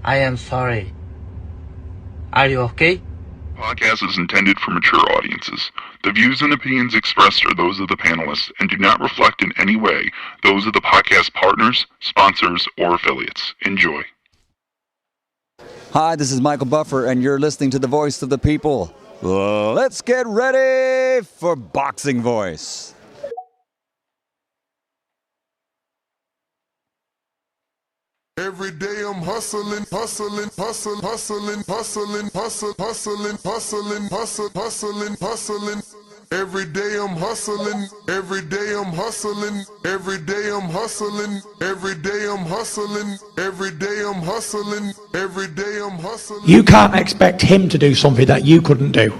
I am sorry. Are you okay? Podcast is intended for mature audiences. The views and opinions expressed are those of the panelists and do not reflect in any way those of the podcast partners, sponsors, or affiliates. Enjoy. Hi, this is Michael Buffer, and you're listening to the Voice of the People. Let's get ready for Boxing Voice. Every day I'm hustling, hustling, hustling, hustling, hustling, hustling, hustling, hustling, hustling, hustling, hustling. Every day I'm hustling, every day I'm hustling, every day I'm hustling, every day I'm hustling, every day I'm hustling, every day I'm hustling. You can't expect him to do something that you couldn't do.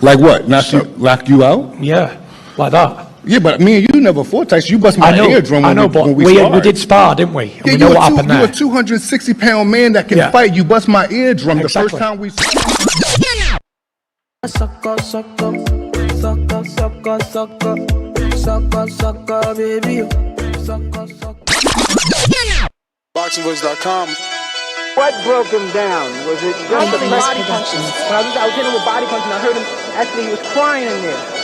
Like what? Lock you out? Yeah, like that. Yeah, but me and you never fought, Tyson. You bust my eardrum when we did spar, didn't we? And yeah, we know what happened there. You're a 260-pound man that can fight. You bust my eardrum the first time we... Sucker, sucker, sucker, sucker, sucker, sucker, sucker, baby. Sucker, sucker. BoxingVoice.com. What broke him down? Was it just the body punches? When I was hitting him with body punches, and I heard him, actually he was crying in there.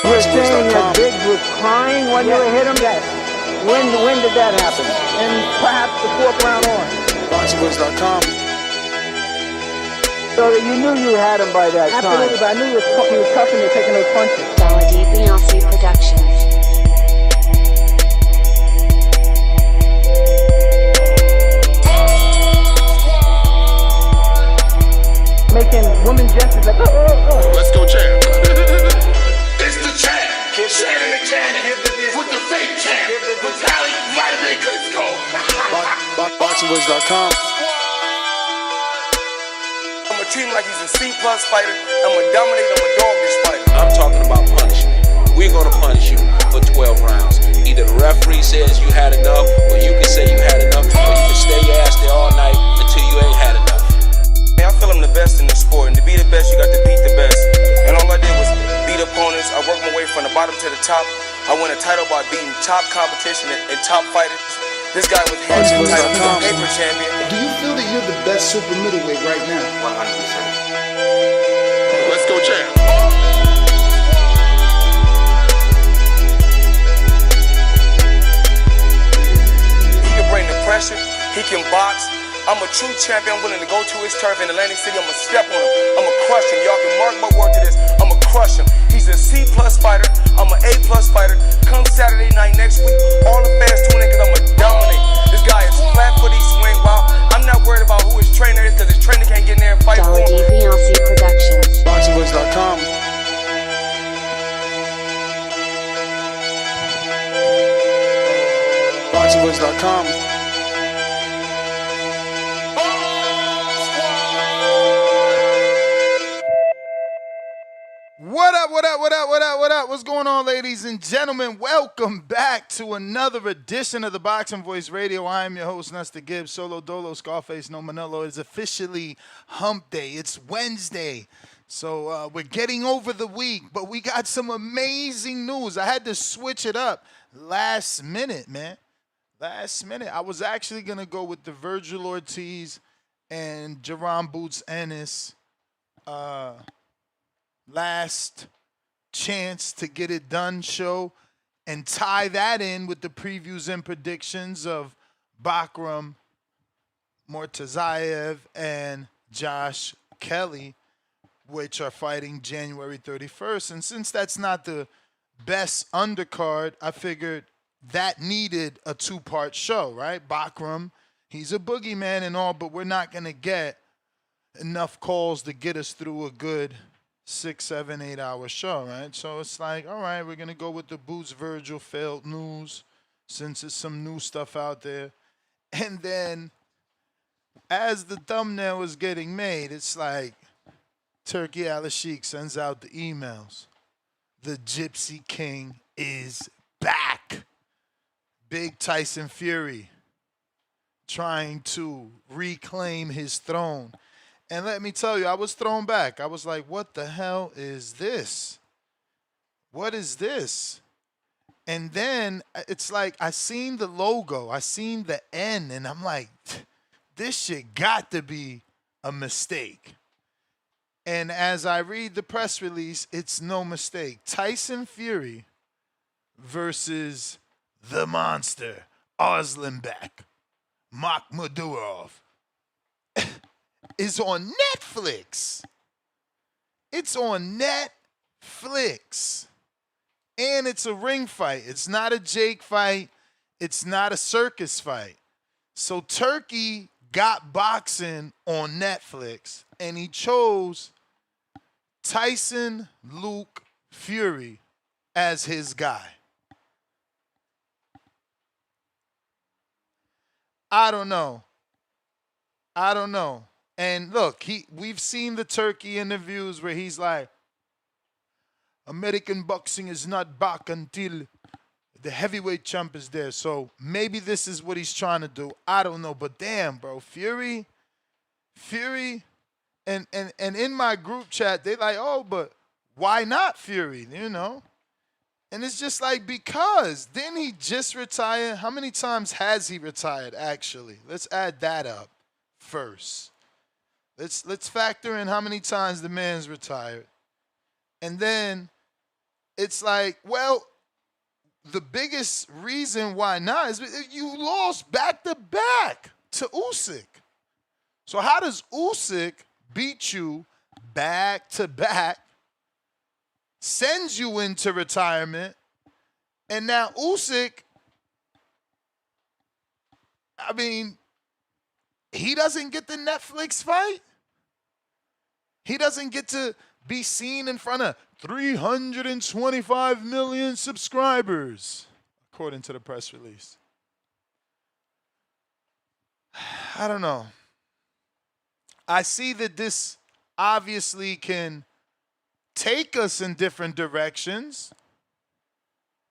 You were saying that Biggs was crying when you hit him? Yes. When did that happen? And perhaps the fourth round on? BoxingVoice.com. So that you knew you had him by that time? Absolutely, but I knew he was tough and they're taking those punches. Beyonce Productions. Making women gestures like, oh. Let's go, champ. It's the champ. Shannon the champ. With the fake champ. With Tally, Vitamin Cusco. BoxingVoice.com. I'm gonna treat him like he's a C+ fighter. I'm gonna dominate, I'm a dog this fighter. I'm talking about punishment. We're gonna punish you for 12 rounds. Either the referee says you had enough, or you can say you had enough, or you can stay your ass there all night until you ain't had enough. I feel I'm the best in the sport, and to be the best, you got to beat the best. And all I did was beat opponents. I worked my way from the bottom to the top. I won a title by beating top competition and top fighters. This guy was hands title, paper champion. Do you feel that you're the best super middleweight right now? 100%. Let's go, champ. He can bring the pressure. He can box. I'm a true champion, willing to go to his turf in Atlantic City. I'm going to step on him. I'm going to crush him. Y'all can mark my word to this. I'm going to crush him. He's a C+ fighter. I'm an A+ fighter. Come Saturday night next week, all the fans tune in because I'm going to dominate. This guy is flat footy, swing wild. I'm not worried about who his trainer is because his trainer can't get in there and fight for him. Beyonce Productions. BoxingVoice.com. BoxingVoice.com. What up, what up, what up, what up, what up? What's going on, ladies and gentlemen? Welcome back to another edition of the Boxing Voice Radio. I am your host, Nestor Gibbs, Solo Dolo, Scarface, No Manolo. It's officially hump day. It's Wednesday. So we're getting over the week, but we got some amazing news. I had to switch it up last minute, man. Last minute. I was actually going to go with the Virgil Ortiz and Jerome Boots Ennis last chance to get it done show and tie that in with the previews and predictions of Bakhram Murtazaliev and Josh Kelly, which are fighting January 31st. And since that's not the best undercard, I figured that needed a two-part show, right? Bakhram, he's a boogeyman and all, but we're not going to get enough calls to get us through a good 6, 7, 8 hour show, right? So it's like, all right, we're going to go with the Boots Virgil failed news since there's some new stuff out there. And then as the thumbnail was getting made, it's like Turkey Al-Sheikh sends out the emails. The Gypsy King is back. Big Tyson Fury trying to reclaim his throne. And let me tell you, I was thrown back. I was like, what the hell is this? What is this? And then it's like I seen the logo, I seen the N, and I'm like, this shit got to be a mistake. And as I read the press release, it's no mistake. Tyson Fury versus the monster, Arslanbek Makhmudov, is on Netflix. It's on Netflix. And it's a ring fight. It's not a Jake fight. It's not a circus fight. So Turkey got boxing on Netflix, and he chose Tyson Luke Fury as his guy. I don't know. And look, we've seen the Turkey interviews where he's like, American boxing is not back until the heavyweight champ is there. So maybe this is what he's trying to do. I don't know. But damn, bro, Fury, and in my group chat, they like, oh, but why not Fury, you know? And it's just like, because didn't he just retire? How many times has he retired, actually? Let's add that up first. Let's factor in how many times the man's retired. And then it's like, well, the biggest reason why not is you lost back-to-back to Usyk. So how does Usyk beat you back-to-back, sends you into retirement, and now Usyk, I mean, he doesn't get the Netflix fight? He doesn't get to be seen in front of 325 million subscribers, according to the press release. I don't know. I see that this obviously can take us in different directions,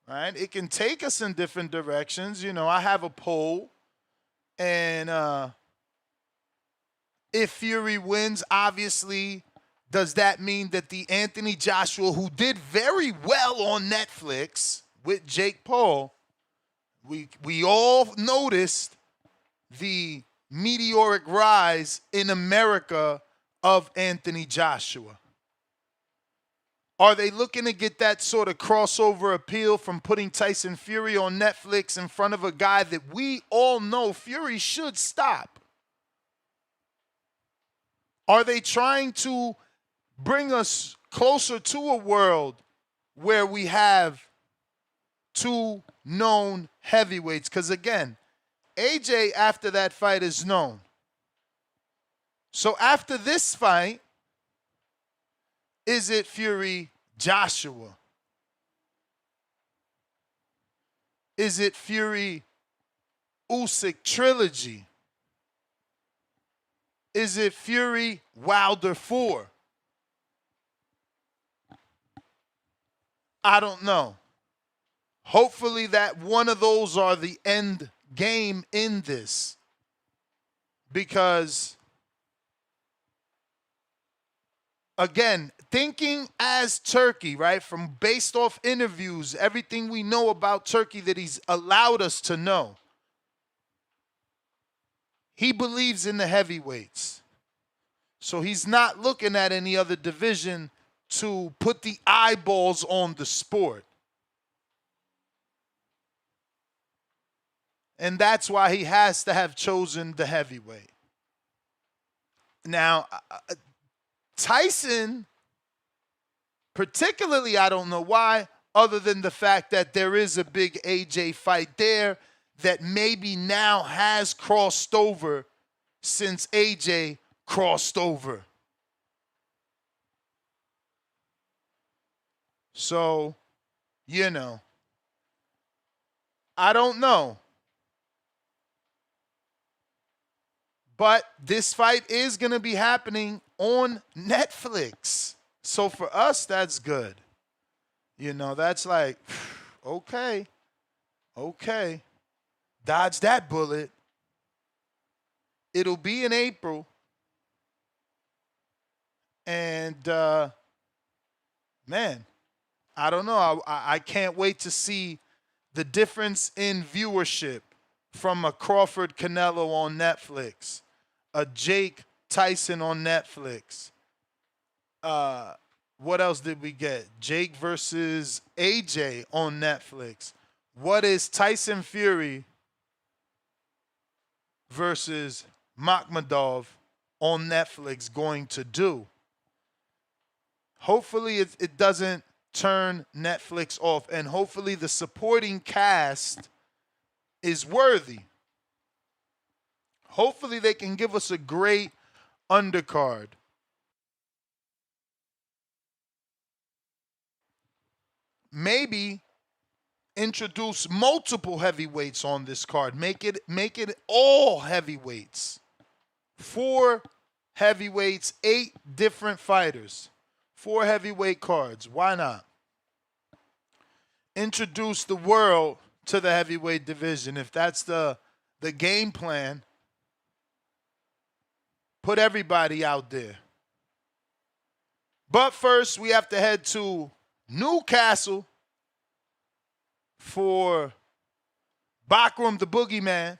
right? It can take us in different directions. You know, I have a poll, and if Fury wins, obviously, does that mean that the Anthony Joshua, who did very well on Netflix with Jake Paul, we all noticed the meteoric rise in America of Anthony Joshua? Are they looking to get that sort of crossover appeal from putting Tyson Fury on Netflix in front of a guy that we all know Fury should stop? Are they trying to bring us closer to a world where we have two known heavyweights? Because again, AJ after that fight is known. So after this fight, is it Fury Joshua? Is it Fury Usyk trilogy? Is it Fury Wilder 4? I don't know. Hopefully that one of those are the end game in this. Because, again, thinking as Turkey, right, from based off interviews, everything we know about Turkey that he's allowed us to know, he believes in the heavyweights. So he's not looking at any other division to put the eyeballs on the sport. And that's why he has to have chosen the heavyweight. Now, Tyson, particularly, I don't know why, other than the fact that there is a big AJ fight there that maybe now has crossed over since AJ crossed over. So, you know, I don't know. But this fight is going to be happening on Netflix. So for us, that's good. You know, that's like, okay. Dodge that bullet. It'll be in April. And, man, I don't know. I can't wait to see the difference in viewership from a Crawford Canelo on Netflix, a Jake Tyson on Netflix. What else did we get? Jake versus AJ on Netflix. What is Tyson Fury versus Makhmudov on Netflix going to do? Hopefully it doesn't turn Netflix off, and hopefully the supporting cast is worthy. Hopefully they can give us a great undercard. Maybe introduce multiple heavyweights on this card. Make it all heavyweights. 4 heavyweights, 8 different fighters. 4 heavyweight cards. Why not? Introduce the world to the heavyweight division. If that's the game plan, put everybody out there. But first, we have to head to Newcastle for Bakhram the Boogeyman.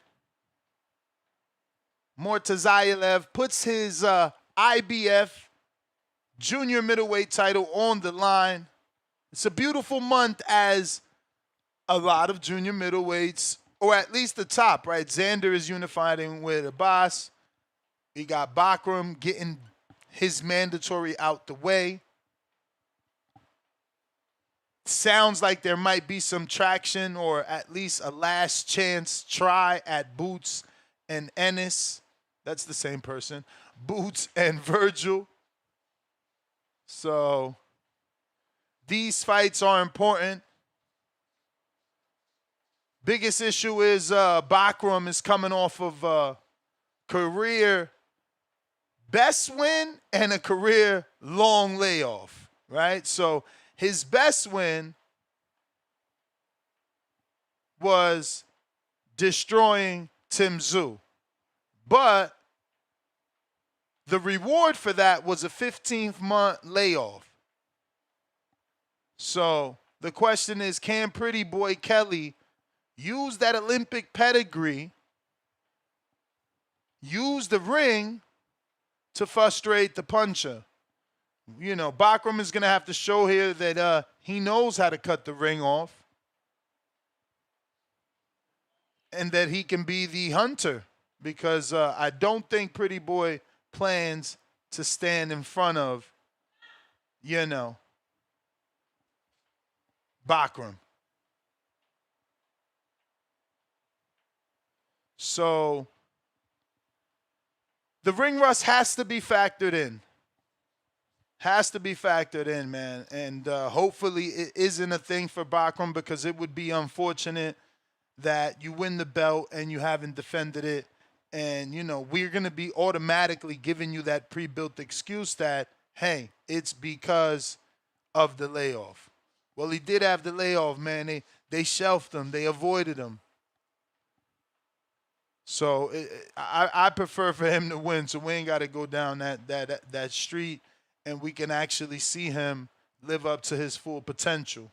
Murtazaliev puts his IBF junior middleweight title on the line. It's a beautiful month as a lot of junior middleweights, or at least the top, right? Xander is unifying with Abbas. We got Bakhram getting his mandatory out the way. Sounds like there might be some traction, or at least a last chance try at Boots and Ennis. That's the same person. Boots and Virgil. So these fights are important. Biggest issue is Bakhram is coming off of a career best win and a career long layoff, right? So his best win was destroying Tim Tszyu. But the reward for that was a 15-month layoff. So the question is, can Pretty Boy Kelly use that Olympic pedigree, use the ring to frustrate the puncher? You know, Bakhram is going to have to show here that he knows how to cut the ring off and that he can be the hunter, because I don't think Pretty Boy plans to stand in front of, you know, Bakhram. So the ring rust has to be factored in. Has to be factored in, man. And hopefully it isn't a thing for Bakhram, because it would be unfortunate that you win the belt and you haven't defended it. And, you know, we're going to be automatically giving you that pre-built excuse that, hey, it's because of the layoff. Well, he did have the layoff, man. They shelved him. They avoided him. So I prefer for him to win, so we ain't got to go down that street, and we can actually see him live up to his full potential.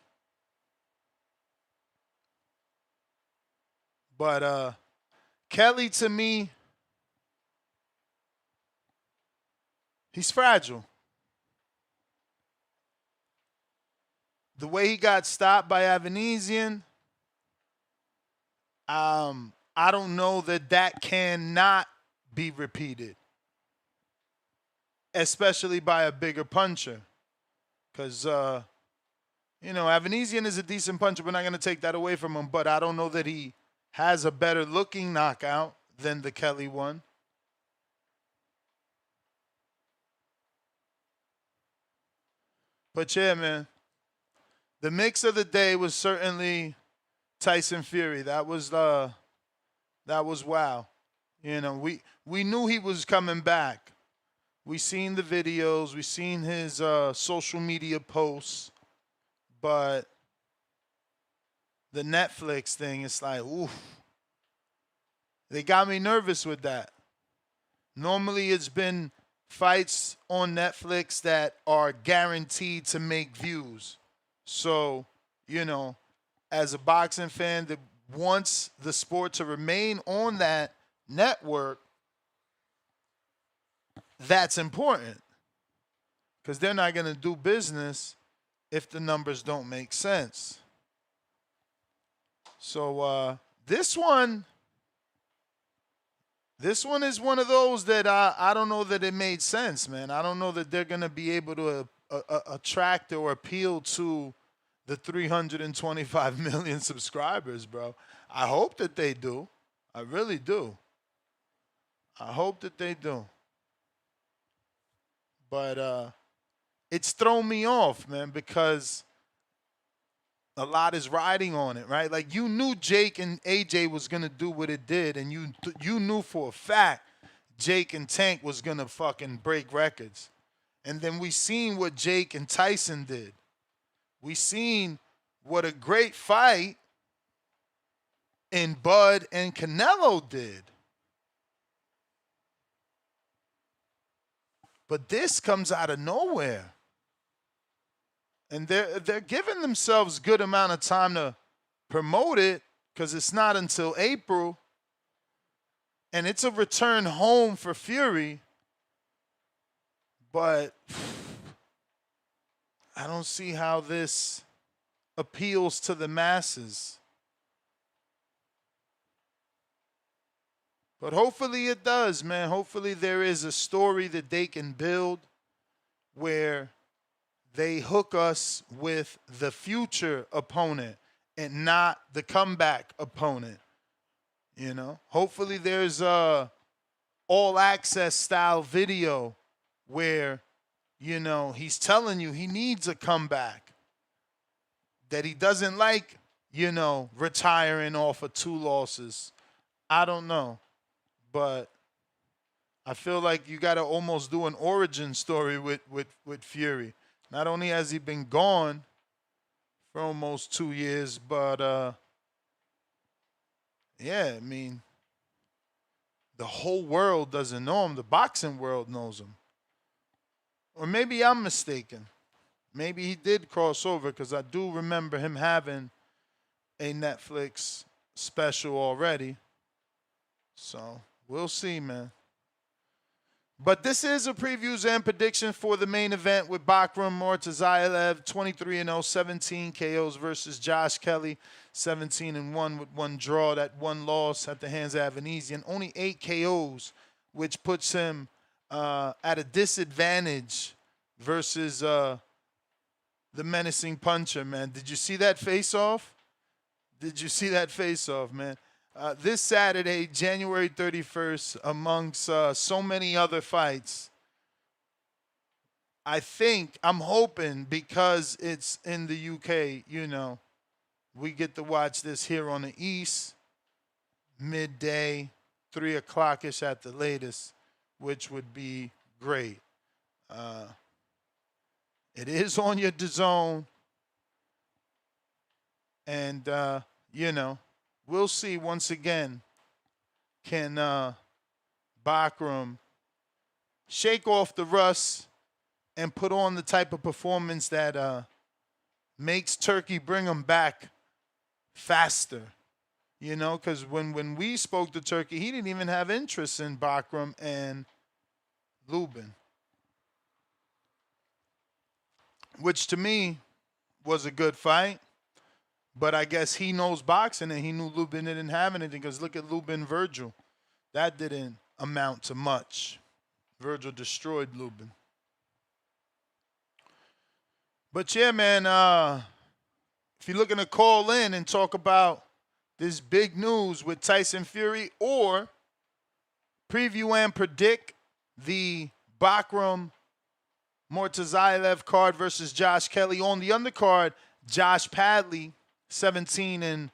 But Kelly, to me, he's fragile. The way he got stopped by Avanesian, I don't know that cannot be repeated, especially by a bigger puncher. Because, you know, Avanesian is a decent puncher. We're not going to take that away from him, but I don't know that he has a better looking knockout than the Kelly one. But yeah, man, the mix of the day was certainly Tyson Fury. That was wow. You know, we knew he was coming back. We seen the videos, we seen his social media posts, but the Netflix thing, it's like, oof. They got me nervous with that. Normally it's been fights on Netflix that are guaranteed to make views. So, you know, as a boxing fan that wants the sport to remain on that network, that's important. Because they're not going to do business if the numbers don't make sense. So this one is one of those that I don't know that it made sense, man. I don't know that they're going to be able to attract or appeal to the 325 million subscribers, bro. I hope that they do. I really do. I hope that they do. But it's thrown me off, man, because a lot is riding on it, right? Like, you knew Jake and AJ was going to do what it did, and you knew for a fact Jake and Tank was going to fucking break records. And then we seen what Jake and Tyson did. We seen what a great fight in Bud and Canelo did. But this comes out of nowhere. And they're giving themselves a good amount of time to promote it because it's not until April. And it's a return home for Fury. But I don't see how this appeals to the masses. But hopefully it does, man. Hopefully there is a story that they can build where they hook us with the future opponent and not the comeback opponent. You know? Hopefully there's a all-access style video where, you know, he's telling you he needs a comeback. That he doesn't like, you know, retiring off of 2 losses. I don't know. But I feel like you got to almost do an origin story with Fury. Not only has he been gone for almost 2 years, but yeah, I mean, the whole world doesn't know him. The boxing world knows him. Or maybe I'm mistaken. Maybe he did cross over, because I do remember him having a Netflix special already. So we'll see, man. But this is a previews and prediction for the main event with Bakhram Murtazaliev, 23-0, 17 KOs versus Josh Kelly, 17-1 with 1 draw, that 1 loss at the hands of Avanesian. Only 8 KOs, which puts him at a disadvantage versus the menacing puncher, man. Did you see that face-off? Did you see that face-off, man? This Saturday, January 31st, amongst so many other fights, I'm hoping, because it's in the UK, you know, we get to watch this here on the East, midday, 3 o'clock-ish at the latest, which would be great. It is on your DAZN, and, you know, we'll see once again, can Bakhram shake off the rust and put on the type of performance that makes Turkey bring him back faster. You know, because when we spoke to Turkey, he didn't even have interest in Bakhram and Lubin, which to me was a good fight. But I guess he knows boxing, and he knew Lubin didn't have anything, because look at Lubin Virgil. That didn't amount to much. Virgil destroyed Lubin. But yeah, man, if you're looking to call in and talk about this big news with Tyson Fury, or preview and predict the Bakhram Murtazaliev card versus Josh Kelly, on the undercard, Josh Padley, 17-1,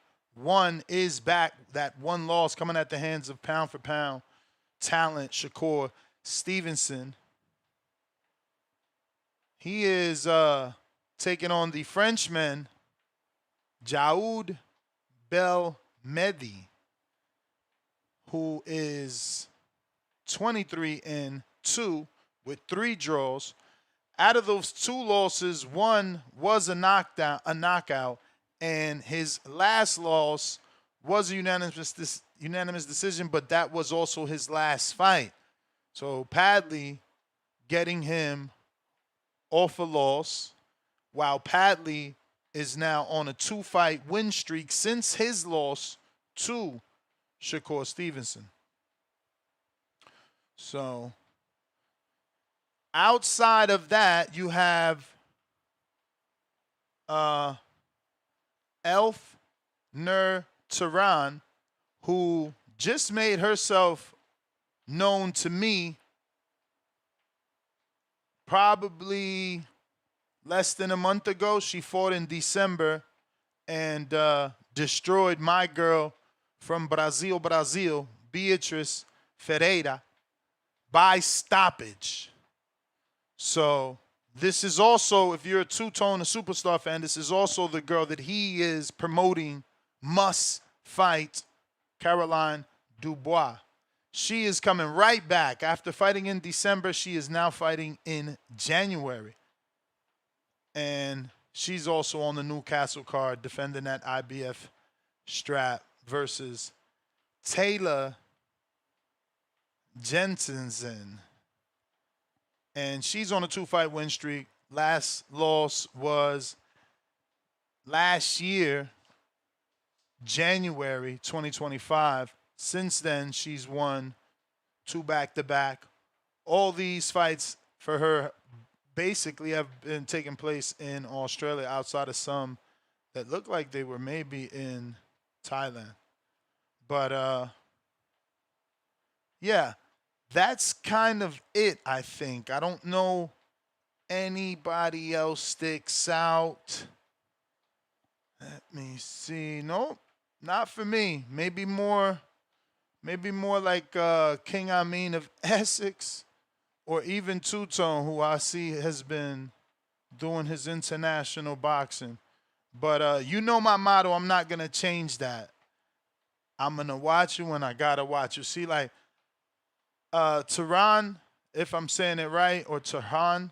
is back. That 1 loss coming at the hands of pound-for-pound talent Shakur Stevenson. He is taking on the Frenchman, Jaoud Belmehdi, who is 23-2 with 3 draws. Out of those 2 losses, 1 was a knockout, And his last loss was a unanimous decision, but that was also his last fight. So Padley getting him off a loss, while Padley is now on a 2-fight win streak since his loss to Shakur Stevenson. So outside of that, you have Elf Nur Tehran, who just made herself known to me probably less than a month ago. She fought in December and destroyed my girl from Brazil, Beatriz Ferreira, by stoppage. So this is also, if you're a two-tone, a superstar fan, this is also the girl that he is promoting must fight, Caroline Dubois. She is coming right back. After fighting in December, she is now fighting in January. And she's also on the Newcastle card, defending that IBF strap versus Taylor Jensensen. And she's on a 2-fight win streak. Last loss was last year, January 2025. Since then, she's won 2 back-to-back. All these fights for her basically have been taking place in Australia, outside of some that look like they were maybe in Thailand. But, yeah, that's kind of it, I think. I don't know anybody else sticks out. Let me see. Nope, not for me. Maybe more like King Amin of Essex, or even Two-Tone, who I see has been doing his international boxing. But you know my motto, I'm not going to change that. I'm going to watch you when I got to watch you. See, like, Tehran, if I'm saying it right, or Tehran,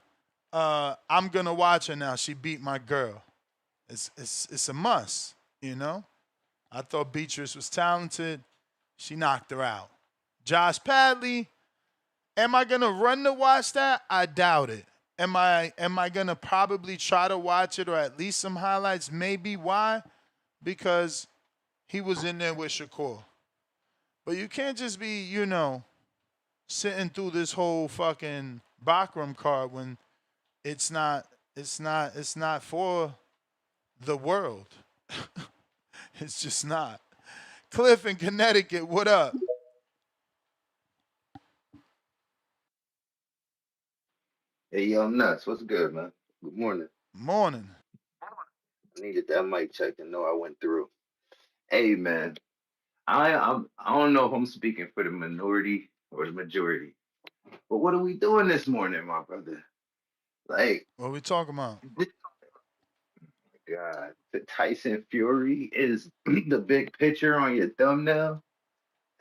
I'm going to watch her now. She beat my girl. It's a must, you know? I thought Beatrice was talented. She knocked her out. Josh Padley, am I going to run to watch that? I doubt it. Am I going to probably try to watch it, or at least some highlights? Maybe. Why? Because he was in there with Shakur. But you can't just be, you know, sitting through this whole fucking Bakhram card when it's not for the world. It's just not. Cliff in Connecticut, what up? Hey, yo, Nuts. What's good, man? Good morning. Morning. I needed that mic check to know I went through. Hey, man. I don't know if I'm speaking for the minority or the majority, but what are we doing this morning, my brother? Like, what are we talking about? God, the Tyson Fury is the big picture on your thumbnail.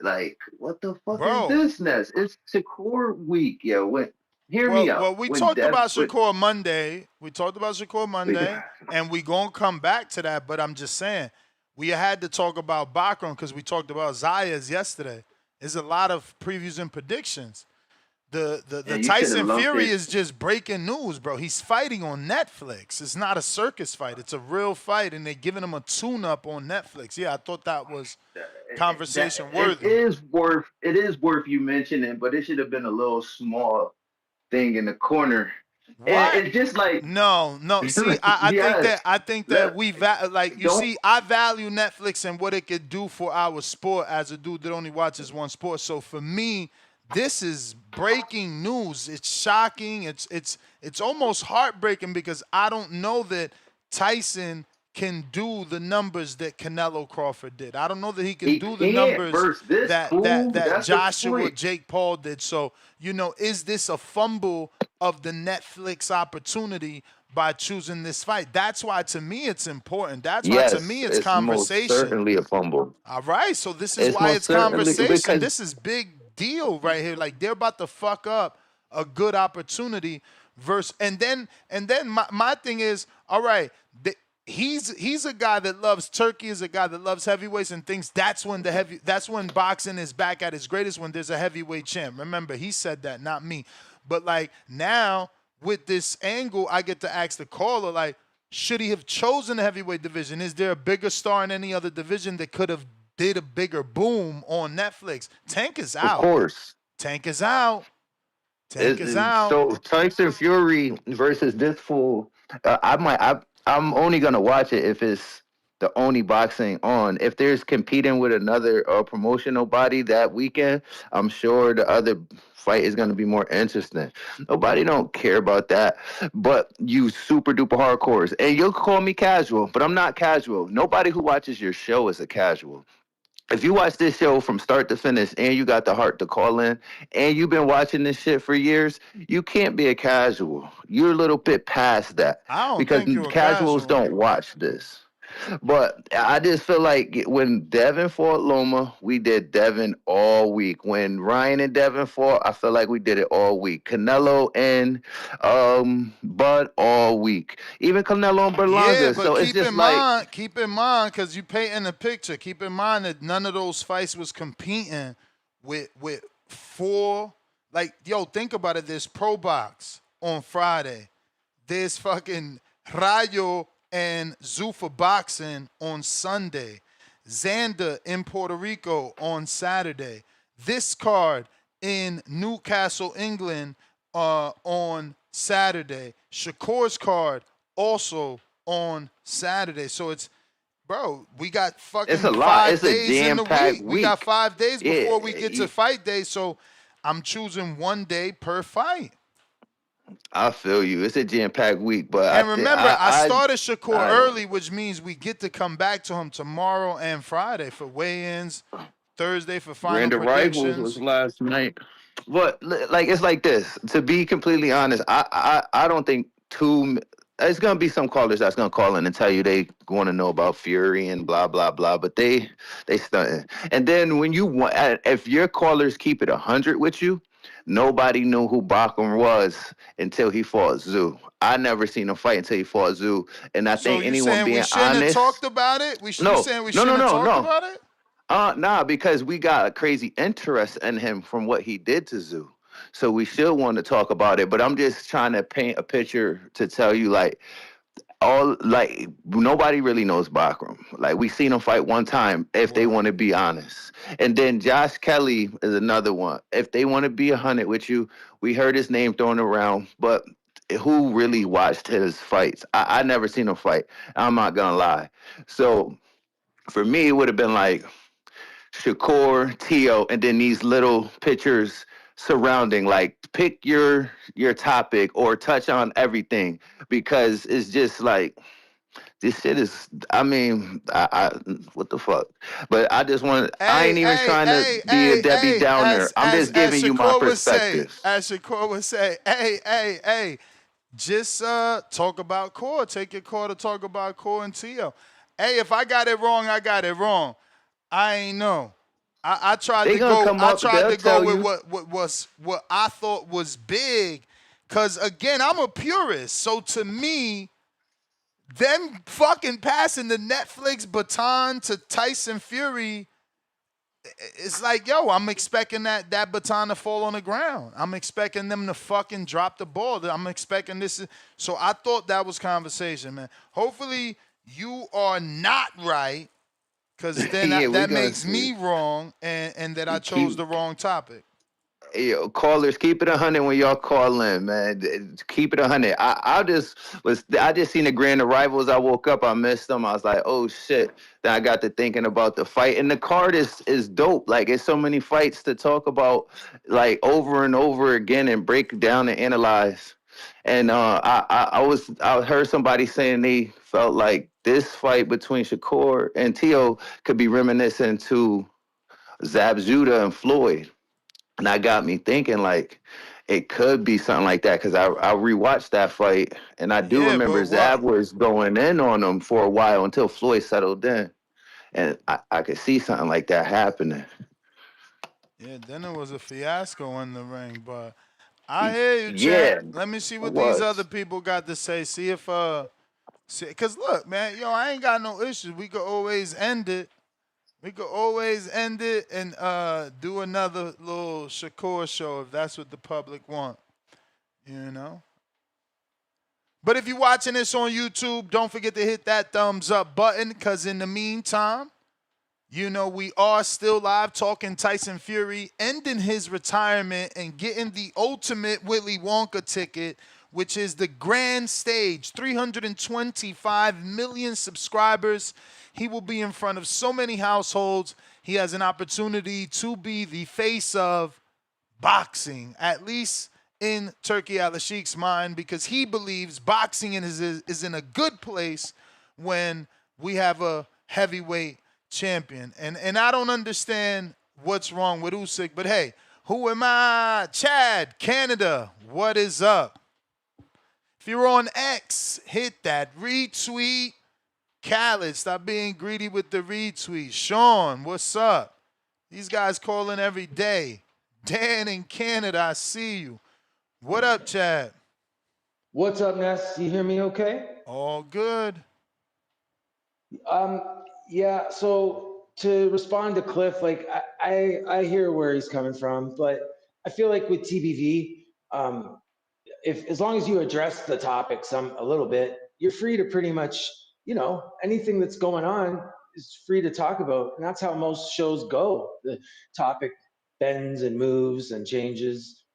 Like, what the fuck is this, Ness? It's Shakur week, yo. Hear me out. Well, we talked about Shakur Monday. We talked about Shakur Monday, and we gonna come back to that. But I'm just saying, we had to talk about Bakhram because we talked about Zayas yesterday. There's a lot of previews and predictions. The Tyson Fury is just breaking news, bro. He's fighting on Netflix. It's not a circus fight. It's a real fight, and they're giving him a tune-up on Netflix. Yeah, I thought that was conversation worthy. It is worth you mentioning, but it should have been a little small thing in the corner. What? And it's just like no. See, I think that we I value Netflix and what it could do for our sport as a dude that only watches one sport. So for me, this is breaking news. It's shocking. It's almost heartbreaking because I don't know that Tyson can do the numbers that Canelo Crawford did. I don't know that he can do the numbers that Joshua Jake Paul did. So, you know, is this a fumble of the Netflix opportunity by choosing this fight? That's why to me it's important. That's why to me it's conversation. Most certainly a fumble. All right, so this is why it's conversation. This is big deal right here. Like, they're about to fuck up a good opportunity. And then my thing is, all right, he's a guy that loves Turkey, is a guy that loves heavyweights and thinks that's when boxing is back at its greatest, when there's a heavyweight champ. Remember, he said that, not me. But like now with this angle, I get to ask the caller, like, should he have chosen the heavyweight division? Is there a bigger star in any other division that could have did a bigger boom on Netflix? Tank is out. Of course. Tank is out. Tank is out. So Tyson Fury versus this fool, I'm only gonna watch it if it's the only boxing on. If there's competing with another promotional body that weekend, I'm sure the other fight is gonna be more interesting. Nobody don't care about that, but you super duper hardcores, and you'll call me casual, but I'm not casual. Nobody who watches your show is a casual. If you watch this show from start to finish and you got the heart to call in and you've been watching this shit for years, you can't be a casual. You're a little bit past that. Because casuals don't watch this. But I just feel like when Devin fought Loma, we did Devin all week. When Ryan and Devin fought, I feel like we did it all week. Canelo and Bud all week. Even Canelo and Berlanga. Yeah, but so it's just keep in mind, because you paint in the picture, keep in mind that none of those fights was competing with four. Like, yo, think about it. There's Pro Box on Friday. There's fucking Rayo and Zuffa Boxing on Sunday. Xander in Puerto Rico on Saturday. This card in Newcastle, England on Saturday. Shakur's card also on Saturday. So it's, bro, we got fucking it's a lot. 5 It's days a in the jam-packed week. We got 5 days before we get to Yeah. fight day. So I'm choosing 1 day per fight. I feel you. It's a jam-packed week, but And remember, I started Shakur early, which means we get to come back to him tomorrow and Friday for weigh-ins, Thursday for final Grand predictions. Rivals was last night. But like it's like this. To be completely honest, I don't think it's gonna be some callers that's gonna call in and tell you they want to know about Fury and blah blah blah. But they stunting. And then when you want, if your callers keep it 100 with you. Nobody knew who Bakhram was until he fought Tszyu. I never seen him fight until he fought Tszyu. And I think anyone being honest. So you saying we shouldn't have talked about it? You saying we shouldn't have talked about it? Nah, because we got a crazy interest in him from what he did to Tszyu. So we should want to talk about it. But I'm just trying to paint a picture to tell you, like, nobody really knows Bakhram. Like, we seen him fight one time, if they want to be honest. And then Josh Kelly is another one. If they want to be 100 with you, we heard his name thrown around, but who really watched his fights? I never seen him fight. I'm not gonna lie. So for me, it would have been like Shakur, Tszyu, and then these little pictures surrounding, like, pick your topic or touch on everything, because it's just like, this shit is, I mean, I what the fuck? But I just want, I ain't even trying to be a Debbie Downer. I'm just giving you my perspective. As Shakur would say, hey, just talk about Core. Take your core to talk about Core and Tszyu. Hey, if I got it wrong, I got it wrong. I ain't know. I tried to go with what I thought was big, because again, I'm a purist. So to me, them fucking passing the Netflix baton to Tyson Fury, it's like, yo, I'm expecting that baton to fall on the ground. I'm expecting them to fucking drop the ball. I'm expecting this. So I thought that was conversation, man. Hopefully you are not right. Because then that makes me wrong, and that I chose the wrong topic. Yo, callers, keep it 100 when y'all call in, man. Keep it 100. I just seen the grand arrivals. I woke up, I missed them. I was like, oh shit. Then I got to thinking about the fight, and the card is dope. Like, it's so many fights to talk about, like, over and over again, and break down and analyze. And I heard somebody saying they felt like this fight between Shakur and Tszyu could be reminiscent to Zab Judah and Floyd. And that got me thinking, like, it could be something like that, because I rewatched that fight, and I do remember Zab was going in on him for a while until Floyd settled in. And I could see something like that happening. Yeah, then it was a fiasco in the ring, but I hear you, Chad. Let me see what these other people got to say. See if Because look, man, I ain't got no issues. We could always end it. And do another little Shakur show if that's what the public want. But if you're watching this on YouTube, don't forget to hit that thumbs up button, because in the meantime, we are still live talking Tyson Fury ending his retirement and getting the ultimate Willy Wonka ticket, which is the grand stage, 325 million subscribers. He will be in front of so many households. He has an opportunity to be the face of boxing, at least in Turki Al-Sheikh's mind, because he believes boxing is in a good place when we have a heavyweight champion. And I don't understand what's wrong with Usyk, but hey, who am I? Chad, Canada, what is up? If you're on X, hit that retweet. Khaled, stop being greedy with the retweet. Sean, what's up? These guys calling every day. Dan in Canada, I see you. What up, Chad? What's up, Ness? You hear me okay? All good. Yeah, so to respond to Cliff, like I hear where he's coming from, but I feel like with TBV, if as long as you address the topic a little bit, you're free to pretty much, anything that's going on is free to talk about. And that's how most shows go. The topic bends and moves and changes.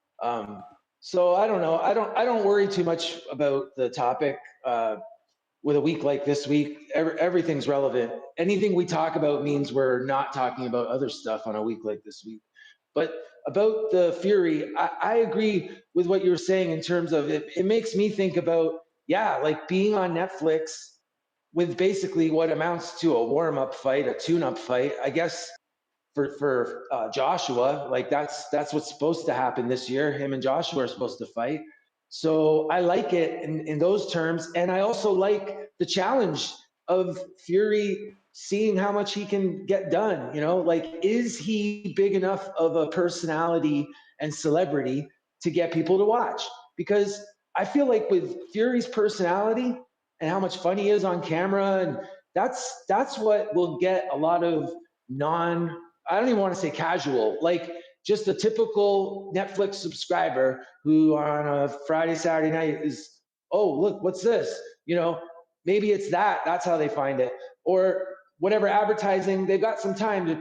So I don't know. I don't worry too much about the topic. With a week like this week, everything's relevant. Anything we talk about means we're not talking about other stuff on a week like this week. But about the Fury, I agree with what you were saying in terms of it makes me think about, like being on Netflix with basically what amounts to a warm-up fight, a tune-up fight. I guess for Joshua, like that's what's supposed to happen this year. Him and Joshua are supposed to fight. So I like it in those terms. And I also like the challenge of Fury seeing how much he can get done. Like, is he big enough of a personality and celebrity to get people to watch? Because I feel like with Fury's personality and how much fun he is on camera, and that's what will get a lot of I don't even want to say casual, like just a typical Netflix subscriber who on a Friday, Saturday night is, oh, look, what's this? Maybe it's that's how they find it. Or whatever advertising, they've got some time to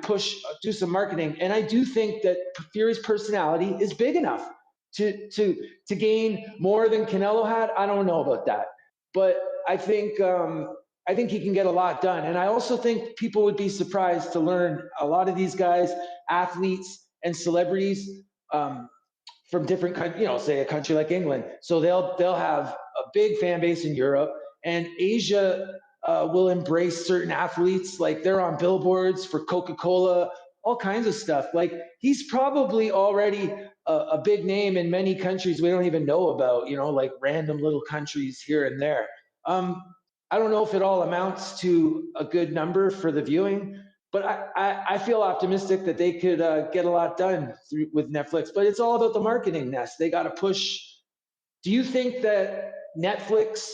do some marketing. And I do think that Fury's personality is big enough to gain more than Canelo had. I don't know about that. But I think he can get a lot done. And I also think people would be surprised to learn a lot of these guys, athletes and celebrities from different countries, say a country like England. So they'll have a big fan base in Europe, and Asia will embrace certain athletes. Like they're on billboards for Coca-Cola, all kinds of stuff. Like he's probably already a big name in many countries we don't even know about, like random little countries here and there. I don't know if it all amounts to a good number for the viewing, but I feel optimistic that they could get a lot done with Netflix. But it's all about the marketing, Ness. They got to push. Do you think that Netflix,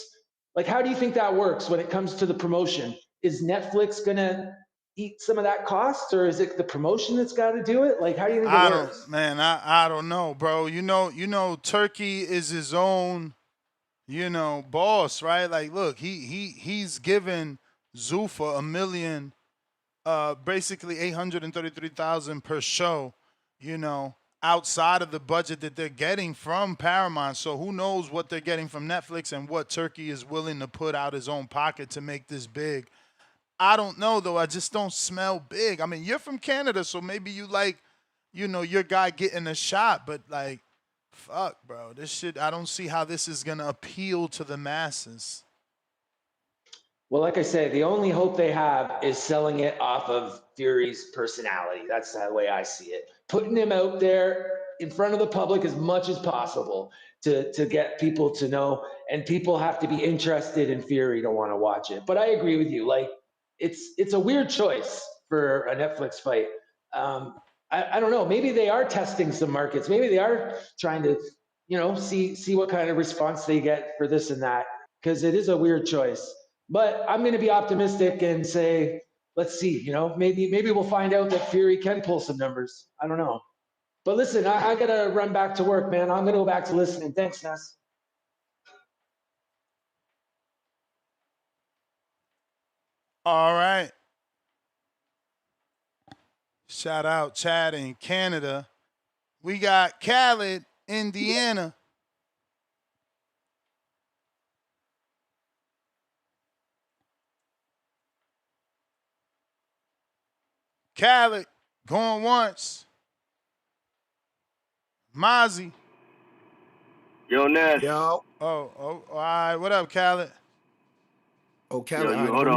like how do you think that works when it comes to the promotion? Is Netflix going to eat some of that cost, or is it the promotion that's got to do it? Like, how do you think it works? I don't know, bro. Turkey is his own, boss, right? Like, look, he's given Zuffa $1 million, basically $833,000 per show, outside of the budget that they're getting from Paramount. So who knows what they're getting from Netflix and what Turkey is willing to put out his own pocket to make this big. I don't know, though. I just don't smell big. I mean, you're from Canada, so maybe you like, your guy getting a shot, but like, fuck, bro. This shit, I don't see how this is going to appeal to the masses. Well, like I said, the only hope they have is selling it off of Fury's personality. That's the way I see it. Putting him out there in front of the public as much as possible to get people to know, and people have to be interested in Fury to want to watch it. But I agree with you. Like, it's a weird choice for a Netflix fight. I don't know. Maybe they are testing some markets. Maybe they are trying to, see what kind of response they get for this and that, because it is a weird choice. But I'm going to be optimistic and say, let's see, you know, maybe we'll find out that Fury can pull some numbers. I don't know. But listen, I got to run back to work, man. I'm going to go back to listening. Thanks, Ness. All right. Shout out Chad in Canada. We got Khaled, Indiana. Khaled, going once. Mozzie. Yo, Ness. Yo. Oh, all right. What up, Khaled? Oh, Yo, Khaled, all right, hold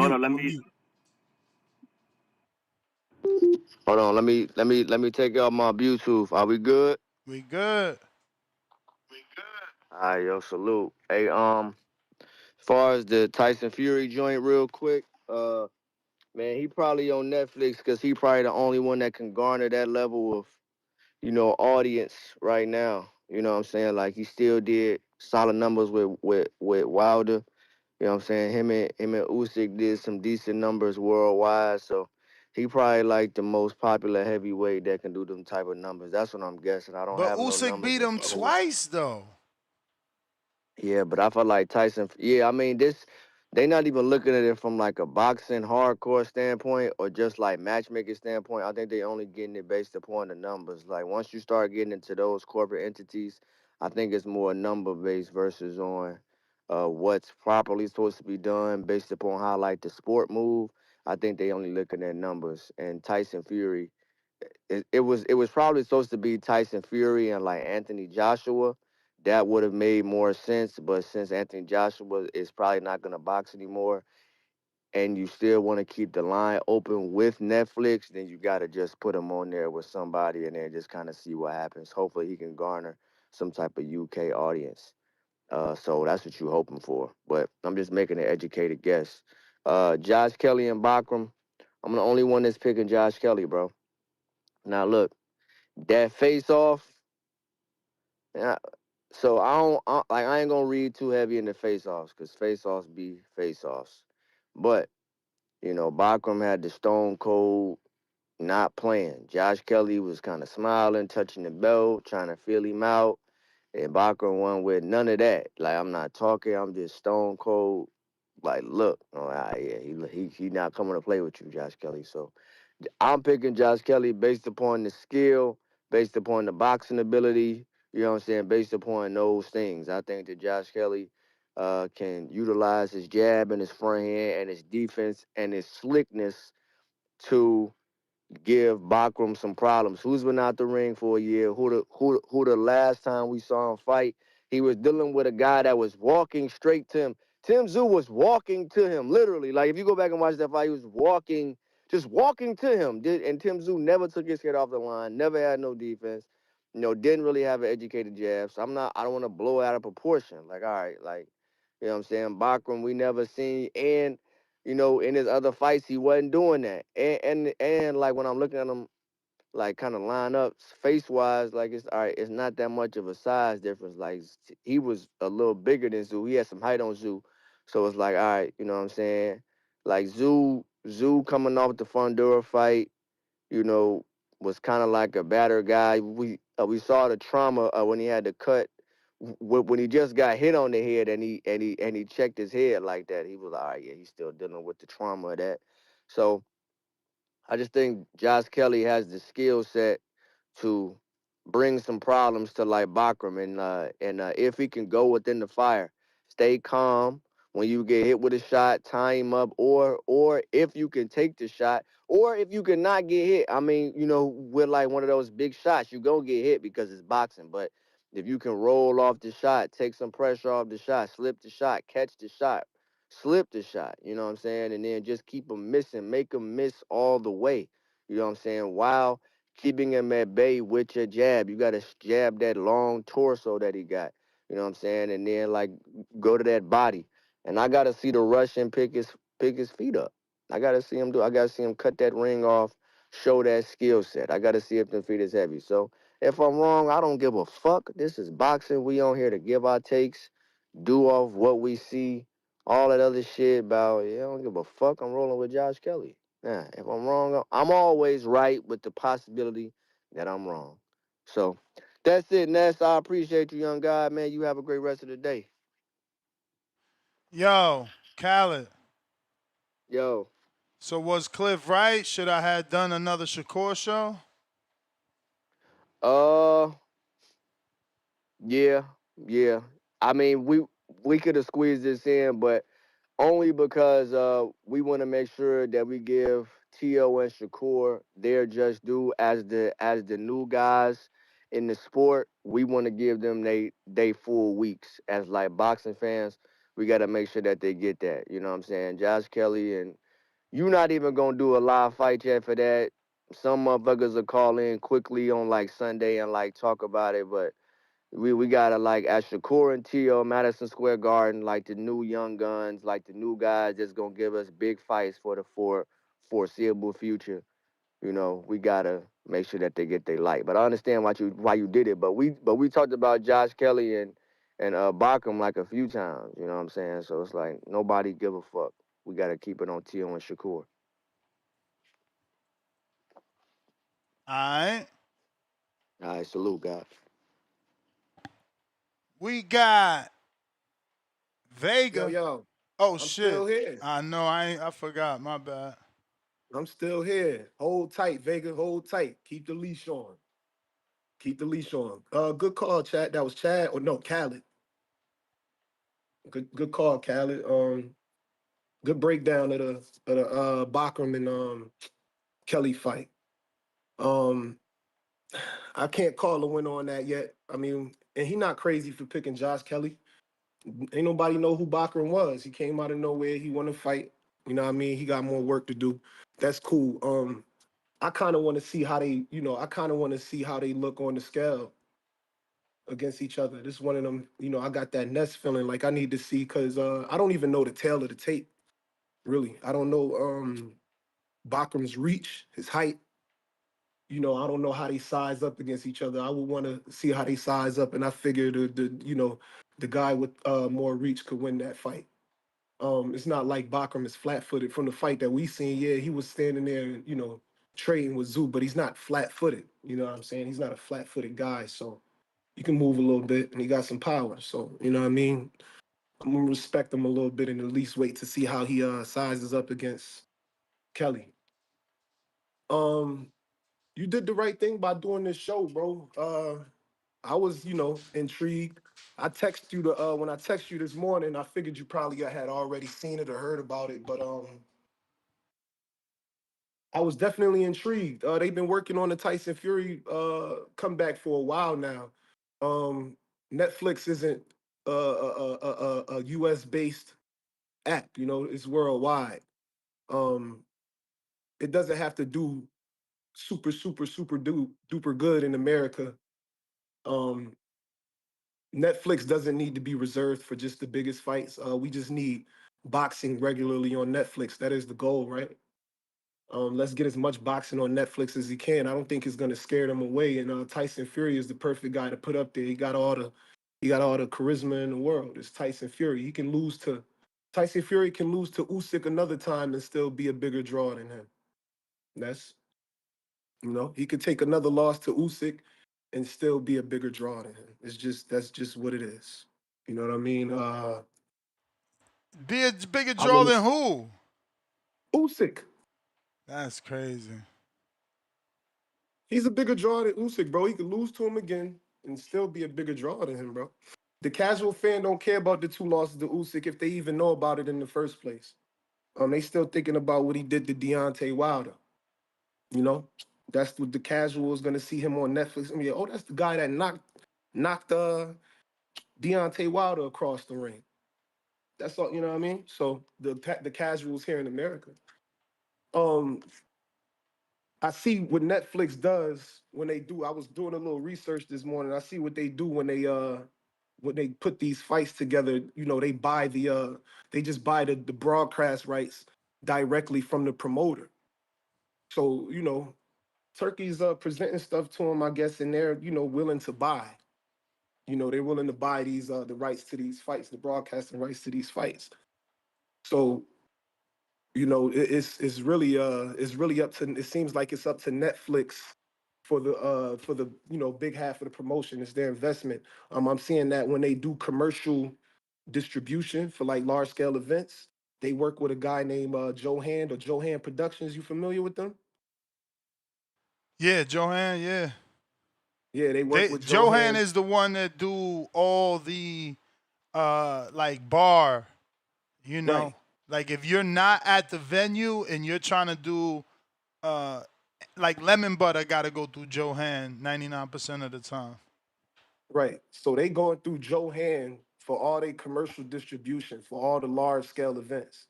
on. Let me take out my Bluetooth. Are we good? We good. All right, yo, salute. Hey, as far as the Tyson Fury joint, real quick, man, he probably on Netflix because he probably the only one that can garner that level of, you know, audience right now. You know what I'm saying? Like he still did solid numbers with Wilder. You know what I'm saying? Him and Usyk did some decent numbers worldwide. So he probably like the most popular heavyweight that can do them type of numbers. That's what I'm guessing. I don't But have no Usyk numbers. beat him twice, though. Yeah, but I feel like Tyson. Yeah, I mean they not even looking at it from like a boxing hardcore standpoint or just like matchmaking standpoint. I think they only getting it based upon the numbers. Like once you start getting into those corporate entities, I think it's more number based versus on what's properly supposed to be done based upon how like the sport move. I think they only looking at numbers. And Tyson Fury, it was probably supposed to be Tyson Fury and like Anthony Joshua. That would have made more sense, but since Anthony Joshua is probably not going to box anymore, and you still want to keep the line open with Netflix, then you got to just put him on there with somebody and then just kind of see what happens. Hopefully, he can garner some type of UK audience. So that's what you're hoping for. But I'm just making an educated guess. Josh Kelly and Bakhram. I'm the only one that's picking Josh Kelly, bro. Now look, that face off. So I ain't gonna read too heavy into face-offs because face-offs be face-offs. But, you know, Bakhram had the stone cold not playing. Josh Kelly was kind of smiling, touching the belt, trying to feel him out. And Bakhram won with none of that. Like, I'm not talking, I'm just stone cold. Like, look, yeah, he not coming to play with you, Josh Kelly. So I'm picking Josh Kelly based upon the skill, based upon the boxing ability, you know what I'm saying, based upon those things. I think that Josh Kelly can utilize his jab and his front hand and his defense and his slickness to give Bakhram some problems. Who's been out the ring for a year? Who the last time we saw him fight, he was dealing with a guy that was walking straight to him. Tim Tszyu was walking to him, literally. Like, if you go back and watch that fight, he was just walking to him. And Tim Tszyu never took his head off the line, never had no defense, you know, didn't really have an educated jab. So I don't want to blow it out of proportion. Like, all right, like, you know what I'm saying? Bakhram, we never seen, and you know, in his other fights, he wasn't doing that. And like when I'm looking at him, like kind of line up face wise, like it's all right. It's not that much of a size difference. Like he was a little bigger than Tszyu. He had some height on Tszyu, so it's like all right, you know what I'm saying? Like Tszyu coming off the Fundora fight, you know, was kind of like a battered guy. We saw the trauma when he had to cut. When he just got hit on the head and he checked his head like that, he was like, all right, yeah, he's still dealing with the trauma of that. So I just think Josh Kelly has the skill set to bring some problems to like Bakhram, and if he can go within the fire, stay calm when you get hit with a shot, tie him up, or if you can take the shot, or if you can not get hit. I mean, you know, with like one of those big shots, you gonna get hit because it's boxing, but if you can roll off the shot, take some pressure off the shot, slip the shot, catch the shot, slip the shot, you know what I'm saying? And then just keep them missing, make them miss all the way, you know what I'm saying? While keeping him at bay with your jab. You got to jab that long torso that he got, you know what I'm saying? And then, like, go to that body. And I got to see the Russian pick his feet up. I got to see him cut that ring off, show that skill set. I got to see if the feet is heavy. So if I'm wrong, I don't give a fuck. This is boxing. We on here to give our takes, do off what we see all that other shit about, yeah, I don't give a fuck. I'm rolling with Josh Kelly. Nah, if I'm wrong, I'm always right with the possibility that I'm wrong. So that's it, Ness. I appreciate you, young guy, man. You have a great rest of the day. Yo, Khaled. Yo. So was Cliff right? Should I have done another Shakur show? Yeah, yeah. I mean, we could have squeezed this in, but only because we want to make sure that we give T.O. and Shakur their just due as the new guys in the sport. We want to give them they full weeks as like boxing fans. We got to make sure that they get that. You know what I'm saying? Josh Kelly, and you not even gonna do a live fight yet for that. Some motherfuckers will call in quickly on like Sunday and like talk about it, but we gotta like at Shakur and Tio, Madison Square Garden, like the new young guns, like the new guys that's gonna give us big fights for the foreseeable future. You know, we gotta make sure that they get their light. But I understand why you did it. But we talked about Josh Kelly and Bakhram like a few times. You know what I'm saying? So it's like nobody give a fuck. We gotta keep it on Tio and Shakur. Alright. All right, salute, guys. We got Vega. Yo, Oh I'm shit. still here. I know, I forgot. My bad. I'm still here. Hold tight, Vega. Hold tight. Keep the leash on. Keep the leash on. Good call, Chad. That was Chad or no, Khaled. Good call, Khaled. Good breakdown of the Bakhram and Kelly fight. I can't call a win on that yet. I mean, and he not crazy for picking Josh Kelly. Ain't nobody know who Bakhram was. He came out of nowhere. He won a fight. You know what I mean? He got more work to do. That's cool. I kind of want to see how they, I kind of want to see how they look on the scale against each other. This is one of them, I got that Ness feeling like I need to see because I don't even know the tail of the tape, really. I don't know Bakhram's reach, his height. I don't know how they size up against each other. I would want to see how they size up, and I figure the guy with more reach could win that fight. It's not like Bakhram is flat-footed from the fight that we seen. Yeah, he was standing there, trading with Zoo, but he's not flat-footed. You know what I'm saying? He's not a flat-footed guy, so he can move a little bit, and he got some power. So, you know what I mean? I'm gonna respect him a little bit and at least wait to see how he sizes up against Kelly. You did the right thing by doing this show, bro. I was, intrigued. I text you when I text you this morning, I figured you probably had already seen it or heard about it, but I was definitely intrigued. They've been working on the Tyson Fury comeback for a while now. Netflix isn't a US based app, it's worldwide. It doesn't have to do super, super, super duper good in America. Netflix doesn't need to be reserved for just the biggest fights. We just need boxing regularly on Netflix. That is the goal, right? Let's get as much boxing on Netflix as he can. I don't think it's gonna scare them away. And Tyson Fury is the perfect guy to put up there. He got all the charisma in the world. It's Tyson Fury. Tyson Fury can lose to Usyk another time and still be a bigger draw than him. That's he could take another loss to Usyk and still be a bigger draw than him. That's just what it is. You know what I mean? Be a bigger draw than who? Usyk. That's crazy. He's a bigger draw than Usyk, bro. He could lose to him again and still be a bigger draw than him, bro. The casual fan don't care about the 2 losses to Usyk if they even know about it in the first place. They still thinking about what he did to Deontay Wilder. That's what the casual is gonna see him on Netflix. I mean, oh, that's the guy that knocked Deontay Wilder across the ring. That's all, you know what I mean? So the casuals here in America. I see what Netflix does when they do. I was doing a little research this morning. I see what they do when they put these fights together. They buy they just buy the broadcast rights directly from the promoter. So, Turkey's presenting stuff to them, I guess, and they're, willing to buy. They're willing to buy these the rights to these fights, the broadcasting rights to these fights. So, you know, it's really up to, it seems like it's up to Netflix for the you know, big half of the promotion. It's their investment. I'm seeing that when they do commercial distribution for like large scale events, they work with a guy named Johan or Johan Productions. You familiar with them? Yeah, Johan. Yeah. Yeah, they work with Johan Johan. is the one that do all the like bar, you know. Right. Like if you're not at the venue and you're trying to do like lemon butter gotta go through Johan 99% of the time. Right. So they going through Johan for all their commercial distribution for all the large scale events.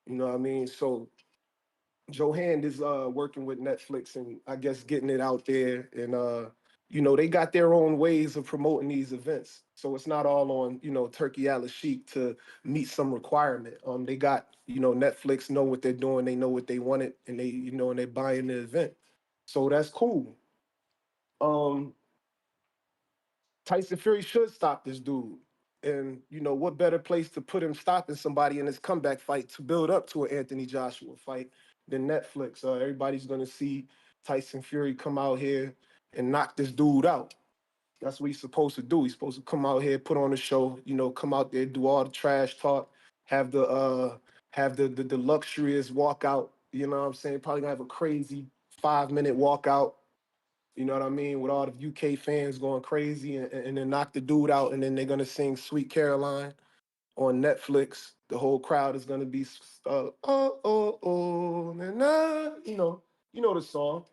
You know what I mean? So Johan is working with Netflix and I guess getting it out there, and you know, they got their own ways of promoting these events. So it's not all on, you know, Turkey Al Sheik to meet some requirement. They got, you know, Netflix know what they're doing, they know what they wanted, and they, you know, and they're buying the event. So that's cool. Um Tyson Fury should stop this dude. And you know, what better place to put him stopping somebody in his comeback fight to build up to an Anthony Joshua fight than Netflix? Everybody's gonna see Tyson Fury come out here and knock this dude out. That's what he's supposed to do. He's supposed to come out here, put on a show, you know, come out there, do all the trash talk, have the luxurious walkout. You know what I'm saying? Probably gonna have a crazy 5-minute walkout. You know what I mean? With all the UK fans going crazy, and then knock the dude out, and then they're gonna sing "Sweet Caroline" on Netflix. The whole crowd is gonna be oh oh oh na na. You know the song.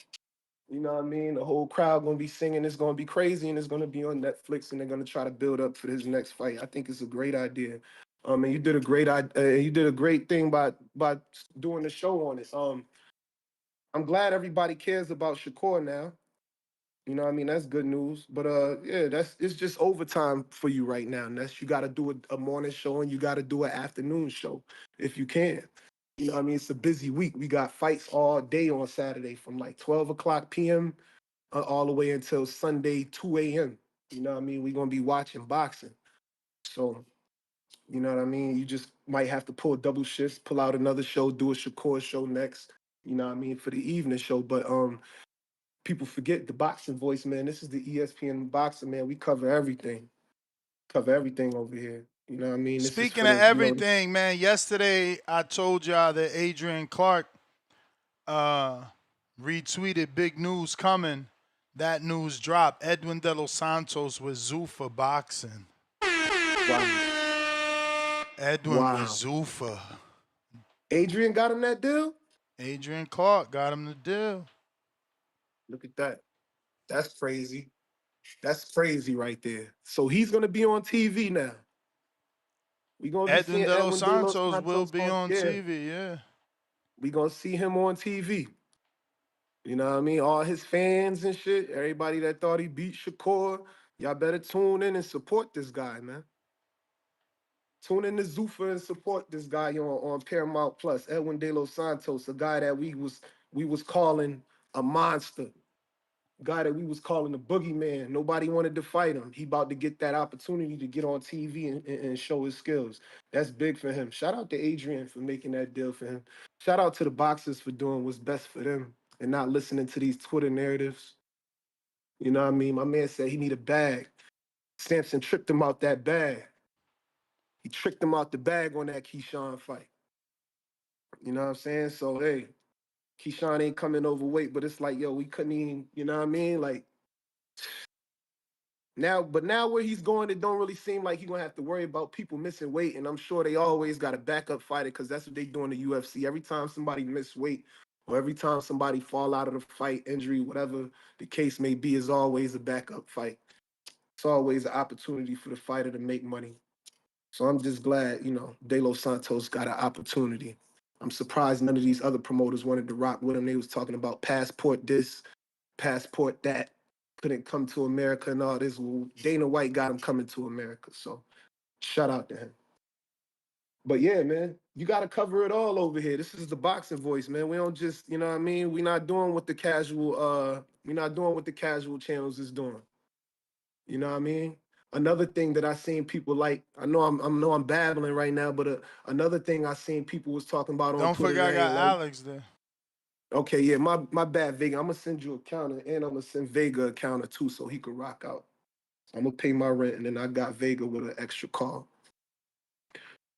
You know what I mean? The whole crowd gonna be singing. It's gonna be crazy, and it's gonna be on Netflix, and they're gonna try to build up for his next fight. I think it's a great idea. And you did a great thing by doing the show on it. I'm glad everybody cares about Shakur now. You know what I mean? That's good news. But yeah, it's just overtime for you right now. And that's, you gotta do a morning show and you gotta do an afternoon show if you can. You know what I mean? It's a busy week. We got fights all day on Saturday from like 12 o'clock p.m. All the way until Sunday 2 a.m. You know what I mean? We're gonna be watching boxing. So, you know what I mean? You just might have to pull double shifts, pull out another show, do a Shakur show next, you know what I mean, for the evening show. But people forget the boxing voice, man. This is the ESPN boxing, man. We cover everything. Cover everything over here. You know what I mean? This is Speaking for of the, you know, everything, man, yesterday I told y'all that Adrian Clark retweeted big news coming. That news dropped. Edwin De Los Santos with Zuffa boxing. Edwin with Zuffa. Adrian got him that deal? Adrian Clark got him the deal. Look at that. That's crazy. That's crazy right there. So he's gonna be on TV now. We gonna be Edwin seeing De Los Edwin De Los Santos will Santos be on TV, yeah. We gonna see him on TV. You know what I mean? All his fans and shit, everybody that thought he beat Shakur, y'all better tune in and support this guy, man. Tune in to Zuffa and support this guy on Paramount Plus. Edwin De Los Santos, a guy that we was calling a monster. Guy that we was calling a boogeyman. Nobody wanted to fight him. He about to get that opportunity to get on TV and show his skills. That's big for him. Shout out to Adrian for making that deal for him. Shout out to the boxers for doing what's best for them and not listening to these Twitter narratives. You know what I mean? My man said he need a bag. Samson tricked him out that bag. He tricked him out the bag on that Keyshawn fight. You know what I'm saying? So, hey, Keyshawn ain't coming overweight, but it's like, yo, we couldn't even, you know what I mean? Like, now where he's going, it don't really seem like he's gonna have to worry about people missing weight. And I'm sure they always got a backup fighter because that's what they do in the UFC. Every time somebody miss weight or every time somebody fall out of the fight, injury, whatever the case may be, is always a backup fight. It's always an opportunity for the fighter to make money. So I'm just glad, you know, De Los Santos got an opportunity. I'm surprised none of these other promoters wanted to rock with him. They was talking about passport this, passport that. Couldn't come to America and all this. Well, Dana White got him coming to America. So shout out to him. But yeah, man, you got to cover it all over here. This is the boxing voice, man. We don't just, you know what I mean? We're not doing what the casual channels is doing. You know what I mean? Another thing that I seen people like, I know I'm babbling right now, but another thing I seen people was talking about on Don't Twitter. forget I that I ain't got like. Alex there. Okay, yeah, my bad, Vega. I'm gonna send you a counter, and I'm gonna send Vega a counter too, so he can rock out. I'm gonna pay my rent, and then I got Vega with an extra call.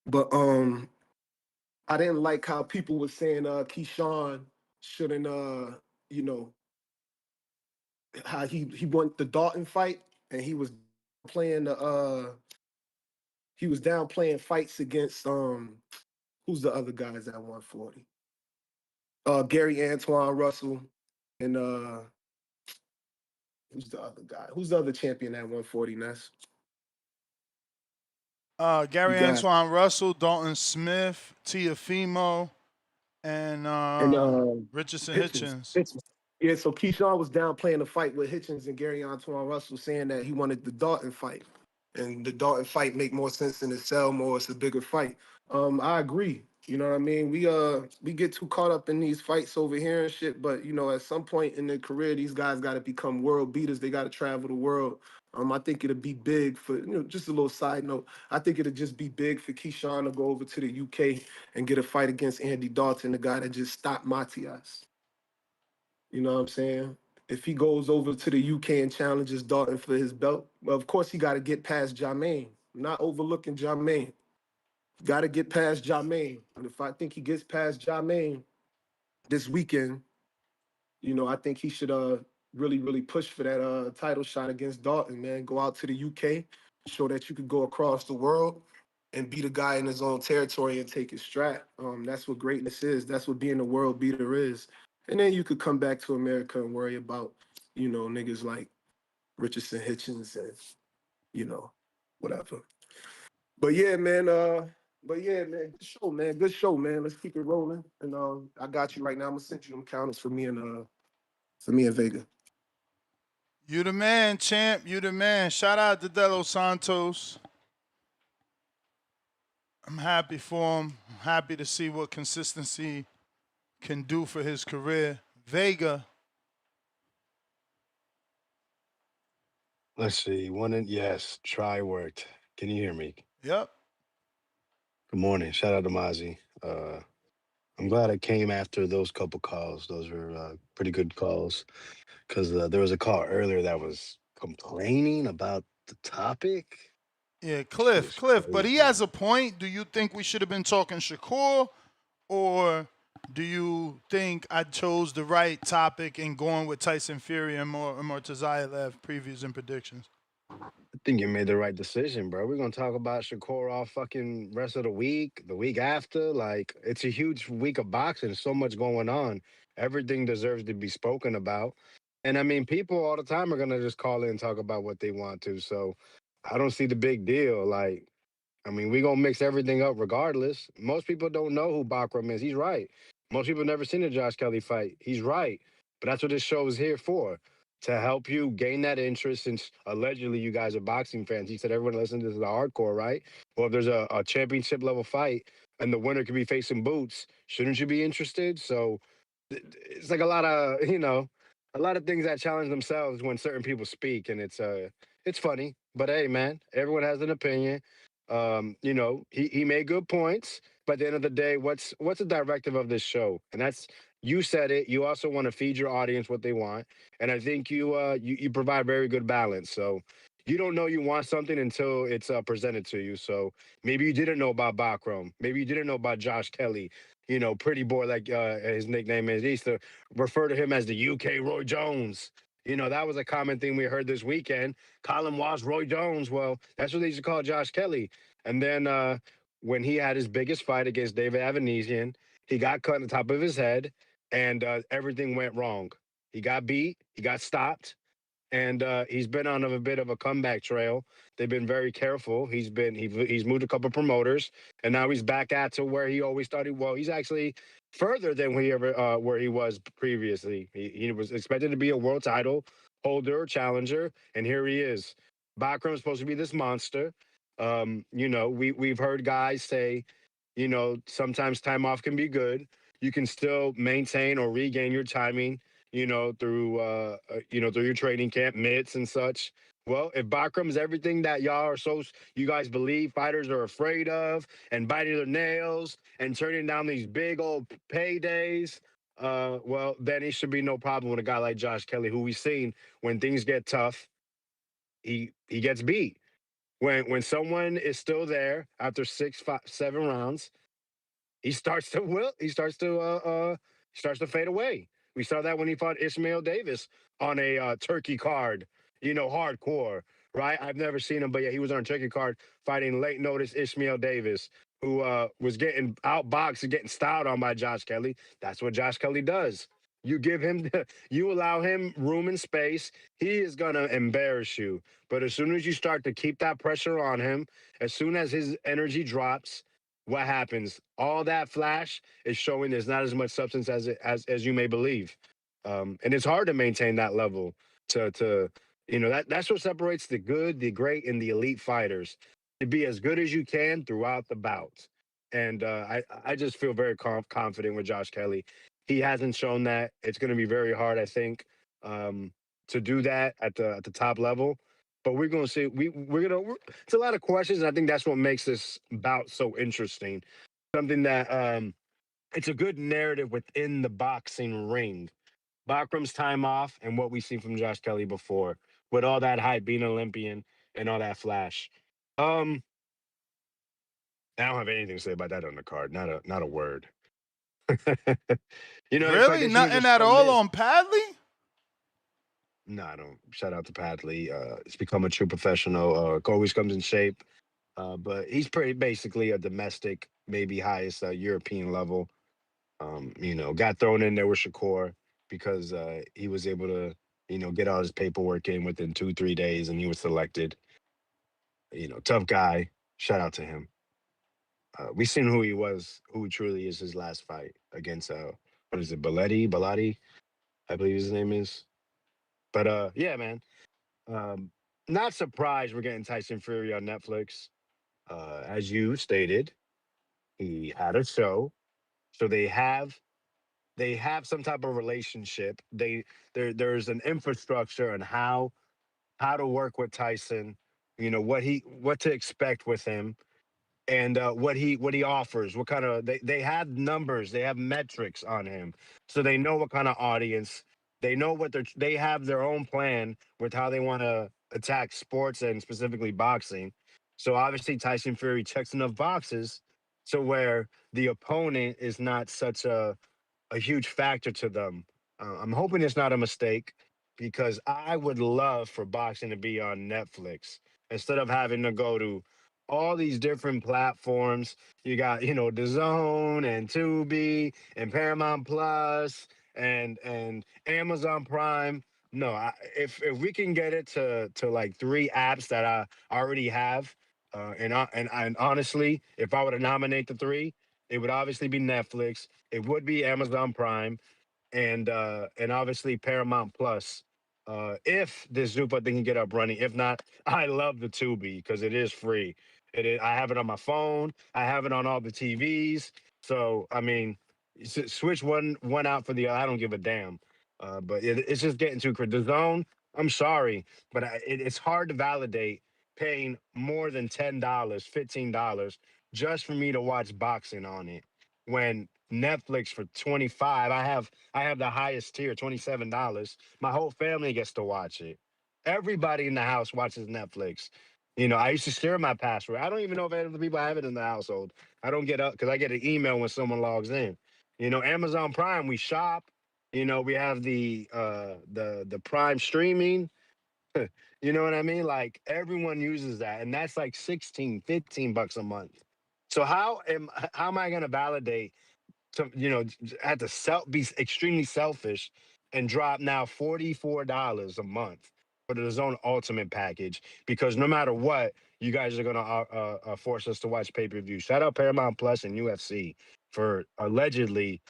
But I didn't like how people were saying Keyshawn shouldn't you know, how he won the Dalton fight, and he was playing he was down playing fights against who's the other guys at 140? Gary Antoine Russell and who's the other guy? Who's the other champion at 140, Ness? Gary Antoine Russell, Dalton Smith, Teofimo, and Richardson Hitchens. Yeah, so Keyshawn was down playing a fight with Hitchens and Gary Antoine Russell, saying that he wanted the Dalton fight. And the Dalton fight make more sense than the Selma. It's a bigger fight. I agree. You know what I mean? We get too caught up in these fights over here and shit, but you know, at some point in their career, these guys got to become world beaters. They got to travel the world. I think it'll be big for, just a little side note. I think it'll just be big for Keyshawn to go over to the UK and get a fight against Andy Dalton, the guy that just stopped Matias. You know what I'm saying? If he goes over to the UK and challenges Dalton for his belt, well, of course he got to get past Jermaine. I'm not overlooking Jermaine. Got to get past Jermaine. And if I think he gets past Jermaine this weekend, I think he should really, really push for that title shot against Dalton, man. Go out to the UK, show that you could go across the world and beat a guy in his own territory and take his strap. That's what greatness is. That's what being a world beater is. And then you could come back to America and worry about, niggas like Richardson Hitchens and, whatever. But yeah, man, good show, man. Good show, man. Let's keep it rolling. And I got you right now. I'm gonna send you them counters for me and Vega. You the man, champ. You the man. Shout out to De Los Santos. I'm happy for him. I'm happy to see what consistency can do for his career. Vega. Let's see. Yes, try worked. Can you hear me? Yep. Good morning. Shout out to Mozzie. I'm glad I came after those couple calls. Those were pretty good calls because there was a call earlier that was complaining about the topic. Yeah, Cliff. But he has a point. Do you think we should have been talking Shakur, or do you think I chose the right topic in going with Tyson Fury and Murtazaliev previews and predictions? I think you made the right decision, bro. We're gonna talk about Shakur all fucking rest of the week after. Like, it's a huge week of boxing. So much going on. Everything deserves to be spoken about. And I mean, people all the time are gonna just call in and talk about what they want to. So I don't see the big deal. Like, I mean, we're gonna mix everything up regardless. Most people don't know who Bakhram is. He's right. Most people never seen a Josh Kelly fight. He's right. But that's what this show is here for. To help you gain that interest, since allegedly you guys are boxing fans. He said everyone listens to the hardcore, right? Well, if there's a championship level fight and the winner could be facing Boots, shouldn't you be interested? So it's like a lot of things that challenge themselves when certain people speak, and it's funny. But hey, man, everyone has an opinion. He made good points, but at the end of the day, what's the directive of this show? And that's, you said it. You also want to feed your audience what they want, and I think you provide very good balance. So you don't know you want something until it's presented to you. So maybe you didn't know about Bakhram. Maybe you didn't know about Josh Kelly. Pretty boy, like his nickname is. He used to refer to him as the UK Roy Jones. That was a common thing we heard this weekend. Colin Walsh, Roy Jones. Well, that's what they used to call Josh Kelly. And then when he had his biggest fight against David Avanesian, he got cut on the top of his head, and everything went wrong. He got beat. He got stopped. And he's been on a bit of a comeback trail. They've been very careful. He's moved a couple promoters, and now he's back at to where he always thought he was. Well, he's actually further than where he was previously. He was expected to be a world title holder, challenger, and here he is. Bakhram's supposed to be this monster. We've heard guys say, sometimes time off can be good. You can still maintain or regain your timing, through your training camp, mitts and such. Well, if Bakram's everything that you guys believe fighters are afraid of, and biting their nails and turning down these big old paydays, well, then it should be no problem with a guy like Josh Kelly, who we've seen when things get tough, he gets beat. When someone is still there after 6, 5, 7 rounds, he starts to he starts to fade away. We saw that when he fought Ishmael Davis on a turkey card, hardcore, right? I've never seen him, but yeah, he was on a turkey card fighting late notice Ishmael Davis, who was getting outboxed and getting styled on by Josh Kelly. That's what Josh Kelly does. You give him, you allow him room and space, he is gonna embarrass you. But as soon as you start to keep that pressure on him, as soon as his energy drops, what happens? All that flash is showing there's not as much substance as you may believe, and it's hard to maintain that level. That's what separates the good, the great, and the elite fighters. To be as good as you can throughout the bouts, and I just feel very confident with Josh Kelly. He hasn't shown that. It's going to be very hard, I think, to do that at the top level. But we're going to see. It's a lot of questions, and I think that's what makes this bout so interesting. Something that it's a good narrative within the boxing ring. Bakhram's time off and what we've seen from Josh Kelly before, with all that hype, being an Olympian and all that flash. I don't have anything to say about that on the card. Not a word. Really? Nothing at all on Padley? No, I don't. Shout out to Padley. He's become a true professional. Always comes in shape. But he's pretty basically a domestic, maybe highest European level. Got thrown in there with Shakur because he was able to, get all his paperwork in within 2-3 days, and he was selected. Tough guy. Shout out to him. We seen who he was, who truly is his last fight against what is it, Baladi, I believe his name is. But yeah, man. Not surprised we're getting Tyson Fury on Netflix. As you stated, he had a show, so they have some type of relationship. There's an infrastructure on how to work with Tyson. What to expect with him, and what he offers. What kind of they have numbers, they have metrics on him, so they know what kind of audience. They know what they have their own plan with how they want to attack sports and specifically boxing. So obviously Tyson Fury checks enough boxes to where the opponent is not such a huge factor to them. I'm hoping it's not a mistake because I would love for boxing to be on Netflix instead of having to go to all these different platforms. You got, DAZN and Tubi and Paramount Plus and Amazon Prime. No, if we can get it to like 3 apps that I already have, and honestly, if I were to nominate the 3, it would obviously be Netflix. It would be Amazon Prime, and obviously Paramount Plus. If this Zupa thing can get up running, if not, I love the Tubi because it is free. I have it on my phone. I have it on all the TVs. So I mean, switch one out for the other. I don't give a damn. But it's just getting too critical. The Zone. I'm sorry, but it's hard to validate paying more than $10, $15 just for me to watch boxing on it. When Netflix for 25, I have the highest tier, $27. My whole family gets to watch it. Everybody in the house watches Netflix. I used to share my password. I don't even know if other people have it in the household. I don't get up because I get an email when someone logs in. Amazon Prime, we shop. We have the Prime streaming. You know what I mean? Like everyone uses that, and that's like 16, $15 a month. So how am I going to validate to had to be extremely selfish and drop now $44 a month for the Zone Ultimate package because no matter what, you guys are gonna force us to watch pay-per-view. Shout out Paramount Plus and UFC for allegedly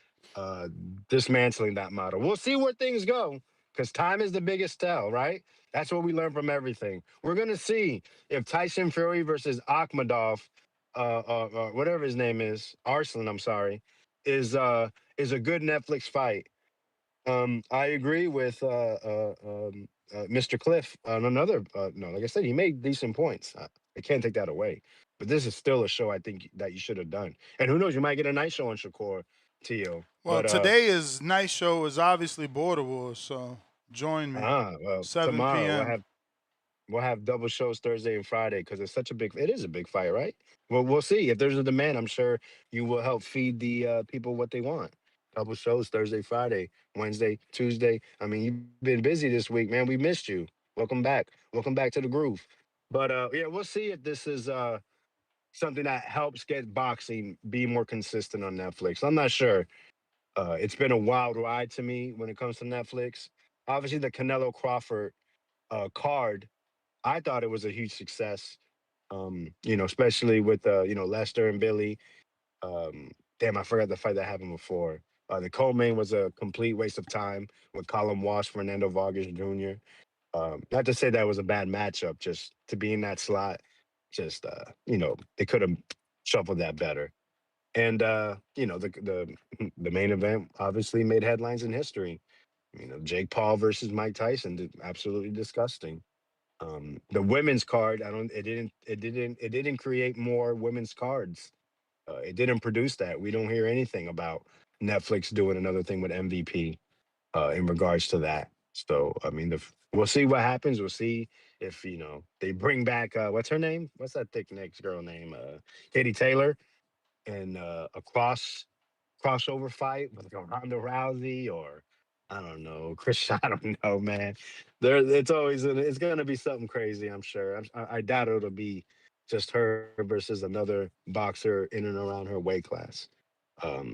dismantling that model. We'll see where things go because time is the biggest tell, right? That's what we learn from everything. We're gonna see if Tyson Fury versus Akhmudov, whatever his name is, Arslan, I'm sorry, is a good Netflix fight. I agree with Mr. Cliff on another. No, like I said, he made decent points. I can't take that away. But this is still a show I think that you should have done. And who knows, you might get a night show on Shakur, Tio. Well, But today is night show is obviously Border Wars, so join me. well, 7 tomorrow p.m. we'll have double shows Thursday and Friday because it's such a big. It is a big fight, right? Well, we'll see if there's a demand. I'm sure you will help feed the people what they want. Double shows Thursday, Friday, Wednesday, Tuesday. I mean, you've been busy this week, man. We missed you. Welcome back. Welcome back to the groove. But yeah, we'll see if this is something that helps get boxing be more consistent on Netflix. I'm not sure. It's been a wild ride to me when it comes to Netflix. Obviously, the Canelo Crawford card, I thought it was a huge success. Especially with Lester and Billy. Damn, I forgot the fight that happened before. The co-main was a complete waste of time with Colin Walsh, Fernando Vargas Jr. Not to say that was a bad matchup, just to be in that slot, just they could have shuffled that better. And the main event obviously made headlines in history. Jake Paul versus Mike Tyson, absolutely disgusting. The women's card, it didn't create more women's cards. It didn't produce that. We don't hear anything about Netflix doing another thing with MVP in regards to that. So I mean, we'll see what happens. We'll see if they bring back what's her name? What's that thick neck girl name? Katie Taylor, and a crossover fight with like a Ronda Rousey or I don't know, Chris. I don't know, man. It's gonna be something crazy. I'm sure. I doubt it'll be just her versus another boxer in and around her weight class.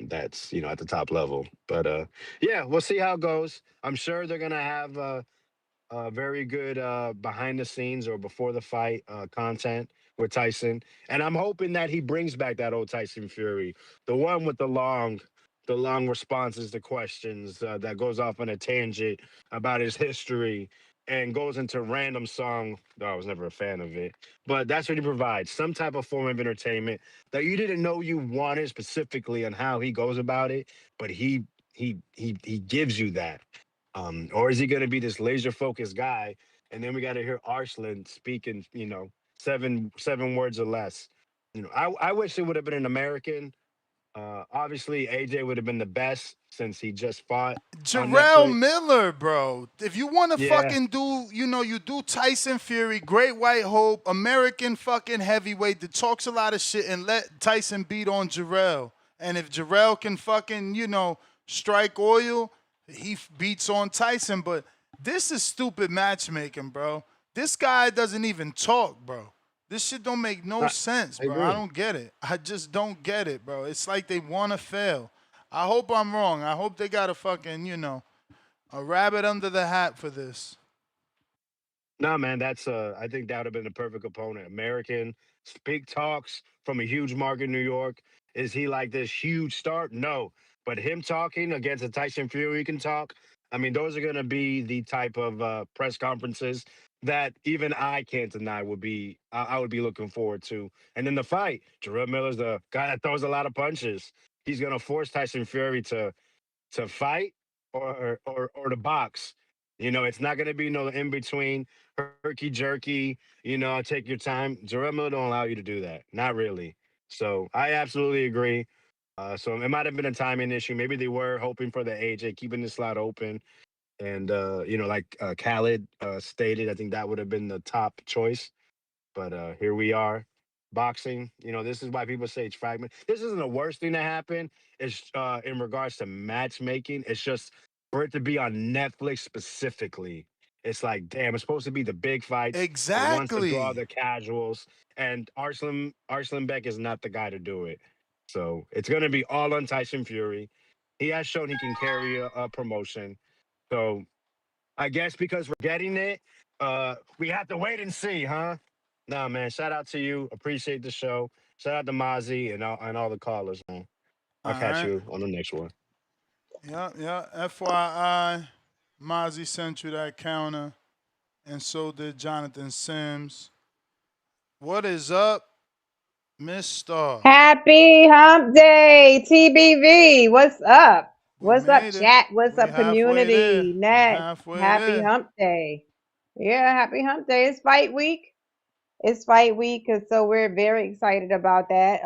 That's at the top level. But yeah, we'll see how it goes. I'm sure they're gonna have very good behind the scenes or before the fight content with Tyson, and I'm hoping that he brings back that old Tyson Fury, the one with the long responses to questions that goes off on a tangent about his history and goes into random song. Though I was never a fan of it, but that's what he provides, some type of form of entertainment that you didn't know you wanted specifically on how he goes about it, but he gives you that. Or is he going to be this laser focused guy? And then we got to hear Arslan speaking, seven words or less. I wish it would have been an American. Obviously, AJ would have been the best since he just fought on Jarrell Netflix. Miller, bro. If you want to Yeah. fucking do, you do Tyson Fury, Great White Hope, American fucking heavyweight that talks a lot of shit and let Tyson beat on Jarrell. And if Jarrell can fucking, strike oil, he beats on Tyson. But this is stupid matchmaking, bro. This guy doesn't even talk, bro. This shit don't make no sense, bro. I don't get it. I just don't get it, bro. It's like they want to fail. I hope I'm wrong. I hope they got a fucking, a rabbit under the hat for this. No, man, that's I think that would have been the perfect opponent. American, big talks from a huge market in New York. Is he like this huge start? No. But him talking against a Tyson Fury, he can talk. I mean, those are going to be the type of press conferences that even I can't deny would be I would be looking forward to. And then the fight, Jarrell Miller's the guy that throws a lot of punches. He's going to force Tyson Fury to fight or to box. It's not going to be no in between herky jerky. Take your time. Jarrell Miller don't allow you to do that. Not really. So I absolutely agree. So it might have been a timing issue. Maybe they were hoping for the AJ keeping the slot open, and like Khaled stated, I think that would have been the top choice. But here we are. Boxing, this is why people say it's fragment. This isn't the worst thing that happened. It's in regards to matchmaking. It's just for it to be on Netflix specifically. It's like, damn, it's supposed to be the big fights. Exactly. The ones to draw the casuals. And Arslanbek is not the guy to do it. So it's going to be all on Tyson Fury. He has shown he can carry a promotion. So I guess because we're getting it, we have to wait and see, huh? Nah, man. Shout out to you. Appreciate the show. Shout out to Mozzie and all the callers, man. I'll catch you on the next one. Yeah. FYI, Mozzie sent you that counter, and so did Jonathan Sims. What is up, Miss Star? Happy Hump Day, TBV. What's up? What's up, chat? What's up, community? Next. Happy Hump Day. Yeah, happy hump day. It's fight week. It's fight week, and so we're very excited about that.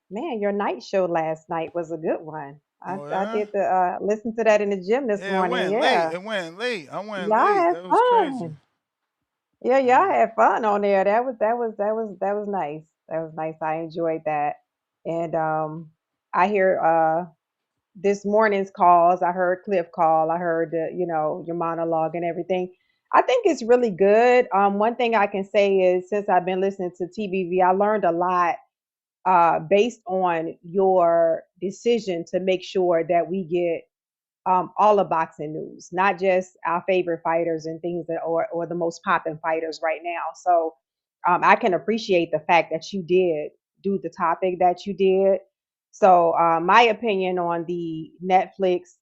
Man, your night show last night was a good one. Oh I yeah. did the listen to that in the gym this Yeah, it morning. went late. Yeah, It went late. I went y'all late. had That was crazy. fun. Yeah, y'all had fun on there. That was nice. That was nice. I enjoyed that. And I hear this morning's calls. I heard Cliff call. I heard your monologue and everything. I think it's really good. One thing I can say is since I've been listening to TBV, I learned a lot based on your decision to make sure that we get all the boxing news, not just our favorite fighters and things that or the most popping fighters right now. So I can appreciate the fact that you did do the topic that you did. So my opinion on the Netflix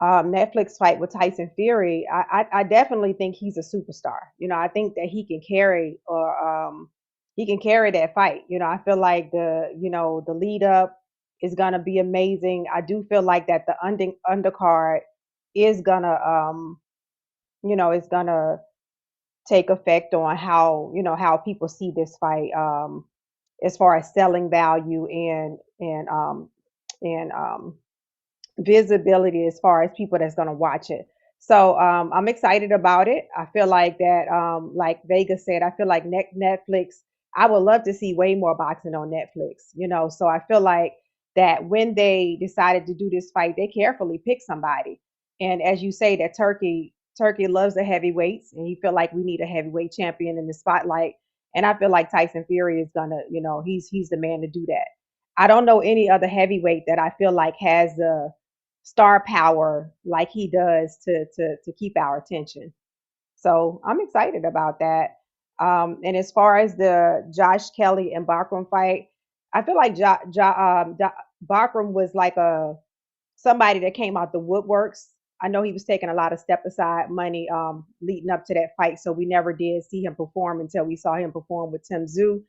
fight with Tyson Fury, I definitely think he's a superstar. I think that he can carry that fight. I feel like the lead up is gonna be amazing. I do feel like that the undercard is gonna is gonna take effect on how people see this fight as far as selling value and visibility as far as people that's going to watch it. So I'm excited about it. I feel like that, like Vega said, I feel like Netflix. I would love to see way more boxing on Netflix. So I feel like that when they decided to do this fight, they carefully picked somebody. And as you say, that Turkey loves the heavyweights, and he feel like we need a heavyweight champion in the spotlight. And I feel like Tyson Fury is gonna, he's the man to do that. I don't know any other heavyweight that I feel like has the star power like he does to keep our attention. So I'm excited about that. And as far as the Josh Kelly and Bakhram fight, I feel like Bakhram was like somebody that came out the woodworks. I know he was taking a lot of step aside money leading up to that fight, so we never did see him perform until we saw him perform with Tim Tszyu.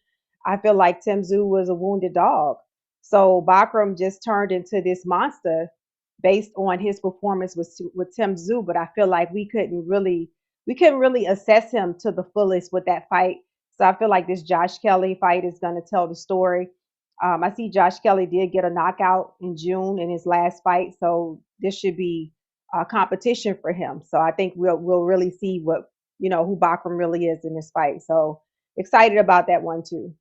I feel like Tim Tszyu was a wounded dog. So Bakhram just turned into this monster based on his performance with Tim Tszyu, but I feel like we couldn't really assess him to the fullest with that fight. So I feel like this Josh Kelly fight is going to tell the story. I see Josh Kelly did get a knockout in June in his last fight, so this should be a competition for him. So I think we'll really see what who Bakhram really is in this fight. So excited about that one too.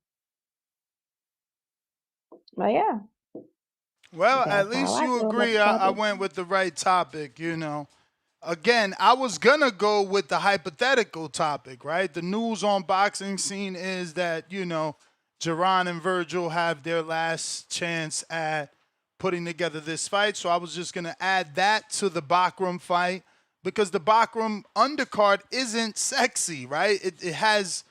But yeah, Well, at that's how least I you feel about agree the I topic. went with the right topic, Again, I was going to go with the hypothetical topic, right? The news on boxing scene is that, Jaron and Virgil have their last chance at putting together this fight. So I was just going to add that to the Bakhram fight because the Bakhram undercard isn't sexy, right? It has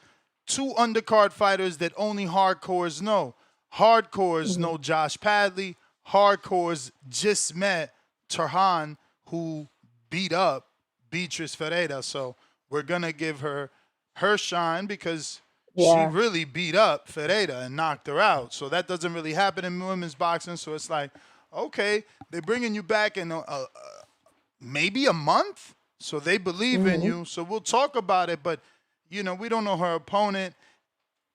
two undercard fighters that only hardcores know. Hardcores know Josh Padley. Hardcores just met Tarhan, who beat up Beatrice Ferreira. So we're going to give her shine because she Yeah. really beat up Ferreira and knocked her out. So that doesn't really happen in women's boxing. So it's like, okay, they're bringing you back in maybe a month. So they believe in you. So we'll talk about it. But, we don't know her opponent.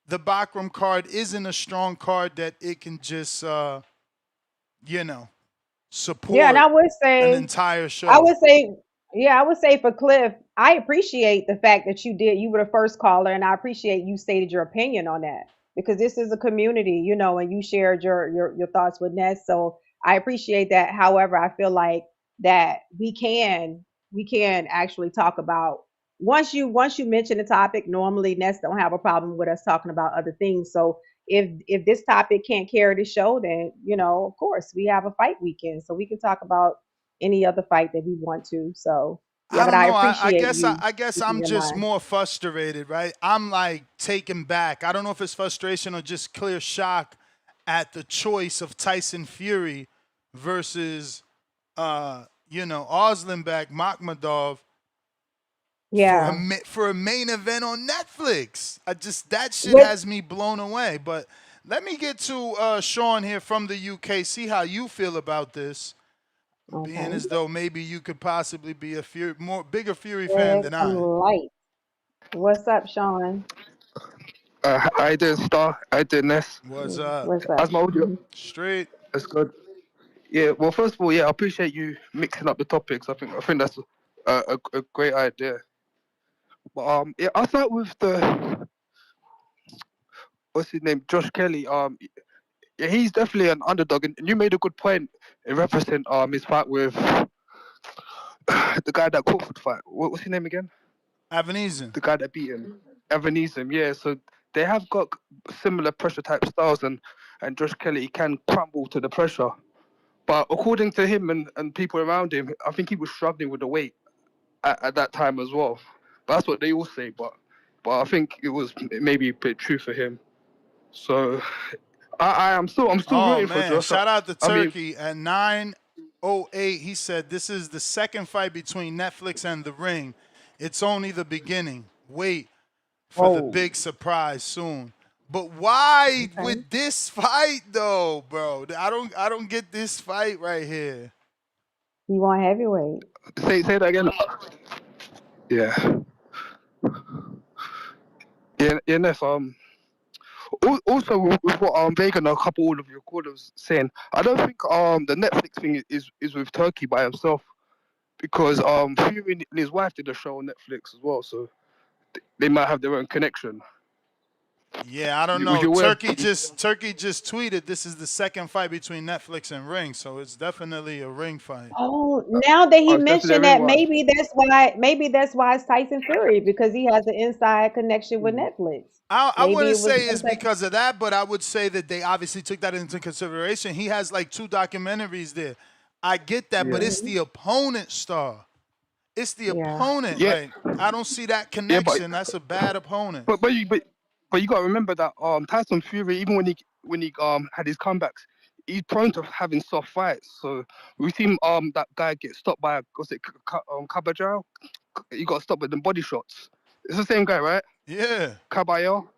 The Bakhram card isn't a strong card that it can just, support Yeah, and I would an say entire I show. would say, yeah, I would say for Cliff, I appreciate the fact that you were the first caller, and I appreciate you stated your opinion on that because this is a community, and you shared your thoughts with Ness. So I appreciate that. However, I feel like that we can actually talk about once you mention the topic. Normally, Ness don't have a problem with us talking about other things. So if this topic can't carry the show, then of course we have a fight weekend, so we can talk about any other fight that we want to. So yeah, I but don't I know. I appreciate guess you speaking I'm your just mind. more frustrated, right? I'm like taken back. I don't know if it's frustration or just clear shock at the choice of Tyson Fury versus Arslanbek Makhmudov Yeah. for a main event on Netflix. That shit With has me blown away. But let me get to Sean here from the UK. See how you feel about this. Being Okay. as though maybe you could possibly be a bigger Fury fan There's than some I. light. What's up, Sean? How you doing, Star? How you doing, Ness? What's up? What's up? How's my audio? Straight. That's good. Yeah. Well, first of all, yeah, I appreciate you mixing up the topics. I think that's a great idea. But yeah, I'll start with the what's his name, Josh Kelly. Yeah, he's definitely an underdog, and you made a good point in referencing his fight with the guy that Crawford fight. What's his name again? Avanesan. The guy that beat him, Avanesan. Yeah, so they have got similar pressure type styles, and Josh Kelly can crumble to the pressure. But according to him and people around him, I think he was struggling with the weight at that time as well. But that's what they all say. But I think it was maybe a bit true for him. So I'm still Oh rooting for man! Josh. Shout out to I mean, Turkey at 9:08. He said this is the second fight between Netflix and The Ring. It's only the beginning. Wait for the big surprise soon. But why with this fight though, bro? I don't get this fight right here. You want heavyweight? say that again. Yeah. Yeah, Neff, also with what Vega and a couple of your callers saying, I don't think the Netflix thing is with Turkey by himself, because Fury and his wife did a show on Netflix as well, so they might have their own connection. Yeah, I don't know. Turkey just tweeted this is the second fight between Netflix and Ring, so it's definitely a Ring fight. Oh, now that he it's mentioned definitely that, a ring maybe that's why it's Tyson Fury, because he has an inside connection with Netflix. I Maybe wouldn't it was say it's because of that, but I would say that they obviously took that into consideration. He has like 2 documentaries there. I get that, but it's the opponent, Star. It's the opponent. Yeah. Like, I don't see that connection. That's a bad opponent. But you got to remember that Tyson Fury, even when he had his comebacks, he's prone to having soft fights. So we've seen that guy get stopped by Caballero. He got stopped with them body shots. It's the same guy, right? Yeah. Caballero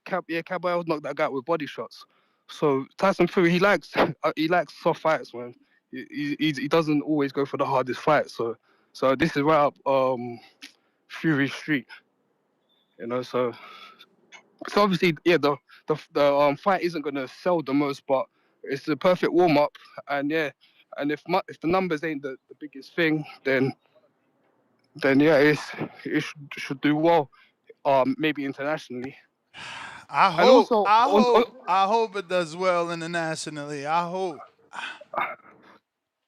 knocked that guy with body shots. So Tyson Fury, he likes soft fights, man. He doesn't always go for the hardest fight. So this is right up Fury Street, you know. So obviously, yeah, the fight isn't gonna sell the most, but it's the perfect warm up. And yeah, and if the numbers ain't the biggest thing, then yeah, it should do well. Maybe internationally. I hope it does well internationally. I hope.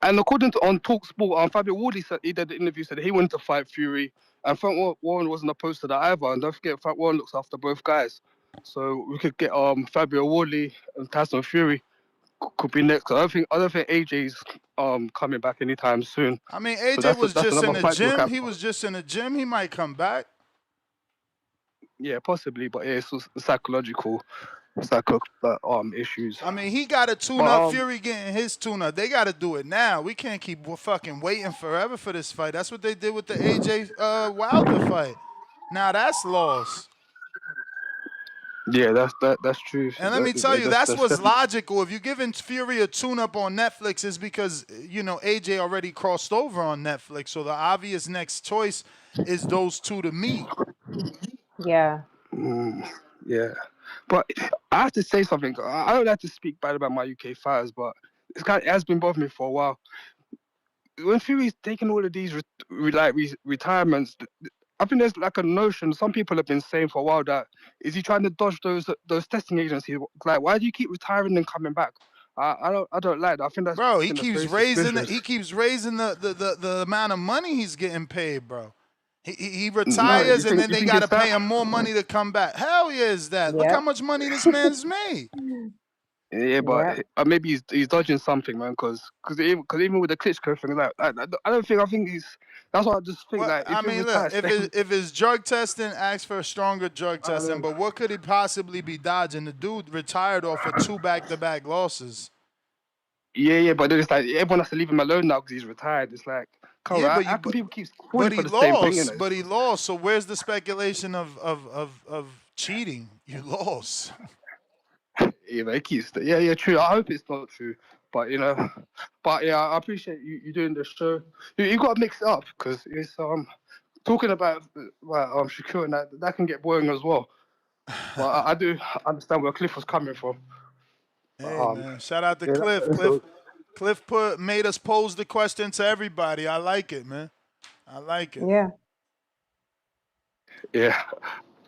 And according to on TalkSport, Fabio Wardley said he did the interview, said he wanted to fight Fury, and Frank Warren wasn't opposed to that either. And don't forget, Frank Warren looks after both guys, so we could get Fabio Wardley and Tyson Fury could be next. I don't think AJ's coming back anytime soon. I mean, AJ was just in the gym. He was just in the gym. He might come back. Yeah, possibly, but yeah, it's psychological issues. I mean, he got to tune up. Fury getting his tune up. They got to do it now. We can't keep fucking waiting forever for this fight. That's what they did with the AJ Wilder fight. Now that's lost. Yeah, that's true. And let me tell you, that's what's logical. If you're giving Fury a tune-up on Netflix, it's because, you know, AJ already crossed over on Netflix. So the obvious next choice is those two to meet. Yeah. Yeah. But I have to say something. I don't like to speak bad about my UK fighters, but it has been bothering me for a while. When Fury's taking all of these retirements, I think there's like a notion. Some people have been saying for a while that is he trying to dodge those testing agencies? Like, why do you keep retiring and coming back? I don't like that. I think that's he keeps raising the amount of money he's getting paid, bro. He retires and then they got to pay him more money to come back. Hell yeah, is that? Yep. Look how much money this man's made. Yeah, but maybe he's dodging something, man. Because even with the Klitschko thing, like I think he's. That's what I just think. Like, I mean, look, if his drug testing, ask for a stronger drug testing. But what could he possibly be dodging? The dude retired off of 2 back-to-back losses. Yeah, but then it's like everyone has to leave him alone now because he's retired. It's like, how can people keep calling for the same thing? But he lost. So where's the speculation of cheating? You lost. Yeah, but it keeps. Yeah, true. I hope it's not true. But yeah, I appreciate you doing the show. You got to mix it up because it's talking about Shakur and that can get boring as well. But I do understand where Cliff was coming from. Hey man, shout out to Yeah, Cliff. so, Cliff made us pose the question to everybody. I like it, man. I like it. Yeah. yeah.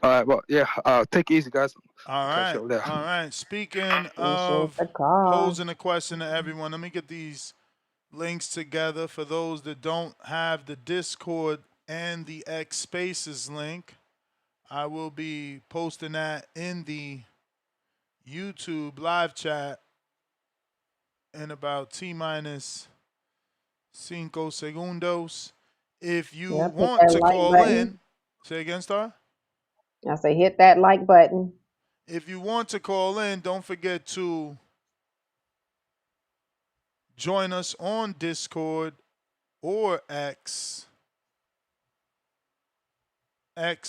All right, well, yeah. Take it easy, guys. All Catch right. you over there. All right. Speaking Appreciate of the call. posing a question to everyone, let me get these links together for those that don't have the Discord and the X Spaces link. I will be posting that in the YouTube live chat in about T-minus 5 segundos. If you Yep, hit want that to like call button. in, say again, Star? I say hit that like button. If you want to call in, don't forget to join us on Discord or X,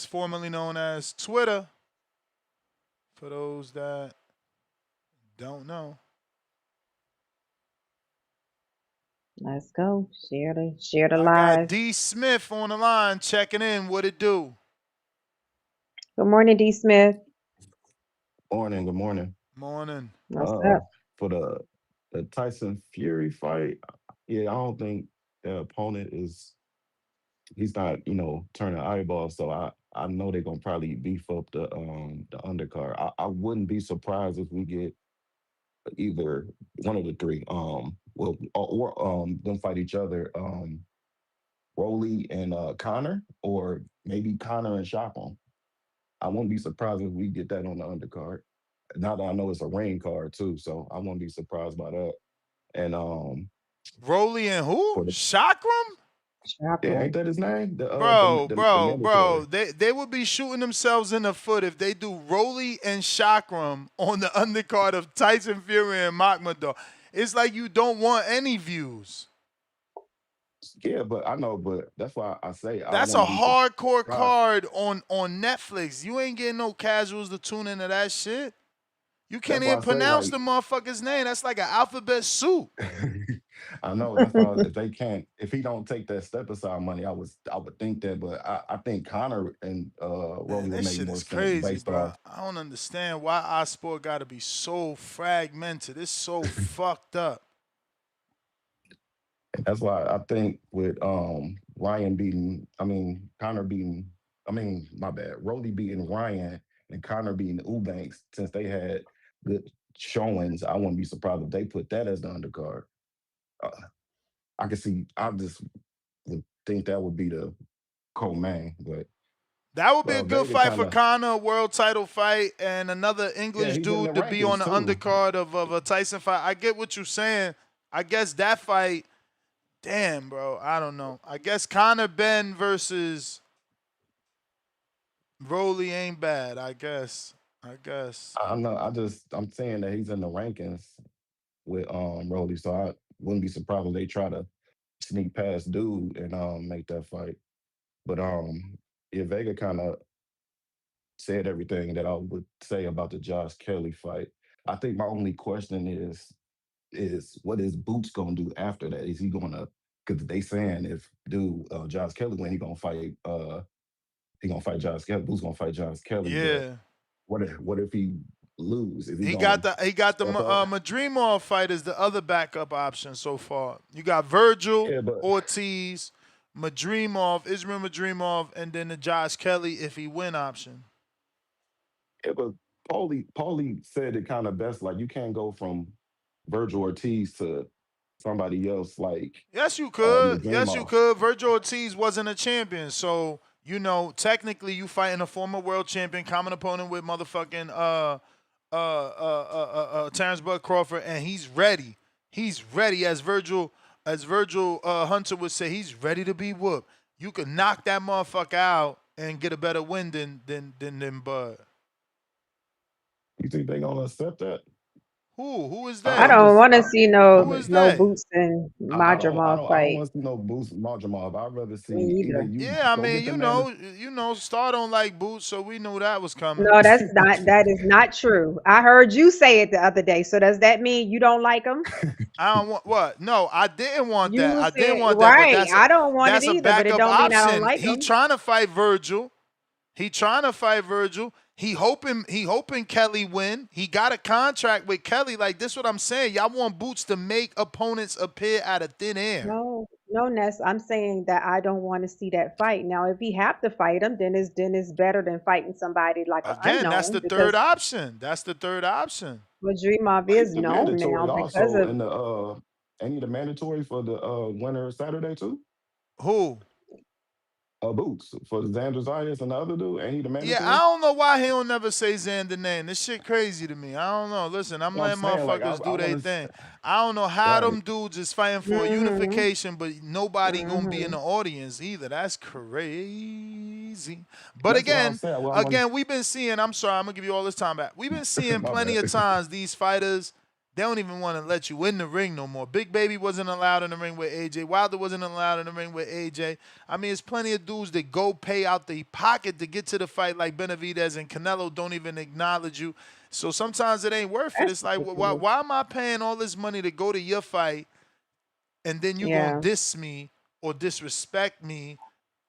formerly known as Twitter, for those that don't know. Let's go. Share the I live. got D. Smith on the line checking in. What it do? Good morning, D. Smith. Morning, good morning. Morning. What's up? For the Tyson Fury fight, yeah, I don't think the opponent he's not, turning eyeballs. So I know they're gonna probably beef up the undercard. I wouldn't be surprised if we get either one of the three. Or them fight each other. Rolly and Connor, or maybe Connor and Shotgun. I won't be surprised if we get that on the undercard. Now that I know it's a rain card too, so I won't be surprised by that. And Rolly and who? Chakram? yeah, ain't that his name? Bro, mandatory. they would be shooting themselves in the foot if they do Rolly and Chakram on the undercard of Tyson Fury and Makhmudov. It's like you don't want any views. Yeah, but I know, but that's why I say that's a hardcore card on Netflix. You ain't getting no casuals to tune into that shit. You can't even pronounce the motherfucker's name. That's like an alphabet soup. I know. That's why if he don't take that step aside money, I would think that. But I think Connor and Rolly would make more sense crazy, based bro. off. I don't understand why our sport got to be so fragmented. It's so fucked up. That's why I think with Ryan Connor beating, my bad, Rolly beating Ryan and Connor beating Eubanks, since they had good showings, I wouldn't be surprised if they put that as the undercard. I just would think that would be the co-main, but that would be a good fight for Connor, a world title fight, and another English dude to be on the undercard of a Tyson fight. I get what you're saying. I guess that fight, damn, bro, I don't know. I guess Conor Ben versus Rolly ain't bad, I guess. I know. I'm saying that he's in the rankings with Rolly, so I wouldn't be surprised if they try to sneak past dude and make that fight. But yeah, Vega kind of said everything that I would say about the Josh Kelly fight. I think my only question is what is Boots gonna do after that? Is he gonna, because they saying if Josh Kelly win, he gonna fight Josh Kelly. Boots gonna fight Josh Kelly. Yeah. What if he lose? He got the Madrimov fight as the other backup option so far. You got Virgil, Ortiz, Madrimov, Israel Madrimov, and then the Josh Kelly if he win option. Yeah, but Paulie said it kind of best. Like, you can't go from Virgil Ortiz to somebody else. Like, yes, you could. Madrimov. Virgil Ortiz wasn't a champion, so technically you fighting a former world champion, common opponent with motherfucking Terrence Bud Crawford, and he's ready. He's ready, as Virgil Hunter would say. He's ready to be whooped. You could knock that motherfucker out and get a better win than Bud. You think they gonna accept that? Who is I they? don't want to see Who is no they? Boots and I Madrimov don't fight. want to see no Boost Marjamov. I'd rather see Me either either. you Yeah, I go mean, get the man. Star don't like Boots, so we knew that was coming. No, that is not true. I heard you say it the other day. So does that mean you don't like him? I don't want what? No, I didn't want that. You I didn't said want that, but right. I don't want it that's a either, but it backup don't mean I don't option. like He him. trying to fight Virgil. He hoping Kelly win. He got a contract with Kelly. Like this, what I'm saying. Y'all want Boots to make opponents appear out of thin air. No, Ness. I'm saying that I don't want to see that fight. Now, if he have to fight him, then it's better than fighting somebody like an Again, that's unknown the third because option. That's the third option. Madrimov He's is the known now mandatory because also of in the ain't he the mandatory for the winner Saturday too? Who? Boots for the Xander Zayas and the other dude. Ain't he the Yeah, mandatory? I don't know why he don't never say Xander name. This shit crazy to me. I don't know. Listen, I'm No, I'm letting saying like motherfuckers I do their want thing. to. I don't know how Right. them dudes is fighting for a unification, but nobody gonna be in the audience either. That's crazy. But That's what I was saying. Well, I'm on. again, we've been seeing. I'm sorry, I'm gonna give you all this time back. We've been seeing My plenty bad. of times these fighters. They don't even want to let you in the ring no more. Big Baby wasn't allowed in the ring with AJ. Wilder wasn't allowed in the ring with AJ. I mean, it's plenty of dudes that go pay out the pocket to get to the fight like Benavidez and Canelo don't even acknowledge you. So sometimes it ain't worth it. It's like, why am I paying all this money to go to your fight and then you gonna diss me or disrespect me?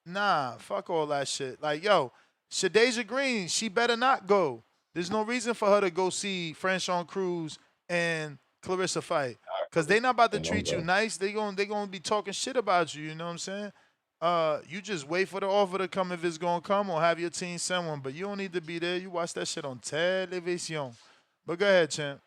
Nah, fuck all that shit. Like, yo, Shadeja Green, she better not go. There's no reason for her to go see Franchon Cruz and Clarissa fight. Cause they not about to treat you nice. They gonna be talking shit about you, you know what I'm saying? You just wait for the offer to come if it's gonna come or have your team send one. But you don't need to be there. You watch that shit on television. But go ahead, champ.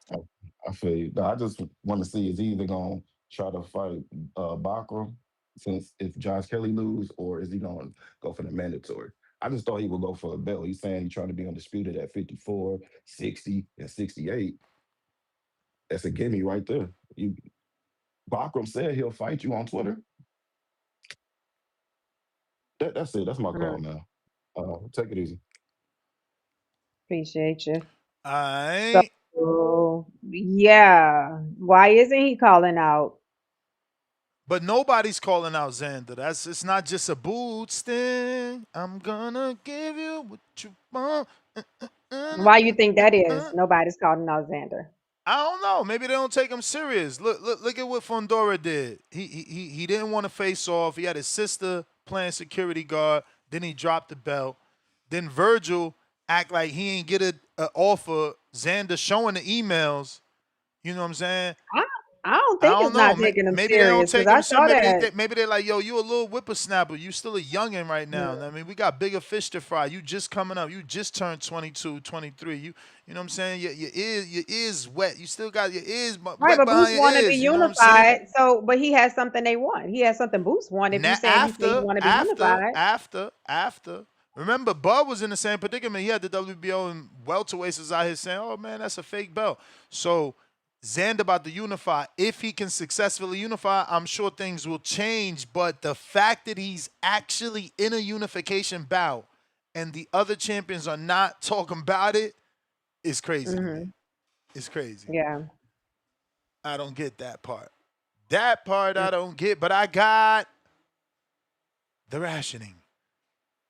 I feel you. No, I just want to see is he either gonna try to fight Bakhram since if Josh Kelly lose, or is he gonna go for the mandatory? I just thought he would go for a belt. He's saying he's trying to be undisputed at 54, 60, and 68. That's a gimme right there. Bakhram said he'll fight you on Twitter. That's it. That's my call now. Take it easy. appreciate you. Alright. So yeah, why isn't he calling out? But nobody's calling out Xander. It's not just a Boots thing. I'm gonna give you what you want. Why you think that is? Nobody's calling out Xander. I don't know. Maybe they don't take him serious. Look at what Fondora did. He didn't want to face off. He had his sister playing security guard. Then he dropped the belt. Then Virgil act like he ain't get an offer. Xander showing the emails. You know what I'm saying? I don't think it's not taking him Maybe they don't serious take because him I saw serious. that. Maybe they're like, yo, you a little whippersnapper. You still a youngin' right now. I mean, we got bigger fish to fry. You just coming up. You just turned 22, 23. You know what I'm saying? Your ears wet. You still got your ears Right, wet but behind Boost your want to be ears. You know what I'm saying? unified. So, but he has something they want. He has something Boost want. If you saying he say he want to be unified, After. Remember, Bud was in the same predicament. He had the WBO and welterweights was out here saying, oh, man, that's a fake belt. So Xander about to unify. If he can successfully unify, I'm sure things will change. But the fact that he's actually in a unification bout and the other champions are not talking about it is crazy to me. It's crazy. Yeah. I don't get that part. That part I don't get, but I got the rationing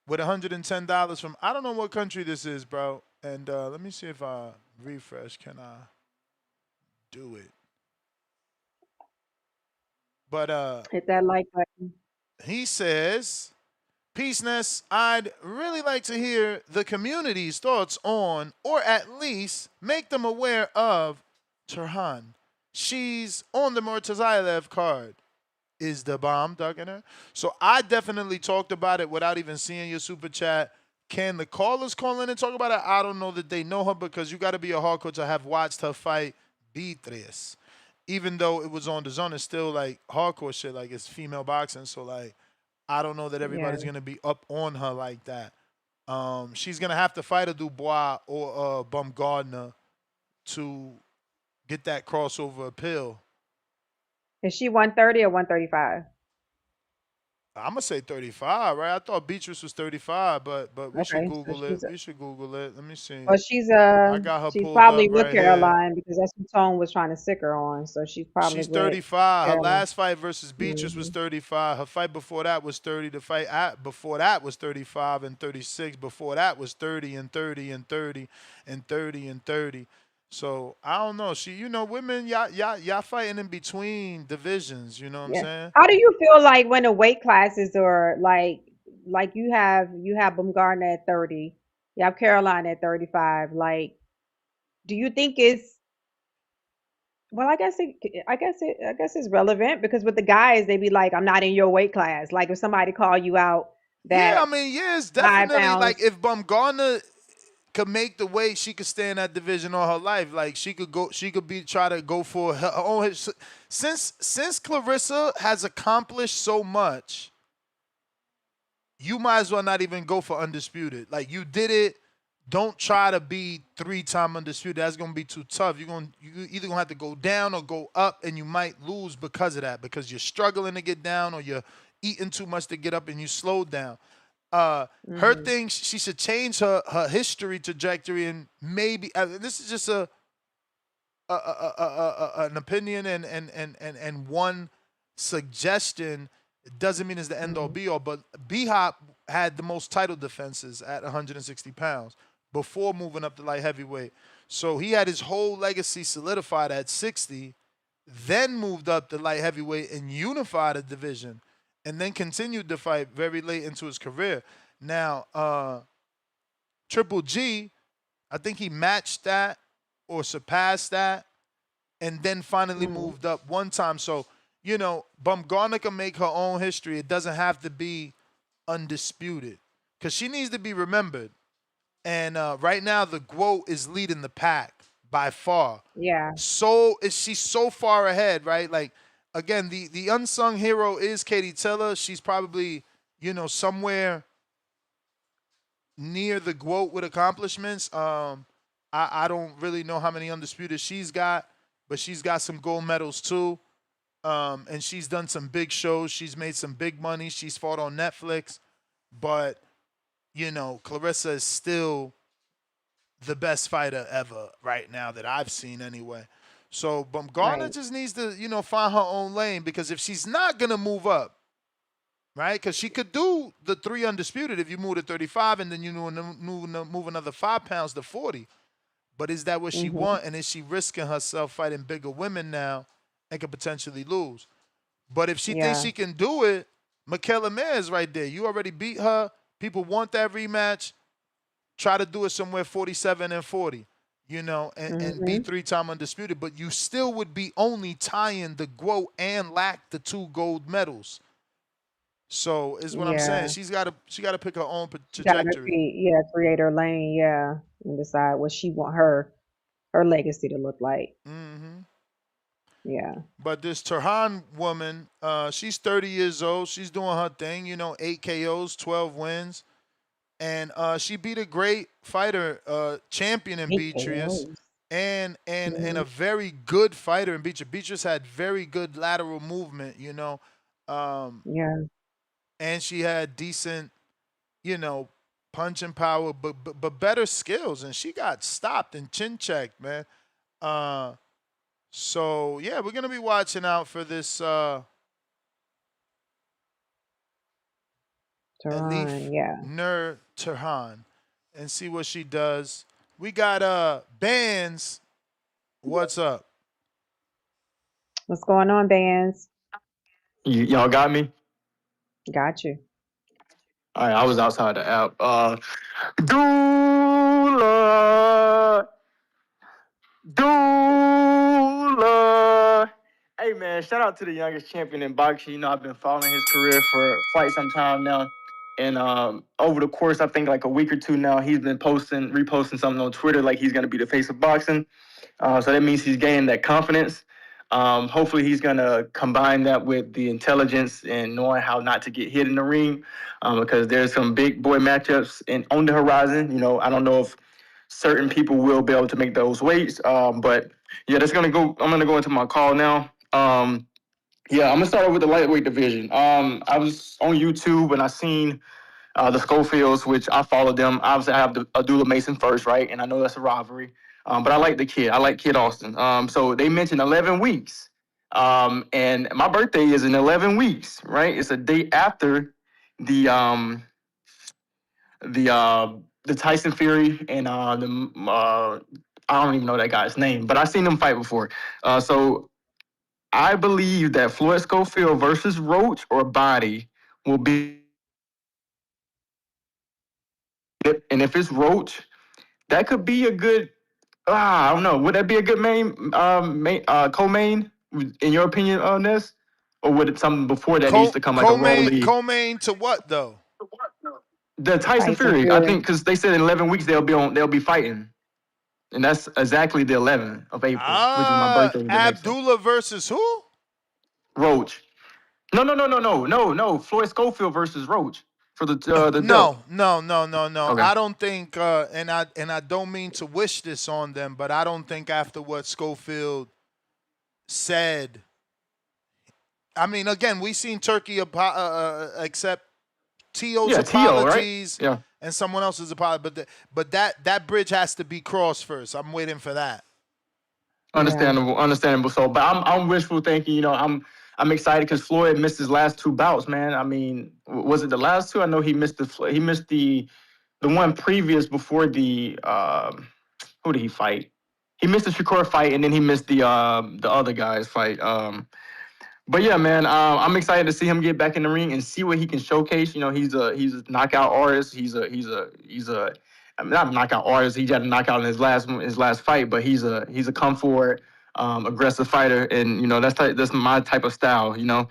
with $110 from, I don't know what country this is, bro. And let me see if I refresh. Can I do it? But hit that like button. he says, Peace Ness, I'd really like to hear the community's thoughts on, or at least make them aware of, Turhan. She's on the Murtazaliev card. Is the bomb ducking her? So I definitely talked about it without even seeing your super chat. Can the callers call in and talk about it? I don't know that they know her because you got to be a hardcore to have watched her fight Beatrice. Even though it was on DAZN, it's still like hardcore shit. Like it's female boxing. So like, I don't know that everybody's going to be up on her like that. She's going to have to fight a Dubois or a Bumgardner to get that crossover appeal. Is she 130 or 135? I'm gonna say 35, right? I thought Beatrice was 35, but we should Okay, so Google it. We should Google it. Let me see. well, I got her she's pulled probably up with right here. Caroline because that's what Tone was trying to sick her on. So she's probably She's with 35. Her Caroline. last fight versus Beatrice was Hmm. 35. Her fight before that was 30. The fight before that was 35 and 36. Before that was 30 and 30 and 30 and 30 and 30. So I don't know. Women, y'all fighting in between divisions. You know what I'm Yeah. saying? How do you feel like when the weight classes are like you have Baumgartner at 30, you have Caroline at 35. Like, do you think it's well? I guess it's relevant because with the guys, they be like, I'm not in your weight class. Like if somebody call you out Yeah, I that mean, yeah, it's 5 definitely like pounds. if Bumgarner could make the weight, she could stay in that division all her life. Like she could be try to go for her own. Since Clarissa has accomplished so much, you might as well not even go for undisputed. Like you did it. Don't try to be 3-time undisputed. That's gonna be too tough. You either gonna have to go down or go up, and you might lose because of that. Because you're struggling to get down, or you're eating too much to get up, and you slowed down. Her Hmm. thing, she should change her history trajectory, and maybe this is just an opinion and one suggestion. It doesn't mean it's the end all be all, but B Hop had the most title defenses at 160 pounds before moving up to light heavyweight. So he had his whole legacy solidified at 60, then moved up to light heavyweight and unified a division, and then continued to fight very late into his career. Now, Triple G, I think he matched that or surpassed that, and then finally moved up one time. So, Bumgarner can make her own history. It doesn't have to be undisputed because she needs to be remembered. And right now, the GWOAT is leading the pack by far. Yeah. So she's so far ahead, right? Like, again, the unsung hero is Katie Taylor. She's probably, somewhere near the GWOAT with accomplishments. I don't really know how many undisputed she's got, but she's got some gold medals too. And she's done some big shows. She's made some big money. She's fought on Netflix. But, Clarissa is still the best fighter ever right now that I've seen anyway. So Bumgarner just needs to, find her own lane because if she's not going to move up, right, because she could do the 3 undisputed if you move to 35 and then you move another 5 pounds to 40. But is that what she want? And is she risking herself fighting bigger women now and could potentially lose? But if she thinks she can do it, Michaela Mayer is right there. You already beat her. People want that rematch. Try to do it somewhere 47 and 40, and be 3-time undisputed. But you still would be only tying the GWOAT and lack the 2 gold medals. So is what I'm saying. She's got to pick her own trajectory. Create her lane, and decide what she want her legacy to look like. Yeah. But this Turhan woman, she's 30 years old. She's doing her thing, 8 KOs, 12 wins. And she beat a great fighter, champion in Beatrice, and a very good fighter in Beatrice. Beatrice had very good lateral movement, and she had decent, punching power, but better skills. And she got stopped and chin checked, man. So yeah, we're gonna be watching out for this Turhan, Nur Turhan and see what she does. We got Bands. What's up? What's going on, Bands? Y'all got me? Got you. All right, I was outside the app. Doula. Hey, man, shout out to the youngest champion in boxing. I've been following his career for quite some time now. And over the course, I think like a week or two now, he's been reposting something on Twitter like he's going to be the face of boxing. So that means he's gaining that confidence. Hopefully he's going to combine that with the intelligence and knowing how not to get hit in the ring, because there's some big boy matchups on the horizon. I don't know if certain people will be able to make those weights, but yeah, I'm going to go into my call now. Yeah, I'm gonna start off with the lightweight division. I was on YouTube and I seen the Schofields, which I followed them. Obviously, I have the Abdullah Mason first, right? And I know that's a rivalry. But I like the kid. I like Kid Austin. So they mentioned 11 weeks. And my birthday is in 11 weeks, right? It's a day after the um the Tyson Fury and I don't even know that guy's name, but I've seen them fight before. So I believe that Floyd Schofield versus Roach or Body will be, and if it's Roach, that could be a good. I don't know. Would that be a good co-main in your opinion on this, or would it something before that needs to come like a Rolly? Co-main to what though? The Tyson Fury. I think because they said in 11 weeks they'll be fighting, and that's exactly the 11th of April, which is my birthday. Abdullah versus who? Roach. No. Floyd Schofield versus Roach for the No. Okay. I don't think, and I don't mean to wish this on them, but I don't think after what Schofield said. I mean, again, we seen Turkey accept Tio's apologies, right? Yeah. and someone else's apology, but that bridge has to be crossed first. I'm waiting for that. Understandable. So, but I'm wishful thinking. You know, I'm excited because Floyd missed his last two bouts, man. I mean, was it the last two? I know he missed the one previous before the who did he fight? He missed the Shakur fight, and then he missed the other guy's fight. But yeah, man, I'm excited to see him get back in the ring and see what he can showcase. You know, he's a knockout artist. He's a I mean, not a knockout artist. He got a knockout in his last fight, but he's a come forward, aggressive fighter, and you know that's my type of style. You know,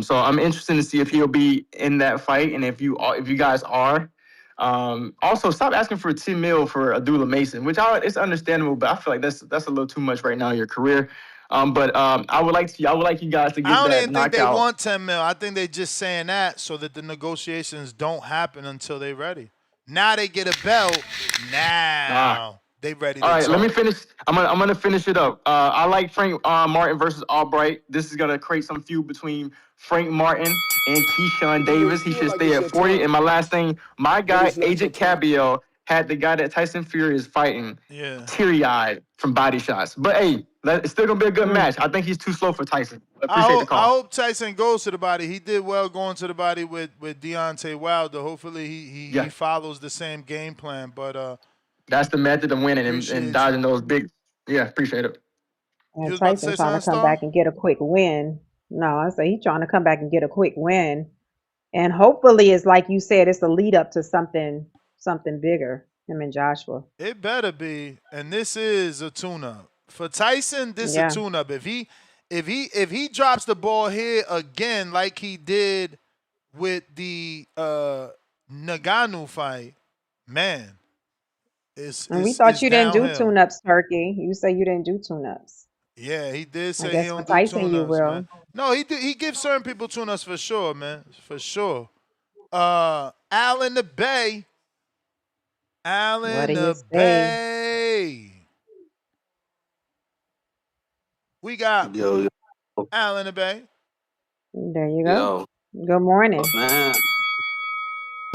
so I'm interested to see if he'll be in that fight, and if you guys are. Also, stop asking for $10 million for Abdullah Mason, which it's understandable, but I feel like that's a little too much right now in your career. But I would like you guys to get that knockout. I don't even think they want 10 mil. I think they're just saying that so that the negotiations don't happen until they're ready. Now they get a belt. Now they ready to All right, talk. let me finish. I'm gonna finish it up. I like Frank Martin versus Albright. This is gonna create some feud between Frank Martin and Keyshawn Davis. He should stay at 40. And my last thing, my guy Agent Cabiel had the guy that Tyson Fury is fighting teary-eyed from body shots. But hey, it's still gonna be a good match. I think he's too slow for Tyson. Appreciate the call. I hope Tyson goes to the body. He did well going to the body with Deontay Wilder. Hopefully he follows the same game plan. But that's the method of winning and dodging those big. Yeah, appreciate it. And Tyson trying to come back and get a quick win. No, I say he's trying to come back and get a quick win. And hopefully it's like you said, it's a lead up to something bigger, him and Joshua. It better be. And this is a tune-up. For Tyson, this is a tune-up. If he drops the ball here again like he did with the Ngannou fight, man. And we thought you didn't do tune-ups, Turkey. You say you didn't do tune-ups. Yeah, he did say he don't do Tyson tune-ups, you will. man. No, he gives certain people tune-ups for sure, man. For sure. Al in the Bay. Al in the Bay. We got Al in the Bay. There you go. Good morning. Man.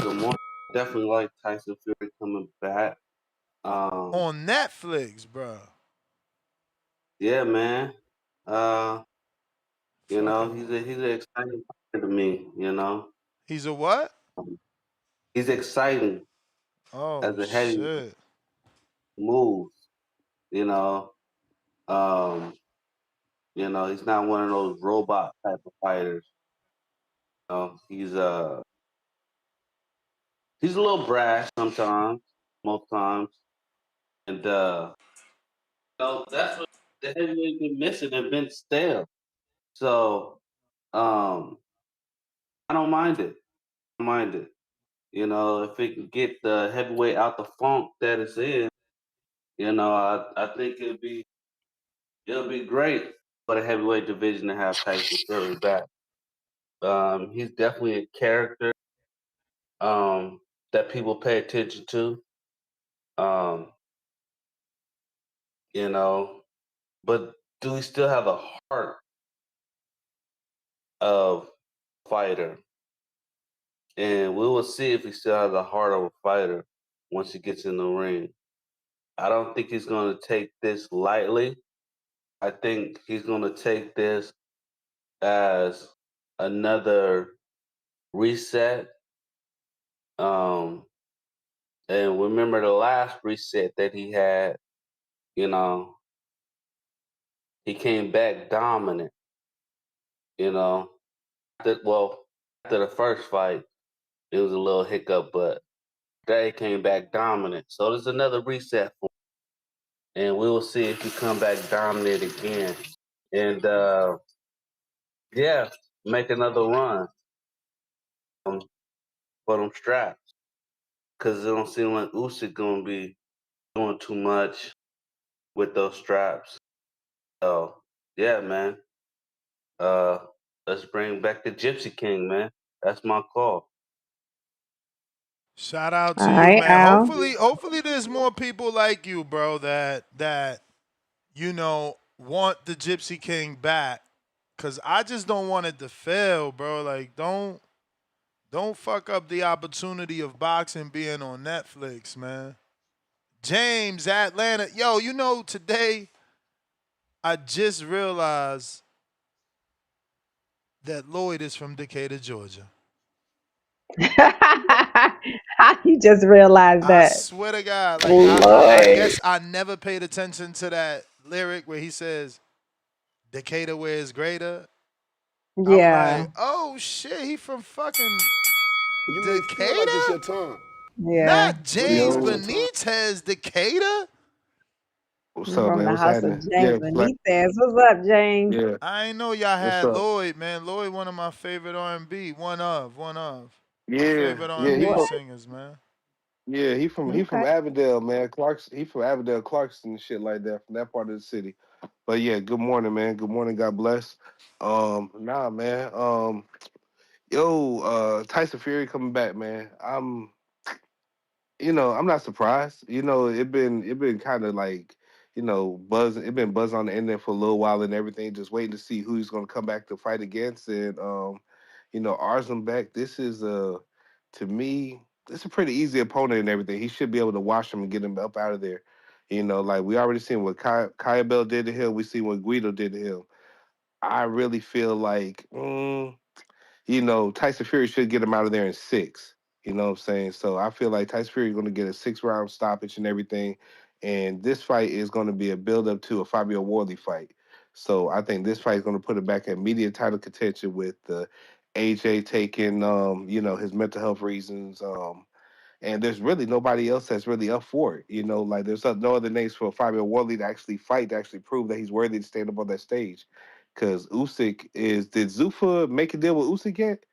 Good morning. Definitely like Tyson Fury coming back. On Netflix, bro. Yeah, man. You know, he's an exciting fighter to me, you know. He's a what? He's exciting. Oh, as a heavy moves, you know. You know, he's not one of those robot type of fighters. You know, he's a little brash sometimes, most times. And you know, that's what the heavyweight been missing and been stale. So I don't mind it. You know, if it can get the heavyweight out the funk that it's in, you know, I think it'll be great for the heavyweight division to have Tyson Fury back. He's definitely a character that people pay attention to. You know, but do we still have a heart of fighter. And we will see if he still has the heart of a fighter once he gets in the ring. I don't think he's going to take this lightly. I think he's going to take this as another reset. And remember the last reset that he had, you know, he came back dominant, you know. After the first fight, it was a little hiccup, but then he came back dominant. So there's another reset for him. And we will see if he come back dominant again. And yeah, make another run for them straps. Because it don't seem like Usyk going to be doing too much with those straps. So, yeah, man. Let's bring back the Gypsy King, man. That's my call. Shout out All to you, right, man. Al. Hopefully there's more people like you, bro, that want the Gypsy King back. Cause I just don't want it to fail, bro. Like don't fuck up the opportunity of boxing being on Netflix, man. James, Atlanta. Yo, today I just realized that Lloyd is from Decatur, Georgia. How you just realized I that? swear to God, like I Lord. guess I never paid attention to that lyric where he says Decatur where is greater. I'm Yeah. like, oh shit, he from fucking You may feel like it's your Decatur? time. Yeah. Not But it's James not your time. Benitez, Decatur? What's He's up, from man? the What's house of happening? James Yeah, Black. Benitez. What's up, James? Yeah. I ain't know y'all What's had up? Lloyd, man. Lloyd, one of my favorite R&B. One of. My Yeah, favorite yeah. R&B singers, man. He from Okay. Avondale, man. He from Avondale, Clarkston, and shit like that, from that part of the city. But yeah, good morning, man. Good morning. God bless. Nah, man. Tyson Fury coming back, man. I'm not surprised. It been kind of like, buzzing. It been buzzing on the internet for a little while and everything, just waiting to see who he's gonna come back to fight against. And Arslanbek, this is to me, it's a pretty easy opponent and everything. He should be able to wash him and get him up out of there. Like we already seen what Kaya Bell did to him. We seen what Guido did to him. I really feel like, Tyson Fury should get him out of there in 6. You know what I'm saying? So I feel like Tyson Fury is going to get a 6-round stoppage and everything. And this fight is going to be a build up to a Fabio Worley fight. So I think this fight is going to put it back in immediate title contention with AJ taking, his mental health reasons. And there's really nobody else that's really up for it. Like there's no other names for Fabio Worley to actually fight, to actually prove that he's worthy to stand up on that stage. Because did Zuffa make a deal with Usyk yet?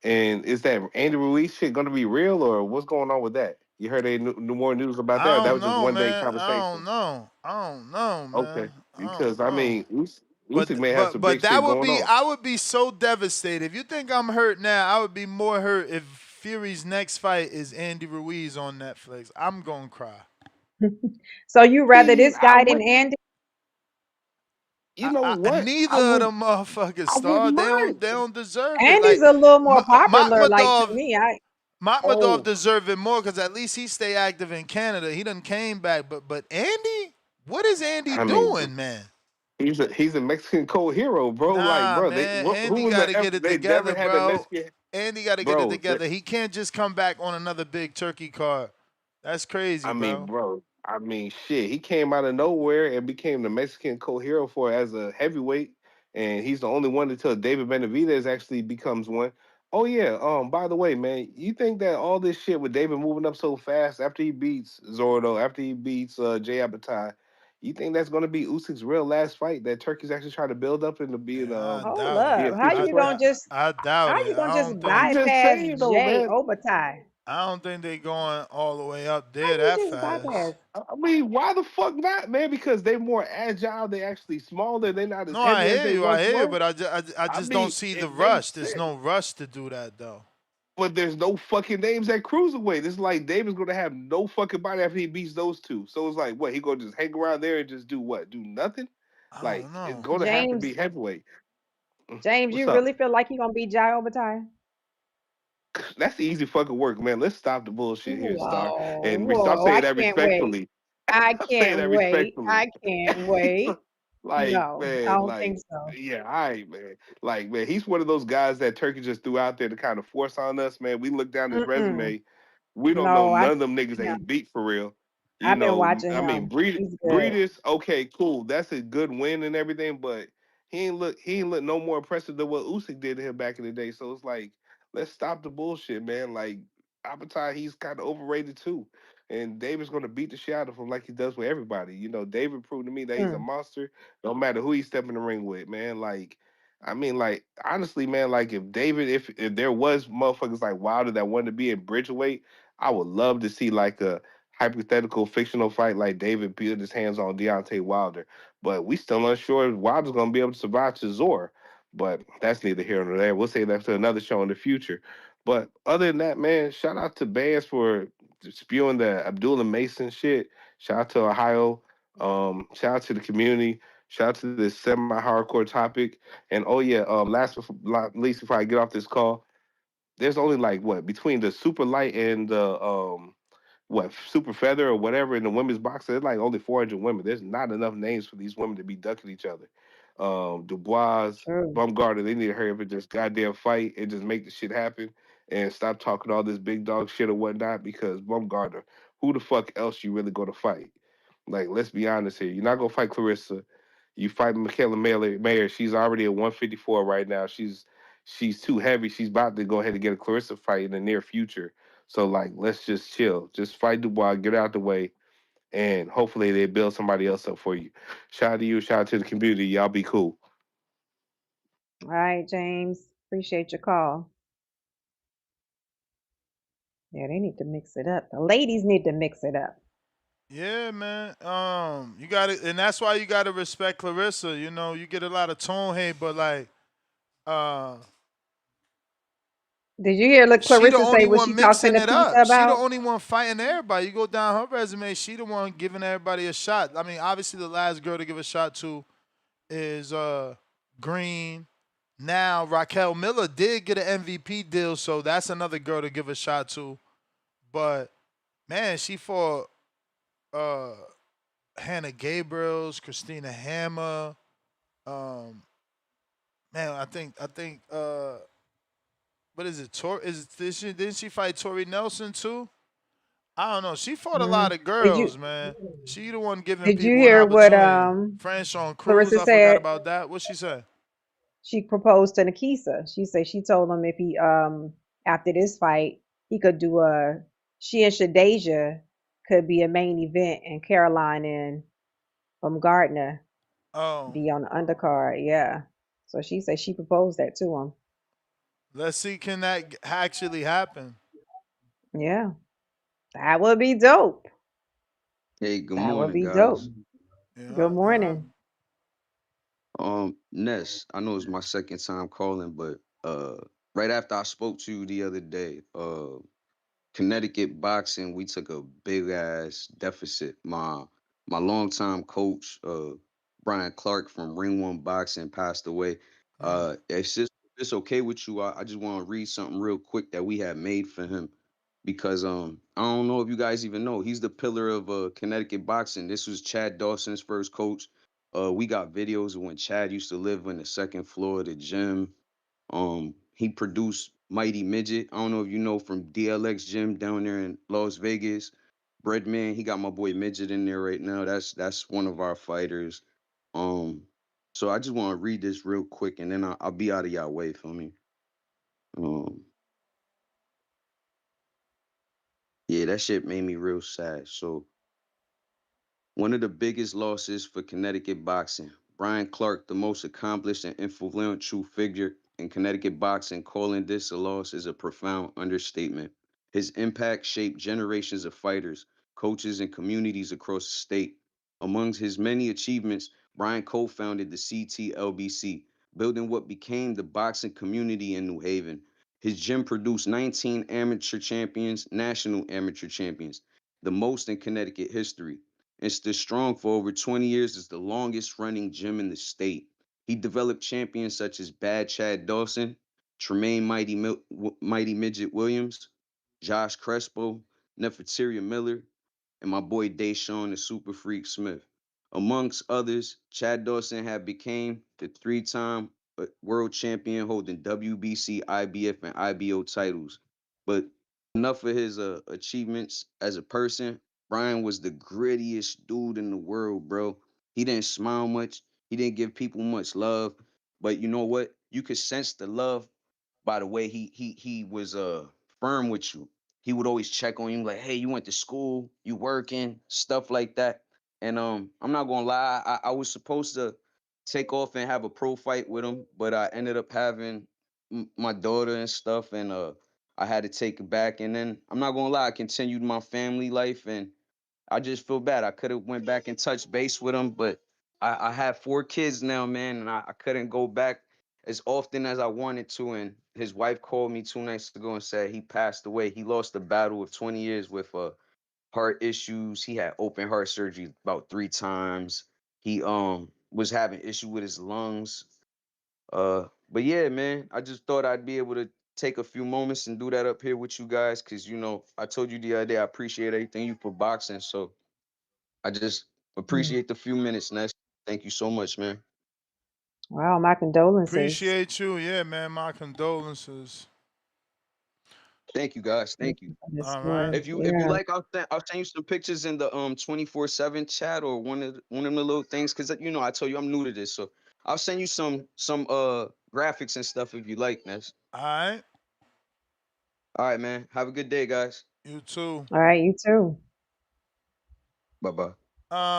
And is that Andy Ruiz shit going to be real, or what's going on with that? You heard any more news about that? Or I that don't was just know, one day man. I conversation. don't know, Okay, man. I because don't I know. mean, Usyk may have some But big that shit would going be on. I would be so devastated. If you think I'm hurt now, I would be more hurt if Fury's next fight is Andy Ruiz on Netflix. I'm gonna cry. So you rather mean, this I guy than would. Andy? You know what? Neither I of would. them motherfuckers I star. wouldn't They mind. don't deserve it. Andy's Like a little more popular, like to Makhmudov, me. Makhmudov Oh, deserve it more because at least he stay active in Canada. He done came back, but Andy, what is Andy I mean, doing, man? he's a Mexican cold hero, bro. Like, Nah, bro, man. who Andy was got that? to get it They never together, had a bro. Mexican, Andy got to get it bro. together. He can't just come back on another big turkey card. That's crazy, I mean, bro. bro. I mean, shit. He came out of nowhere and became the Mexican co-hero for as a heavyweight, and he's the only one until David Benavidez actually becomes one. Oh yeah. By the way, man, you think that all this shit with David moving up so fast after he beats Zordo, after he beats Jay Abatai, you think that's going to be Usyk's real last fight? That Turkey's actually trying to build up into being I Hold doubt it. be a up. future fight. I doubt How it. you gonna I just don't I'm think. just bypass saying though, Jay man. Obertai? I don't think they going all the way up How there you that just fast. bypass? I mean, why the fuck not, man? Because they're more agile. They actually smaller. They're not as No, I heavy as hear they you. I once hear you, were. but I I just don't mean, see the it rush. makes There's sense. no rush to do that though. But there's no fucking names at cruiserweight. It's like David's gonna have no fucking body after he beats those two. So it's like, what? He gonna just hang around there and just do what? Do nothing? I don't Like it's know. gonna have to James be heavyweight. James, What's you up? really feel like he gonna beat Jai over Ty? That's the easy fucking work, man. Let's stop the bullshit here, Star. Whoa, And I'm whoa! saying I that can't wait. respectfully. I I'm saying can't that wait. respectfully. I can't wait. Like, No, I man, don't like, think so. yeah, all right, man. Like, man, he's one of those guys that Turkey just threw out there to kind of force on us, man. We look down his Mm-mm. resume. We don't know No, none I of them niggas that yeah. he beat for real. You I've been know, watching I mean, him. He's good. Breeders, okay, cool. That's a good win and everything, but he ain't look no more impressive than what Usyk did to him back in the day. So it's like, let's stop the bullshit, man. Like, Abatai, he's kind of overrated too. And David's gonna beat the shit out of him like he does with everybody. You know, David proved to me that he's a Mm. monster. No matter who he's stepping in the ring with, man. Like, I mean, like honestly, man. Like, if David, if there was motherfuckers like Wilder that wanted to be in bridgeweight, I would love to see like a hypothetical fictional fight like David put his hands on Deontay Wilder. But we still unsure if Wilder's gonna be able to survive Chisora. But that's neither here nor there. We'll say that to another show in the future. But other than that, man, shout out to Bears for spewing the Abdullah Mason shit. Shout out to Ohio. Shout out to the community. Shout out to this semi-hardcore topic. And oh yeah, last but not least, before I get off this call, there's only like what between the super light and the what super feather or whatever in the women's boxing. There's like only 400 women. There's not enough names for these women to be ducking each other. Dubois, True. Bumgarner, they need to hurry up and just goddamn fight and just make the shit happen and stop talking all this big dog shit or whatnot. Because Bumgarner, who the fuck else you really gonna fight? Like, let's be honest here. You're not gonna fight Clarissa. You fight Michaela Mayer. She's already at 154 right now. She's too heavy. She's about to go ahead and get a Clarissa fight in the near future. So like, let's just chill. Just fight Dubois, get out the way, and hopefully they build somebody else up for you. Shout out to you. Shout out to the community. Y'all be cool. All right, James. Appreciate your call. Yeah, they need to mix it up. The ladies need to mix it up. Yeah, man. You got to, and that's why you got to respect Clarissa. You know, you get a lot of tone hate, but like, uh, Did you hear she the Clarissa say only what one she talked to mixing it Nikita up. She the about? only one fighting everybody. You go down her resume, she the one giving everybody a shot. I mean, obviously the last girl to give a shot to is Green. Now Raquel Miller did get an MVP deal, so that's another girl to give a shot to. But man, she fought uh Hannah Gabriels, Christina Hammer. Um, man, I think what is it? Didn't she fight Tori Nelson too? I don't know. She fought a Mm. lot of Did you girls, man. She the one giving did you people an hear what opportunity. French on Cruz, Clarissa I forgot said? about that. What she said? She proposed to Nikisa. She said she told him if he after this fight he could do she and Shadeja could be a main event and Caroline and Gardner Oh, be on the undercard. Yeah. So she said she proposed that to him. let's see, can that actually happen? Yeah. That would be dope. Hey, good That would morning, be dope. guys. Good Yeah, yeah. morning. Ness, I know it's my second time calling, but right after I spoke to you the other day, Connecticut boxing, we took a big ass deficit. My longtime coach, Brian Clark from Ring One Boxing, passed away. It's okay with you. I just want to read something real quick that we had made for him because I don't know if you guys even know he's the pillar of Connecticut boxing. This was Chad Dawson's first coach. We got videos of when Chad used to live on the second floor of the gym. He produced Mighty Midget. I don't know if you know from DLX Gym down there in Las Vegas. Breadman, he got my boy Midget in there right now. That's one of our fighters. Um, so I just want to read this real quick, and then I'll be out of y'all way for me. Um, yeah, that shit made me real sad. So one of the biggest losses for Connecticut boxing. Brian Clark, the most accomplished and influential figure in Connecticut boxing, calling this a loss is a profound understatement. His impact shaped generations of fighters, coaches, and communities across the state. Among his many achievements, Brian co-founded the CTLBC, building what became the boxing community in New Haven. His gym produced 19 amateur champions, national amateur champions, the most in Connecticut history. It's stood strong for over 20 years. It's the longest running gym in the state. He developed champions such as Bad Chad Dawson, Tremaine Mighty Midget Williams, Josh Crespo, Nefertaria Miller, and my boy Deshaun the Super Freak Smith. Amongst others, Chad Dawson had became the three-time world champion holding WBC, IBF, and IBO titles. But enough of his achievements as a person. Brian was the grittiest dude in the world, bro. He didn't smile much. He didn't give people much love. But you know what? You could sense the love by the way he was firm with you. He would always check on you like, hey, you went to school, you working, stuff like that. And I'm not gonna lie, I was supposed to take off and have a pro fight with him, but I ended up having my daughter and stuff, and I had to take it back. And then I'm not gonna lie, I continued my family life, and I just feel bad. I could have went back and touched base with him, but I have 4 kids now, man, and I couldn't go back as often as I wanted to. And his wife called me 2 nights ago and said he passed away. He lost a battle of 20 years with heart issues. He had open heart surgery about 3 times. He was having issue with his lungs. But yeah, man, I just thought I'd be able to take a few moments and do that up here with you guys, because I told you the other day I appreciate everything you put boxing. So I just appreciate the few minutes, Ness. Thank you so much, man. Wow, my condolences. Appreciate you. Yeah, man, my condolences. Thank you, guys. Thank you. All right. If you like, I'll send you some pictures in the 24/7 chat, or one of the little things, because I told you I'm new to this, so I'll send you some graphics and stuff if you like, Ness. All right. All right, man. Have a good day, guys. You too. All right, you too. Bye-bye.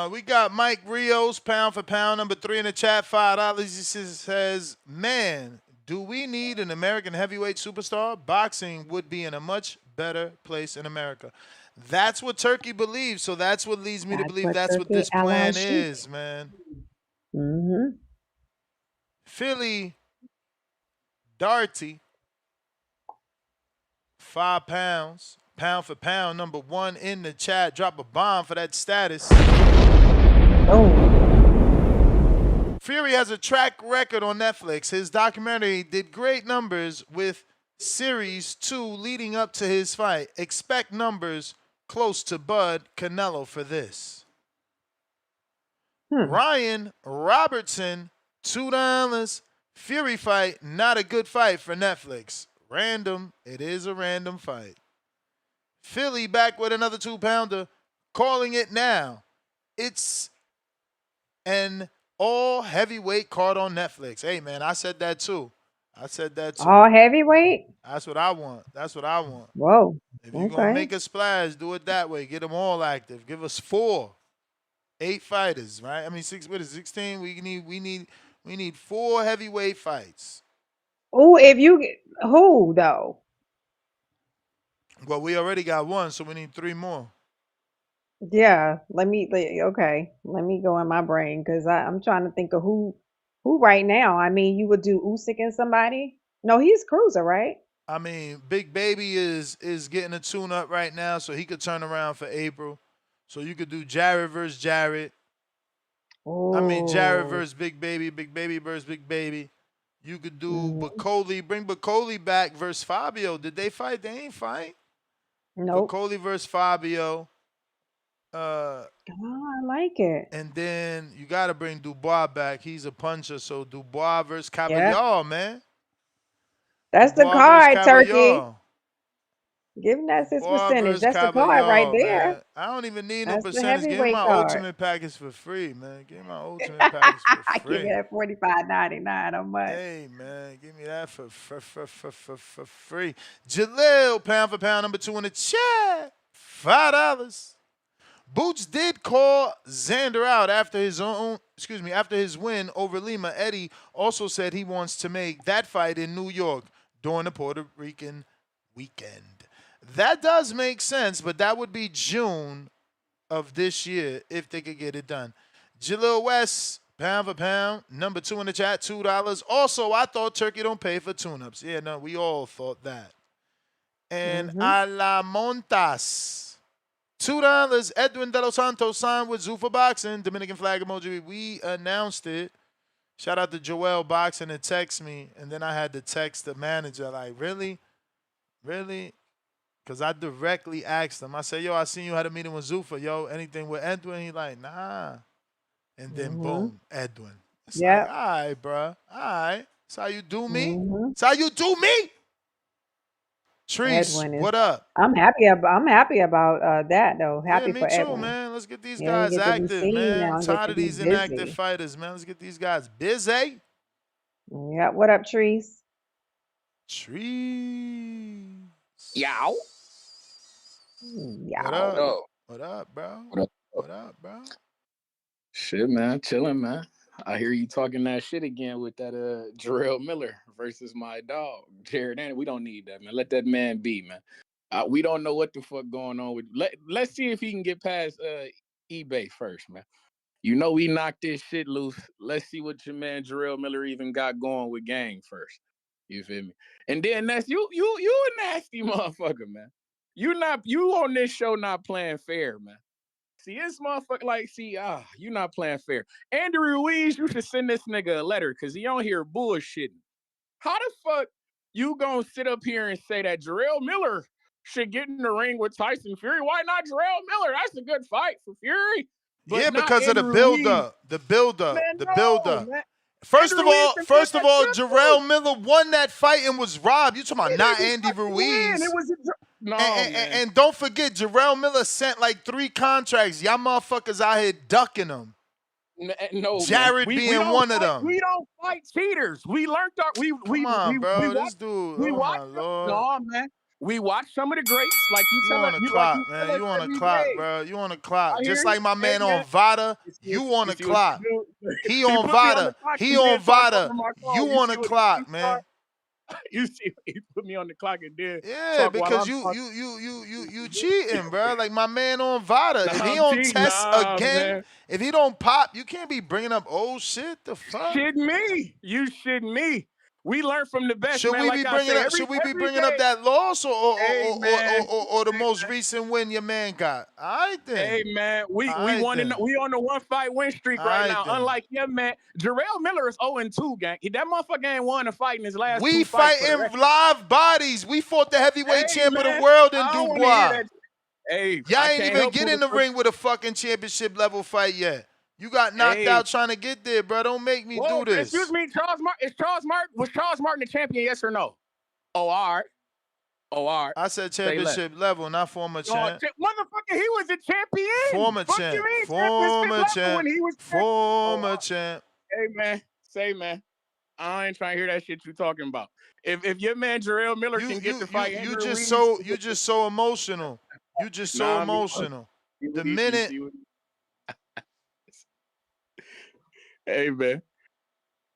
We got Mike Rios, pound for pound, number 3 in the chat, $5. He says, man, do we need an American heavyweight superstar? Boxing would be in a much better place in America. That's what Turkey believes, so that's what leads me to believe that's what this plan is, man. Mm-hmm. Philly Darty, 5 pounds. Pound for pound, number 1 in the chat. Drop a bomb for that status. Oh. Fury has a track record on Netflix. His documentary did great numbers with Series 2 leading up to his fight. Expect numbers close to Bud Canelo for this. Ryan Robertson, $2. Fury fight, not a good fight for Netflix. Random. It is a random fight. Philly back with another 2-pounder, calling it now. It's an all heavyweight card on Netflix. Hey, man, I said that too. All heavyweight? That's what I want. Whoa. If you're going to make a splash, do it that way. Get them all active. Give us 8 fighters, right? I mean, 16? We need 4 heavyweight fights. Oh, who though? Well, we already got 1, so we need 3 more. Yeah, let me go in my brain, because I'm trying to think of who right now. I mean, you would do Usyk and somebody. No, he's cruiser, right? I mean, Big Baby is getting a tune-up right now, so he could turn around for April. So you could do Jared versus Jared. Oh. I mean, Jared versus Big Baby versus Big Baby. You could do Bacoli, bring Bacoli back versus Fabio. Did they fight? They ain't fight. Nope. Bacoli versus Fabio. I like it. And then you got to bring Dubois back. He's a puncher, so Dubois versus Caballero, man. That's Dubois the card, Turkey. Caballero. Give him that 6%. Dubois That's the card right there. Man. I don't even need That's no the percentage. Give me heavyweight my card. ultimate package for free, man. Give me my ultimate package for free. Give me that $45.99 a month. Hey, man, give me that for free. Jalil, pound for pound, number 2 in the chat, $5. Boots did call Xander out after his win over Lima. Eddie also said he wants to make that fight in New York during the Puerto Rican weekend. That does make sense, but that would be June of this year if they could get it done. Jalil West, pound for pound, number 2 in the chat, $2. Also, I thought Turkey don't pay for tune-ups. Yeah, no, we all thought that. And Alamontas, $2. Edwin De Los Santos signed with Zuffa Boxing. Dominican flag emoji. We announced it. Shout out to Joel Boxing and text me, and then I had to text the manager like, really, really, because I directly asked him. I said, yo, I seen you had a meeting with Zuffa. Yo, anything with Edwin? He like, nah. And then boom, Edwin. It's like, all right, bro. All right. That's how you do me. That's how you do me. Treese, what up? I'm happy about that though. Happy me for too, Edwin. man. Let's get these He guys get to be active, seen man. now, I'm he tired get of to be these inactive busy. fighters, man. Let's get these guys busy. Yeah, what up, Trees? Trees. Yow. What up? What up, bro? What up, bro? Shit, man. Chilling, man. I hear you talking that shit again with that Jarrell Miller versus my dog, Jared Anderson. We don't need that, man. Let that man be, man. We don't know what the fuck going on with. Let's see if he can get past eBay first, man. You know we knocked this shit loose. Let's see what your man Jarrell Miller even got going with gang first. You feel me? And then that's you a nasty motherfucker, man. You on this show not playing fair, man. See, this motherfucker, you're not playing fair. Andy Ruiz, you should send this nigga a letter because he on here bullshitting. How the fuck you gonna sit up here and say that Jarrell Miller should get in the ring with Tyson Fury? Why not Jarrell Miller? That's a good fight for Fury. But yeah, because of the Ruiz. build-up. The build-up. Man, the no, build-up. man. First of all, Jarrell Miller won that fight and was robbed. You talking about not Andy Ruiz. It was and don't forget, Jarrell Miller sent like 3 contracts. Y'all motherfuckers out here ducking them. No, Jared being one of them. We don't fight cheaters. We learned our Come on, bro. This dude. We oh watched my Lord. No, man. We watched some of the greats, like you You tell on us. the clock, man. You on the clock, bro. You on the clock. Just like my man on Vada. You on the clock. He on Vada. He on Vada. You on the clock, man. You see, he put me on the clock and did. Yeah, because you cheating, bro. Like my man on Vada. If he don't test again, man. if he don't pop, you can't be bringing up old shit. The fuck? Shit me. You shit me. We learned from the best. Should man, we like be I bringing said, up? Should we be every bringing day. up that loss or the most man. recent win your man got? All right then. Hey man, we on the 1-fight win streak right now. Then. Unlike your man, Jarrell Miller is 0-2, gang. That motherfucker ain't won a fight in his last 2 We fights. fighting live bodies. We fought the heavyweight champ of the world in Dubois. Hey, y'all ain't even get in the ring with a fucking championship level fight yet. You got knocked out trying to get there, bro. Don't make me do this. Excuse me, was Charles Martin the champion? Yes or no? Oh, all right. Oh, all right. I said championship level, not former champ. Motherfucker, he was a champion. Former champ. Former champ. Former champ. Hey man, man. I ain't trying to hear that shit you talking about. If your man Jarrell Miller can get the fight, you just so emotional. You just so emotional. The minute. Hey man,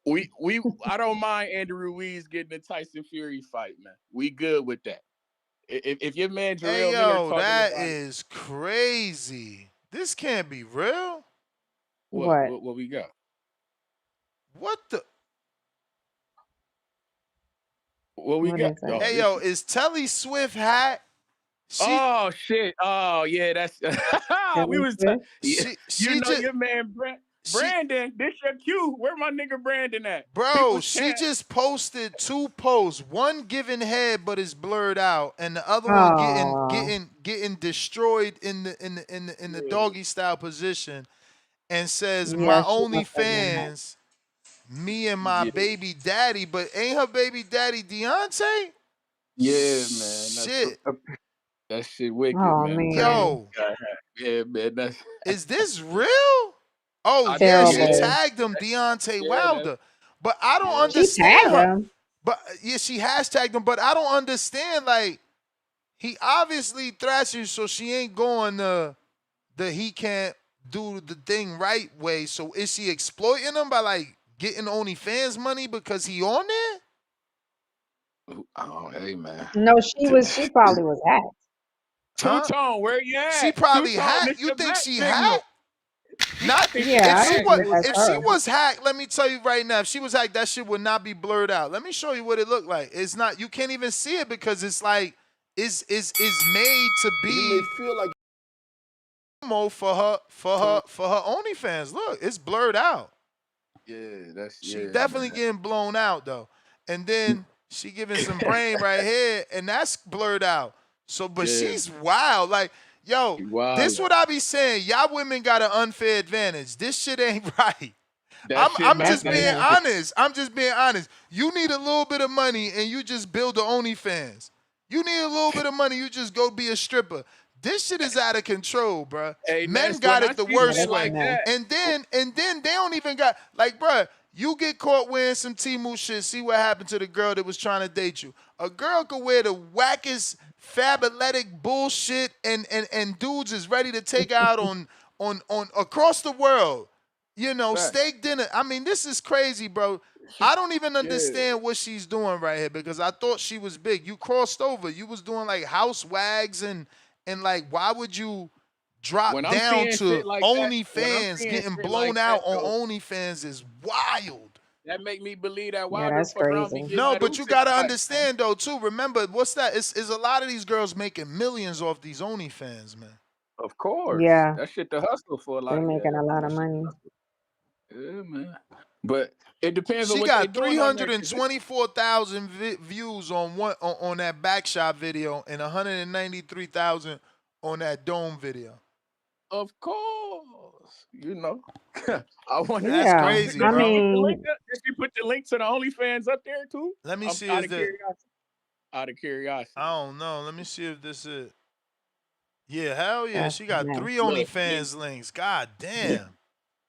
I don't mind Andy Ruiz getting a Tyson Fury fight, man. We good with that. If your man Jarrell Miller talking that about is crazy. This can't be real. What we got? What the? What we got? Hey yo, is Telly Swift hacked? Oh shit! Oh yeah, that's we was. Your man Brandon, this your cue. Where my nigga Brandon at? Bro, she just posted 2 posts. One giving head, but it's blurred out, and the other one getting destroyed in the doggy style position, and says my OnlyFans, me and my baby daddy, but ain't her baby daddy Deontay? Yeah, man. Shit. That shit wicked, man. Yo. Yeah, man. Is this real? Oh, Terrible. yeah, she tagged him, Deontay Wilder. But I don't understand she tagged him. But yeah, she hashtagged him, but I don't understand. Like, he obviously thrashed you, so she ain't going the he can't do the thing right way. So is she exploiting him by like getting OnlyFans money because he on there? Oh, hey man. No, she probably was hacked. Two-Tone, where you at? She probably hacked. You think she hacked? If she was hacked, let me tell you right now, if she was hacked, that shit would not be blurred out. Let me show you what it looked like. It's not. You can't even see it because it's like it's made to be. You may feel like for her OnlyFans. Look, it's blurred out. She definitely getting blown out though. And then she giving some brain right here, and that's blurred out. So, but she's wild. Like, yo, this what I be saying. Y'all women got an unfair advantage. This shit ain't right. I'm just being honest. I'm just being honest. You need a little bit of money, and you just build the OnlyFans. You need a little bit of money, you just go be a stripper. This shit is out of control, bro. Men got it the worst way. And then they don't even got, like, bro, you get caught wearing some Temu shit, see what happened to the girl that was trying to date you. A girl could wear the wackest fabuletic bullshit and dudes is ready to take out on across the world. You know, steak dinner. I mean, this is crazy, bro. I don't even understand what she's doing right here because I thought she was big. You crossed over. You was doing like house wags and like, why would you drop down to like OnlyFans? Getting blown like out on OnlyFans is wild. That make me believe that Wilder that's crazy. No, but you gotta understand though too. Remember, what's that? It's a lot of these girls making millions off these OnlyFans, man. Of course. Yeah. That shit the hustle for a lot. They're making a lot of money. Yeah, man. But it depends on she what got they doing. 324,000 views on that back shot video and 193,000 on that dome video. Of course, you know. I want that's crazy, bro. I mean, did you put the link to the OnlyFans up there too? Let me see. Out of curiosity. I don't know. Let me see if this is. Yeah, hell yeah. She got 3 OnlyFans links. God damn.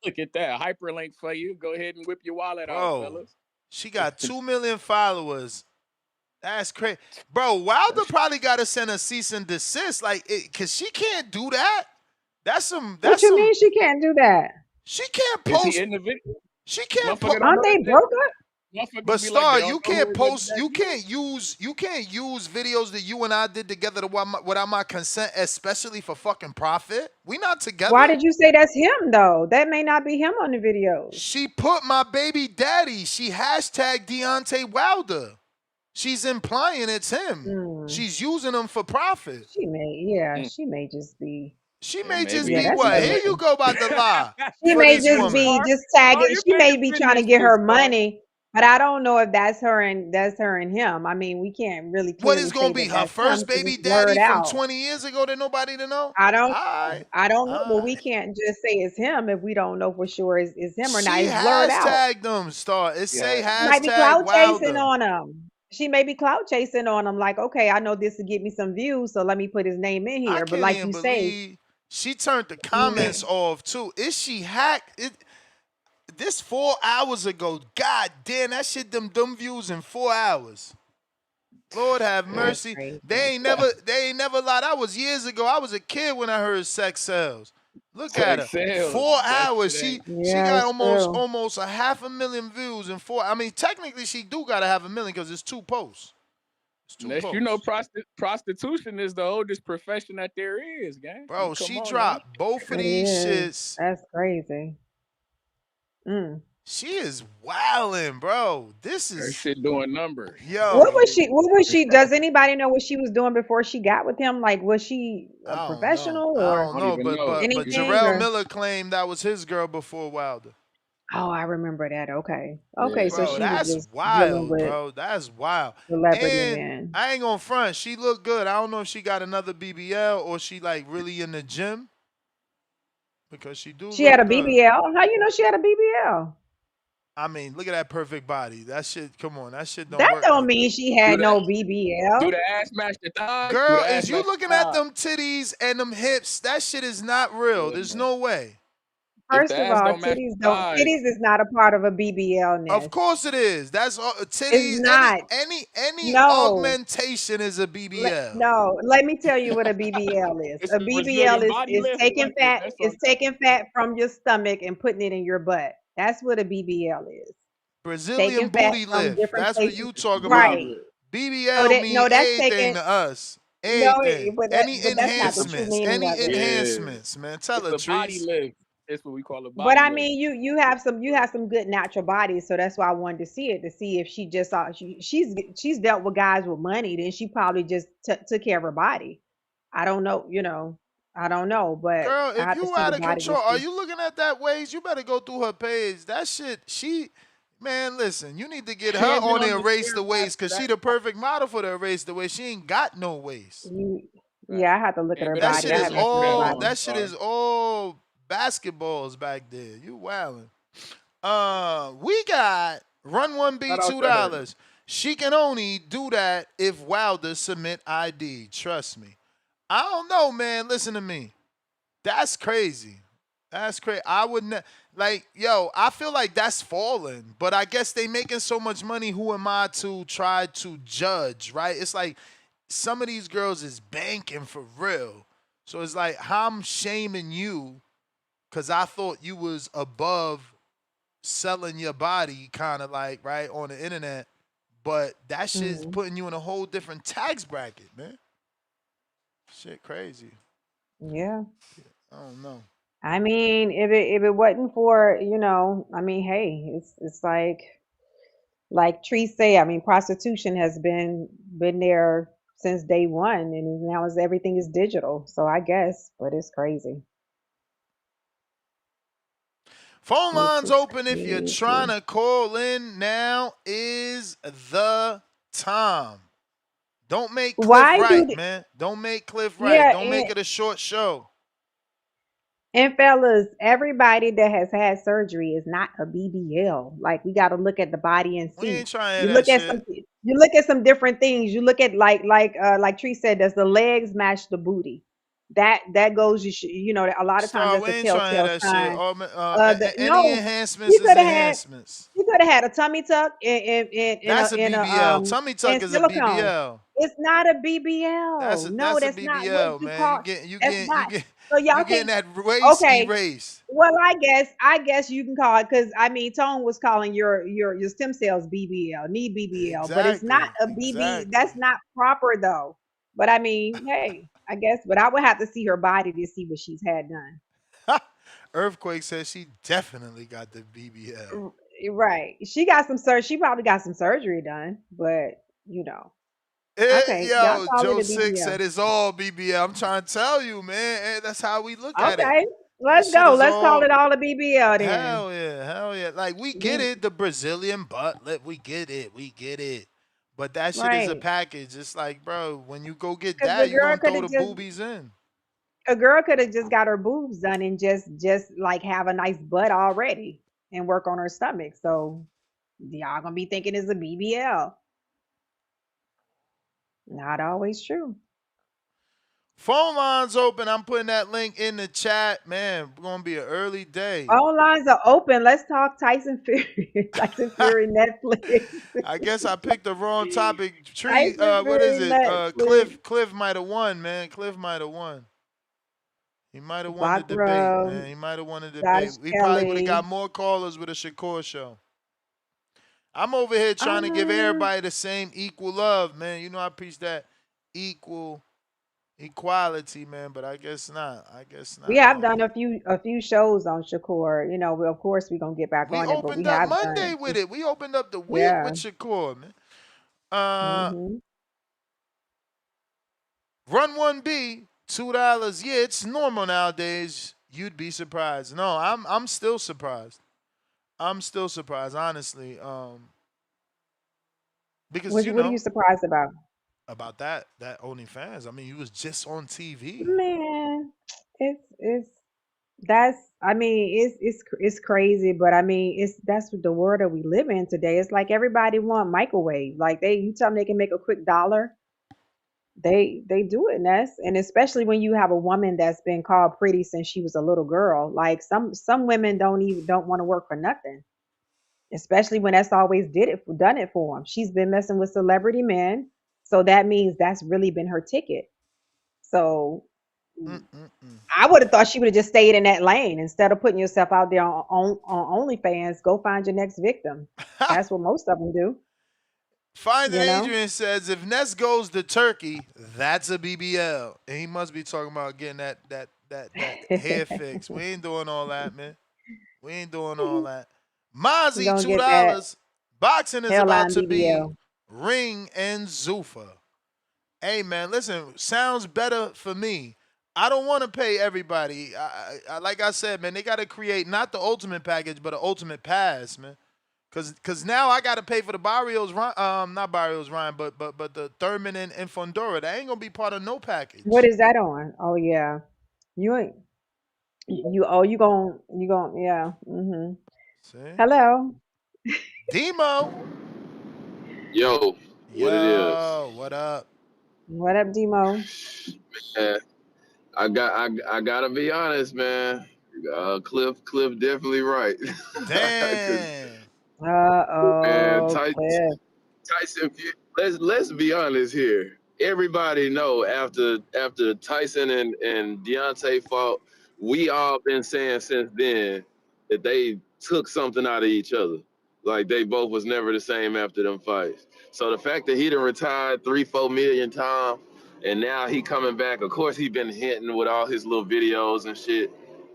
Look at that hyperlink for you. Go ahead and whip your wallet out, fellas. She got 2 million followers. That's crazy, bro. Wilder probably got to send a cease and desist, like, cause she can't do that. That's some. What you mean she can't do that? She can't post. Is he in the video? She can't. Aren't they broke up? But Star, you can't post. You can't use videos that you and I did together without my consent, especially for fucking profit. We not together. Why did you say that's him though? That may not be him on the video. She put my baby daddy. She hashtag Deontay Wilder. She's implying it's him. She's using him for profit. She may, she may just be. She may just be what? Here you go about the lie. She may just be just tagging. She may be trying to get her money. But I don't know if that's her and him. I mean, we can't really. What is going to be her first baby daddy from 20 years ago that nobody to know? I don't know, but we can't just say it's him if we don't know for sure is him or not. It's blurred out. Hashtag them, Star. It say hashtag might be clout Wilder. chasing on him. She may be clout chasing on him. Like, okay, I know this will get me some views, so let me put his name in here. But like you say, she turned the comments off too. Is she hacked? This 4 hours ago. God damn, that shit them views in 4 hours. Lord have mercy. They ain't never lied. That was years ago. I was a kid when I heard sex sells. Look at her. 4 hours. She got almost 500,000 views in 4. I mean, technically she do gotta have 1 million because it's 2 posts. You know, prostitution is the oldest profession that there is, gang. Bro, she dropped both of these shits. That's crazy. She is wilding, bro. This is her shit doing numbers. Yo, what was she? Does anybody know what she was doing before she got with him? Like, was she a professional or? I don't know, but Jarrell Miller claimed that was his girl before Wilder. Oh, I remember that. Okay, so bro, she that's was just wild, bro. That's wild. Celebrity and man. I ain't gonna front. She looked good. I don't know if she got another BBL or she like really in the gym. Because she had a BBL. How you know she had a BBL? I mean, look at that perfect body. That shit, come on, that shit don't work. That don't mean she had no BBL. Do the ass match the thighs? Girl, is you looking at them titties and them hips? That shit is not real. There's no way. First of all, titties is not a part of a BBL nest. Of course it is. That's all. Titties. It's not. Any augmentation is a BBL. No, let me tell you what a BBL is. A BBL is taking fat. It's taking fat from your stomach and putting it in your butt. That's what a BBL is. Brazilian booty lift. That's what you talk about. Right. BBL means anything to us. Anything. Any enhancements. Any enhancements, man. Tell her, body lift. That's what we call a body. But I mean, you have some good natural bodies, so that's why I wanted to see it, to see if she just she's dealt with guys with money, then she probably just took care of her body. I don't know, you know. I don't know, but Girl, I if have to you see the out of body to control, are see. you looking at that waist? You better go through her page. That shit, man, listen, you need to get her I've been on on the the erase the stairmaster. waist because she the perfect model for the erase the waist. She ain't got no waist. Yeah, I have to look at her That body. shit I is haven't seen her all body. that shit is all basketballs back there. You wildin'. We got run one B Shout out to her. $2. She can only do that if Wilder submit ID. Trust me. I don't know, man. Listen to me. That's crazy. That's crazy. I wouldn't like, yo, I feel like that's falling, but I guess they making so much money. Who am I to try to judge, right? It's like some of these girls is banking for real. So it's like I'm shaming you because I thought you was above selling your body, kind of like, right, on the internet. But that shit's putting you in a whole different tax bracket, man. Shit crazy. Yeah. I don't know. I mean, if it wasn't for, I mean, hey, it's like Tree say, I mean, prostitution has been there since day one, and now everything is digital. So I guess, but it's crazy. Phone lines It's open if you're crazy. trying to call in. Now is the time. Don't make Cliff Why do right, the, man. Don't make Cliff right. yeah, Don't make it a short show. and fellas, everybody that has had surgery is not a BBL. Like we got to look at the body and We see. ain't trying to You hear look that at shit. some different things. You look at like Tree said, does the legs match the booty? That goes. A lot of times Stop. that's We a ain't trying to hear telltale that shit. sign. Any No, enhancements you is could have had enhancements. you could have had a tummy tuck in That's a BBL. Tummy tuck in is a silicone. BBL. It's not a BBL. No, That's a that's not what BBL, you man. call. That's not. So You y'all getting can't. that waist Okay. erased. Well, I guess you can call it because I mean Tone was calling your stem cells BBL, need BBL, but it's not Exactly. a BB. Exactly. That's not proper though. But I mean, hey, I guess. But I would have to see her body to see what she's had done. Earthquake says she definitely got the BBL. Right. She got some surgery. She probably got some surgery done, but okay, y'all Yo, call it Joe a Six said BBL. it's all BBL. I'm trying to tell you, man. That's how we look at it. Okay, That let's shit go. is Let's call it all all a BBL then. hell yeah, hell yeah. Like we get it, the Brazilian butt, we get it. But that shit is a Right. package. It's like, bro, when you go get Because that, you gonna throw the boobies in. a girl could have just got her boobs done and just like have a nice butt already and work on her stomach. So y'all gonna be thinking it's a BBL. Not always true. Phone lines open. I'm putting that link in the chat. Man, we're gonna be an early day. All lines are open. Let's talk Tyson Fury. Tyson Fury Netflix. I guess I picked the wrong topic. Tree, Tyson what is Fury it? Netflix. Cliff might have won, man. Cliff might have won. He might have won the debate, Bakhram, man. He might have won the Josh debate. We probably would have Kelly. got more callers with a Shakur show. I'm over here trying to give everybody the same equal love, man. You know I preach that equality, man, but I guess not. We have done a few shows on Shakur. Of course we're gonna get back We on it, but we opened up have Monday done with it. We opened up the week yeah. with Shakur, man. Mm-hmm. Run 1B, $2. Yeah, it's normal nowadays. You'd be surprised. No, I'm still surprised. I'm still surprised, honestly. Because What are you surprised about? about that OnlyFans. I mean, you was just on TV. Man, it's that's I mean it's crazy, but I mean that's the world that we live in today. It's like everybody want microwave. Like you tell them they can make a quick dollar, they do it, Ness. And especially when you have a woman that's been called pretty since she was a little girl. Like some women don't want to work for nothing. Especially when that's always done it for them. She's been messing with celebrity men, so that means that's really been her ticket. So I would have thought she would have just stayed in that lane instead of putting yourself out there on OnlyFans. Go find your next victim. That's what most of them do. Finding Adrian says if Ness goes to Turkey, that's a BBL, and he must be talking about getting that hair fix. We ain't doing all that, man. We ain't doing all that. Mozzie, $2. Boxing is about to be Ring and Zuffa. Hey, man, listen, sounds better for me. I don't want to pay everybody. Like I said, man, they got to create not the ultimate package, but an ultimate pass, man. Cause now I got to pay for the Barrios, not Barrios Ryan, but the Thurman and Fondora. That ain't gonna be part of no package. What is that on? Oh yeah, you ain't you gon' yeah. See, Hello. Demo. Yo, what it is? Yo, what up? What up, Demo? Man, I gotta be honest, man. Cliff definitely right. Cause Damn. man, Cliff. Tyson. Let's be honest here. Everybody know after Tyson and Deontay fought, we all been saying since then that they took something out of each other. Like they both was never the same after them fights. So the fact that he done retired 3-4 million times and now he coming back, of course he been hinting with all his little videos and shit.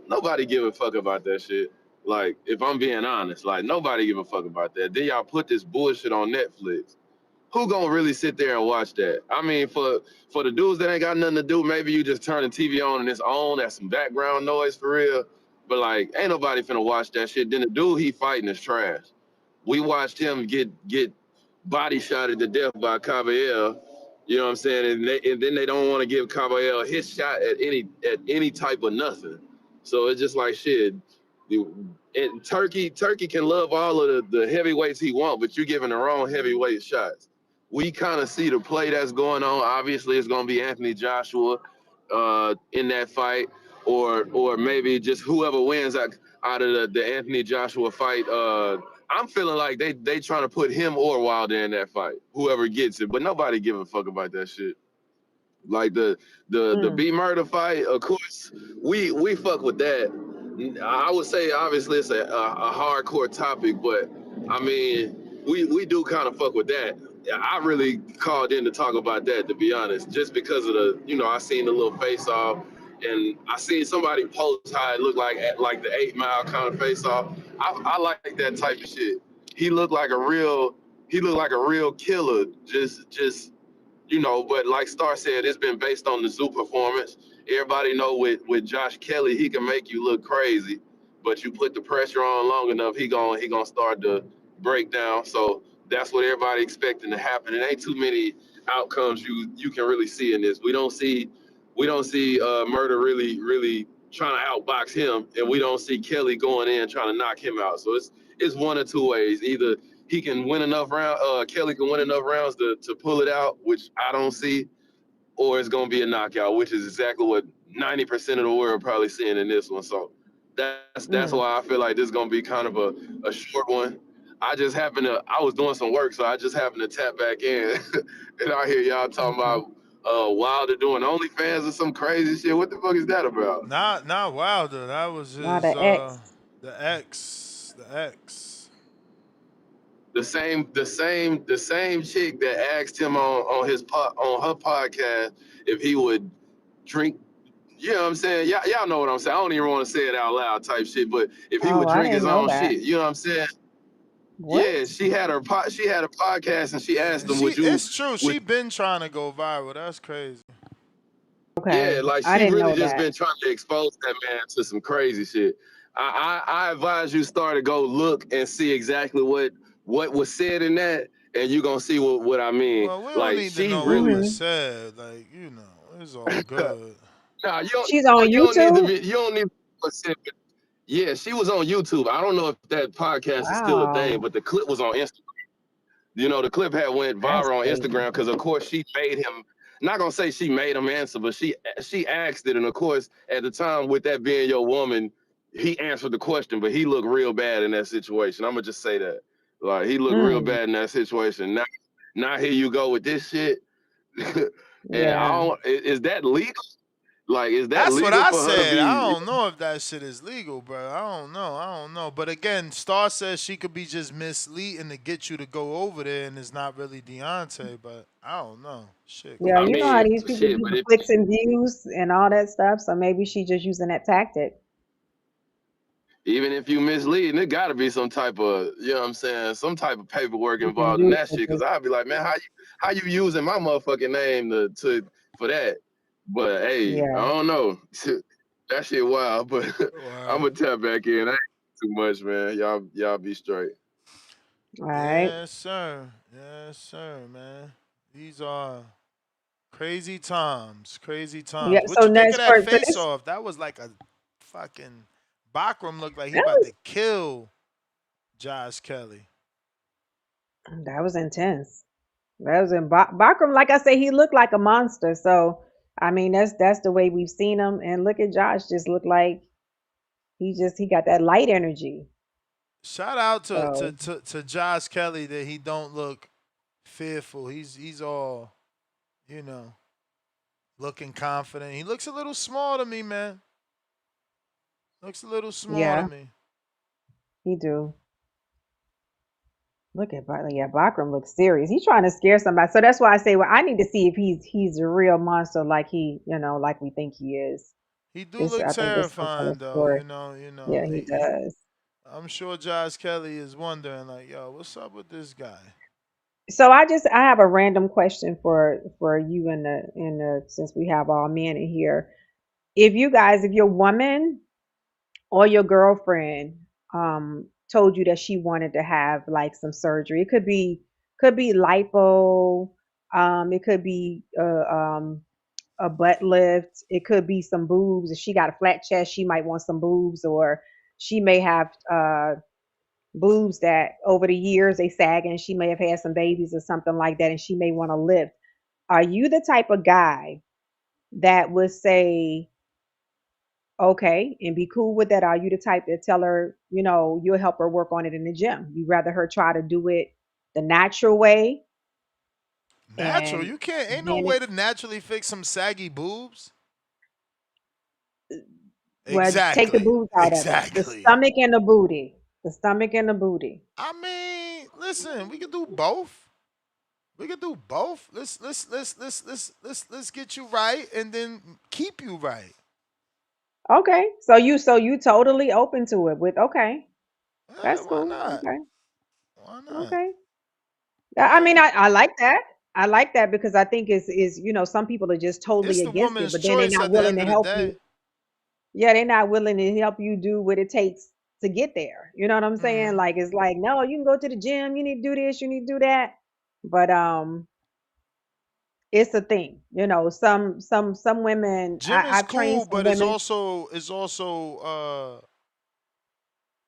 Nobody give a fuck about that shit. Like, if I'm being honest, like nobody give a fuck about that. Then y'all put this bullshit on Netflix. Who gonna really sit there and watch that? I mean, for the dudes that ain't got nothing to do, maybe you just turn the TV on and it's on. That's some background noise for real. But like, ain't nobody finna watch that shit. Then the dude he fighting is trash. We watched him get body shotted to death by Caballero. You know what I'm saying? And then they don't want to give Caballero his shot at any type of nothing. So it's just like shit. And Turkey can love all of the heavyweights he want, but you're giving the wrong heavyweight shots. We kind of see the play that's going on. Obviously, it's going to be Anthony Joshua in that fight, or maybe just whoever wins out of the Anthony Joshua fight. I'm feeling like they trying to put him or Wilder in that fight, whoever gets it. But nobody give a fuck about that shit. Like the B murder fight, of course, we fuck with that. I would say obviously it's a hardcore topic, but I mean we do kind of fuck with that. I really called in to talk about that, to be honest, just because of I seen the little face off, and I seen somebody post how it looked like at like the 8 Mile kind of face off. I like that type of shit. He looked like a real killer, just but like Star said, it's been based on the zoo performance. Everybody know with Josh Kelly, he can make you look crazy, but you put the pressure on long enough, he gonna start to break down. So that's what everybody expecting to happen. It ain't too many outcomes you can really see in this. We don't see Murder really trying to outbox him, and we don't see Kelly going in trying to knock him out. So it's one or two ways. Either he can win enough rounds, Kelly can win enough rounds to pull it out, which I don't see, or it's gonna be a knockout, which is exactly what 90% of the world probably seeing in this one. So that's why I feel like this is gonna be kind of a short one. I was doing some work, so I just happened to tap back in, and I hear y'all talking about Wilder doing OnlyFans or some crazy shit. What the fuck is that about? Not Wilder. That was his the X. the X. The X. The same chick that asked him on her podcast if he would drink. You know what I'm saying? Y'all know what I'm saying. I don't even want to say it out loud type shit, but if he would I drink his didn't know own that. shit, you know what I'm saying? What? Yeah, she had a podcast and she asked him, "Would you?" It's true. She been trying to go viral. That's crazy. Okay. Yeah, like I she didn't really know just that. been trying to expose that man to some crazy shit. I advise you start to go look and see exactly what was said in that, and you're gonna see what I mean. Well, we don't Like need to she know what really was said. Like, it's all good. nah, She's on you don't need to YouTube? be, you don't need to be specific. Yeah, she was on YouTube. I don't know if that podcast is still a thing, Wow. but the clip was on Instagram. The clip had went That's viral on crazy. Instagram because, of course, she made him. Not gonna say she made him answer, but she asked it, and of course, at the time, with that being your woman, he answered the question, but he looked real bad in that situation. I'm gonna just say that, like he looked real bad in that situation. Now here you go with this shit, and I Yeah. don't. Is that legal? Like, is that That's what legal I for her to said. I be? don't know if that shit is legal, bro. I don't know. But again, Star says she could be just misleading to get you to go over there, and it's not really Deontay. But I don't know. Shit, Yeah, I you know crazy. how mean, these people shit, do but the if clicks and views and all that stuff. So maybe she just using that tactic. even if you misleading, it got to be some type of, you know what I'm saying, some type of paperwork You can involved in do that shit. it. Cause I'd be like, man, how you using my motherfucking name for that? But hey, I Yeah. don't know. That shit wild, but I'm Wow. gonna tap back in. I ain't too much, man. Y'all be straight. All right. Yes, sir. Yes, sir, man. These are crazy times. Crazy Yeah. times. What So you think of next that for face this, off? That was like a fucking Bakhram looked like he that about was to kill Josh Kelly. intense. That was in Bakhram. Like I say, he looked like a monster. So I mean, that's the way we've seen him. And look at Josh. Just looked like he got that light energy. Shout out So to Josh Kelly that he don't look fearful. He's all, you know, looking confident. He looks a little small to me, man. Looks a little small to yeah, me. he do. Look at yeah, Bakram looks serious. He's trying to scare somebody. So that's why I say, well, I need to see if he's a real monster like like we think he is. He do This look I think this will tell a terrifying though, story. you know. Yeah, he does. I'm sure Josh Kelly is wondering like, yo, what's up with this guy? So I have a random question for you in the since we have all men in here. If your woman or your girlfriend told you that she wanted to have like some surgery, it could be lipo, it could be a butt lift, it could be some boobs. If she got a flat chest, she might want some boobs, or she may have boobs that over the years they sag and she may have had some babies or something like that and she may want to lift. Are you the type of guy that would say okay and be cool with that? Are you the type that tell her, you'll help her work on it in the gym? You rather her try to do it the natural way Natural? and You can't. Ain't no then way to naturally fix some saggy boobs. take the Exactly. boobs out of it. The Exactly. stomach and the booty. The stomach and the booty. I mean, listen, we can do both. We can do both. Let's get you right and then keep you right. Okay. So you totally open to it with okay. That's Why cool. not? Okay. Why not? Okay. I mean, I like that. I like that because I think is some people are just It's totally the against it, woman's but then they're choice not at the willing end to of the help you. day. Yeah, they're not willing to help you do what it takes to get there. You know what I'm saying? Mm-hmm. Like it's like, no, you can go to the gym, you need to do this, you need to do that. But it's a thing. Some women Gym is I've trained cool, some but women. it's also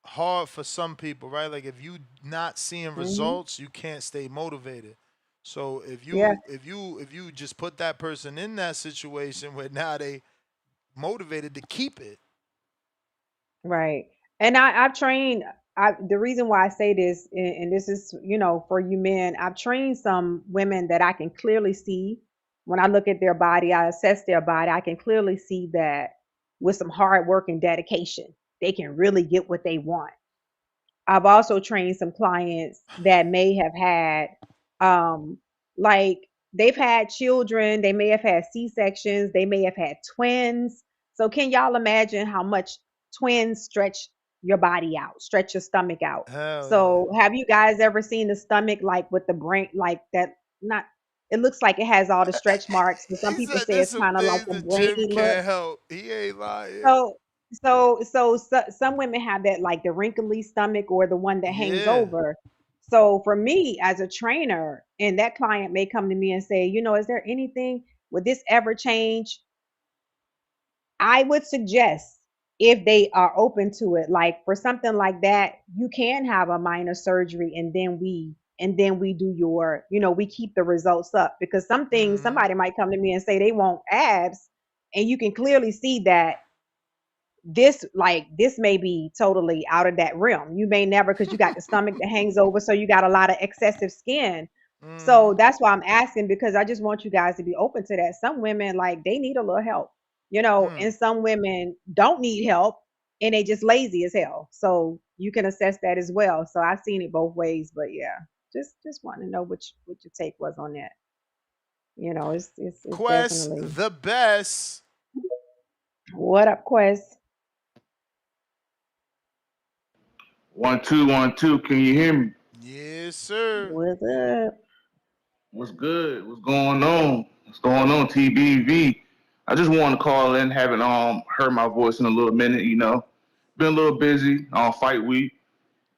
hard for some people, right? Like if you not seeing Hmm. results, you can't stay motivated. So if Yeah, you just put that person in that situation where now they motivated to keep it. right. And I've trained. The reason why I say this, and this is, for you men, I've trained some women that I can clearly see when I look at their body, I assess their body, I can clearly see that with some hard work and dedication, they can really get what they want. I've also trained some clients that may have had, like they've had children, they may have had C-sections, they may have had twins. So can y'all imagine how much twins stretch your body out, stretch your stomach out? Hell yeah. So have you guys ever seen the stomach like with the brain like that? Not, it looks like it has all the stretch marks, but some He people said say there's it's some kind of like things a the gym brainy look. can't help. He ain't lying. So, some women have that like the wrinkly stomach or the one that hangs Yeah. over. So for me as a trainer, and that client may come to me and say, is there anything, would this ever change? I would suggest if they are open to it, like for something like that, you can have a minor surgery and then we do we keep the results up because some things Mm-hmm. somebody might come to me and say they want abs and you can clearly see that this may be totally out of that realm. You may never, because you got the stomach that hangs over, so you got a lot of excessive skin. Mm-hmm. So that's why I'm asking, because I just want you guys to be open to that. Some women, like, they need a little help, Mm. and some women don't need help and they just lazy as hell. So you can assess that as well. So I've seen it both ways, but yeah, just want to know what your take was on that. It's Quest definitely. the best. What up, Quest? 1 2 1 2. Can you hear me? Yes, sir. What's up? What's good? What's going on? What's going on, TBV? I just wanted to call in, haven't heard my voice in a little minute, you know. Been a little busy on fight week.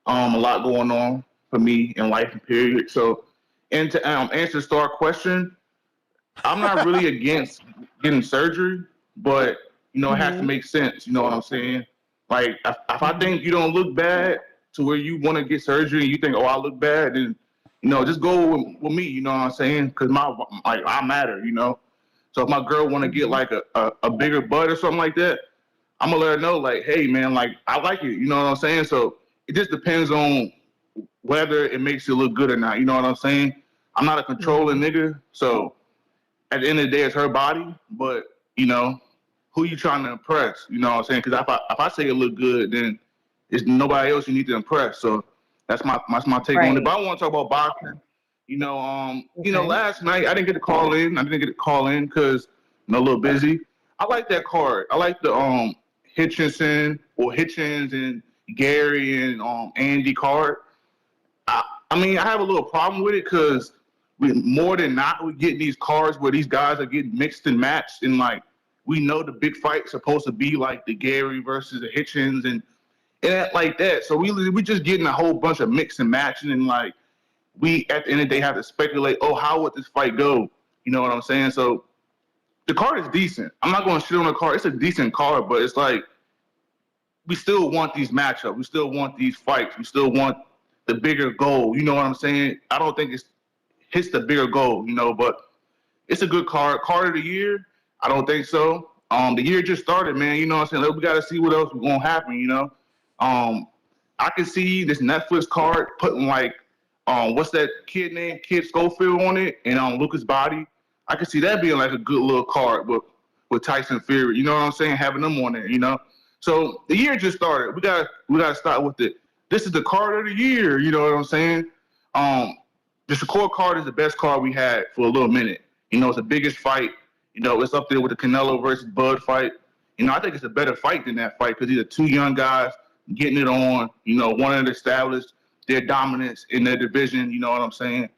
A lot going on for me in life and period. So, and to answer the star question, I'm not really against getting surgery, but you know, it has to make sense. You know what I'm saying? Like, if I think you don't look bad to where you want to get surgery and you think, oh, I look bad, then you know, just go with me. You know what I'm saying? Because I matter. You know. So if my girl want to get like a bigger butt or something like that, I'm gonna let her know, like, hey man, like I like it. You know what I'm saying? So it just depends on whether it makes you look good or not. You know what I'm saying? I'm not a controlling nigga, so at the end of the day, it's her body. But you know, who you trying to impress? You know what I'm saying? Because if I say it look good, then it's nobody else you need to impress. So that's my take on it. But I want to talk about boxing. You know, last night I didn't get to call in. Because I'm a little busy. I like that card. I like the Hitchens and Gary and Andy card. I mean, I have a little problem with it because more than not, we get these cards where these guys are getting mixed and matched, and like we know the big fight's supposed to be like the Gary versus the Hitchens and like that. So we just getting a whole bunch of mix and matching, and like we at the end of the day have to speculate. Oh, how would this fight go? You know what I'm saying? So the card is decent. I'm not going to shit on the card. It's a decent card, but it's like we still want these matchups. We still want these fights. We still want the bigger goal. You know what I'm saying? I don't think it hits the bigger goal, you know, but it's a good card. Card of the year? I don't think so. The year just started, man. You know what I'm saying? We got to see what else is going to happen, you know? I can see this Netflix card putting like, what's that kid name? Kid Schofield on it and Lucas Body. I can see that being like a good little card with Tyson Fury. You know what I'm saying? Having them on there, you know? So the year just started. We gotta start with it. This is the card of the year. You know what I'm saying? The Shakur card is the best card we had for a little minute. You know, it's the biggest fight. You know, it's up there with the Canelo versus Bud fight. You know, I think it's a better fight than that fight because these are two young guys getting it on. You know, wanting to establish their dominance in their division. You know what I'm saying?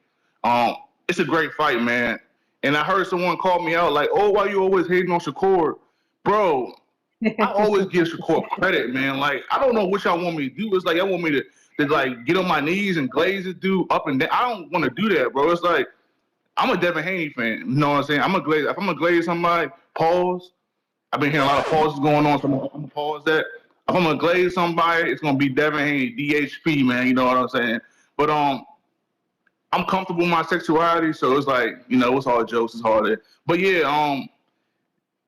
It's a great fight, man. And I heard someone call me out like, "Oh, why you always hating on Shakur?" Bro, I always give Shakur credit, man. Like, I don't know what y'all want me to do. It's like, y'all want me to like get on my knees and glaze this dude up and down. I don't want to do that, bro. It's like, I'm a Devin Haney fan. You know what I'm saying? If I'm gonna glaze somebody, pause. I've been hearing a lot of pauses going on, so I'm gonna pause that. If I'm gonna glaze somebody, it's gonna be Devin Haney, DHP, man. You know what I'm saying? But I'm comfortable with my sexuality, so it's like, you know, it's all jokes, it's all that. But yeah,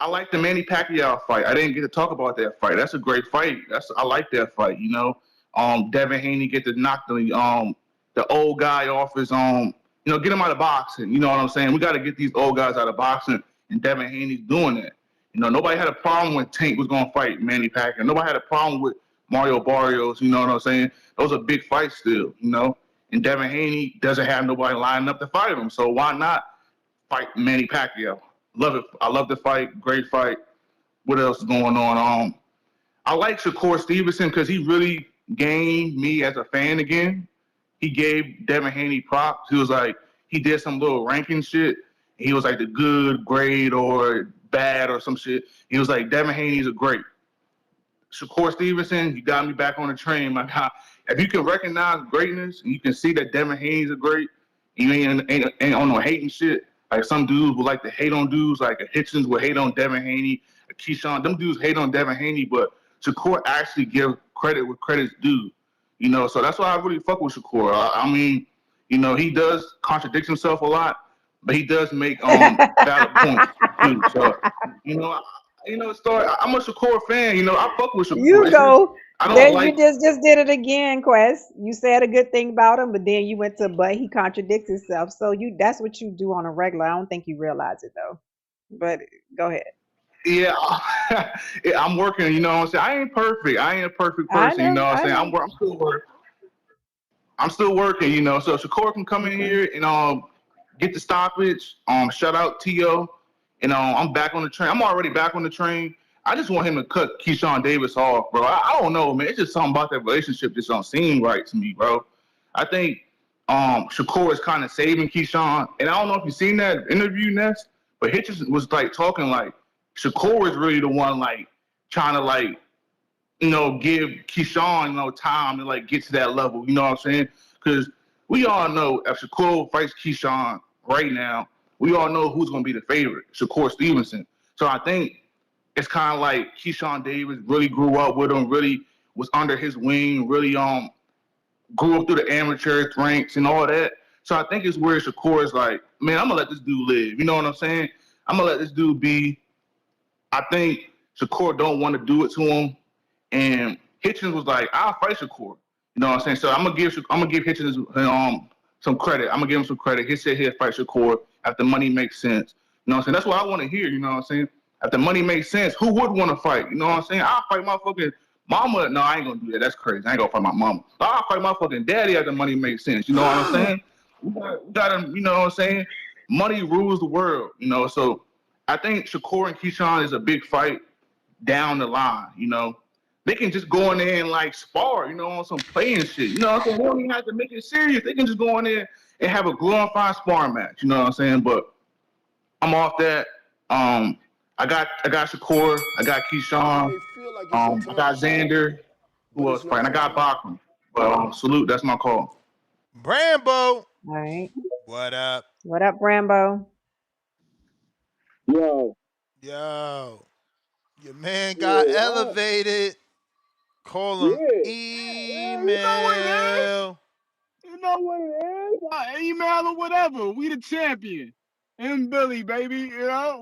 I like the Manny Pacquiao fight. I didn't get to talk about that fight. That's a great fight. I like that fight. You know, Devin Haney get to knock the old guy off his you know, get him out of boxing. You know what I'm saying? We got to get these old guys out of boxing, and Devin Haney's doing that. You know, nobody had a problem when Tank was gonna fight Manny Pacquiao. Nobody had a problem with Mario Barrios. You know what I'm saying? Those are big fights still. You know, and Devin Haney doesn't have nobody lining up to fight him. So why not fight Manny Pacquiao? Love it. I love the fight. Great fight. What else is going on? I like Shakur Stevenson because he really gained me as a fan again. He gave Devin Haney props. He was like, he did some little ranking shit. He was like the good, great, or bad, or some shit. He was like, Devin Haney's a great. Shakur Stevenson, you got me back on the train, my guy. If you can recognize greatness and you can see that Devin Haney's a great, you ain't on no hating shit. Like some dudes would like to hate on dudes, like a Hitchens would hate on Devin Haney, a Keyshawn. Them dudes hate on Devin Haney, but Shakur actually give credit where credit's due. You know, so that's why I really fuck with Shakur. I mean, you know, he does contradict himself a lot, but he does make valid points too. So, you know, I'm a Shakur fan. You know, I fuck with Shakur. You go. I don't Then like. you just did it again, Quest. You said a good thing about him, but then you went to but he contradicts himself. So that's what you do on a regular. I don't think you realize it though. But go ahead. Yeah, I'm working. You know what I'm saying? I ain't perfect. I ain't a perfect person. You know what I'm saying? I'm still working. I'm still working. You know, so Shakur can come in here and get the stoppage. Shout out T.O. And I'm back on the train. I'm already back on the train. I just want him to cut Keyshawn Davis off, bro. I don't know, man. It's just something about that relationship just don't seem right to me, bro. I think Shakur is kind of saving Keyshawn. And I don't know if you've seen that interview, Ness, but Hitchens was like talking like Shakur is really the one like trying to like, give Keyshawn, time to like get to that level. You know what I'm saying? Because we all know if Shakur fights Keyshawn right now, we all know who's going to be the favorite, Shakur Stevenson. So I think it's kind of like Keyshawn Davis really grew up with him, really was under his wing, really grew up through the amateur ranks and all that. So I think it's where Shakur is like, man, I'm gonna let this dude live. You know what I'm saying? I'm gonna let this dude be. I think Shakur don't want to do it to him, and Hitchens was like, I'll fight Shakur. You know what I'm saying? So I'm gonna give Hitchens some credit. I'm gonna give him some credit. He said he'll fight Shakur if the money makes sense. You know what I'm saying? That's what I want to hear. You know what I'm saying? If the money makes sense, who would want to fight? You know what I'm saying? I'll fight my fucking mama. No, I ain't gonna do that. That's crazy. I ain't gonna fight my mama. I'll fight my fucking daddy if the money makes sense. You know what I'm saying? We got him. You know what I'm saying? Money rules the world. So I think Shakur and Keyshawn is a big fight down the line. They can just go in there and like spar, on some playing shit. You know what I'm saying? They don't even have to make it serious. They can just go in there and have a glorified sparring match. You know what I'm saying? But I'm off that. I got Shakur. I got Keyshawn. I got Xander. Who else fighting? I got Bakhram. But salute. That's my call. Brambo. All right. What up? What up, Brambo? Yo. Your man got elevated. Call him email. You know what it is? Email or whatever. We the champion. And Billy, baby.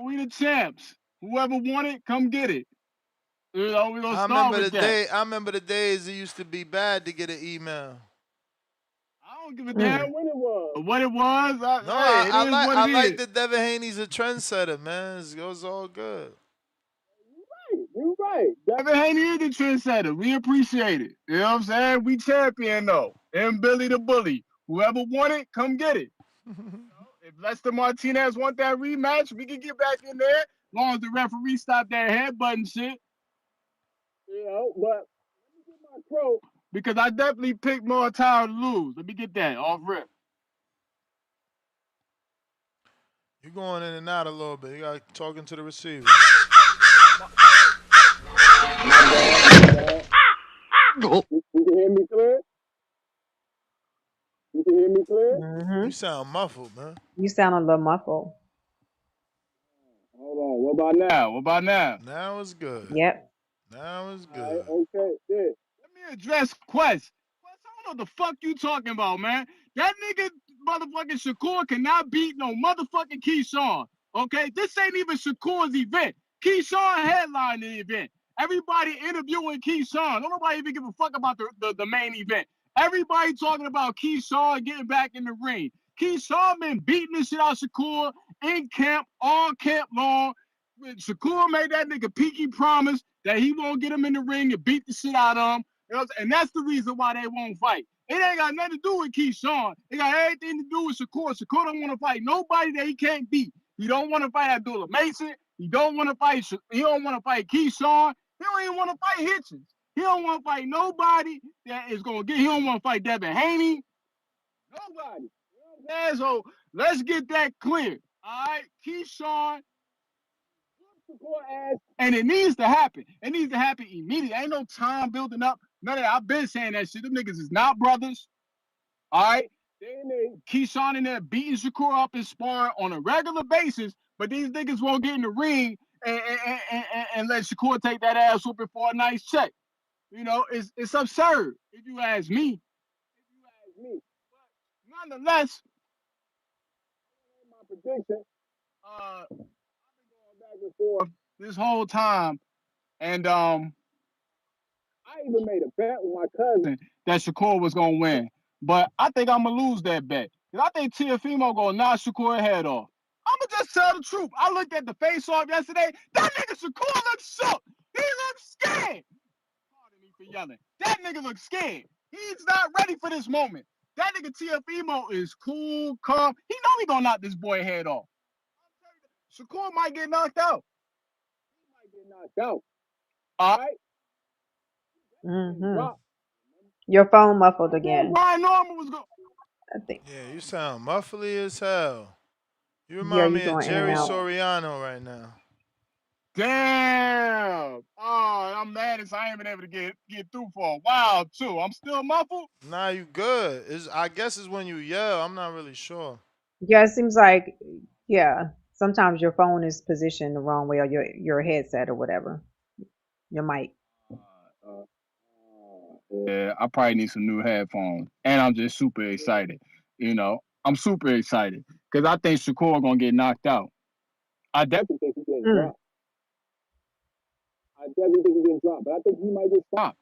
We the champs. Whoever want it, come get it. We gonna start with that. I remember the days it used to be bad to get an email. I don't give a damn when it was. What it was? I like that Devin Haney's a trendsetter, man. It goes all good. You're right. Devin Haney is the trendsetter. We appreciate it. You know what I'm saying? We champion though. And Billy the bully. Whoever want it, come get it. If Lester Martinez want that rematch, we can get back in there. As long as the referee stop that headbutting shit. But let me get my pro because I definitely picked Mortal to lose. Let me get that off rip. You're going in and out a little bit. You got talking to the receiver. You can hear me clear? You can hear me clear? Mm-hmm. You sound muffled, man. You sound a little muffled. Hold on. What about now? Now it's good. Yep. Now it's good. Right, okay, yeah. Let me address Quest. I don't know the fuck you talking about, man. That nigga motherfucking Shakur cannot beat no motherfucking Keyshawn. Okay? This ain't even Shakur's event. Keyshawn headlined the event. Everybody interviewing Keyshawn. Don't nobody even give a fuck about the main event. Everybody talking about Keyshawn getting back in the ring. Keyshawn been beating the shit out of Shakur in camp, all camp long. When Shakur made that nigga Pinky promise that he won't get him in the ring and beat the shit out of him. And that's the reason why they won't fight. It ain't got nothing to do with Keyshawn. It got everything to do with Shakur. Shakur don't want to fight nobody that he can't beat. He don't want to fight Abdullah Mason. He don't want to fight Keyshawn. He don't even want to fight Hitchens. He don't want to fight nobody that is going to get. He don't want to fight Devin Haney. Nobody. You know what I'm saying? So let's get that clear. All right, Keyshawn. And it needs to happen. It needs to happen immediately. Ain't no time building up. None of that. I've been saying that shit. Them niggas is not brothers. All right? Keyshawn in there beating Shakur up and sparring on a regular basis, but these niggas won't get in the ring and let Shakur take that ass whooping for a nice check. It's absurd, if you ask me. But nonetheless, my prediction, I've been going back and forth this whole time, and I even made a bet with my cousin that Shakur was gonna win, but I think I'm gonna lose that bet because I think Teofimo gonna knock Shakur's head off. I'ma just tell the truth. I looked at the face-off yesterday. That nigga Shakur looks shook. He looks scared. Pardon me for yelling. That nigga looks scared. He's not ready for this moment. That nigga Teofimo is cool, calm. He know he gonna knock this boy head off. Shakur might get knocked out. All right. Mm-hmm. Your phone muffled again. Brian Norman was going. I think. Yeah, you sound muffly as hell. You remind me of Jerry Soriano right now. Damn. Oh, I'm mad as I ain't been able to get through for a while too. I'm still muffled. Nah, you good. I guess it's when you yell. I'm not really sure. Yeah, it seems like yeah. Sometimes your phone is positioned the wrong way, or your headset or whatever. Your mic. Yeah, I probably need some new headphones, and I'm just super excited. I'm super excited because I think Shakur gonna get knocked out. I definitely think he's getting dropped. I definitely think he's getting dropped, but I think he might get stopped.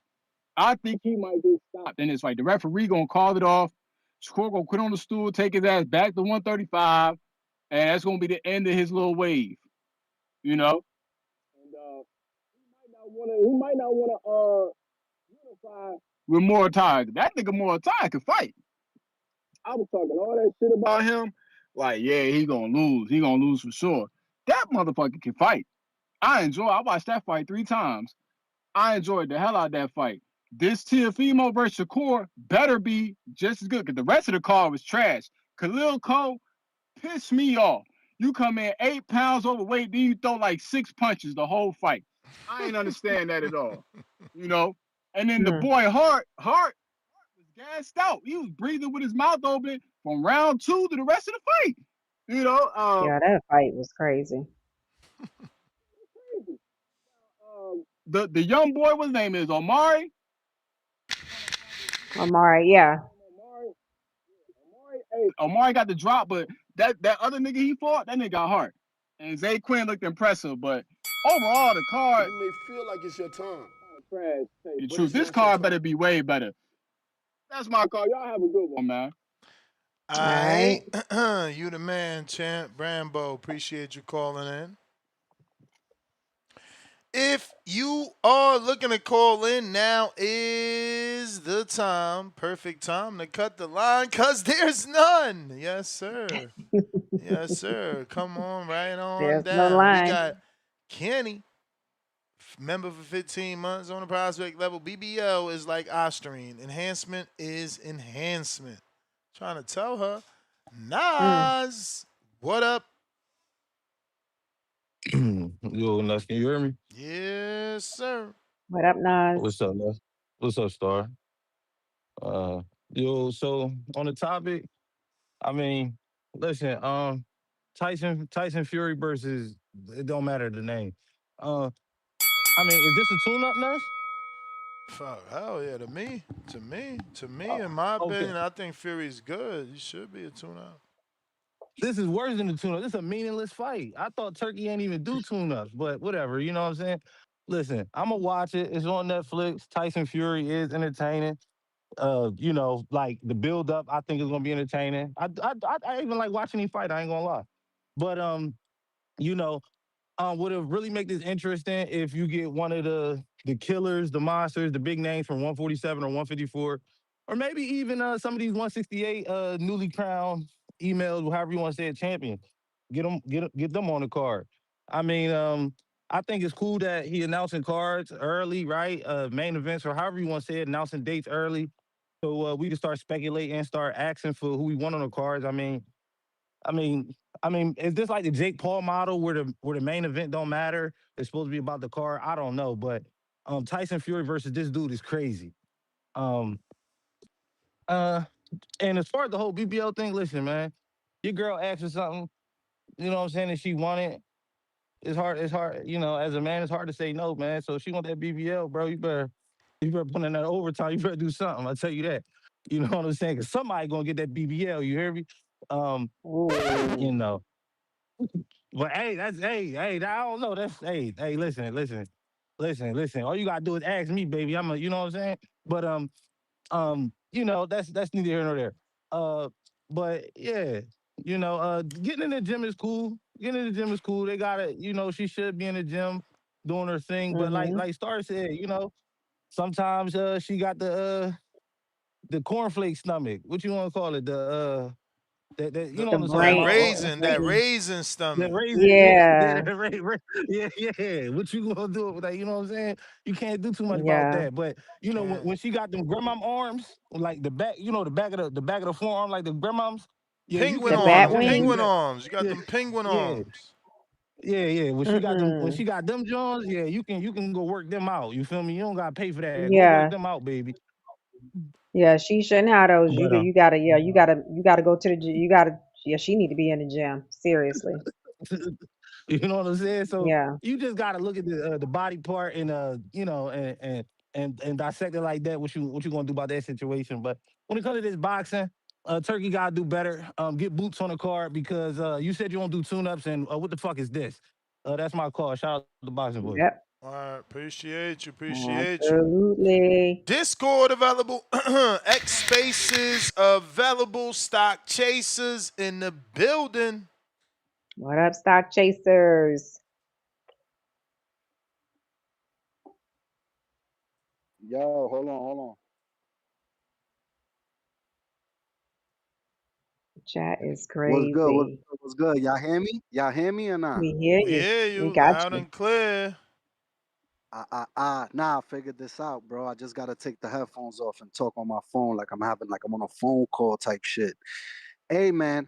I think he might get stopped. And it's like the referee gonna call it off. Shakur gonna quit on the stool, take his ass back to 135, and that's gonna be the end of his little wave. And he might not wanna unify with Muay That nigga Muay can fight. I was talking all that shit about him. Like, yeah, he gonna lose. He gonna lose for sure. That motherfucker can fight. I watched that fight 3 times. I enjoyed the hell out of that fight. This Teofimo versus Shakur better be just as good, because the rest of the card was trash. Khalil Cole pissed me off. You come in 8 pounds overweight, then you throw like 6 punches the whole fight. I ain't understand that at all. And then the boy Hart was gassed out. He was breathing with his mouth open from round 2 to the rest of the fight. Yeah, that fight was crazy. The young boy, what his name is, Omari? Omari, yeah. Omari got the drop, but that other nigga he fought, that nigga got heart. And Zay Quinn looked impressive, but overall the card. You may feel like it's your time. The truth, this card better be way better. That's my card. Y'all have a good one, man. All right. You the man, champ. Brambo, appreciate you calling in. If you are looking to call in, now is the time, perfect time to cut the line, because there's none. Yes, sir. Yes, sir. Come on, right on There's down. no line. We got Kenny, member for 15 months on the prospect level. BBL is like Osterine. Enhancement is enhancement. Trying to tell her. Nas, what up? Yo, Nuts, can you hear me? Yes, sir. What up, Nas? What's up, Nuts? What's up, Star? Yo, so on the topic, I mean, listen, Tyson Fury versus, it don't matter the name. I mean, is this a tune-up, Nuts? Fuck, hell yeah, to me, in my opinion, I think Fury's good. He should be a tune-up. This is worse than the tune-up. This is a meaningless fight. I thought Turkey ain't even do tune-ups, but whatever, you know what I'm saying? Listen, I'm gonna watch it. It's on Netflix. Tyson Fury is entertaining. Like the build-up, I think is gonna be entertaining. I even like watching him fight. I ain't gonna lie, but would it really make this interesting if you get one of the killers, the monsters, the big names from 147 or 154, or maybe even some of these 168 newly crowned emails, however you want to say it, champions. Get them on the card. I mean, I think it's cool that he announcing cards early, right? Main events or however you want to say it, announcing dates early, so we can start speculating and start asking for who we want on the cards. I mean, is this like the Jake Paul model where the main event don't matter? It's supposed to be about the card. I don't know, but Tyson Fury versus this dude is crazy. Um, and as far as the whole BBL thing, listen, man, your girl asked for something, you know what I'm saying, and she wanted. It's hard, as a man, it's hard to say no, man. So if she want that BBL, bro, you better put in that overtime. You better do something. I'll tell you that. You know what I'm saying? Because somebody gonna get that BBL. You hear me? You know. But hey, I don't know. Listen. All you gotta do is ask me, baby. You know what I'm saying? But that's neither here nor there. But yeah, getting in the gym is cool. They gotta, she should be in the gym doing her thing. But like Star said, sometimes she got the cornflake stomach. What you want to call it? You know what I'm saying? That raisin stomach. The raisin, Yeah. yeah. What you gonna do with that? You know what I'm saying? You can't do too much about Yeah. that. But when she got them grandmom arms, like the back, the back of the forearm, like the grandmoms. Yeah, Penguin you arms. can Penguin arms. You got them penguin arms. Yeah. When Mm-mm. she got them Jones, yeah, you can go work them out. You feel me? You don't gotta pay for that. Go work Yeah. them out, baby. Yeah, she shouldn't have those. But You gotta, yeah, you gotta go to the gym. You gotta, yeah, she need to be in the gym. Seriously. you know what I'm saying? So Yeah. you just gotta look at the body part and and dissect it like that. What you gonna do about that situation? But when it comes to this boxing, Turkey gotta do better. Get boots on the card because you said you don't do tune-ups and what the fuck is this? That's my call. Shout out to Boxing Voice. Yep. All right, appreciate you, appreciate you. Absolutely. Discord available, X Spaces available, stock chasers in the building. What up, stock chasers? Yo, hold on. Chat is What's good? What's crazy. good? What's good? Y'all hear me? Y'all hear me or not? We hear We you. hear We you got loud you. and clear. Nah, I figured this out, bro. I just gotta take the headphones off and talk on my phone like I'm on a phone call type shit. Hey man,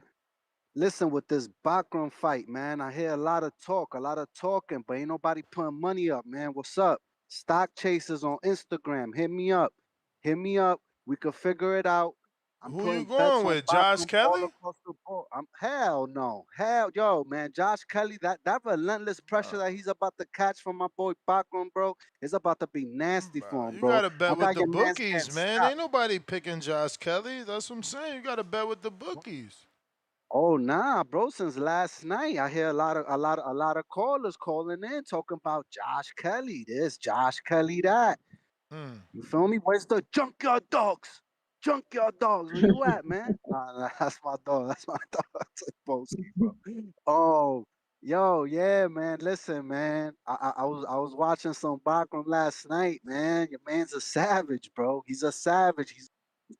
listen with this Bakhram fight, man. I hear a lot of talking, but ain't nobody putting money up, man. What's up? Stock chasers on Instagram. Hit me up. We could figure it out. I'm Who you putting bets going on with? Josh Bakhram all Kelly? across the board. Hell no. Yo, man. Josh Kelly, that relentless pressure that he's about to catch from my boy Bakhram, bro, is about to be nasty for him, You bro. gotta bet I with got the your man's getting bookies, man. stopped. Ain't nobody picking Josh Kelly. That's what I'm saying. You gotta bet with the bookies. Oh nah, bro. Since last night, I hear a lot of callers calling in talking about Josh Kelly this, Josh Kelly that. Hmm. You feel me? Where's the junkyard dogs? Junkyard dogs, where you at, man? Nah, that's my dog. That's my dog. That's Boski, bro. Oh, yo, yeah, man. Listen, man. I was watching some Bakhram last night, man. Your man's a savage, bro. He's a savage.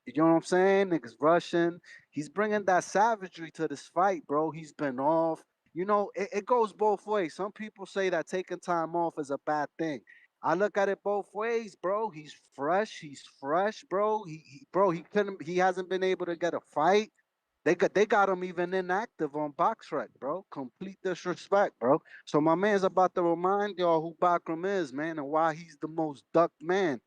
You know what I'm saying? Niggas rushing. He's bringing that savagery to this fight, bro. He's been off. It goes both ways. Some people say that taking time off is a bad thing. I look at it both ways, bro. He's fresh. He's fresh, bro. He hasn't been able to get a fight. They got him even inactive on BoxRec, bro. Complete disrespect, bro. So my man's about to remind y'all who Bakhram is, man, and why he's the most ducked man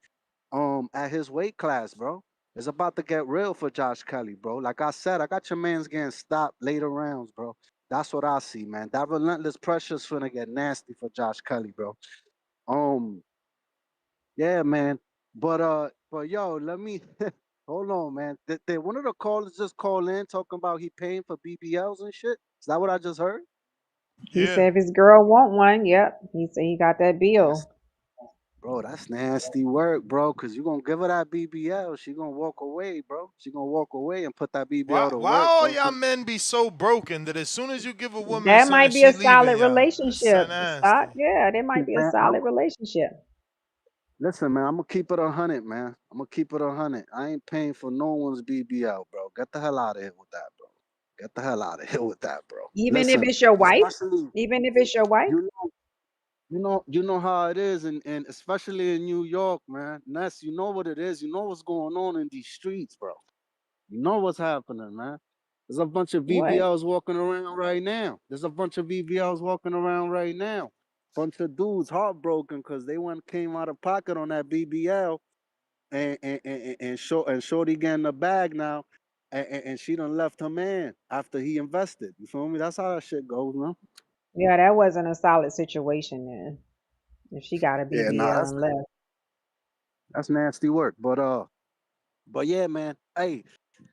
at his weight class, bro. It's about to get real for Josh Kelly, bro. Like I said, I got your man's getting stopped later rounds, bro. That's what I see, man. That relentless pressure's finna get nasty for Josh Kelly, bro. Um, yeah, man. But yo, let me hold on, man. Did one of the callers just call in talking about he paying for BBLs and shit? Is that what I just heard? He Yeah. said if his girl want one, yep. He said he got that That's bill. Bro, that's nasty work, bro. Cause you gonna give her that BBL, she gonna walk away, bro. She gonna walk away and put that Why BBL to why work, all bro. y'all men be so broken that as soon as you give a woman That something, might be she a leaving solid y'all? That's so relationship. Stock, nasty. yeah, that might be a Man, solid relationship. listen, man. I'm gonna keep it 100, man. I'm gonna keep it 100. I ain't paying for no one's BBL, bro. Get the hell out of here with that, bro. Get the hell out of here with that, bro. Even if Listen, it's your wife, especially even if it's your wife. you you know how it is, and especially in New York, man. Ness, you know what it is. You know what's going on in these streets, bro. You know what's happening, man. There's a bunch of What? VBLs walking around right now. There's a bunch of VBLs walking around right now. Bunch of dudes heartbroken because they went came out of pocket on that BBL and Shorty getting the bag now, and she done left her man after he invested. You feel me? That's how that shit goes, man. Yeah, that wasn't a solid situation then. If she got a Yeah, nah, BBL and left. that's nasty work. But yeah, man. Hey,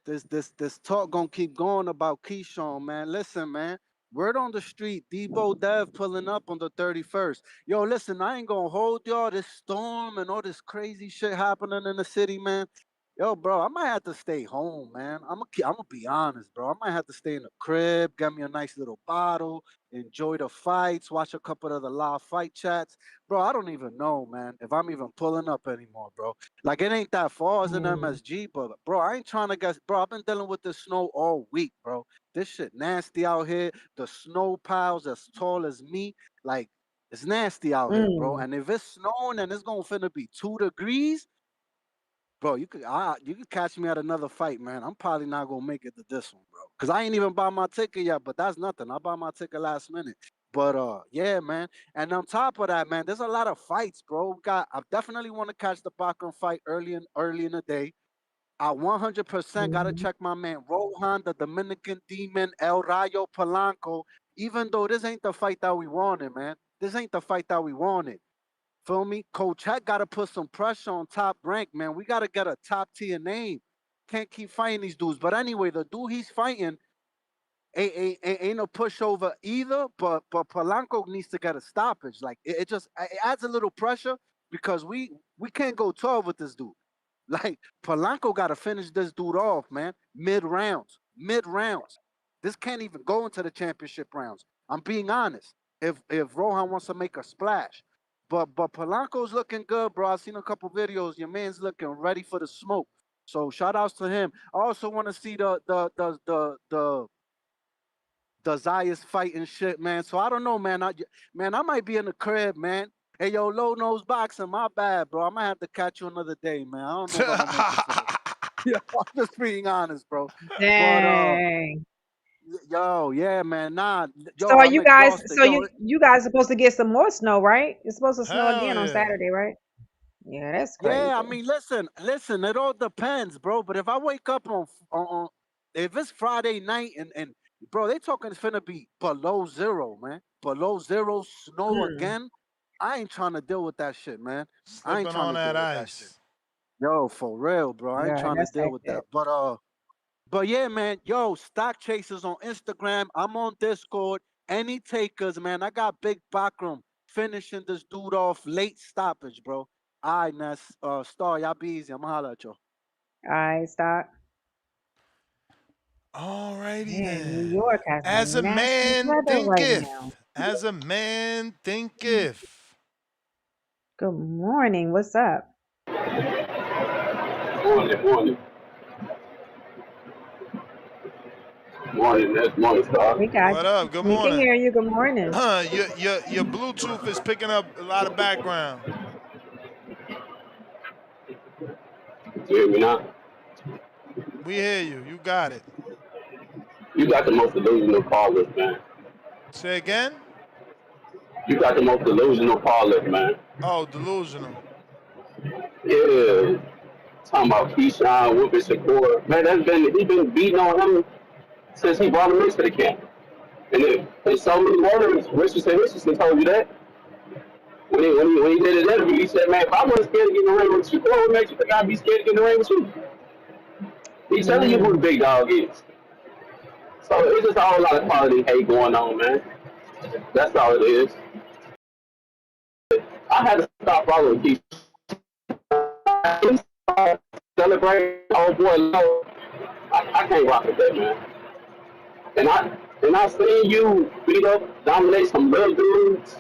this talk gonna keep going about Keyshawn, man. Listen, man. Word on the street, Debo Dev pulling up on the 31st. Yo, listen, I ain't gonna hold y'all this storm and all this crazy shit happening in the city, man. Yo, bro, I might have to stay home, man. I'm gonna be honest, bro. I might have to stay in the crib, get me a nice little bottle, enjoy the fights, watch a couple of the live fight chats. Bro, I don't even know, man, if I'm even pulling up anymore, bro. Like it ain't that far as an Mm. MSG, but bro, I ain't trying to get. Bro, I've been dealing with this snow all week, bro. This shit nasty out here. The snow piles as tall as me, like it's nasty out here, bro. Mm. And if it's snowing and it's gonna finna be 2 degrees, bro, you could catch me at another fight, man. I'm probably not gonna make it to this one, bro, cause I ain't even buy my ticket yet. But that's nothing. I bought my ticket last minute. But yeah, man. And on top of that, man, there's a lot of fights, bro. I definitely want to catch the Bakhram fight early in the day. I 100% gotta Mhm. check my man Rohan, the Dominican Demon, El Rayo Polanco. Even though this ain't the fight that we wanted, man. This ain't the fight that we wanted. Feel me? Coach Heck gotta put some pressure on Top Rank, man. We gotta get a top tier name. Can't keep fighting these dudes. But anyway, the dude he's fighting ain't no pushover either. But Polanco needs to get a stoppage. Like it just it adds a little pressure because we can't go 12 with this dude. Like Polanco got to finish this dude off, man. Mid rounds. This can't even go into the championship rounds. I'm being honest. If Rohan wants to make a splash, but Polanco's looking good, bro. I've seen a couple videos. Your man's looking ready for the smoke. So shout outs to him. I also want to see the Zayas fight and shit, man. So I don't know, man. I might be in the crib, man. Hey, yo, low nose boxing, my bad, bro. I might have to catch you another day, man. I don't know if I'm gonna make it today. Yeah, I'm just being honest, bro. But Dang. yo, yeah, man. Nah, So yo, are I'm you guys? exhausted. So Yo, you guys supposed to get some more snow, right? It's supposed to snow Hell again on yeah. Saturday, right? Yeah, that's yeah, I crazy. mean, listen. It all depends, bro. But if I wake up on if it's Friday night and bro, they talking it's finna be below zero, man. Below zero, snow Hmm. again. I ain't trying to deal with that shit, man. I ain't Slipping trying on to that deal with that shit. ice. Yo, for real, bro. I ain't Yeah, trying to that's deal with that. hectic. But yeah, man. Yo, stock chasers on Instagram. I'm on Discord. Any takers, man. I got Big Backroom finishing this dude off late stoppage, bro. All right, now, Star, y'all be easy. I'ma holler at y'all. All right, stop. Alrighty Man, New then. York has As a some nasty man weather right now. thinketh. As a man thinketh. Good morning. What's up? Morning. Morning. That's morning star. We got. What up? Good We can morning. hear you. Good morning. Your Bluetooth is picking up a lot of background. You hear me now? We hear you. You got it. You got the most delusional callers, man. Say again? You got the most delusional callers, man. Oh, delusional. Yeah. Talking about Keyshawn, whooping Shakur. Man, he been beating on him since he brought him into the camp. And in so many words, Richardson told you that. When he did his interview, he said, man, if I wasn't scared to get in the ring with Shakur, what makes you think I'd be scared to get in the ring with you? He's telling you who the Mm. big dog is. So it's just a whole lot of quality hate going on, man. That's all it is. I had to stop following Keith. Celebrate old boy low. I can't rock with that, man. And I seen you beat up, dominate some little dudes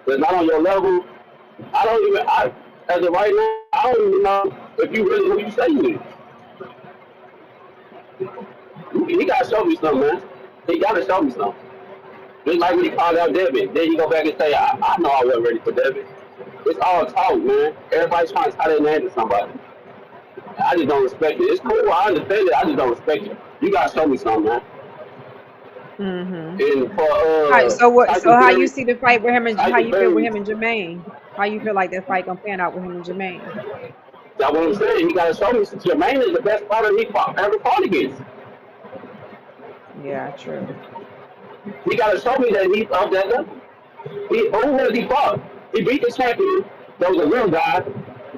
that's not on your level. I don't even as of right now, I don't even know if you really who you say you is. He gotta show me something, man. He gotta show me something. Just like when he called out Devin, then he go back and say, I know I wasn't ready for Devin. It's all talk, man. Everybody's trying to tie their name to somebody. I just don't respect it. It's cool, I understand it. I just don't respect it. You gotta show me something, man. Mhm. And for All right. So what? So Tyson how you Fury, see the fight with him and how Tyson you feel with Fury, him and Jermaine? How you feel like that fight gonna pan out with him and Jermaine? that's what I'm saying. He gotta show me. Jermaine is the best fighter ever fought against. Yeah, true. He gotta show me that he's of that level. Who has he fought? He beat the champion. That was a real guy.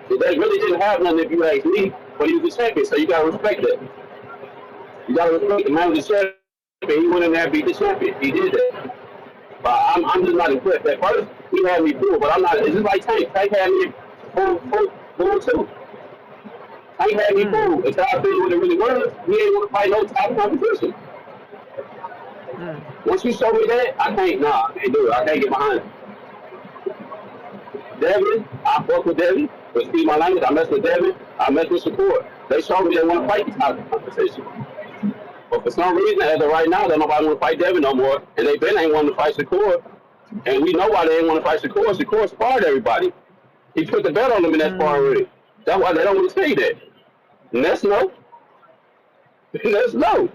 They really didn't have none if you ask me, but he was the champion, so you gotta respect that. You gotta respect the man was the champion. He went in there and beat the champion. He did that. But I'm just not impressed. At first, he had me fooled, but I'm not. It's just like Tank. Tank had me fooled too. Tank had me Mm. fooled. Until I figured what it really was, he ain't want to fight no top competition. Mm. Once you show me that, I can't do it. I can't get behind it. Devin, I fuck with Devin. But Steve, my language, I mess with Devin. I mess with Shakur. They showed me they want to fight the top competition. But for some reason, as of right now, they nobody want to fight Devin no more. And they been ain't want to fight Shakur. And we know why they ain't want to fight Shakur. Shakur sparred everybody. He put the bet on them in that spar Mm. already. That's why they don't want to tell you that. And that's no. That's no.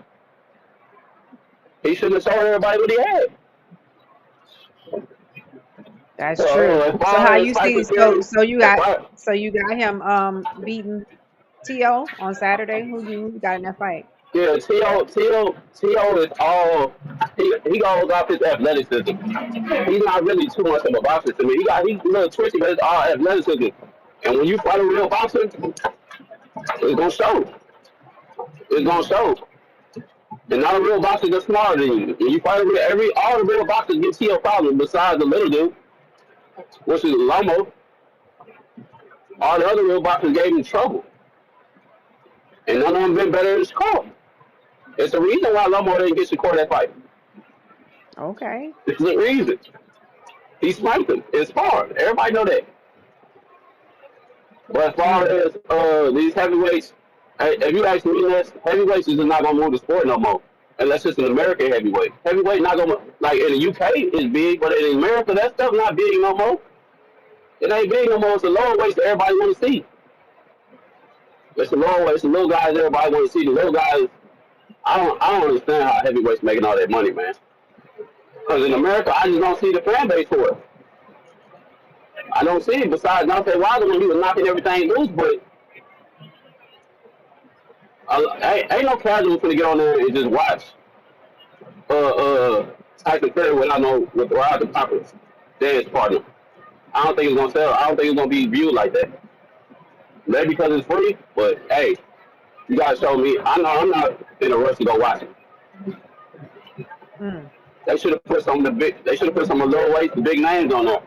He shouldn't have told everybody what he had. That's true. So as So far how as you see? Tyson Fury, if I So you got him beating T.O. on Saturday. Who you got in that fight? yeah, T.O. is all he goes off his athleticism. He's not really too much of a boxer to me. He's a little twitchy, but it's all athleticism. And when you fight a real boxer, it's gonna show. It's gonna show. And not a real boxer that's smarter than you. When you fight a real, all the real boxers get T.O. problems besides the little dude, which is Lomo. All the other real boxers gave him trouble, and none of them been better than Shakur. It's the reason why Lomo didn't get Shakur that fight. Okay. It's the reason. He sniped him. It's hard. Everybody know that. But as far Mm. as these heavyweights, if you ask me this, heavyweights is not gonna move the sport no more. Unless it's an American heavyweight. Heavyweight not gonna like in the UK is big, but in America that stuff not big no more. It ain't big no more. It's the lower weights that everybody want to see. It's the lower weights, the little guys everybody want to see. The little guys, I don't understand how heavyweights making all that money, man. Because in America, I just don't see the fan base for it. I don't see it. Besides Dante Wilder when he was knocking everything loose, but ain't no casual finna get on there and just watch uh Tyson Fury without the proper dance partner. I don't think it's gonna sell. I don't think it's gonna be viewed like that. Maybe because it's free, but hey, you gotta show me. I know I'm not in a rush to go watch it. Mm. They should have put some of the big. They should have put some of the lower weights, the big names on there.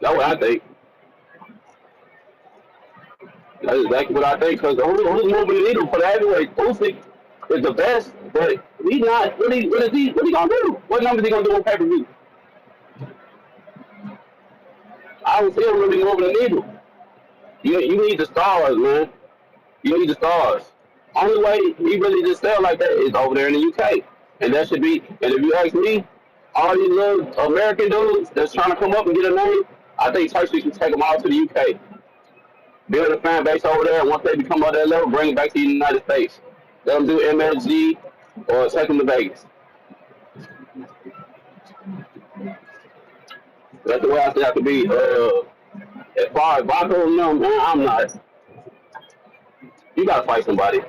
That's what I think. That's exactly what I think. Because who's moving the needle for the heavyweight? Usyk is the best, but he's not. What is he? What he gonna do? What numbers he gonna do on pay per view? I don't see him really moving the needle. You need the stars, man. You need the stars. Only way he really just sell like that is over there in the UK, and that should be. And if you ask me, all these little American dudes that's trying to come up and get a name, I think Turkey should take them all to the UK, build a fan base over there, and once they become of that level, bring it back to the United States. Let them do MSG or take them to Vegas. That's the way I think I could be. As far as Bakhram, no, man, I'm not. You gotta fight somebody.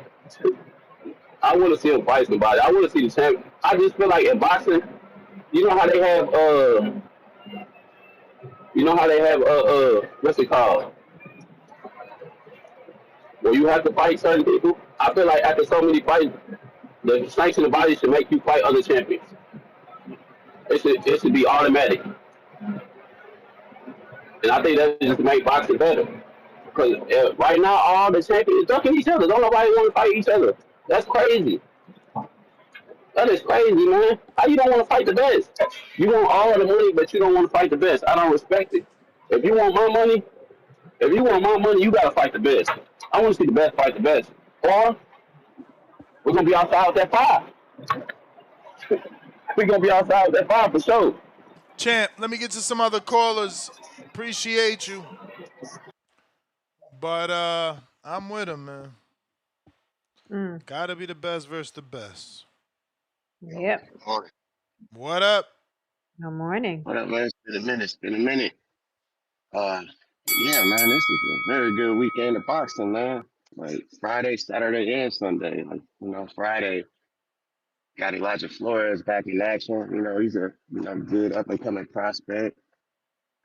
I want to see him fight somebody. I want to see the champ. I just feel like in boxing, you know how they have what's it called? Where you have to fight certain people. I feel like after so many fights, the sanctioned body should make you fight other champions. It should be automatic, and I think that just make boxing better. Because right now, all the champions ducking each other. Don't nobody want to fight each other. That's crazy. That is crazy, man. How you don't want to fight the best? You want all the money, but you don't want to fight the best. I don't respect it. If you want my money, you gotta fight the best. I want to see the best fight the best. Or we're gonna be outside with that five. We're gonna be outside with that five for sure. Champ, let me get to some other callers. Appreciate you. But I'm with him, man. Mm. Gotta be the best versus the best. Yep. What up? Good morning. What up, man? It's been a minute. It's been a minute. Uh, yeah, man, this is a very good weekend of boxing, man. Like Friday, Saturday, and Sunday. Like Friday got Elijah Flores back in action. He's a good up and coming prospect.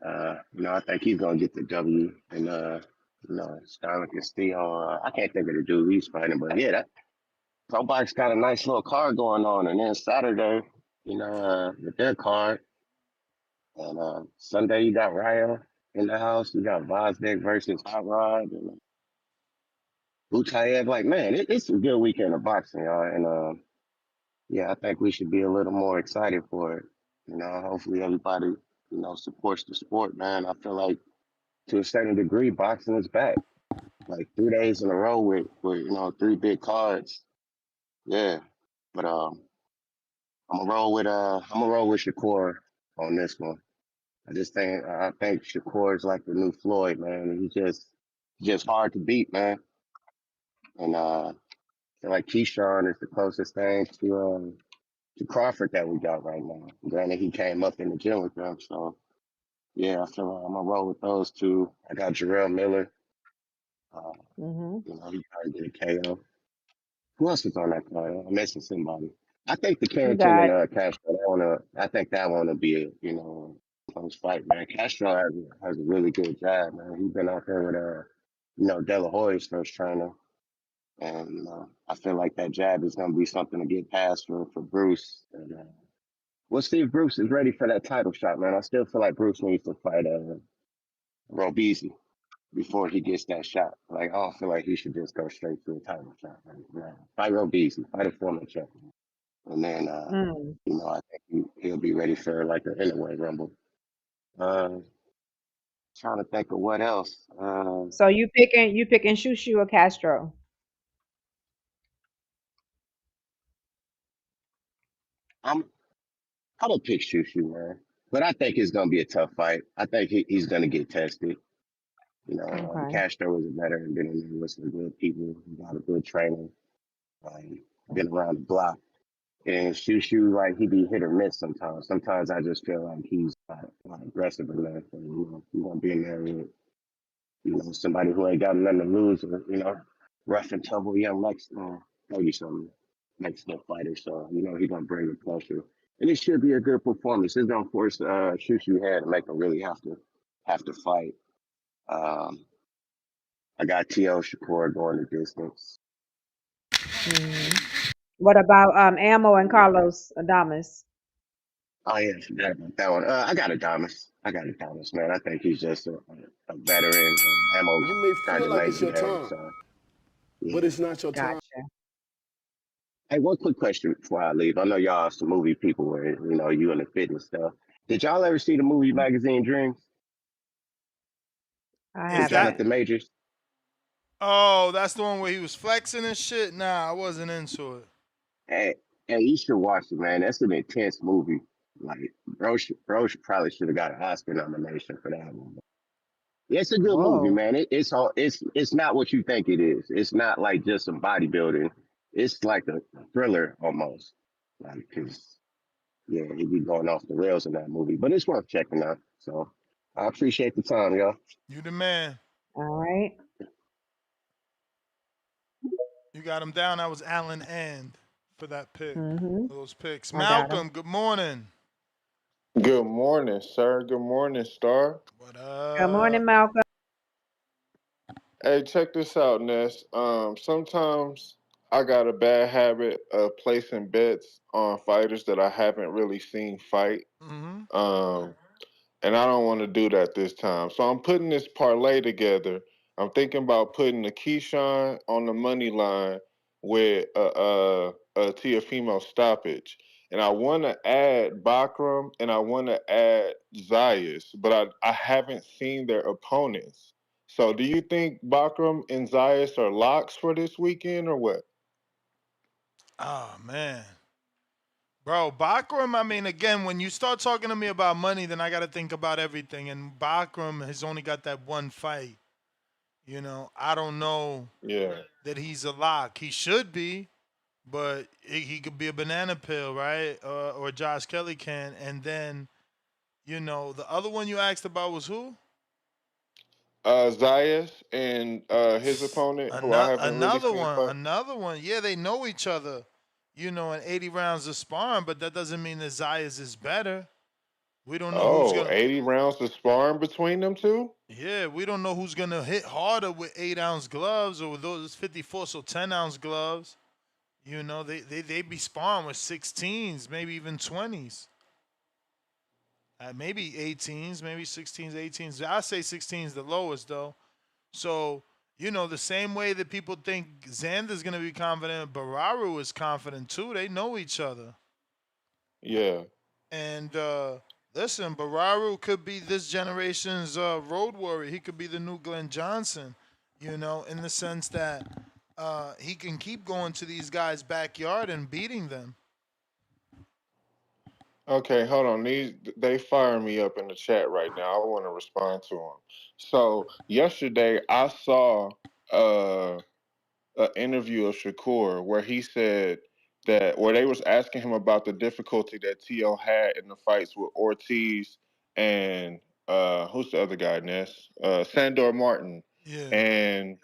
I think he's gonna get the W. And Starlin Castillo. I can't think of the dude he's fighting, but yeah, that Pro Box got a nice little card going on. And then Saturday, with their card. And Sunday, you got Raya in the house. You got Vosnick versus Hot Rod and Butayev. Like, man, it's a good weekend of boxing, y'all. And yeah, I think we should be a little more excited for it. Hopefully everybody, supports the sport, man. I feel like to a certain degree, boxing is back. Like 3 days in a row with three big cards. Yeah. But I'm gonna roll with Shakur on this one. I think Shakur is like the new Floyd, man. He's just hard to beat, man. And I feel like Keyshawn is the closest thing to to Crawford that we got right now. Granted, he came up in the gym with them, so yeah, I feel like I'm gonna roll with those two. I got Jarrell Miller. You know, he probably get a KO. Who else is on that card? I'm missing somebody. I think the You Carrington got and Castro. I think that one will be a close fight, man. Castro has a really good jab, man. He's been out there with De La Hoya's first trainer, and I feel like that jab is gonna be something to get past for Bruce. And we'll see if Bruce is ready for that title shot, man. I still feel like Bruce needs to fight Robeasy before he gets that shot. Like, I don't feel like he should just go straight to a title shot. Man. Fight Robeasy, fight a former champion. And then, mm. I think he'll be ready for like an anyway rumble. Trying to think of what else. So you picking Shushu or Castro? I'm gonna pick Shushu, man. But I think it's gonna be a tough fight. I think he's gonna get tested. Okay. Castro was a veteran, been in there with some good people, got a good trainer, been around the block. And Shushu, like he be hit or miss sometimes. Sometimes I just feel like he's not aggressive enough. And, you want to be in there with somebody who ain't got nothing to lose, or rough and tumble young maybe some Mexican fighter. So he's gonna bring the pressure, and it should be a good performance. It's gonna force Shushu head to make him really have to fight. Um, I got T.O. Shakur going the distance. Hmm. What about Ammo and Carlos Adames? Oh yeah, forgot about that one. I got Adames. Man. I think he's just a veteran. Ammo You may kind feel of like it's your legendary. time, So but yeah. it's not your time. Gotcha. Hey, one quick question before I leave. I know y'all are some movie people, where you in the fitness stuff. Did y'all ever see the movie magazine Dreams I Is with that? haven't. Jonathan Majors? Oh, that's the one where he was flexing and shit. Nah, I wasn't into it. Hey, you should watch it, man. That's an intense movie. Like, bro probably should have got an Oscar nomination for that one. Yeah, it's a good movie, Whoa. man. It's not what you think it is. It's not like just some bodybuilding. It's like a thriller almost. Like, 'cause yeah, he be going off the rails in that movie, but it's worth checking out. So I appreciate the time, y'all. You the man. All right. You got him down. I was Alan and for that pick. Mhm. Those picks. I got him. Malcolm, good morning. Good morning, sir. Good morning, Star. What Good morning, up? Malcolm. Hey, check this out, Ness. Sometimes I got a bad habit of placing bets on fighters that I haven't really seen fight. Mm-hmm. And I don't want to do that this time. So I'm putting this parlay together. I'm thinking about putting the Keyshawn on the money line with a Tiafimo stoppage. And I want to add Bakhram and I want to add Zayas, but I haven't seen their opponents. So do you think Bakhram and Zayas are locks for this weekend or what? Oh man. Bro, Bakhram, I mean, again, when you start talking to me about money, then I got to think about everything. And Bakhram has only got that one fight. I don't know Yeah. that he's a lock. He should be, but he could be a banana peel, right? Or Josh Kelly can. And then, the other one you asked about was who? Zayas and his opponent, who I Another haven't really another seen one, fight. another one. Yeah, they know each other, in 80 rounds of sparring, but that doesn't mean that Zayas is better. We don't know who's Oh, gonna. 80 rounds of sparring between them two? Yeah, we don't know who's gonna hit harder with 8-ounce gloves or with those 54 so 10-ounce gloves. They be sparring with 16s, maybe even 20s, maybe 18s, maybe 16s, 18s. I say 16s the lowest though. So, the same way that people think Xander's going to be confident, Bararu is confident too. They know each other. Yeah. And listen, Bararu could be this generation's road warrior. He could be the new Glenn Johnson, in the sense that he can keep going to these guys' backyard and beating them. Okay, hold on. They fire me up in the chat right now. I want to respond to them. So yesterday I saw an interview of Shakur where he said that, or they was asking him about the difficulty that T.O. had in the fights with Ortiz and who's the other guy, Ness? Sandor Martin. Yeah. And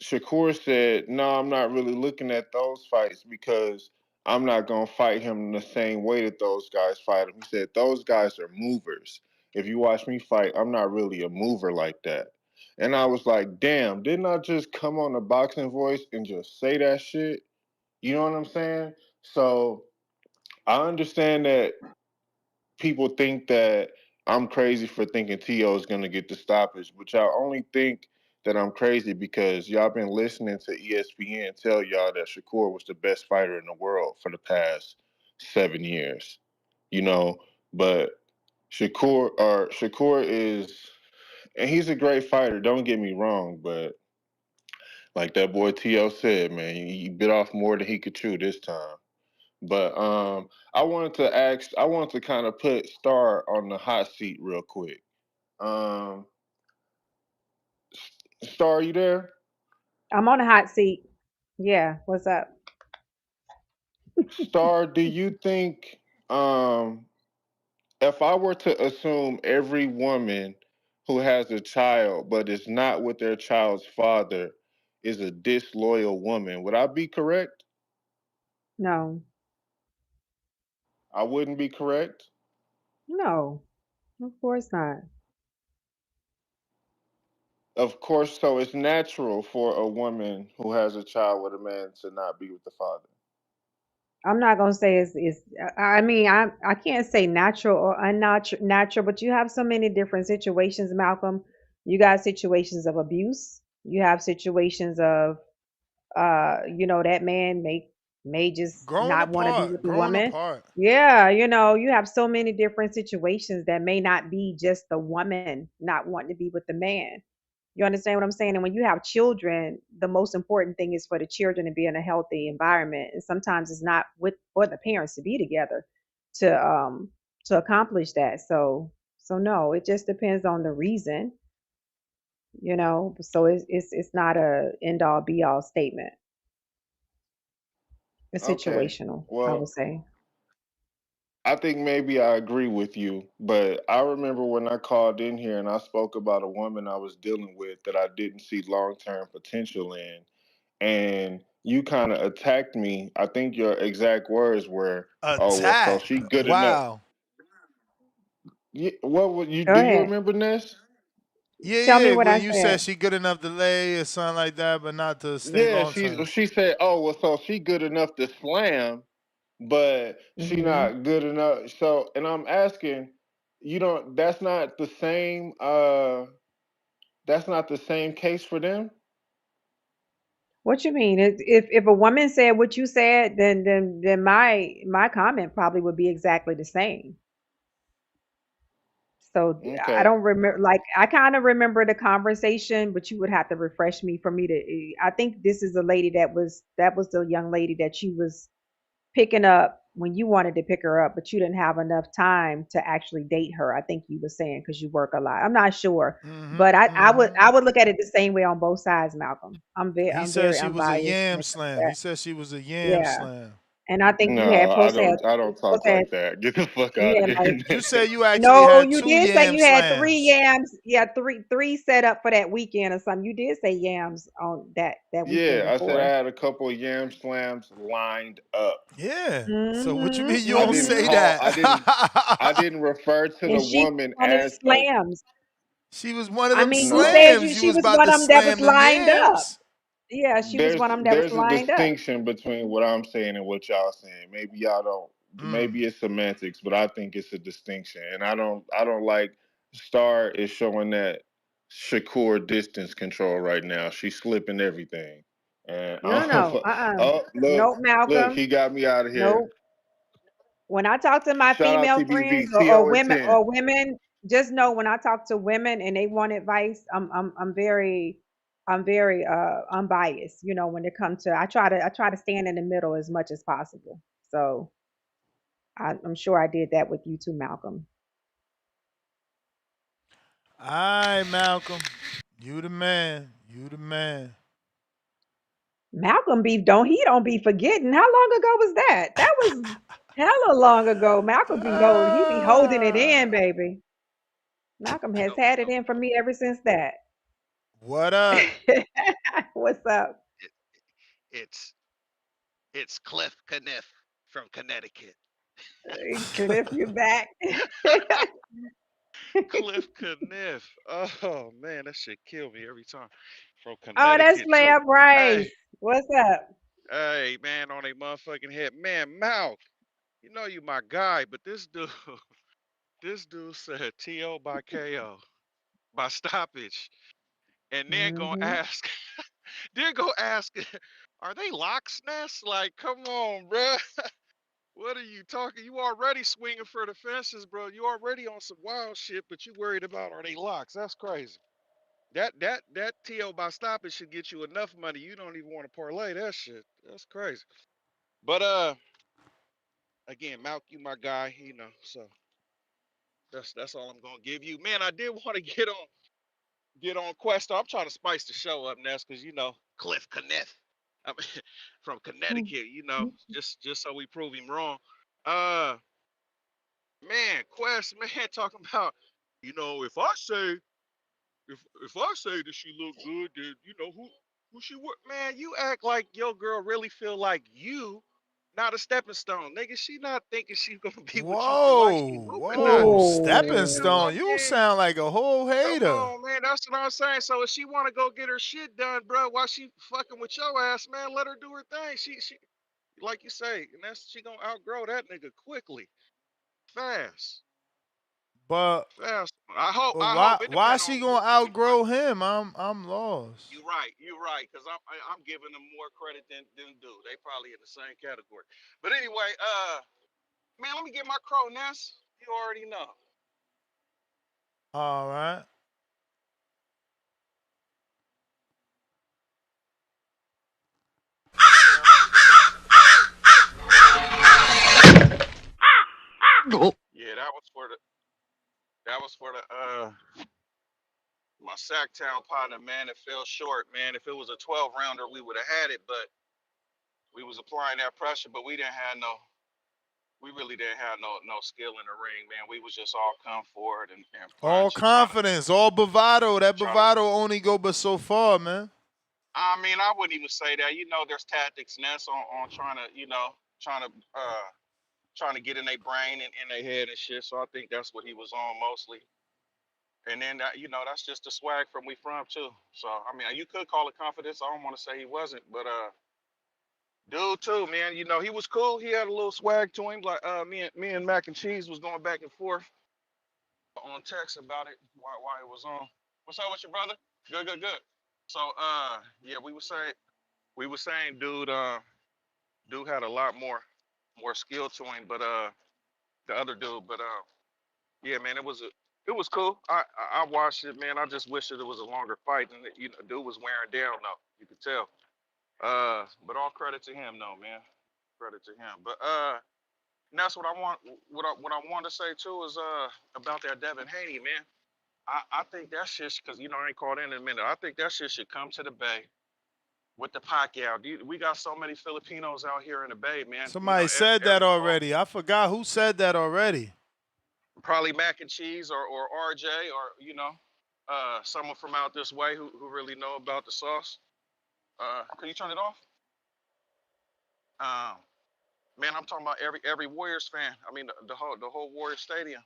Shakur said, "No, I'm not really looking at those fights because I'm not gonna fight him in the same way that those guys fight him." He said, "Those guys are movers. If you watch me fight, I'm not really a mover like that." And I was like, "Damn, didn't I just come on the Boxing Voice and just say that shit?" You know what I'm saying? So I understand that people think that I'm crazy for thinking T.O. is going to get the stoppage, but y'all only think that I'm crazy because y'all been listening to ESPN tell y'all that Shakur was the best fighter in the world for the past 7 years. You know, but Shakur is, and he's a great fighter, don't get me wrong, but like that boy T.O. said, man, he bit off more than he could chew this time. But I wanted to kind of put Star on the hot seat real quick. Um, Star, you there? I'm on the hot seat. Yeah, what's up? Star, do you think um, if I were to assume every woman who has a child but is not with their child's father is a disloyal woman, would I be correct? No, I wouldn't be correct. no, of course not. Of course, so it's natural for a woman who has a child with a man to not be with the father. I'm not gonna say it's. I mean, I can't say natural or unnatural, natural, but you have so many different situations, Malcolm. You got situations of abuse. You have situations of, that man may just Growing not want to be apart. with the Growing woman. apart. Yeah, you have so many different situations that may not be just the woman not wanting to be with the man. You understand what I'm saying? And when you have children, the most important thing is for the children to be in a healthy environment. And sometimes it's not with for the parents to be together to accomplish that. So no, it just depends on the reason. So it's not a end all be all statement. It's Okay. situational, I would Well, say. I think maybe I agree with you, but I remember when I called in here and I spoke about a woman I was dealing with that I didn't see long term potential in. And you kind of attacked me. I think your exact words were, "Oh, well, so Attack. she good enough." Wow. Yeah, what would you Go do? You ahead. remember Ness? Yeah, Tell me yeah. what When I you said said. she good enough to lay or something like that, but not to stay Yeah, long term. she said, "Oh, well, so she good enough to slam, but she Hmm. not good enough." So, and I'm asking, you don't. That's not the same case for them. What you mean? If a woman said what you said, then my comment probably would be exactly the same. So I Okay. don't remember, like, I kind of remember the conversation, but you would have to refresh me for me to. I think this is a lady that was the young lady that you was picking up when you wanted to pick her up, but you didn't have enough time to actually date her. I think you were saying because you work a lot. I'm not sure, Mm-hmm. but I would Mm-hmm. I would look at it the same way on both sides, Malcolm. I'm very He I'm said very she was a unbiased when yam it comes to slam. He that. said she was a yam Yeah, slam. and I think you No, had I supposed to have don't. I don't supposed talk to have like that. Get the fuck out yeah, of like here. You said you actually no, had you two did say yam you had three slams. yams. Yeah, three set up for that weekend or something. You did say yams on that weekend Yeah, I said I before. had a couple of yam slams lined up. Yeah. So what you mean Mhm, you I don't didn't say mhm. call. that? I didn't refer to And the she woman was one of the as a. slams. She was one of I them mean, you No. said slams. You she was was about one to of them that was slam them lined up. yams. Yeah, she was one of them that was There's a lined up. distinction between what I'm saying and what y'all saying. Maybe y'all don't. Mm. Maybe it's semantics, but I think it's a distinction. And I don't like Star is showing that Shakur distance control right now. She's slipping everything. And No, no, no. oh, Nope, look, Malcolm. he got me out of here. Nope. When I talk to my Shout out female friends TBV, or TO and women 10. just know when I talk to women and they want advice, I'm very unbiased. When it comes to I try to stand in the middle as much as possible. So I'm sure I did that with you too, Malcolm. All right, Malcolm. You the man. You the man. Malcolm beef don't be forgetting. How long ago was that? That was hella long ago. Malcolm he be holding it in, baby. Malcolm has had it in for me ever since that. What up? What's up? It, it's it's Cliff Kniff from Connecticut. Cliff, you back. Cliff Kniff. Oh man, that shit kill me every time. From Oh, that's Connecticut too. Slab Rice. Hey, What's up? hey, man, on a motherfucking head, man, Malk. You know you my guy, but this dude, this dude said TO by KO by stoppage, and then gonna Hmm. ask, then go ask, are they locksmiths? Like, come on, bruh. What are you talking? You already swinging for the fences, bro. You already on some wild shit, but you worried about are they locks? That's crazy. That TO by stoppage should get you enough money. You don't even want to parlay that shit. That's crazy. But again, Malk, you my guy, you know. So that's all I'm gonna give you. Man, I did want to get on Questo. I'm trying to spice the show up, Ness, because you know Cliff Kniff, I mean, from Connecticut. You know, just so we prove him wrong. Uh, Man, Quest, man, talking about, if I say that she look good, then you know who she would. Man, you act like your girl really feel like you, not a stepping stone, nigga. She not thinking she's gonna be with you for life. She Whoa, moving now. whoa, Nigga, stepping you know what stone. I You mean? sound like a whole Come hater. on, man. That's what I'm saying. So if she wanna go get her shit done, bro, while she fucking with your ass, man, let her do her thing. She like you say, and that's she gonna outgrow that nigga quickly, fast. But Fast. I hope. but I why hope it why depends she on gonna if you find. outgrow him? I'm lost. You right. You right. Cause I'm giving them more credit than do. They probably in the same category. But anyway, man, let me get my crow, Ness. You already know. All right. Man, let me. Yeah, that was for the my Sacktown partner, man. It fell short, man. If it was a 12 rounder, we would have had it, but we was applying that pressure, but we really didn't have no skill in the ring, man. We was just all come forward and All punch and confidence, all bravado. That trying to. bravado only go but so far, man. I mean, I wouldn't even say that. You know, there's tactics Ness on trying to, trying to trying to get in their brain and in their head and shit. So I think that's what he was on mostly. And then that, that's just the swag from we from too. So I mean, you could call it confidence. I don't want to say he wasn't, but dude too, man. You know, he was cool. He had a little swag to him. Like me and Mac and Cheese was going back and forth on text about it while it was on. What's up with your brother? Good, good, good. So yeah, we were saying, dude had a lot more skill to him, but the other dude, but yeah, man, it was cool. I watched it, man. I just wish that it was a longer fight, and that, dude was wearing down though. You could tell. But all credit to him, though, man. Credit to him. But and that's what I want. What I want to say too is about that Devin Haney, man. I think that shit, because I ain't called in a minute. I think that shit should come to the Bay with the Pacquiao. We got so many Filipinos out here in the Bay, man. Somebody said that already. I forgot who said that already. Probably Mac and Cheese or RJ or someone from out this way who really know about the sauce. Can you turn it off? Um, Man, I'm talking about every Warriors fan. I mean the whole Warriors stadium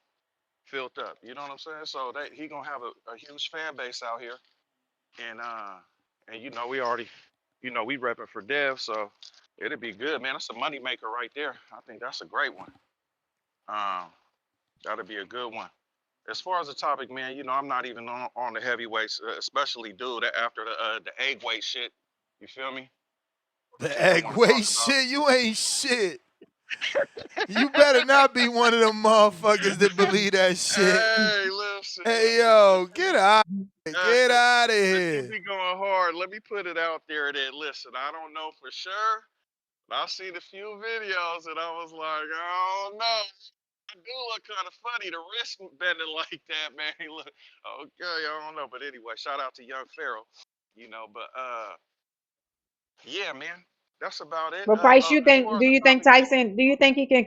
filled up. You know what I'm saying? So he gonna have a huge fan base out here, and we already we repping for Dev, so it'd be good, man. That's a money maker right there. I think that's a great one. Um, that'd be a good one. As far as the topic, man, I'm not even on the heavyweights, especially dude after the egg weight shit. You feel me? The Shit, I egg want to talk weight about. shit. You ain't shit. You better not be one of them motherfuckers that believe that shit. Hey, listen. Hey yo, get out. Uh, Get out of Since you here. be going hard, let me put it out there that listen, I don't know for sure, but I've seen a few videos and I was like, oh no, I do look kind of funny. The wrist bending like that, man. He look okay, I don't know. But anyway, shout out to Young Pharaoh, but Yeah, man. That's about it. But Price, As far do as the you think topic goes, Tyson, do you think he can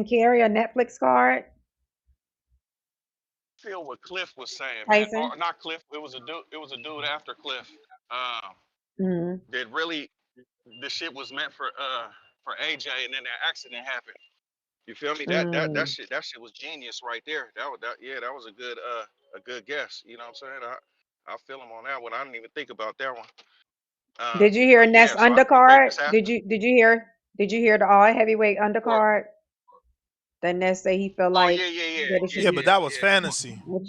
carry a Netflix card, I feel what Cliff was saying, man. Tyson? Or not Cliff. It was a dude. It was a dude after Cliff. Um, Hmm. that really the shit was meant for AJ, and then that accident happened. You feel me? Mm. That shit was genius right there. That was a good guess. You know what I'm saying? I feel him on that one. I didn't even think about that one. Did you hear But Ness yeah, so I think they undercard? just have to. Did you hear the all heavyweight What? undercard that Ness say he feel Oh like yeah, yeah, yeah, that it should Yeah, yeah, but be? yeah, that was yeah. fantasy. Yeah,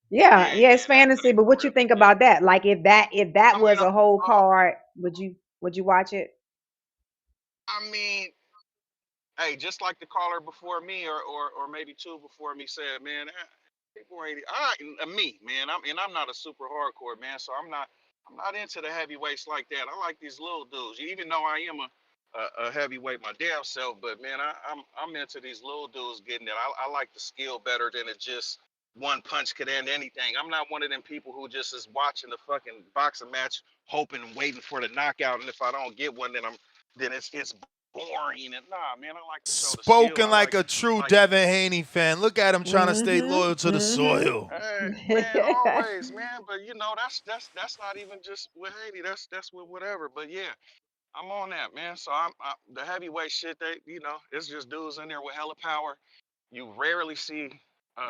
Yeah, yeah, yeah. it's That's fantasy, ain't but for what you real. think Yeah. about that? Like if that I mean, was a whole card, would you watch it? I mean, hey, just like the caller before me, or maybe two before me said, man, people ain't. Me, man. I'm not a super hardcore man, so I'm not into the heavyweights like that. I like these little dudes, even though I am a heavyweight my damn self. But man, I'm into these little dudes getting it. I like the skill better than it just one punch could end anything. I'm not one of them people who just is watching the fucking boxing match, hoping and waiting for the knockout, and if I don't get one, then it's boring. And nah, man, I like to show the skill. Spoken I like like a true like Devin Haney fan. Look at him trying to stay Mm-hmm. loyal to the soil. man, always, man. But you know, that's not even just with Haiti. That's with whatever. But yeah, I'm on that, man. So the heavyweight shit. It's just dudes in there with hella power. You rarely see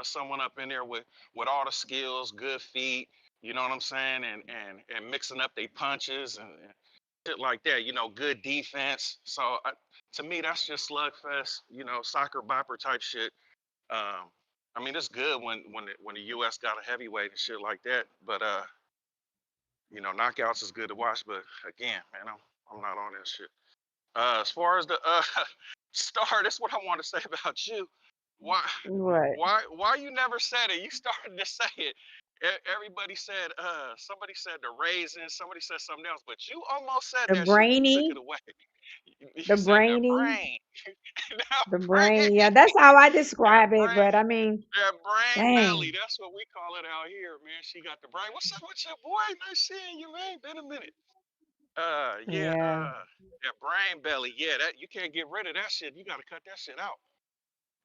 someone up in there with all the skills, good feet. You know what I'm saying, and mixing up their punches and shit like that. Good defense. So to me, that's just slugfest. Soccer bopper type shit. Um, I mean, it's good when the U.S. got a heavyweight and shit like that. But knockouts is good to watch. But again, man, I'm not on that shit. As far as the star, that's what I want to say about you. Why What? why you never said it? You started to say it. Everybody said somebody said the raisin, somebody said something else, but you almost said The that shit. You took it brainy, away. the You said the brainy, brain. That the brain. brain. Yeah, that's how I That describe it. brain. But I mean, That brain belly. dang. That's what we call it out here, man. She got the brain. What's up with your boy? Nice seeing you, man. Been a minute. Yeah, Yeah. that brain belly. Yeah, that you can't get rid of that shit. You gotta cut that shit out.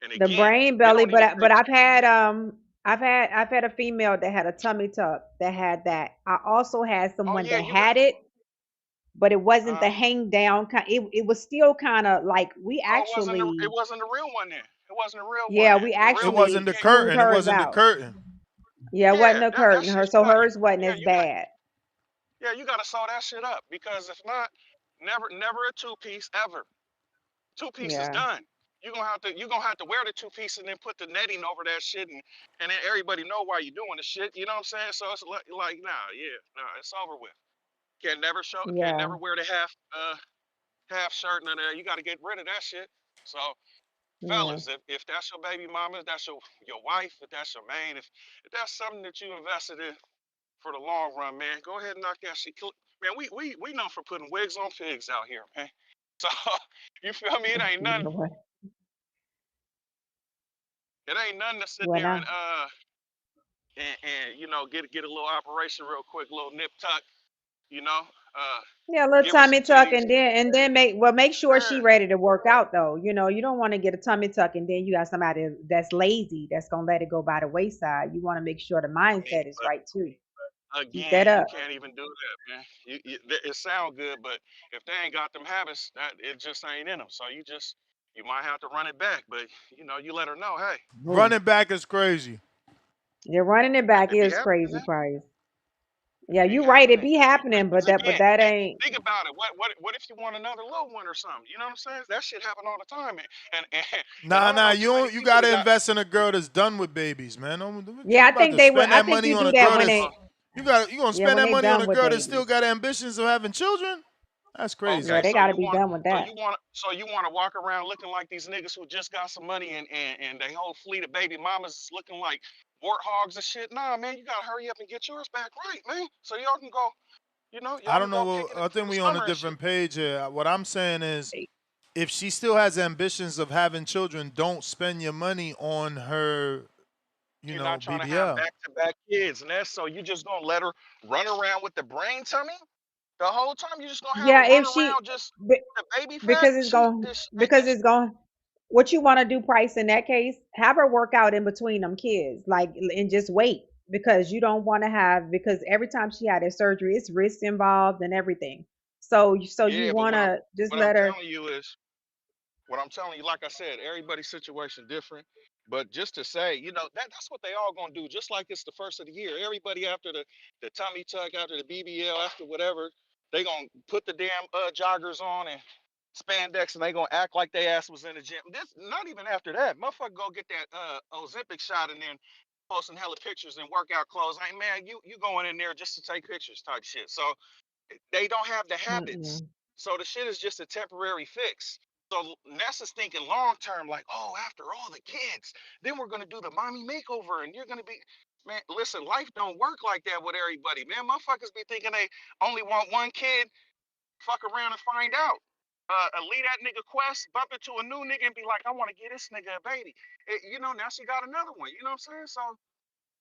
And The again, brain it belly, don't even but take. I've had a female that had a tummy tuck that had that. I also had Oh someone yeah, that you got. had it, but it wasn't the Uh, hang down kind. It was still kind of like it wasn't the real one then. It wasn't a real one yeah, then. we The real It one you wasn't actually the can't get. pulled curtain. It hers wasn't the out. curtain. Yeah, it wasn't Yeah, a that curtain. shit So you got. hers wasn't Yeah, as bad. you got to sew that shit up because if not, never a two piece ever. Two piece is Yeah, done. You gonna have to wear the two piece and then put the netting over that shit and then everybody know why you doing the shit. You know what I'm saying? So it's like nah, yeah, nah, it's over with. Can't yeah, never wear the half shirt and you got to get rid of that shit. So yeah. fellas, if that's your baby mama, if that's your wife, if that's your main, if that's something that you invested in for the long run, man, go ahead and knock that shit. Man, we known for putting wigs on pigs out here, man. So you feel me? Lord. It ain't nothing to sit When there I and get a little operation real quick, little nip tuck, you know, uh, yeah, a little give her tummy some tuck titties. and then make sure Yeah, she ready to work out though. You don't want to get a tummy tuck and then you got somebody that's lazy that's gonna let it go by the wayside. You want to make sure the I mean, mindset is right too. but Keep again, that you up. can't even do that, man. It sound good, but if they ain't got them habits, that it just ain't in them. So you might have to run it back, but you let her know, hey, Ooh, Running back is crazy. you're running it back it be is happening, crazy, man. Price. It Yeah, be you right. It happening. be happening, but Because that but again, that ain't. think about it. What if you want another little one or something? You know what I'm saying? That shit happen all the time, and I Nah, don't nah, know you too many don't, you people that gotta got. invest in a girl that's done with babies, man. You Yeah, I about think to they would. spend I that think money you on do a that girl when that's they. you gonna Yeah, spend when that they money on done a with girl that still babies. got ambitions of having children? That's crazy. Yeah, Okay, they got to be done with that. so you want to walk around looking like these niggas who just got some money and they whole fleet of baby mamas is looking like warthogs and shit. Nah, man, you gotta hurry up and get yours back right, man. So y'all can go, I y'all can don't know. go kick it I for think the we on a summer and shit. different page here. What I'm saying is, if she still has ambitions of having children, don't spend your money on her, You're not trying to have BBL. back-to-back kids, and that's so you just gonna let her run around with the brain tummy? The whole time you just gonna have her Yeah, run if she around just be- the baby fat? because it's going because it's going what you want to do, Price, in that case, have her work out in between them kids, like, and just wait, because you don't want to have, because every time she had her surgery, it's risk involved and everything. So you Yeah, but want to just what I'm let her. telling you is what I'm telling you, like I said, everybody's situation different. But just to say, that's what they all gonna do. Just like it's the first of the year, everybody after the tummy tuck, after the BBL, after whatever, they gonna put the damn joggers on and spandex, and they gonna act like they ass was in the gym. This not even after that, motherfucker go get that Ozempic shot and then posting hella pictures and workout clothes. Like, man, you going in there just to take pictures type shit. So they don't have the habits. Mm-mm. So the shit is just a temporary fix. So Ness is thinking long term, like, oh, after all the kids, then we're gonna do the mommy makeover, and you're gonna be, man. Listen, life don't work like that with everybody, man. Motherfuckers be thinking they only want one kid. Fuck around and find out. Leave that nigga Quest, bump into a new nigga, and be like, I want to get this nigga a baby. Now she got another one. You know what I'm saying? So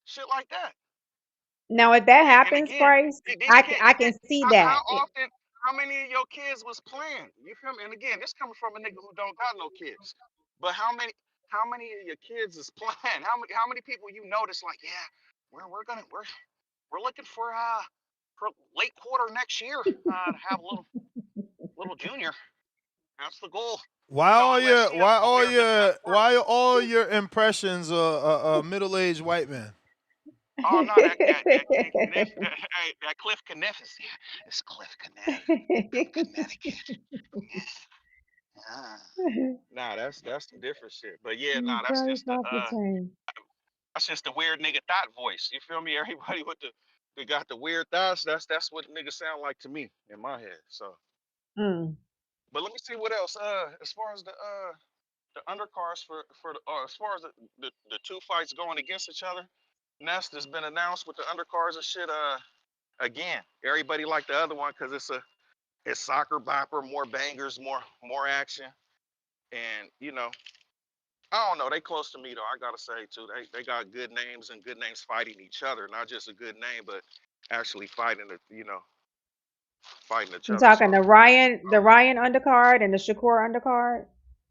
shit like that. Now, if that And happens, again, Price, these kids, I can see how that. often, how many of your kids was playing? You feel me? And again, this coming from a nigga who don't got no kids. But how many of your kids is playing? How many people you notice like, yeah, we're looking for late quarter next year to have a little junior. That's the goal. Unless she done over there just got birth. why are all your impressions middle-aged white men? Oh no, that King Kniff, that Cliff Kniff is it's Cliff Kniff from Connecticut. Ah. Nah, that's the different shit. But yeah, nah, that's Price just the off the chain. weird nigga thought voice. You feel me? Everybody with they got the weird thoughts. That's what niggas sound like to me in my head. So, Mm. but let me see what else. As far as the undercards for the as far as the two fights going against each other, Nest has been announced with the undercards and shit. Again, everybody like the other one because it's soccer bopper, more bangers, more action, and I don't know. They close to me though. I gotta say too. They got good names and good names fighting each other. Not just a good name, but actually fighting each You other. So talking the Ryan undercard and the Shakur undercard?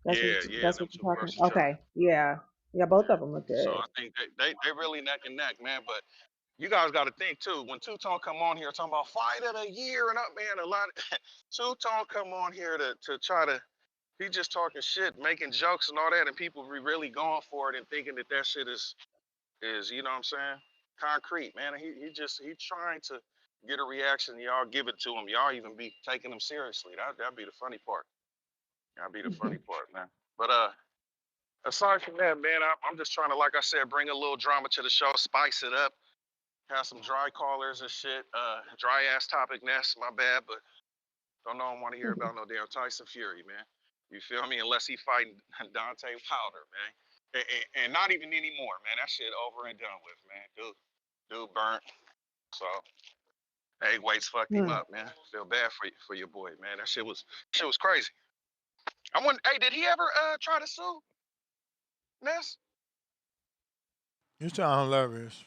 yeah, That's them what two you're talking. versus each other. Okay, yeah, yeah, both of them look So good. I think they really neck and neck, man. But you guys got to think too. When Two Tone come on here talking about fight of the year and up, man, a lot. Two Tone come on here to try to. He just talking shit, making jokes and all that, and people be really going for it and thinking that shit is you know what I'm saying, concrete, man. He trying to get a reaction. Y'all give it to him. Y'all even be taking him seriously. That'd be the funny part. That'd be the funny part, man. But aside from that, man, I'm just trying to, like I said, bring a little drama to the show, spice it up, have some dry callers and shit. Dry ass topic Ness, my bad, but don't know want to hear about no damn Tyson Fury, man. You feel me? Unless he fighting Dante Wilder, man. And not even anymore, man. That shit over and done with, man. Dude burnt. So hey, weights fucked him Hmm. up, man. Feel bad for your boy, man. That shit was crazy. I wonder, hey, did he ever try to sue Ness? You sound hilarious.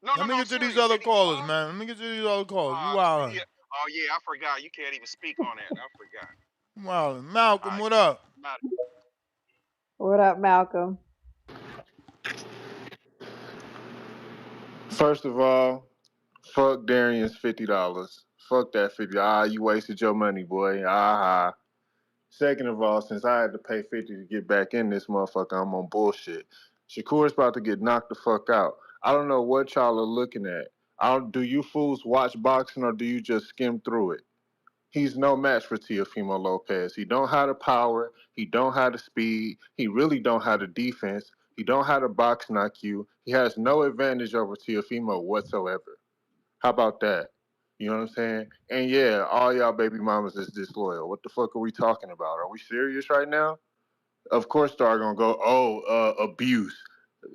No, Let no, me no. I'm get to these serious. other Did he callers, try? man. Let me get to these other callers. You See, wildin'. yeah. Oh yeah, I forgot. You can't even speak on that. I forgot. You wildin'. All Malcolm, right, what up? not. What up, Malcolm? First of all, fuck Darian's $50. Fuck that 50. You wasted your money, boy. Second of all, since I had to pay 50 to get back in this motherfucker, I'm on bullshit. Shakur's about to get knocked the fuck out. I don't know what y'all are looking at. Do you fools watch boxing or do you just skim through it? He's no match for Teofimo Lopez. He don't have the power. He don't have the speed. He really don't have the defense. He don't have the boxing IQ. He has no advantage over Teofimo whatsoever. How about that? You know what I'm saying? And yeah, all y'all baby mamas is disloyal. What the fuck are we talking about? Are we serious right now? Of course they're gonna go, abuse.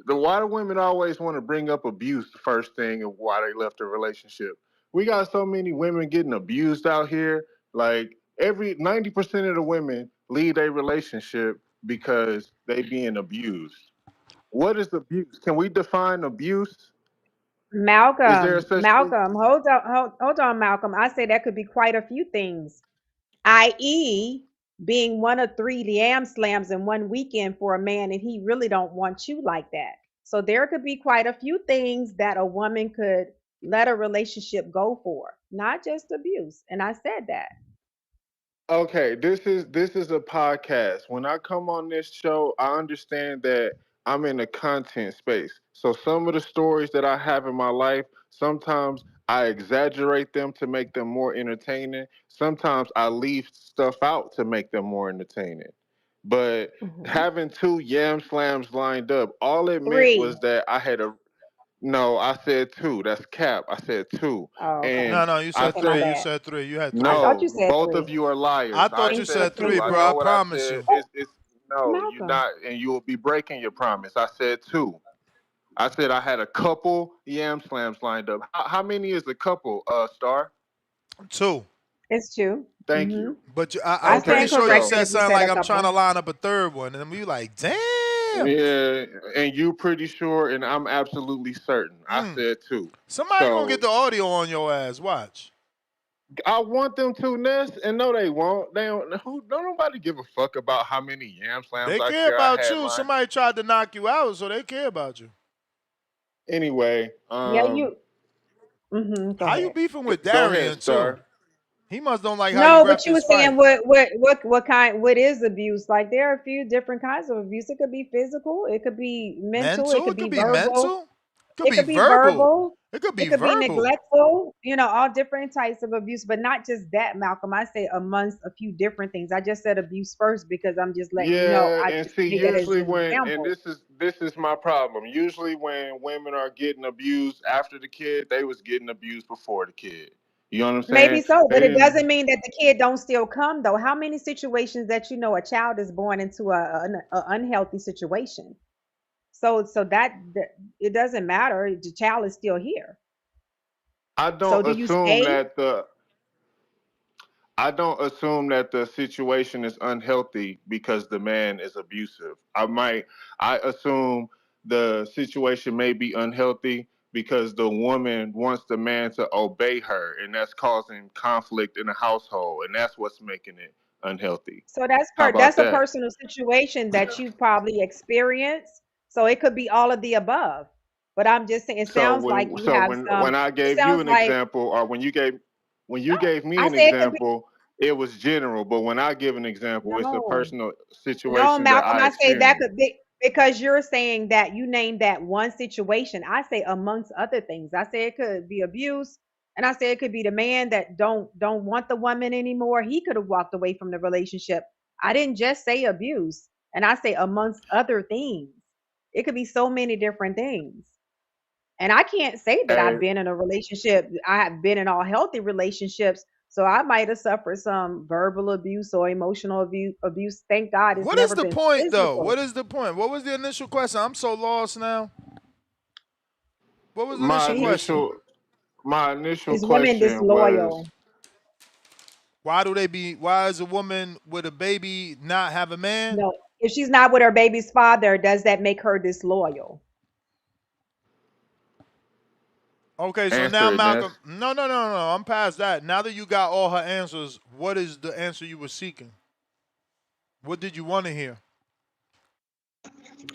Why do women always want to bring up abuse the first thing of why they left a relationship? We got so many women getting abused out here. Like every 90% of the women leave a relationship because they being abused. What is abuse? Can we define abuse? Is there a Malcolm, such thing? Malcolm, hold on, Malcolm. I say that could be quite a few things, i.e., being one of three yam slams in one weekend for a man, and he really don't want you like that. So there could be quite a few things that a woman could let a relationship go for, not just abuse. And I said that. Okay, this is a podcast. When I come on this show, I understand that I'm in a content space. So some of the stories that I have in my life, sometimes I exaggerate them to make them more entertaining. Sometimes I leave stuff out to make them more entertaining. But Mhm. having two yam slams lined up, all it meant Three. was that I had a no, I said two. That's cap. I said two. Oh, okay. And No, you I said Okay, my three. said You bad. said three. You had I three. thought you no, said both of three. you are liars. I I thought you Thank said you. said two. three, Thank I bro. you. I know what I promise said. you. Oh, It's no, you're Malcolm. not, and you will be breaking your promise. I said two. I said I had a couple yam slams lined up. How many is a couple, Star? Two. It's two. Thank Mm-hmm. you. But I I'm Okay, pretty stand sure you so corrected said if you something said like a I'm trying to couple. line up a third one, and we like, damn. yeah, and you pretty sure, and I'm absolutely certain. I Mm. said two. Somebody gonna get So the audio on your ass. Watch. I want them to, Ness, and no, they won't. They don't. Don't nobody give a fuck about how many yam slams They I care share I about had you. lined. Somebody tried to knock you out, so they care about you. Anyway, Yeah, you. Mm-hmm. Go How you ahead. beefing with go ahead, Darian too? Star. He must don't like how you No, but rep you were his saying fight. what kind what is abuse? Like there are a few different kinds of abuse. It could be physical, it could be mental, it Mental? could It could be be verbal, mental. It could it be could be verbal. verbal, It could it be could be verbal. neglectful, all different types of abuse, but not just that, Malcolm. I say amongst a few different things. I just said abuse first because I'm just letting you know Yeah, I and just see, made that as usually an when, and example. this is my problem. Usually when women are getting abused after the kid, they was getting abused before the kid. You know what I'm Maybe saying? so, They but it didn't. doesn't mean that the kid don't still come though. How many situations that a child is born into a unhealthy situation? So that it doesn't matter. The child is still here. I So don't do you assume stay? that the I don't assume that the situation is unhealthy because the man is abusive. I assume the situation may be unhealthy because the woman wants the man to obey her, and that's causing conflict in the household, and that's what's making it unhealthy. So How about that's a that? personal situation that you probably experienced. So it could be all of the above. But I'm just saying, it So sounds like when you so have when some. when I It gave you sounds an like example, or when you gave me I an say it could be example, it was general. But when I give an example, it's a no. personal No, situation that Malcolm, I I say that experienced. could be because you're saying that you named that one situation. I say amongst other things. I say it could be abuse, and I say it could be the man that don't want the woman anymore. He could have walked away from the relationship. I didn't just say abuse, and I say amongst other things. It could be so many different things. And I can't say that I've Hey, been in a relationship. I have been in all healthy relationships. So I might have suffered some verbal abuse or emotional abuse. Thank God it's What is never the been point though? physical. What is the point? What was the initial question? I'm so lost now. What was the my initial He, question? initial my initial is women question was disloyal? Why is a woman with a baby not have a man? No. If she's not with her baby's father, does that make her disloyal? Okay, so now answer it, Ness. Malcolm, no. I'm past that. Now that you got all her answers, what is the answer you were seeking? What did you want to hear?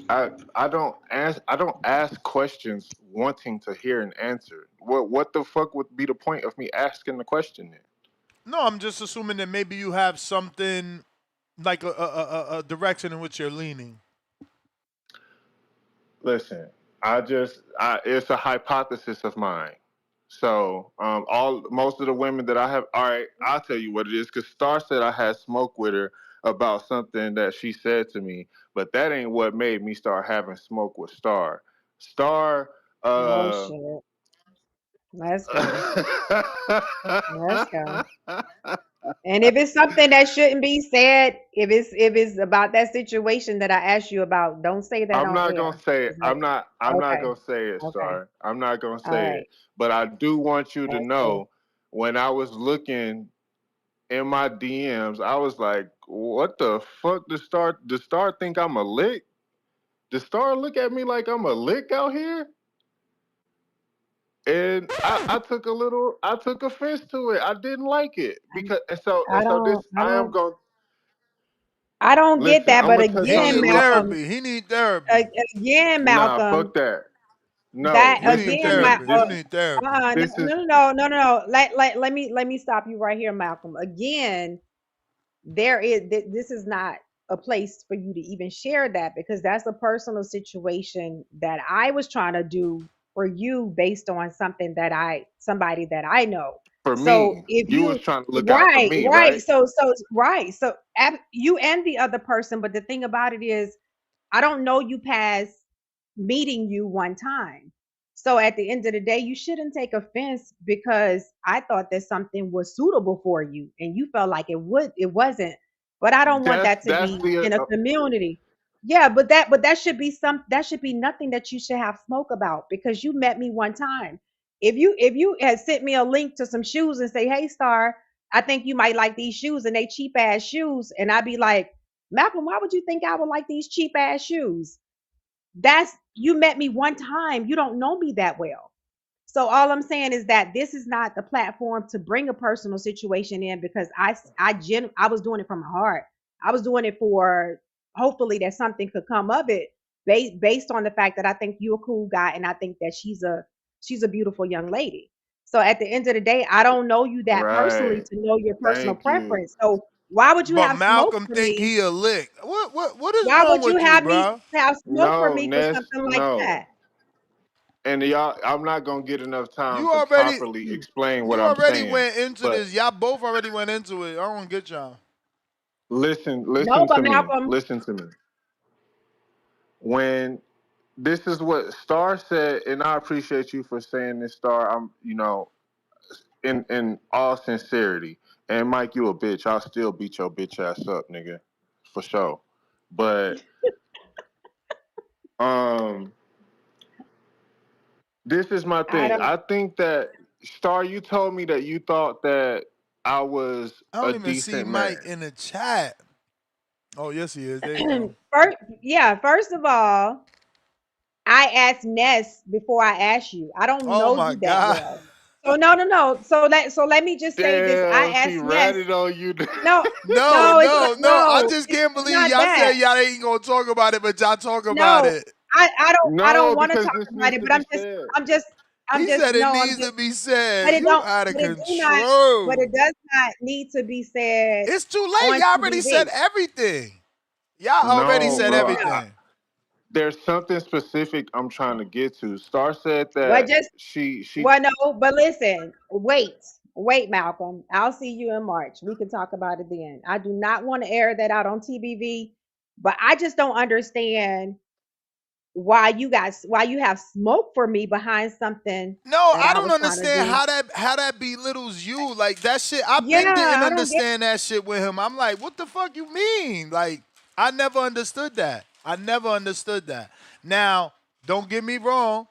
I don't ask questions wanting to hear an answer. What the fuck would be the point of me asking the question then? No, I'm just assuming that maybe you have something like a direction in which you're leaning. Listen, it's a hypothesis of mine. So, all most of the women that I have, all right, I'll tell you what it is. Because Star said I had smoke with her about something that she said to me, but that ain't what made me start having smoke with Star. Star, Oh uh, shit. Let's go. Let's go. And if it's something that shouldn't be said, if it's about that situation that I asked you about, don't say that I'm on not gonna air. say it. Is that I'm not okay? gonna say it, Okay. Star. I'm not gonna All say right. it. But I do want you to That's cool. know when I was looking in my DMs, I was like, "What the fuck?" The star think I'm a lick? The star look at me like I'm a lick out here? And I took offense to it. I didn't like it because I don't, I I am don't, going. I don't get Listen, that. I'm But gonna touch He on again, it need real. Malcolm, therapy. He need therapy. again, Nah, Malcolm, fuck that. No, that You listen need to again, me. therapy. You need therapy. no, This is no, no, no, no, no. Let me stop you right here, Malcolm. Again, this is not a place for you to even share that, because that's a personal situation that I was trying to do for you based on somebody that I know. for So me. if You was you trying to look out for right, me, right, right? so you and the other person, but the thing about it is I don't know you past meeting you one time. So at the end of the day, you shouldn't take offense because I thought that something was suitable for you and you felt like it wasn't. But I don't want that to That's be the in a community. Yeah, but that should be that should be nothing that you should have smoke about, because you met me one time. If you had sent me a link to some shoes and say, "Hey Star, I think you might like these shoes and they cheap ass shoes," and I'd be like, "Malcolm, why would you think I would like these cheap ass shoes?" That's, you met me one time. You don't know me that well. So all I'm saying is that this is not the platform to bring a personal situation in, because I was doing it from my heart. I was doing it for, hopefully that something could come of it, based on the fact that I think you're a cool guy and I think that she's a beautiful young lady. So at the end of the day, I don't know you that personally right. to know your personal Thank you. preference. So why would you But have smoke Malcolm for think me? he a lick. What is Why wrong would you with you, have me bro? have smoke for No, me for Ness, something like no. that? And y'all, I'm not gonna get enough time You to already properly explain what you I'm already saying. went into But this. Y'all both already went into it. I don't get y'all. No, listen but to me. Malcolm, Listen to me. When this is what Star said, and I appreciate you for saying this, Star. I'm, in all sincerity. And Mike, you a bitch. I'll still beat your bitch ass up, nigga, for sure. But um, this is my I thing. don't. I think that Star, you told me that you thought that I was I a don't even see decent Mike man. in the chat. Oh, yes, he is. There you go. First, yeah. First of all, I asked Ness before I asked you. I don't Oh know my you that God. well. So no, no, no. So let me just say this. I Damn, she asked Ness. ratted on you. No, No, no, it's not. no, no. I No, just it's can't believe not y'all said that. y'all ain't gonna talk about it, but y'all talk about No, it. I don't No, want to because talk this about needs it. to But be I'm just said. I'm just I'm He just said it no. I'm needs just. to be But said. it You don't. out of But it do not. But control. it does not need to be said It's too late. on Y'all already said TVV. everything. Y'all already No, said bro. No. everything. There's something specific I'm trying to get to. Star said Well, that just she well, no, but listen, wait, Malcolm. I'll see you in March. We can talk about it then. I do not want to air that out on TBV, but I just don't understand why you have smoke for me behind something No, that I I don't was trying to understand do. how that belittles you. Like that shit. I've been Yeah, didn't I don't get. understand that shit with him. I'm like, what the fuck you mean? Like, I never understood that. I never understood that. Now, don't get me wrong.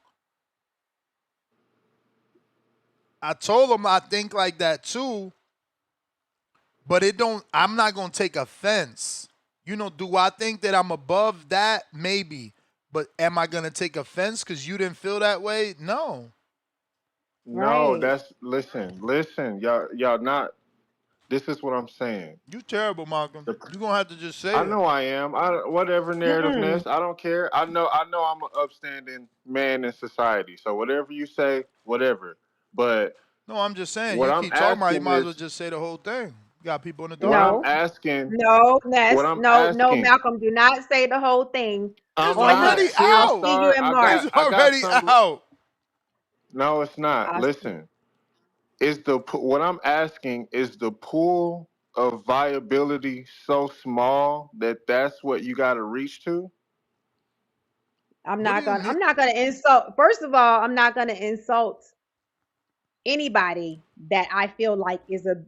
I told him I think like that too, but it don't. I'm not gonna take offense. Do I think that I'm above that? Maybe. But am I gonna take offense because you didn't feel that way? No. no, Right. that's listen, y'all not. This is what I'm saying. You terrible, Malcolm. The, You gonna have to just say I it. know I am. Whatever Mm-mm. narrativeness, I don't care. I know I'm an upstanding man in society. So whatever you say, whatever. But No, I'm just saying, what you I'm keep talking about it, you asking might as well is just say the whole thing. You got people in the what dark. I'm No, asking. no, Ness, What I'm no, no, asking. Malcolm. Do not say the whole thing I'm It's on not. already here. Chill, I'll out. see you Star. in It's March. I got already some. out. No, it's not. I'll see. Listen. What I'm asking is the pool of viability so small that that's what you got to reach to? What do you mean? I'm not gonna insult. First of all, I'm not gonna insult anybody that I feel like is a Good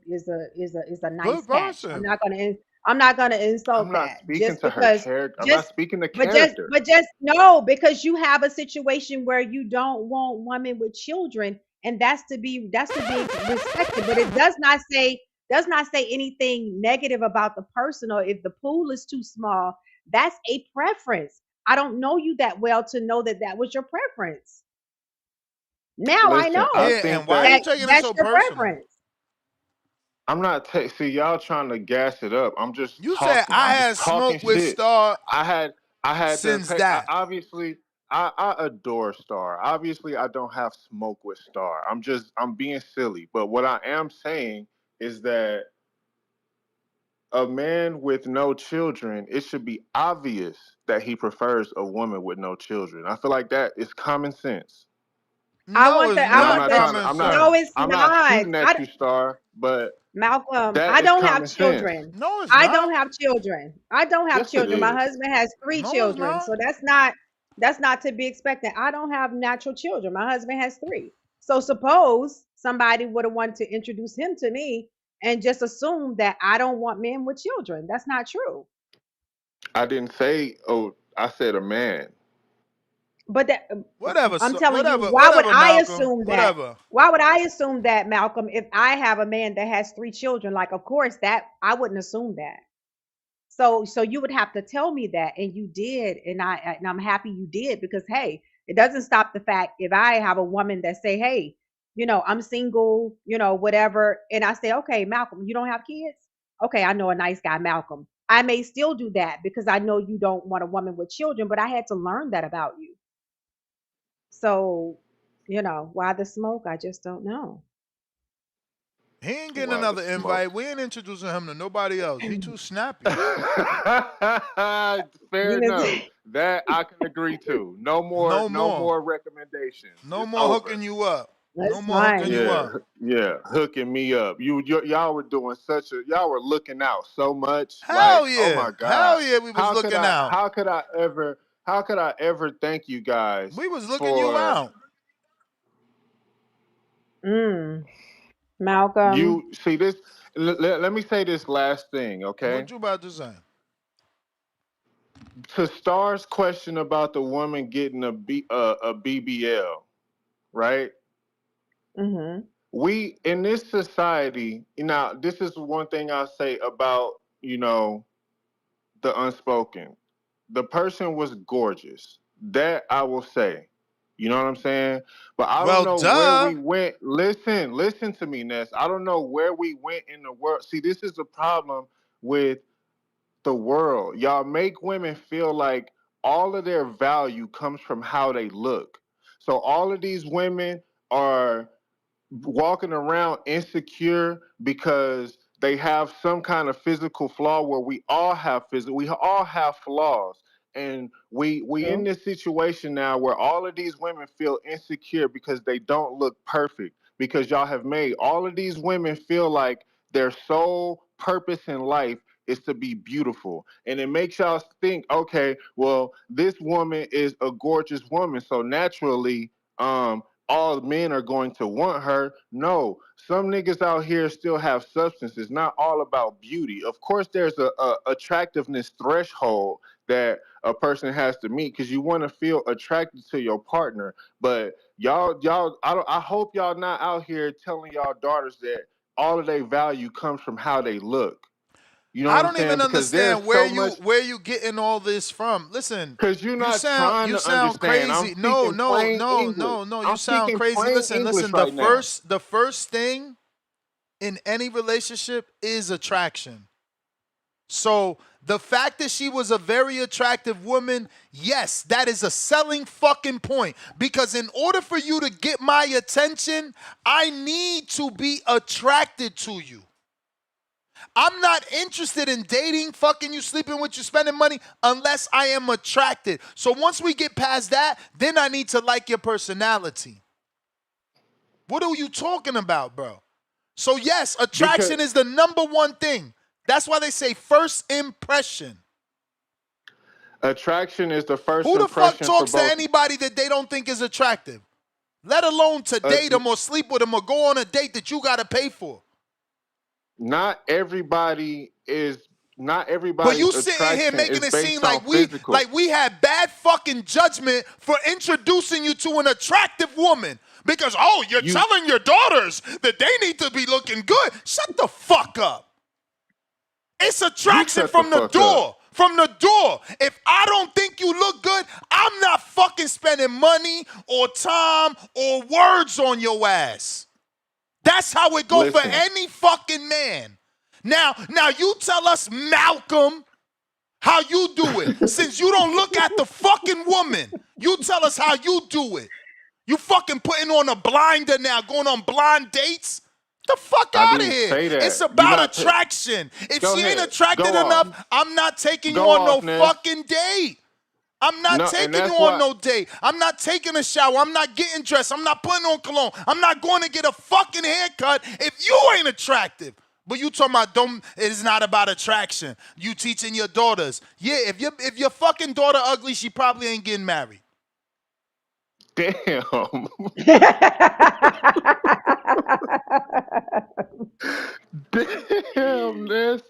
nice catch. person. I'm not gonna I'm insult not that speaking just to her because character. I'm not just speaking to but just character. but just no, because you have a situation where you don't want women with children, and that's to be respected. But it does not say anything negative about the person, or if the pool is too small. That's a preference. I don't know you that well to know that that was your preference. Now I Listen, I know Yeah, think and why are you that taking it that's so your personal? preference. I'm not. See, y'all trying to gas it up. I'm just You said talking. I I'm just had smoke talking with shit. Star I had. I had to since take. that. Obviously, I adore Star. Obviously, I don't have smoke with Star. I'm being silly. But what I am saying is that a man with no children, it should be obvious that he prefers a woman with no children. I feel like that is common sense. No, it's And I'm not not trying to. common No, sense. it's I'm not not. shooting at you, Star. But Malcolm, that I is don't have common sense. children. No, it's I not. don't have children. I don't have Yes, it children. My is. husband has 3 No, it's children. not. So that's not to be expected. I don't have natural children. My husband has 3. So suppose somebody would have wanted to introduce him to me and just assume that I don't want men with children. That's not true. I didn't say. Oh, I said a man. But that Whatever, I'm telling you, why would whatever, I Malcolm. assume that? Whatever. Why would I assume that, Malcolm, if I have a man that has 3 children? Like, of course, that I wouldn't assume that. So you would have to tell me that, and you did, and I'm happy you did, because hey, it doesn't stop the fact if I have a woman that say, hey, I'm single, whatever, and I say, okay, Malcolm, you don't have kids? Okay, I know a nice guy, Malcolm. I may still do that because I know you don't want a woman with children, but I had to learn that about you. So, why the smoke? I just don't know. He ain't getting Why the another smoke? invite. We ain't introducing him to nobody else. He too snappy. Fair enough. That I can agree to. No more. No No more. more recommendations. No It's more hooking over. you up. No That's more hooking fine. you Yeah, up. yeah, hooking me up. Y'all were doing y'all were looking out so much. Like, Hell oh yeah. my God, Hell yeah, we was looking out. how could I ever thank you guys We was looking you for out. Malcolm. you? See this. Let me say this last thing, okay? What you about to say? To Star's question about the woman getting a BBL, right? Mm-hmm. We in this society, now this is one thing I say about, the unspoken. The person was gorgeous. That I will say. You know what I'm saying? But I don't Well, know where duh. we went. Listen to me, Ness. I don't know where we went in the world. See, this is the problem with the world. Y'all make women feel like all of their value comes from how they look. So all of these women are walking around insecure because they have some kind of physical flaw, where we all have flaws, and we in True. this situation now where all of these women feel insecure because they don't look perfect, because y'all have made all of these women feel like their sole purpose in life is to be beautiful, and it makes y'all think, okay, well, this woman is a gorgeous woman, so naturally, all men are going to want her. No, some niggas out here still have substance. It's not all about beauty. Of course, there's a attractiveness threshold that a person has to meet, because you want to feel attracted to your partner. But y'all, I hope y'all not out here telling y'all daughters that all of their value comes from how they look. You know what I I'm don't even saying? Because there's understand so much. where you getting all this from. Listen, Because you're you not sound trying you to sound understand. I'm crazy. No, speaking no, plain no, English. no, no. You I'm sound speaking crazy. plain Listen, English listen. The right now. first thing in any relationship is attraction. So the fact that she was a very attractive woman, yes, that is a selling fucking point. Because in order for you to get my attention, I need to be attracted to you. I'm not interested in dating, fucking you, sleeping with you, spending money unless I am attracted. So once we get past that, then I need to like your personality. What are you talking about, bro? So yes, Because attraction is the number one thing. That's why they say first impression. attraction is the first Who the fuck impression for talks to both. anybody that they don't think is attractive? Let alone to Uh, date them or sleep with them or go on a date that you got to pay for. not everybody is. Not But everybody's you sitting here attraction making is it seem based on like we physical. had bad fucking judgment for introducing you to an attractive woman. Because, oh, you're You telling your daughters that they need to be looking good. Shut the fuck up. It's you attraction shut the from the fuck up. door. From the door. If I don't think you look good, I'm not fucking spending money or time or words on your ass. That's how it go for Listen. any fucking man. Now you tell us, Malcolm, how you do it. Since you don't look at the fucking woman, you tell us how you do it. You fucking putting on a blinder now, going on blind dates? The fuck I out of didn't here. say that. It's You're about not attraction. If Go she ain't ahead. attracted Go enough, off. I'm not taking you Go on no off, Ness. fucking date. I'm not No, and taking you that's on why. no date. I'm not taking a shower. I'm not getting dressed. I'm not putting on cologne. I'm not going to get a fucking haircut if you ain't attractive. But you talking about it is not about attraction. You teaching your daughters. Yeah, if your fucking daughter ugly, she probably ain't getting married. Damn. Damn, Ness.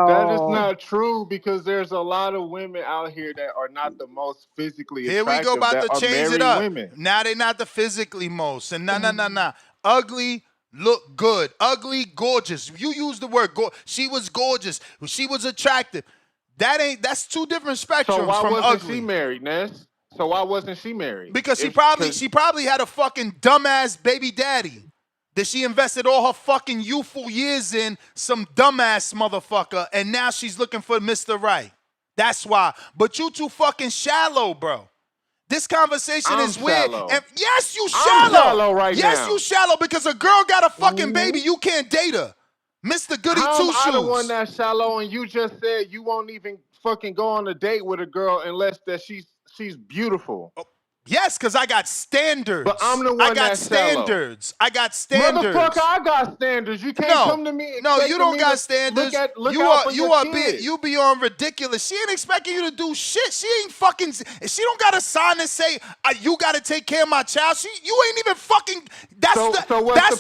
That is Yo. not true because there's a lot of women out here that are not the most physically Here we go attractive about that to are change it married up. women. Now they not the physically most. And nah. Ugly, look good. Ugly, gorgeous. You use the word she was gorgeous. She was attractive. That's two different So spectrums why from wasn't ugly. she married, Ness? So why wasn't she married? Because she probably had a fucking dumbass baby daddy that she invested all her fucking youthful years in, some dumbass motherfucker, and now she's looking for Mr. Right. That's why. But you too fucking shallow, bro. This conversation I'm is weird. shallow. And yes, you I'm shallow. shallow right Yes, now. you shallow because a girl got a fucking Mm-hmm. baby. You can't date her. Mr. Goody How am I the one Two-Shoes. that's shallow and you just said you won't even fucking go on a date with a girl unless that she's beautiful? Yes, because I got standards. But I'm the one I got that's shallow. standards. I got standards. Motherfucker, I got standards. You can't come to me No, you expecting don't me got to standards. look you out are for you your are kids. you be on ridiculous. She ain't expecting you to do shit. She ain't fucking. She don't got a sign that say you got to take care of my child. You ain't even fucking. That's what's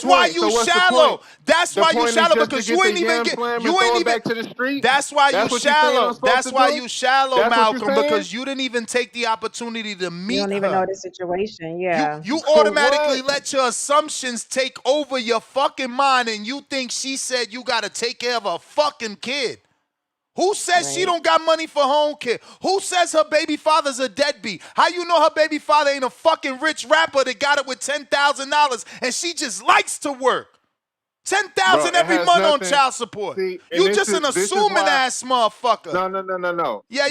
the why point? you So what's the shallow. point? That's The why you point is shallow just because to you get ain't the even yam get. slam You and ain't throw it even. back to the street? That's why That's you what you're saying I'm shallow. supposed That's to why do? you shallow, That's what you're Malcolm, saying? because you didn't even take the opportunity to You meet don't even know her. the situation. Yeah. You For automatically what? let your assumptions take over your fucking mind and you think she said you got to take care of a fucking kid. Who says she Right. don't got money for home care? Who says her baby father's a deadbeat? How you know her baby father ain't a fucking rich rapper that got it with $10,000 and she just likes to work? Bro, $10,000 it every has month on nothing. child support. See, and You just an this is assuming why. ass motherfucker. No. Yeah.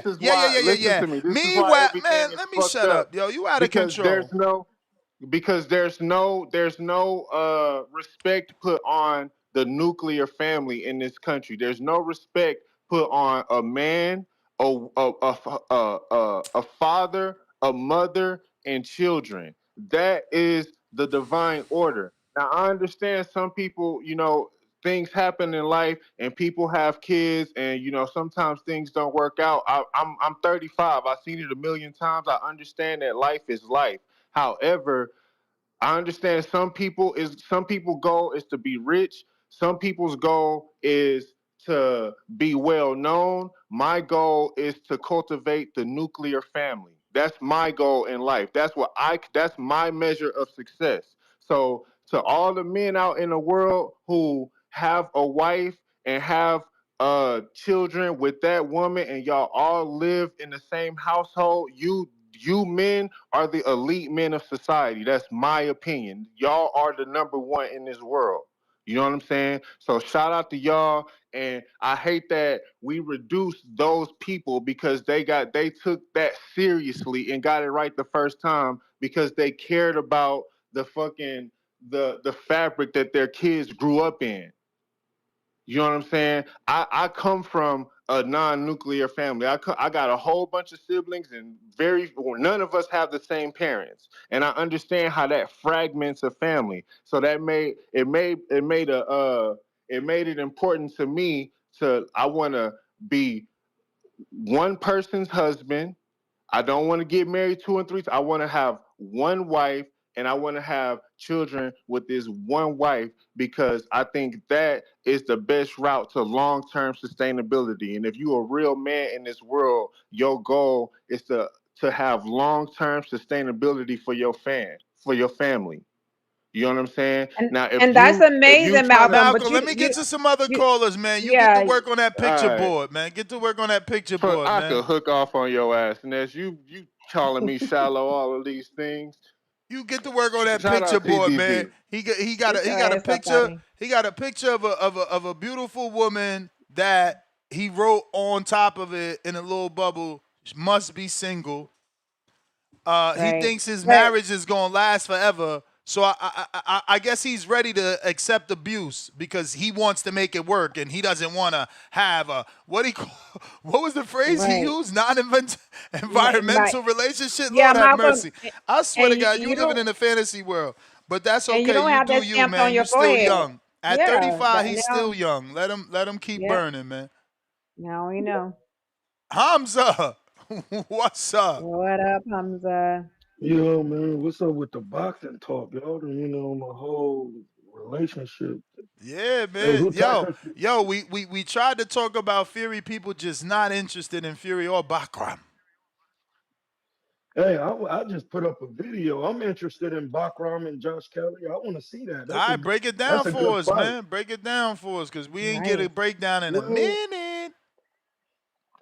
This is why. Listen to me. This is why Meanwhile, everything man, is let me fucked shut up. up, yo. You out of Because control. there's no respect put on the nuclear family in this country. There's no respect put on a man, a father, a mother, and children. That is the divine order. Now I understand some people, things happen in life and people have kids and sometimes things don't work out. I'm 35. I've seen it a million times. I understand that life is life. However, I understand some people goal is to be rich. Some people's goal is to be well known. My goal is to cultivate the nuclear family. That's my goal in life. That's my measure of success. So to all the men out in the world who have a wife and have children with that woman and y'all all live in the same household, you men are the elite men of society. That's my opinion. Y'all are the number one in this world. You know what I'm saying? So shout out to y'all. And I hate that we reduced those people because they took that seriously and got it right the first time because they cared about the fabric that their kids grew up in. You know what I'm saying? I come from a non-nuclear family. I got a whole bunch of siblings, and none of us have the same parents. And I understand how that fragments a family. So that it made it important to me I want to be one person's husband. I don't want to get married 2 and 3. I want to have one wife and I want to have children with this one wife because I think that is the best route to long-term sustainability. And if you're a real man in this world, your goal is to have long-term sustainability for your family. You know what I'm saying? And Now, and that's if you amazing, try to, Malcolm. But Malcolm, let me get to some other you, callers, man. You get to yeah, work on that all picture right, board, man. Get to work on that picture so board, I man. could hook off on your ass, and as you calling me shallow, all of these things. You get to work on that Shout picture out board, man. TDB. get your ass up out of here. He got a picture of a beautiful woman that he wrote on top of it in a little bubble. Must be single. He Right. thinks his But marriage is gonna last forever. So I guess he's ready to accept abuse because he wants to make it work and he doesn't want to have a what was the phrase he right, used? Non right. environmental relationship. Yeah, Lord have Malcolm. mercy. I swear And to God, you you living don't in a fantasy world. But that's and you okay. don't You have do that you, stamped man. on You your still forehead. young. At Yeah. 35, That he's now. still young. Let him keep Yep. burning, man. Now we know. Hamza, what's up? What up, Hamza? Yo, man, what's up with the boxing talk? Y'all done, my whole relationship. Yeah, Hey, man. who Tyson? We tried to talk about Fury. People just not interested in Fury or Bakhram. Hey, I just put up a video. I'm interested in Bakhram and Josh Kelly. I want to see that. All right, break it down That's a good for us, fight. man. Break it down for us, cause we ain't get a Nice. breakdown in a Well, minute.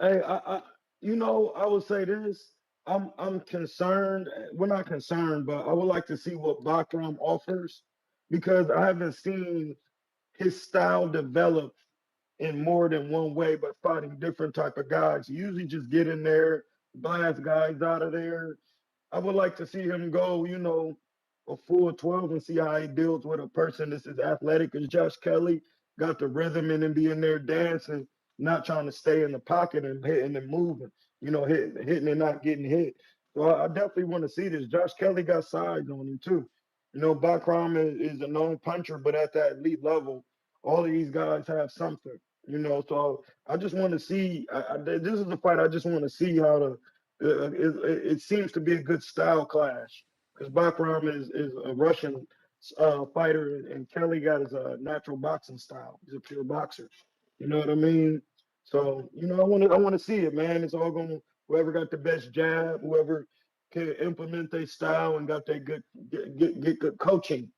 hey, I would say this. I'm concerned. We're not concerned, but I would like to see what Bakhram offers because I haven't seen his style develop in more than one way, but fighting different type of guys. You usually just get in there, blast guys out of there. I would like to see him go, a full 12 and see how he deals with a person that's as athletic as Josh Kelly, got the rhythm in and be in there dancing, not trying to stay in the pocket and hitting and moving, hitting and not getting hit. So I definitely want to see this. Josh Kelly got size on him too. Bakhram is a known puncher, but at that elite level, all of these guys have something. So I just want to see. This is a fight. I just want to see how to. It seems to be a good style clash because Bakhram is a Russian fighter, and Kelly got his natural boxing style. He's a pure boxer. You know what I mean? So I want to see it, man. It's all going to whoever got the best jab, whoever can implement their style and got that good get good coaching.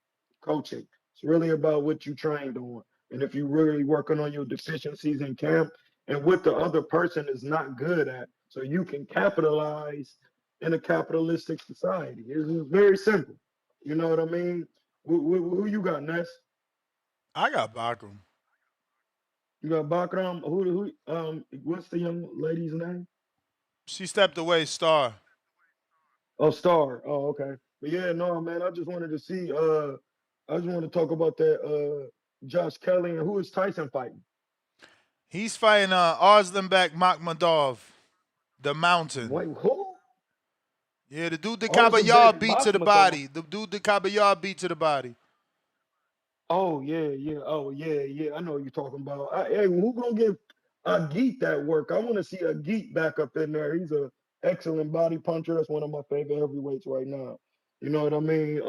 Coaching. It's really about what you trained on. And if you're really working on your deficiencies in camp and what the other person is not good at, so you can capitalize in a capitalistic society. It's very simple. You know what I mean? Who you got, Ness? I got Bakhram. You got Bakram. What's the young lady's name? She stepped away, Star. Oh, Star. Oh, okay. But yeah, no, man. I just wanted to see. I just want to talk about that. Josh Kelly and who is Tyson fighting? He's fighting Arslanbek Makhmudov, the Mountain. Wait, who? Yeah, the dude that Kabayar Arslanbek beat to the Makhmudov. body. The dude that Kabayar beat to the body. Oh yeah, yeah. Oh yeah, yeah. I know what you're talking about. Hey, who gonna give a geek that work? I want to see a geek back up in there. He's a excellent body puncher. That's one of my favorite heavyweights right now. You know what I mean?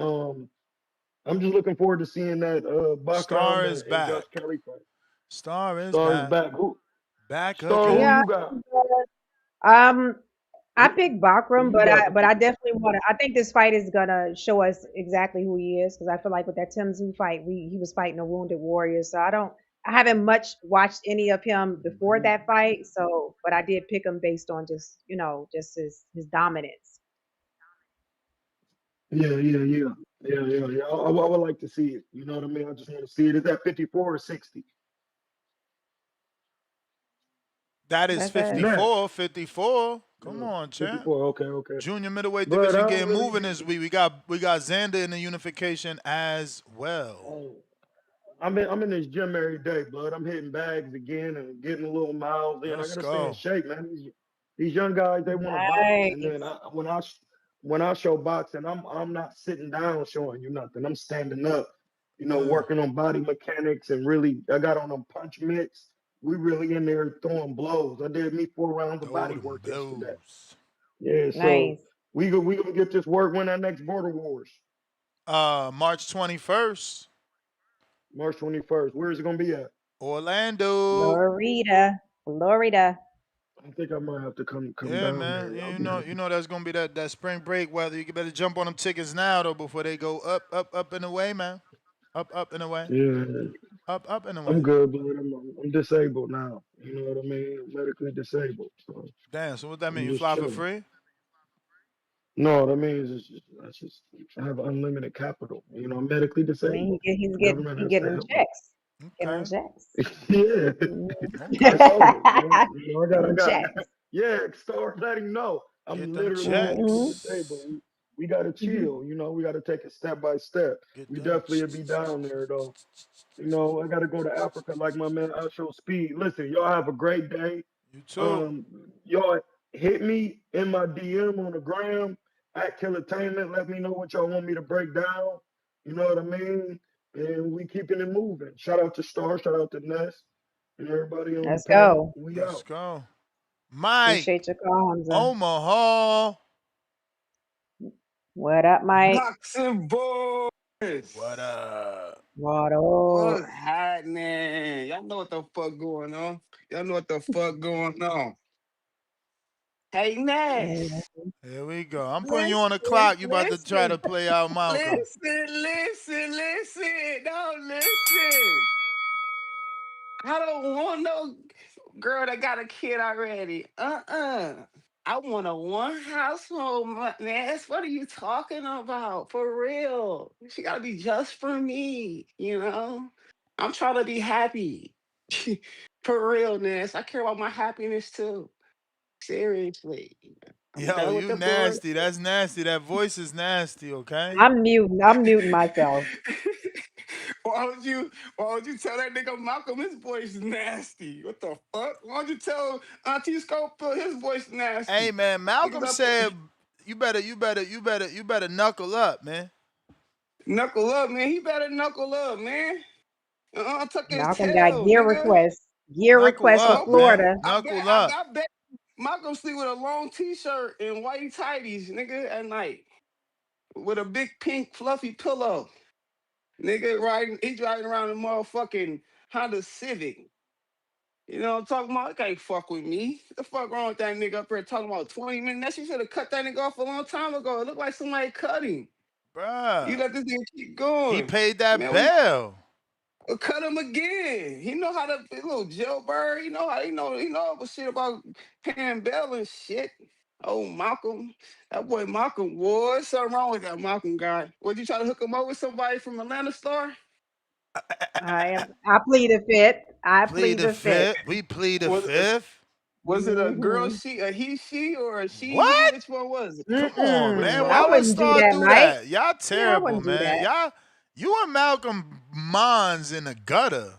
I'm just looking forward to seeing that Star Bakhram is and Josh back. Kelly fight. Star is Star is back. back. Who? Back Star? Who again. Yeah. you got? Um, I Who, picked who Bakram, you but got? I definitely want to. I think this fight is gonna show us exactly who he is because I feel like with that Tim Tszyu fight, he was fighting a wounded warrior. So I haven't much watched any of him before that fight. So, but I did pick him based on just just his dominance. Yeah, yeah, yeah, yeah, yeah, yeah. I would like to see it. You know what I mean? I just want to see it. Is that 54 or 60? That is That's it. Ness. 54. 54. Come Yeah, on, champ. 54. Okay, okay. Junior middleweight But division I don't getting really moving be. this week. We got Xander in the unification as well. Oh, I'm in this gym every day, bud. I'm hitting bags again and getting a little miles in. I Let's gotta stay in go. shape, man. These young guys, they want to box, and then Nice. when I show boxing, I'm not sitting down showing you nothing. I'm standing up, Yeah. working on body mechanics and really. I got on them punch mitts. We really in there throwing blows. I did me 4 rounds of Throw body them work yesterday. blows. Yeah, so Nice. we gonna get this work when that next Border Wars, March 21st, March 21st. Where is it gonna be at? Orlando. Florida. Florida. I think I might have to come Yeah, down man. there. I'll You be know, happy. you know that's gonna be that spring break weather. You better jump on them tickets now though before they go up and away, man. Up and away. Yeah, Up and away. I'm good, but I'm disabled now. You know what I mean? I'm medically disabled, so Damn. So what that mean? I'm You just fly for chilling. free? No, that means I have unlimited capital. You know, I'm medically I mean, disabled. he's The getting government he has to getting them help me. checks, getting them Okay. checks. Yeah, I Okay. told him. You know, Getting them checks. yeah. Start letting him know. I'm Get them literally medically disabled. checks. We gotta Hmm. chill. You know, we gotta take it step by step. Get We them. definitely be down there though. You know, I gotta go to Africa like my man Usho Speed. Listen, y'all have a great day. You too. Y'all hit me in my DM on the gram at Killertainment. Let me know what y'all want me to break down. You know what I mean? And we keeping it moving. Shout out to Star, shout out to Ness, and everybody on the Let's panel. go. We Let's out. go. Mike Appreciate your call, Hamza. Omaha. What up, Mike? Boxing boys. What up? What up? What's happening? Y'all know what the fuck going on. Y'all know what the fuck going on. Hey, Yeah. Ness. Here we go. I'm putting you on the Listen, clock. You about to try to listen, play out Malcolm. listen. No, listen. I don't want no girl that got a kid already. I want a one household, Ness. What are you talking about? For real. She gotta be just for me, you know? I'm trying to be happy. For real, Ness. I care about my happiness too. Seriously. I'm Yo, done with you the bullshit. nasty. That's nasty. That voice is nasty, okay? I'm muting. I'm muting myself. Why would you tell that nigga Malcolm his voice is nasty? What the fuck? Why don't you tell Auntie Scofield his voice Hey nasty? man, Niggas Malcolm up said you better knuckle up, man. knuckle up, man. He better knuckle up, man. Tuck his Malcolm got tail, gear nigga. requests. Gear Knuckle requests for up, Malcolm, man. Florida. Knuckle up. I bet Malcolm sleep with a long t-shirt and white tighties, nigga, at night. With a big pink fluffy pillow. Nigga he driving around a motherfucking Honda Civic. You know what I'm talking about? You can't fuck with me. What the fuck wrong with that nigga up there talking about 20 minutes? That you should have cut that nigga off a long time ago. It looked like somebody cut him. You Bruh. let this nigga keep He going. paid that Man, we bail. cut him again. He know how to little jailbird. He know shit about paying bail and shit. Oh, Malcolm. That boy Malcolm, boy. Something wrong with that Malcolm guy. Would you try to hook him up with somebody from Atlanta Star? I plead the fifth. I Plead plead the the fifth. fifth. We plead the Was it, fifth. was it a girl Hmm. she, a he she, or a she he? What? Which one was it? Come on, Which man. one I Why would was wouldn't it? do Star that, do Mike. that? Y'all Yeah, I terrible, wouldn't do man. that. You and Malcolm Mons in the gutter.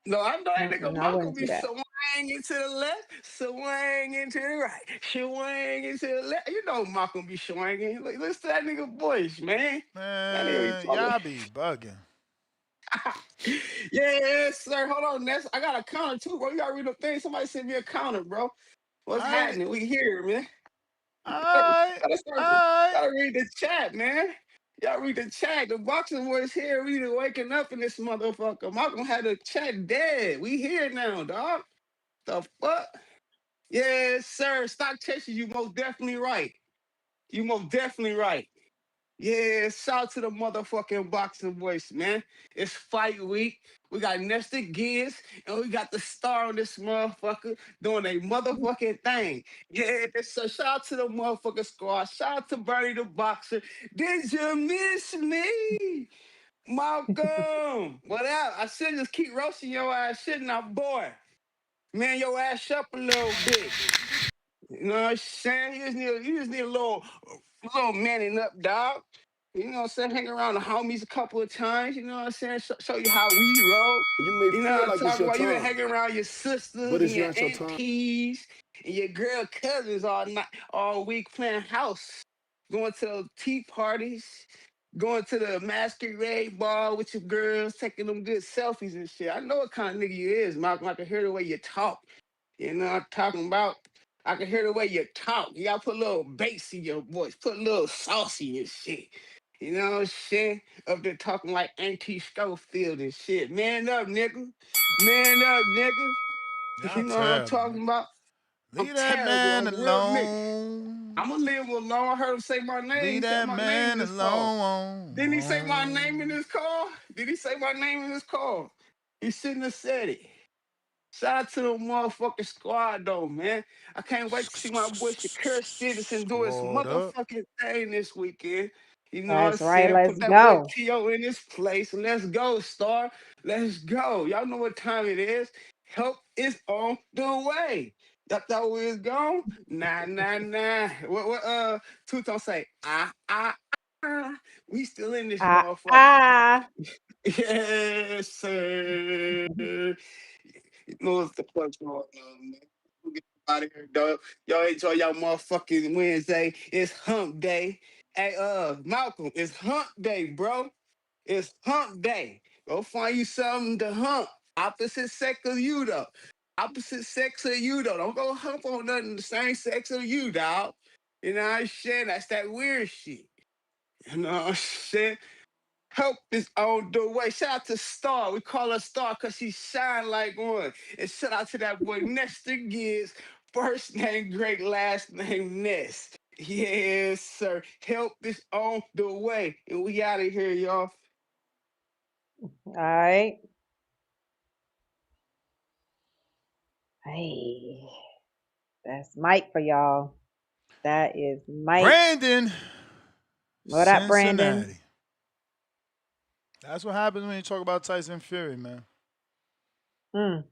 No, I know that nigga I Malcolm wouldn't be do that. swinging to the left, swinging to the right, swinging to the left. You know Malcolm be swinging. Listen to that nigga voice, man. That nigga be Man, talking. y'all be bugging. Yes, sir. Hold on, Ness. I got a counter too, bro. You gotta read the thing. Somebody sent me a counter, bro. What's I happening? We here, man. alright. Alright. Gotta read the chat, man. Y'all read the chat. The boxing boys here. We done waking up in this motherfucker. Malcolm had the chat dead. We here now, dog. The fuck? Yes, sir. Stock chasing. You most definitely right. You most definitely right. Yeah, shout out to the motherfucking boxing boys, man. It's fight week. We got Nestor Gibbs and we got the star on this motherfucker doing a motherfucking thing. Yeah, so shout out to the motherfucking squad. Shout out to Bernie the boxer. Did you miss me? Malcolm, what up? I should just keep roasting your ass, shouldn't I, boy? Man, your ass up a little bit. You know what I'm saying? You just need a little manning up, dog. You know what I'm saying? Hang around the homies a couple of times. You know what I'm saying? Show you how we roll. You may You know feel what I'm like it's talking your about? You been time, hanging around your but sisters and it's your not your time. aunties and your girl cousins all night, all week playing house, going to those tea parties, going to the masquerade ball with your girls, taking them good selfies and shit. I know what kind of nigga you is, Malcolm. I can hear the way you talk. You know what I'm talking about? I can hear the way you talk. You gotta put a little bass in your voice, put a little saucy and shit. You know what I'm saying? Up there talking like Auntie Schofield and shit. Man up, nigga. Man up, nigga. Y'all You know what I'm terrible. talking about? I'm Leave that terrible. man I'm real nigga. alone. I'm gonna leave him alone. I heard him say my name. He Leave said that my name in man his call. alone. Didn't he say my name in his call? Did he say my name in his call? He shouldn't have said it. Shout out to the motherfucking squad though, man. I can't wait to see my boy Shakur Stevenson do his Squad up. motherfucking thing this weekend. You know what I'm That's right. saying? Let's Put that boy go. T.O. in his place. Let's go, Star. Let's go. Y'all know what time it is. Help is on the way. Y'all thought we was gone? Nah, nah, nah. What Tooth don't say? We still in this Ah, motherfucker. ah. Yes, sir. You know what's the fuck going on, man. We'll get out of here, dog. Y'all enjoy y'all motherfucking Wednesday. It's hump day. Hey, Malcolm, it's hump day, bro. It's hump day. Go find you something to hump. Opposite sex of you, though. Opposite sex of you, though. Don't go hump on nothing the same sex of you, dog. You know what I'm saying? That's that weird shit. You know what I'm saying? Help is on the way. Shout out to Star. We call her Star because she shine like one. And shout out to that boy Nestor Gibbs. First name great, last name Ness. Yes, sir. Help is on the way. And we out of here, y'all. All right. Hey, that's Mike for y'all. That is Mike. Brandon. What up, Brandon? Cincinnati. That's what happens when you talk about Tyson Fury, man. Mm.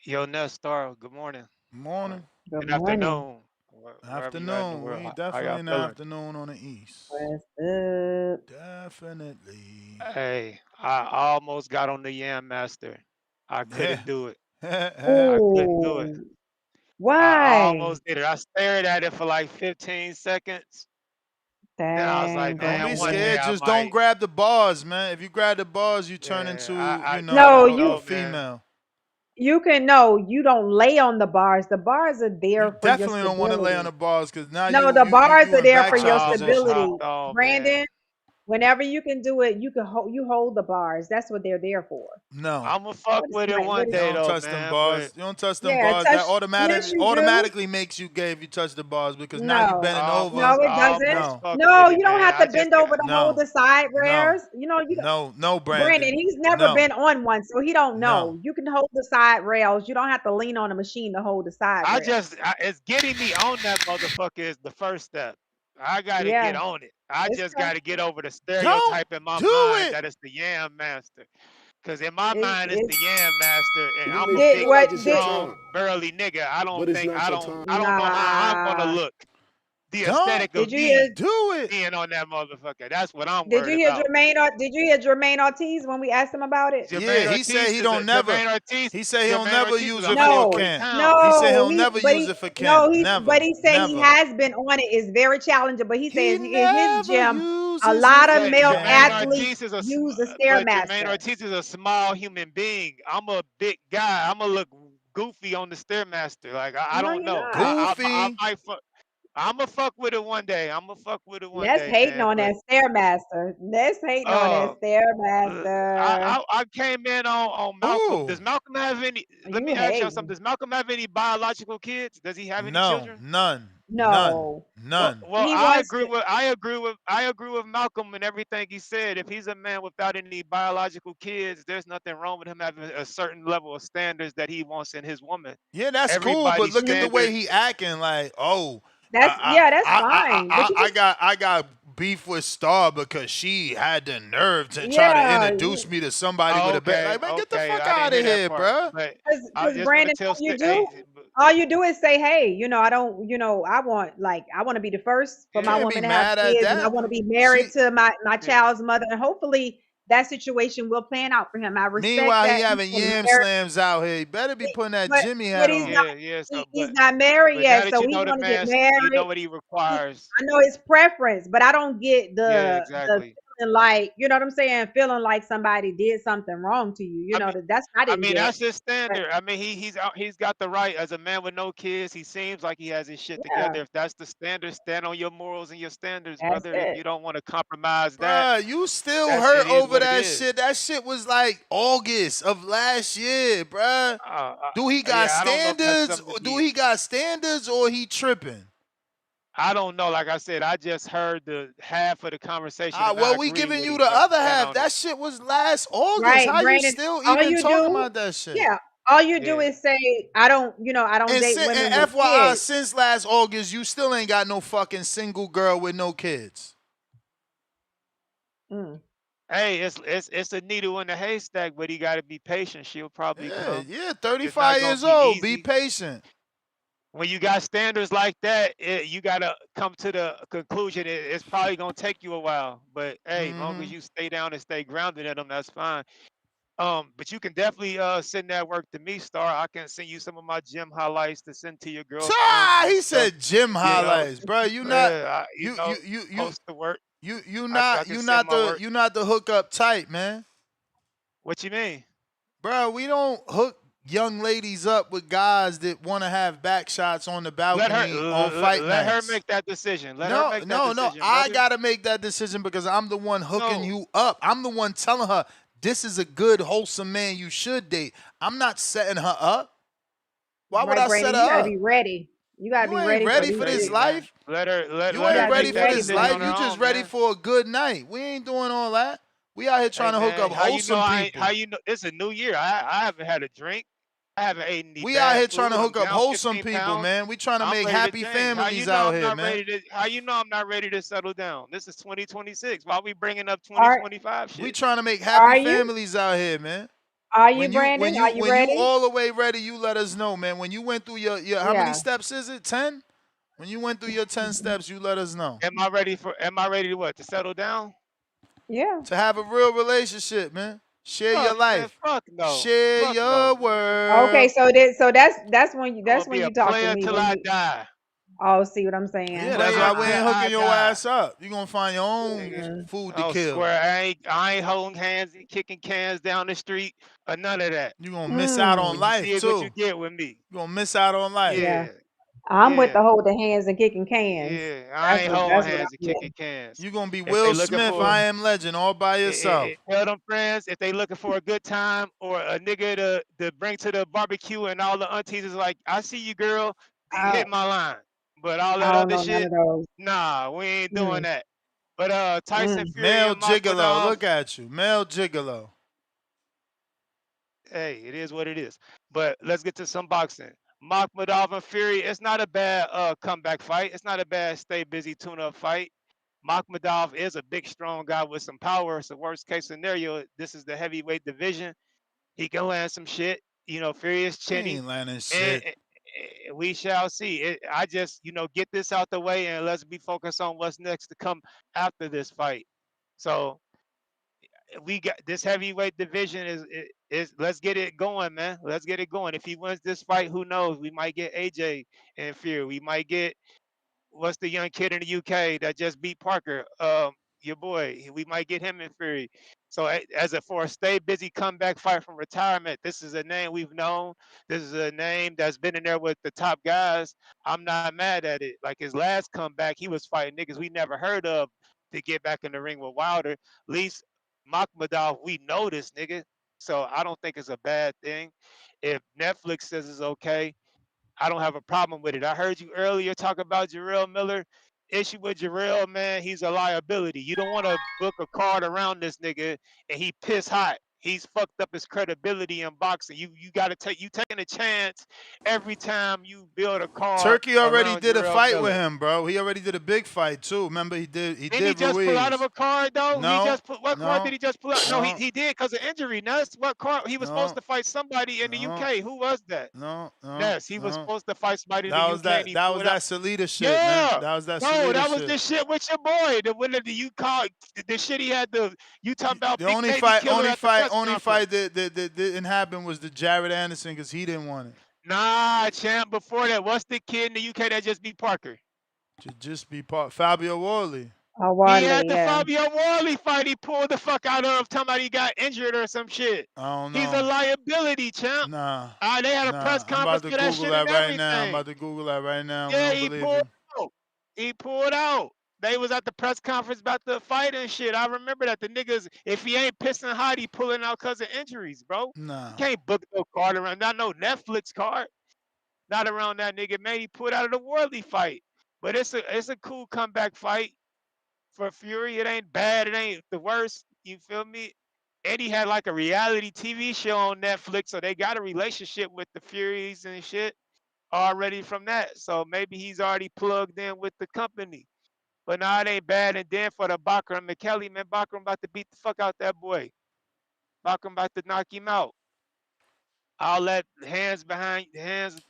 Yo, Nestor, good morning. Morning. Good Good morning. afternoon. Wherever you at in the Afternoon. world. We How definitely y'all in the feeling? afternoon on the east. What's up? Definitely. Hey, I almost got on the Yam Master. I couldn't do it. I couldn't do it. Ooh. I Why? almost did it. I stared at it for like 15 seconds. Then I was like, Dang, Don't be man, one day scared. Brandon. I Just don't might. grab the bars, man. If you grab the bars, you turn Yeah, into, I No, don't a know, you man. female. you can no, you don't lay on the bars. The bars are You there for your definitely don't want to lay on stability. the bars because now No, the you bars you are in there back for I your chop almost position. stability. hopped on, man. Brandon, whenever you can do it, you hold the bars. That's what they're there for. No. I'ma fuck What is with it Mike? What one You is day don't though, touch them man. bars. But You don't touch them yeah, bars. touch That yes you do. automatically makes you gay if you touch the bars because now you No. bending No, over. it I doesn't. almost No. fucked No, with it, you don't man. have I to just bend over to hold No. the side No. rails. You know, you don't No, Brandon, Brandon. he's never No. been on one, so he don't No. know. You can hold the side rails. You don't have to lean on a machine to hold the side rails. it's getting me on that motherfucker is the first step. I gotta Yeah, get on it. I it's just tough. gotta get over the Don't stereotype in my do mind it. that it's the Yam Master. Cause in my mind it's It's the Yam Master, and You I'm may a did big, feel like what it's your did strong, time, burly nigga. but it's not your time. I don't know how I'm gonna nah. look. The Don't aesthetic Did of you hear me do it. being on that motherfucker. That's what I'm did you worried hear about. Jermaine did you hear Jermaine Ortiz when we asked him about it? Yeah, Jermaine he said Ortiz he is a don't never. Jermaine Ortiz. He said he'll Jermaine never Ortiz is use it for 140 No, camp. He pounds. said no, he'll never use it for no, camp. but Never. he said he Never. has been on it. It's very challenging, but he He says in his never gym, a uses it lot of for But male Jermaine camp. athletes Ortiz is use a but Jermaine stairmaster. Ortiz is a small human being. I'm a big guy. I'm gonna look goofy on the stairmaster. Like I No, don't you're know. not. I Goofy. might fuck. I'm gonna fuck with it one day. I'm gonna fuck with it one Let's day, hating man. on But that stairmaster. Let's hating on that uh, stairmaster. I came in on Malcolm. Ooh. Does Malcolm have any? Let You me ask y'all something. hating? Does Malcolm have any biological kids? Does he have any No. children? None. None. No. None. Well, He wants to. I agree with Malcolm and everything he said. If he's a man without any biological kids, there's nothing wrong with him having a certain level of standards that he wants in his woman. Yeah, that's cool, but Everybody's look at the Mhm. way standards. he acting. Like, oh, That's yeah, that's fine. But you just I got beef with Star because she had the nerve to try to yeah, introduce me to somebody with Oh, a bet. okay, Like, man, get the okay. fuck I didn't out hear of that here, part, bruh. but I because just want to Brandon, tell. Hey, all you do is say, hey, I don't, I want to be the first for my Can't be woman to have mad at kids, and I that. want to be married She. to my yeah. child's mother, and hopefully that situation will plan out for him. I respect Meanwhile, he that he's having yam married, slams out here. He better be putting that but Jimmy hat he's on. not. Yeah. So, He's not married but now yet, that so you he know the want to get man, you know married. what he requires. I know his preference, but I don't get Yeah, the exactly. feeling like, you know what I'm saying, feeling like somebody did something wrong to you. You I know mean, that's I I didn't mean get. that's his But standard. I mean, he's got the right as a man with no kids. He seems like he has his shit yeah, together. If that's the standard, stand on your morals and your standards, that's brother. If it. you don't want to compromise that, Bruh, you still that's hurt it is over what it that is. shit. That shit was like August of last year, bruh. Do he got Yeah, I don't know if that's standards? something to Do be. he got standards or he tripping? I don't know. Like I said, I just heard the half of the conversation and I Well, we agree giving with you him, the so I'm other stand half. on it. That shit was last August. Right, How you Brandon. still All even you talking do, about that shit? yeah, all you do Yeah. is say, I don't, I don't date And women with FYI, kids. since last August, you still ain't got no fucking single girl with no kids. Mm. Hey, it's a needle in the haystack, but he got to be patient. She'll probably come. Yeah, It's not 35 gonna years be old. Be easy. patient. When you got standards like that, you gotta come to the conclusion it's probably gonna take you a while. But hey, long as you stay down and stay grounded in them, that's fine. But you can definitely send that work to me, Star. I can send you some of my gym highlights to send to your girlfriends and He stuff. said gym You know, highlights, bro. You not post the work. you I not can you send not my the work. you not the hook up type, man. What you mean? Bro, we don't hook young ladies up with guys that want to have back shots on the balcony on fight Let her nights. make that decision. Let her No, make that no, no. decision, I brother. gotta make that decision because I'm the one hooking No, you up. I'm the one telling her this is a good, wholesome man you should date. I'm not setting her up. Why would Right, I set Brandon, her you got to up? be ready. You got to You be ain't ready for ready that's these for this crazy, niggas. man. life. Let You You her ain't got to ready be make for that ready, this decision life. on her You Brandon. just own, ready man. for a good night. We ain't doing all that. We out here Hey, trying to hook man, up how you know wholesome how people. you know it's a new year? I haven't had a drink. I haven't eaten any We out bad here trying to food. I'm hook up down wholesome 15 people, pounds. man. We trying to I'm make ready to happy change. families out here, man. How you know I'm not ready to settle down? This is 2026. Why we bringing up Are 2025 We shit? trying to make happy are you? families out here, man. Are you, When you Brandon? when Are you you when you ready? all the way ready, you let us know, man. When you went through your how many Yeah. steps is it? 10? When you went through your 10 steps, you let us know. Am I ready to what? To settle down? Yeah. To have a real relationship, man. Share your Man, life. fuck no. Share Fuck no, your man. Okay, world. so I'm gonna that's when be a you talk to player me till when I you. die. Oh, see what I'm saying? Yeah, that's Player why we till ain't I hooking your die. ass up. You gonna find your own Nigga. food to Oh, kill. square. I ain't holding hands and kicking cans down the street or none of that. You gonna miss out on Mm. What you life see is what you too. get with me. You gonna miss out on life. Yeah. Yeah, I'm with yeah, the holding hands and kicking cans. yeah. I ain't That's holding what hands and I'm with. kicking cans. You gonna be If they Will looking Smith, for I Am Legend, all by yourself. tell them friends if they looking for a good time or a nigga to bring to the barbecue and all the aunties is like, I see you, girl. I Hit my line. But all I that don't other know none shit, of those. nah, we ain't doing Mm. that. But Tyson Mm. Fury Male and gigolo. Makhmudov, Look at you. Male gigolo. hey, it is what it is. But let's get to some boxing. Makhmudov and Fury, it's not a bad comeback fight. It's not a bad stay busy tune-up fight. Makhmudov is a big, strong guy with some power. It's a worst case scenario. This is the heavyweight division. He can land some shit. You know, Fury is He chinny, ain't landing and, shit. we shall see. I just, get this out the way and let's be focused on what's next to come after this fight. So we got this heavyweight division is let's get it going, man. Let's get it going. If he wins this fight, who knows? We might get AJ and Fury. We might get what's the young kid in the UK that just beat Parker? Your boy. We might get him in Fury. So for a stay busy comeback fight from retirement, this is a name we've known. This is a name that's been in there with the top guys. I'm not mad at it. Like his last comeback, he was fighting niggas we never heard of to get back in the ring with Wilder. At least Makhmudov, we know this nigga. So I don't think it's a bad thing. If Netflix says it's okay, I don't have a problem with it. I heard you earlier talk about Jarrell Miller. Issue with Jarrell, man, he's a liability. You don't want to book a card around this nigga and he piss hot. He's fucked up his credibility in boxing. You gotta taking a chance every time you build a card Turkey already around did a Jarrell fight with Miller. him, bro. He already did a big fight too. Remember he Didn't he did just pull out of Ruiz. a card though? He No, just put what card did no, he just pull out? No, no, he did because of injury. Nuts. What card? He was supposed no, to fight somebody in the no, UK. Who was that? no, no, Yes, he was no. supposed to fight somebody in the UK and he That was pulled out. that Salita shit, man. Yeah. That was that No, Salita that was the shit. shit with your boy. The winner that you called the shit he had you talking about The big baby killer at the press only conference. fight that didn't happen was the Jared Anderson because he didn't want it. Nah, champ, before that, what's the kid in the UK that just beat Parker? To just be part Fabio Worley. Oh, He had Wally, the yeah. Fabio Wally fight. He pulled the fuck out of talking about he got injured or some shit. I don't He's know. a liability, champ. Nah. They had a press I'm about conference to for that Google shit and that right now. I'm everything. about to Google that right now. We Yeah, don't he believe pulled you. out. He pulled out. They was at the press conference about the fight and shit. I remember that the niggas, if he ain't pissing hot, he pulling out because of injuries, bro. Nah. You can't book no card around, not no Netflix card, not around that nigga. Man, he pulled out of the Worldly fight. But it's a cool comeback fight for Fury. It ain't bad. It ain't the worst. You feel me? Eddie had like a reality TV show on Netflix, so they got a relationship with the Furies and shit already from that. So maybe he's already plugged in with the company. But nah, it ain't bad. And then for the Bakhram McKelly, man, Bakhram about to beat the fuck out that boy. Bakhram about to knock him out. All that hands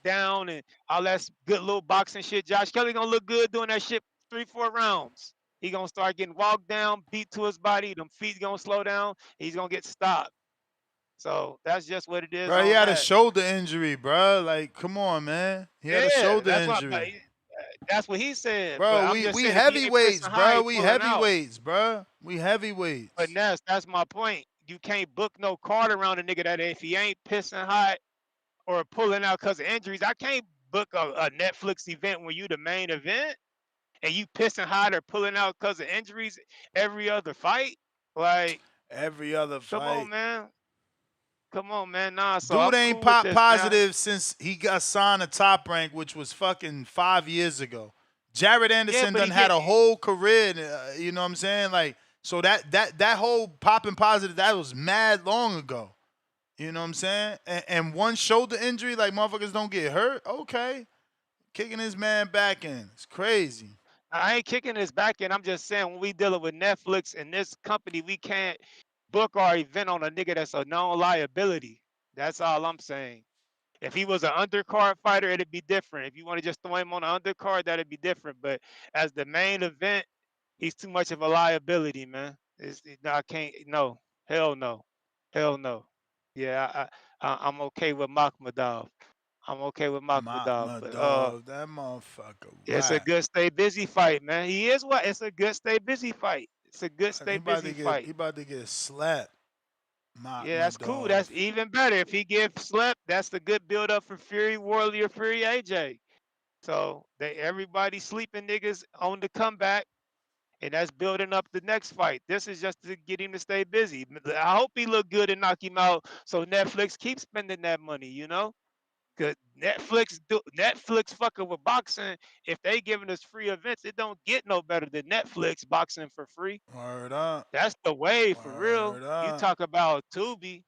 down, and all that good little boxing shit. Josh Kelly gonna look good doing that shit 3-4 rounds. He gonna start getting walked down, beat to his body. Them feet gonna slow down. He's gonna get stopped. So that's just what it is Bro, he on had a that. shoulder injury, bro. Like, come on, man. He had a Yeah, shoulder injury. that's what he said. But Bro, I'm just we saying if he ain't heavyweights, pressing high, bro. he We pulling out. heavyweights, bro. We But heavyweights. that's my point. You can't book no card around a nigga that if he ain't pissing hot or pulling out because of injuries. I can't book a Netflix event when you the main event and you pissing hot or pulling out because of injuries every other fight. Like, Every other come on, fight. man. Come on, man. Nah, so Dude I'm ain't cool with pop this, man. positive since he got signed to Top Rank, which was fucking 5 years ago. Jared Yeah, Anderson but done he had get a whole career, you know what I'm saying? Like, so that whole popping positive, that was mad long ago. You know what I'm saying? And one shoulder injury, like motherfuckers don't get hurt. Okay, kicking his man back in, it's crazy. I ain't kicking this back in. I'm just saying when we dealing with Netflix and this company, we can't book our event on a nigga that's a known liability. That's all I'm saying. If he was an undercard fighter, it'd be different. If you want to just throw him on an undercard, that'd be different. But as the main event, he's too much of a liability, man. I can't. No, hell no, hell no. Yeah, I'm okay with Makhmudov. I'm okay with Makhmudov, My but dog, that motherfucker it's a whack. good stay busy fight, man. He is what? It's a good stay busy fight. It's a good stay He about busy to get fight. he about to get slapped. Yeah, My that's cool. dog. That's even better. If he gets slept, that's the good build up for Fury Warrior, Fury AJ. So everybody sleeping niggas on the comeback, and that's building up the next fight. This is just to get him to stay busy. I hope he look good and knock him out, so Netflix keeps spending that money. You know, cause Netflix fucking with boxing. If they giving us free events, it don't get no better than Netflix boxing for free. Word up. That's the way for real. Word You up. talk about Tubi.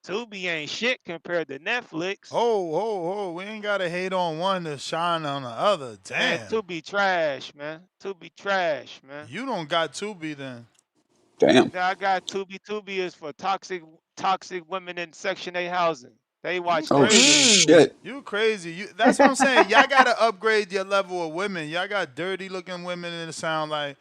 Tubi ain't shit compared to Netflix. Oh, we ain't gotta hate on one to shine on the other. Man, Damn. Tubi trash, man. Tubi trash, man. You don't got Tubi then. Damn. Now I got Tubi. Tubi is for toxic women in Section 8 housing. They You watch Oh crazy crazy. shit. shit. You crazy. That's what I'm saying. Y'all gotta upgrade your level of women. Y'all got dirty looking women and it sound like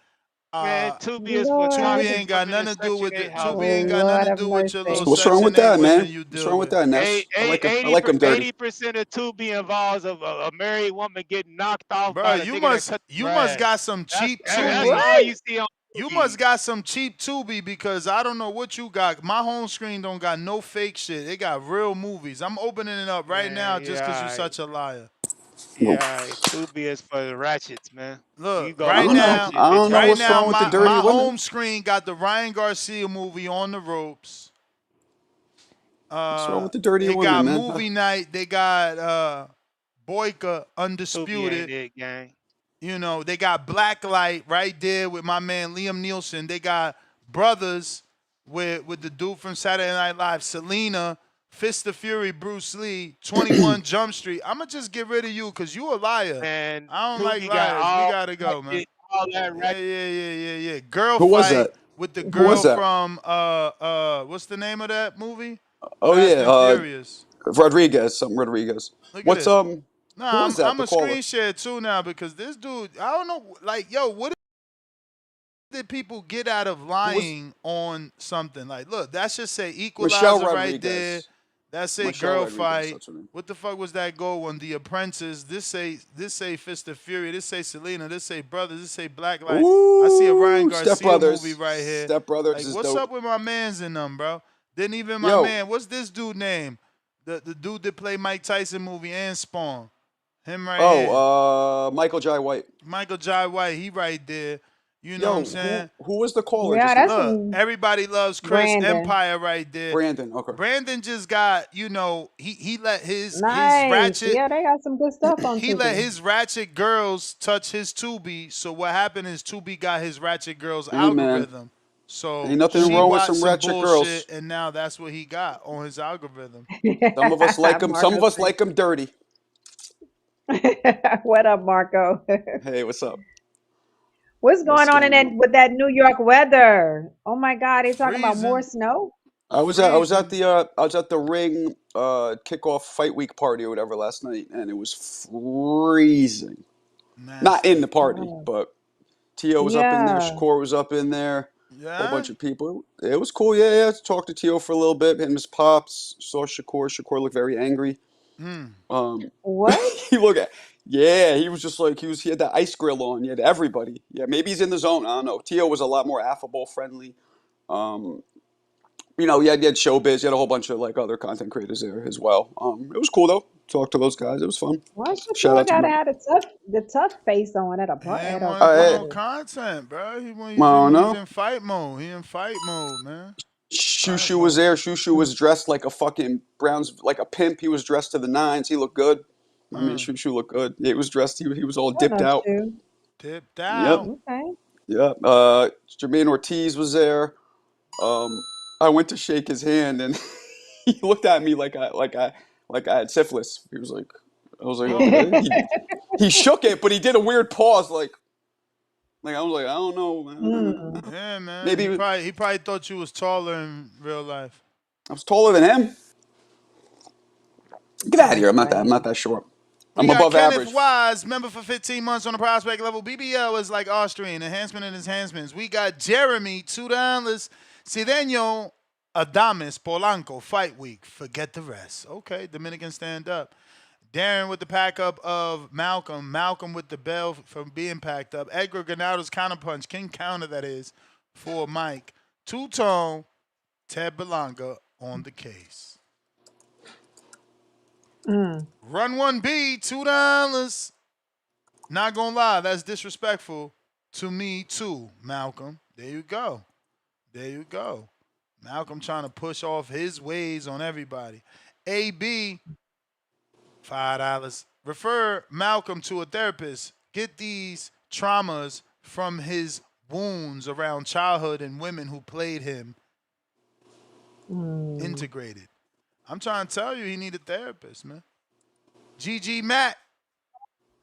Man, uh Tubi is for Tubi Lord, toxic ain't got women in nothing to do Section with 8 Tubi housing. oh ain't got nothing Lord to have do with your little mercy. What's wrong Section with 8 that, women man? you What's deal wrong with with. that, Ness? I like him. I like him dirty. 80% of Tubi involves a married woman getting knocked off Bro, by the nigga that cut the you must grass. got some cheap That's Tubi. all What? you see on You Tubi. must got some cheap Tubi because I don't know what you got. My home screen don't got no fake shit. It got real movies. I'm opening it up right now Man, just because you yeah, such a liar. yeah. Tubi is for the ratchets, man. You Look, go for ratchet I don't know right what's bitches. now, wrong with the dirty my women. home screen got the Ryan Garcia movie on the ropes. What's wrong with the dirty It women, got man? movie night. They got Boyka Tubi ain't Undisputed. it, gang. You know, they got Blacklight right there with my man Liam Nielsen. They got Brothers with the dude from Saturday Night Live, Selena, Fist of Fury, Bruce Lee, 21 Jump Street. I'ma just get rid of you because you a liar. And I don't like Tubi got liars. We all gotta go, man. that ratchet. Yeah. Girl Who was fight that? with the Who was girl that? from what's the name of that movie? Oh Fast yeah, and Furious. Rodriguez, something Rodriguez. Look at What's this. Who Nah, was that? I'm The a caller. screen share too now because this dude, I don't know, like, yo, what did people get out of Who was lying on something? Like, look, that should say Michelle equalizer right there. Rodriguez? That's a Michelle girl Rodriguez, fight. that's her name. What the fuck was that goal on The Apprentice? This say Fist of Fury. This say Selena. This say Brothers. This say Black Light. I see a Ryan Ooh, Step Garcia movie Brothers. right here. Step Brothers Like, is what's dope. up with my mans in them, bro? Then even my Yo, man, what's this dude name? The dude that played Mike Tyson movie and Spawn. Him right here. Michael Jai White. Michael Jai White, he right there. You know what I'm Yo, saying? who was the caller Yeah, just that's now? Look, some everybody loves Chris Brandon. Empire right there. Brandon. Okay. Brandon just got, he let his Nice. ratchet Yeah, they got some good stuff on he let Tubi. his ratchet girls touch his Tubi. So what happened is Tubi got his ratchet girls Hey, man. algorithm. So Ain't nothing she wrong with watched some some ratchet bullshit, girls. and now that's what he got on his algorithm. Some of us like them. Some of Marco us like them dirty. What up, Marco? Hey, what's up? What's What's going on in going that on? with that New York weather? Oh my God, they talking about more Freezing. snow? I was at Freezing. the ring kickoff fight week party or whatever last night, and it was freezing. Not in Nasty. the party, Oh, but Tio was up in there, yeah. Shakur was up in there, whole Yeah? bunch of people. It was cool, yeah. Talked to Tio for a little bit. Him and his pops saw Shakur. Shakur looked very angry. Mm. What? He looked at, yeah, he was just like he had that ice grill on. He had everybody. Yeah, maybe he's in the zone. I don't know. Tio was a lot more affable, friendly. Um, you had Showbiz, you had a whole bunch of like other content creators there as well. It was cool though. Talked to those guys. It was fun. Why Shout Shakur out to gotta Brent. have the tough face on at a He at ain't a want to do no party? content, bro. I don't He's know. in fight mode. He in fight mode, man. Fight Shushu was mode. there. Shushu was dressed like a fucking Browns, like a pimp. He was dressed to the nines. He looked good. I mean, Shushu looked good. Yeah, he was dressed. He was all What dipped up, out. Shu? Tipped Yep. out. Okay. Yep. Jermaine Ortiz was there. I went to shake his hand, and he looked at me like I had syphilis. I was like, Whoa. okay. He shook it, but he did a weird pause, like I was like, I don't know. Mm. Yeah, man. Maybe He probably thought you was taller in real life. I was taller than him. Get out of here! That's I'm funny. not that short. We I'm got above Kenneth average. Wise, member for 15 months on the prospect level. BBL is like Austrian, enhancement and enhancements. We got Jeremy, $2. Cideño Adames Polanco, fight week. Forget the rest. Okay, Dominican stand up. Darren with the pack up of Malcolm. Malcolm with the bell from being packed up. Edgar Granato's counterpunch. King counter, that is, for Mike. Two-tone, Ted Belanga on the case. Mm. Run 1B, $2. Not gonna lie, that's disrespectful to me too, Malcolm. There you go. There you go. Malcolm trying to push off his ways on everybody. AB, $5. Refer Malcolm to a therapist. Get these traumas from his wounds around childhood and women who played him Mm. integrated. I'm trying to tell you, he need a therapist, man. GG Matt,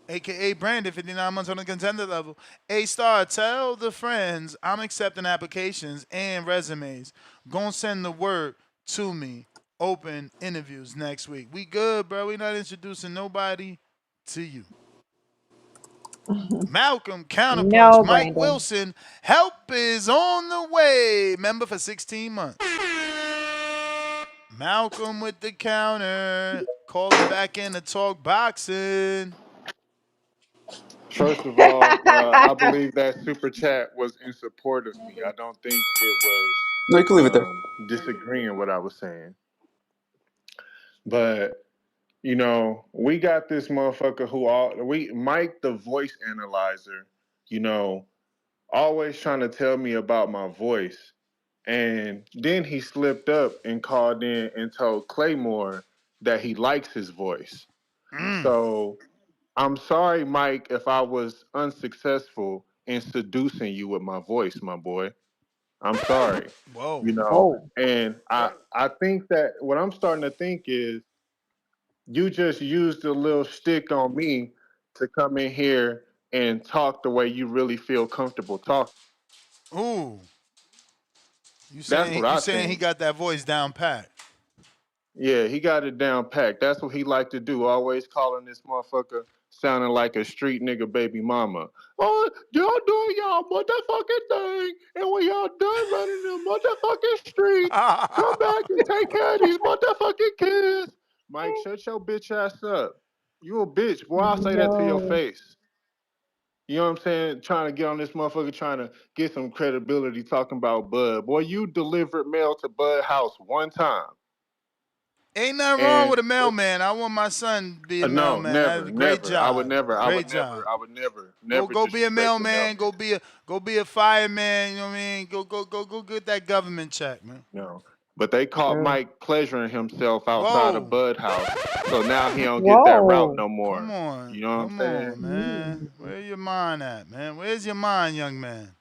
a.k.a. Brandon, 59 months on the contender level. A-Star, tell the friends I'm accepting applications and resumes. Gonna send the word to me. Open interviews next week. We good, bro. We not introducing nobody to you. Malcolm, counterpunch. No, Mike Brandon. Wilson, help is on the way. Member for 16 months. Malcolm with the counter. Calling back in to talk boxing. First of all, I believe that super chat was in support of me. I don't think it was No, you can leave it there. disagreeing what I was saying. But we got this motherfucker Mike the voice analyzer, always trying to tell me about my voice. And then he slipped up and called in and told Claymore that he likes his voice. So I'm sorry, Mike, if I was unsuccessful in seducing you with my voice, my boy. I'm sorry. Whoa. Whoa. And I think that what I'm starting to think is you just used a little stick on me to come in here and talk the way you really feel comfortable talking. Ooh. That's what You I saying he think. got that voice down pat. Yeah, he got it down packed. That's what he like to do. Always calling this motherfucker sounding like a street nigga baby mama. Oh, y'all doing y'all motherfucking thing, and when y'all done running the motherfucking streets, come back and take care of these motherfucking kids. Mike, shut your bitch ass up. You a bitch, boy. I'll say that to your No. face. You know what I'm saying? Trying to get on this motherfucker, trying to get some credibility talking about Bud. Boy, you delivered mail to Bud house one time. Ain't nothing wrong And with a mailman. I want my son to be a no, mailman. never, That's a great never. I would job. never, I would Great never, job. I would never, Go never go be a disrespect the mailman. mailman. Go be a fireman. You know what I mean? Go get that government check, man. No. But they caught True. Mike pleasuring himself outside of Whoa. Bud house. So now he don't get that route Whoa. no Come more. on. You know what I'm Come saying? on, man. Mm. Where your mind at, man? Where's your mind, young man?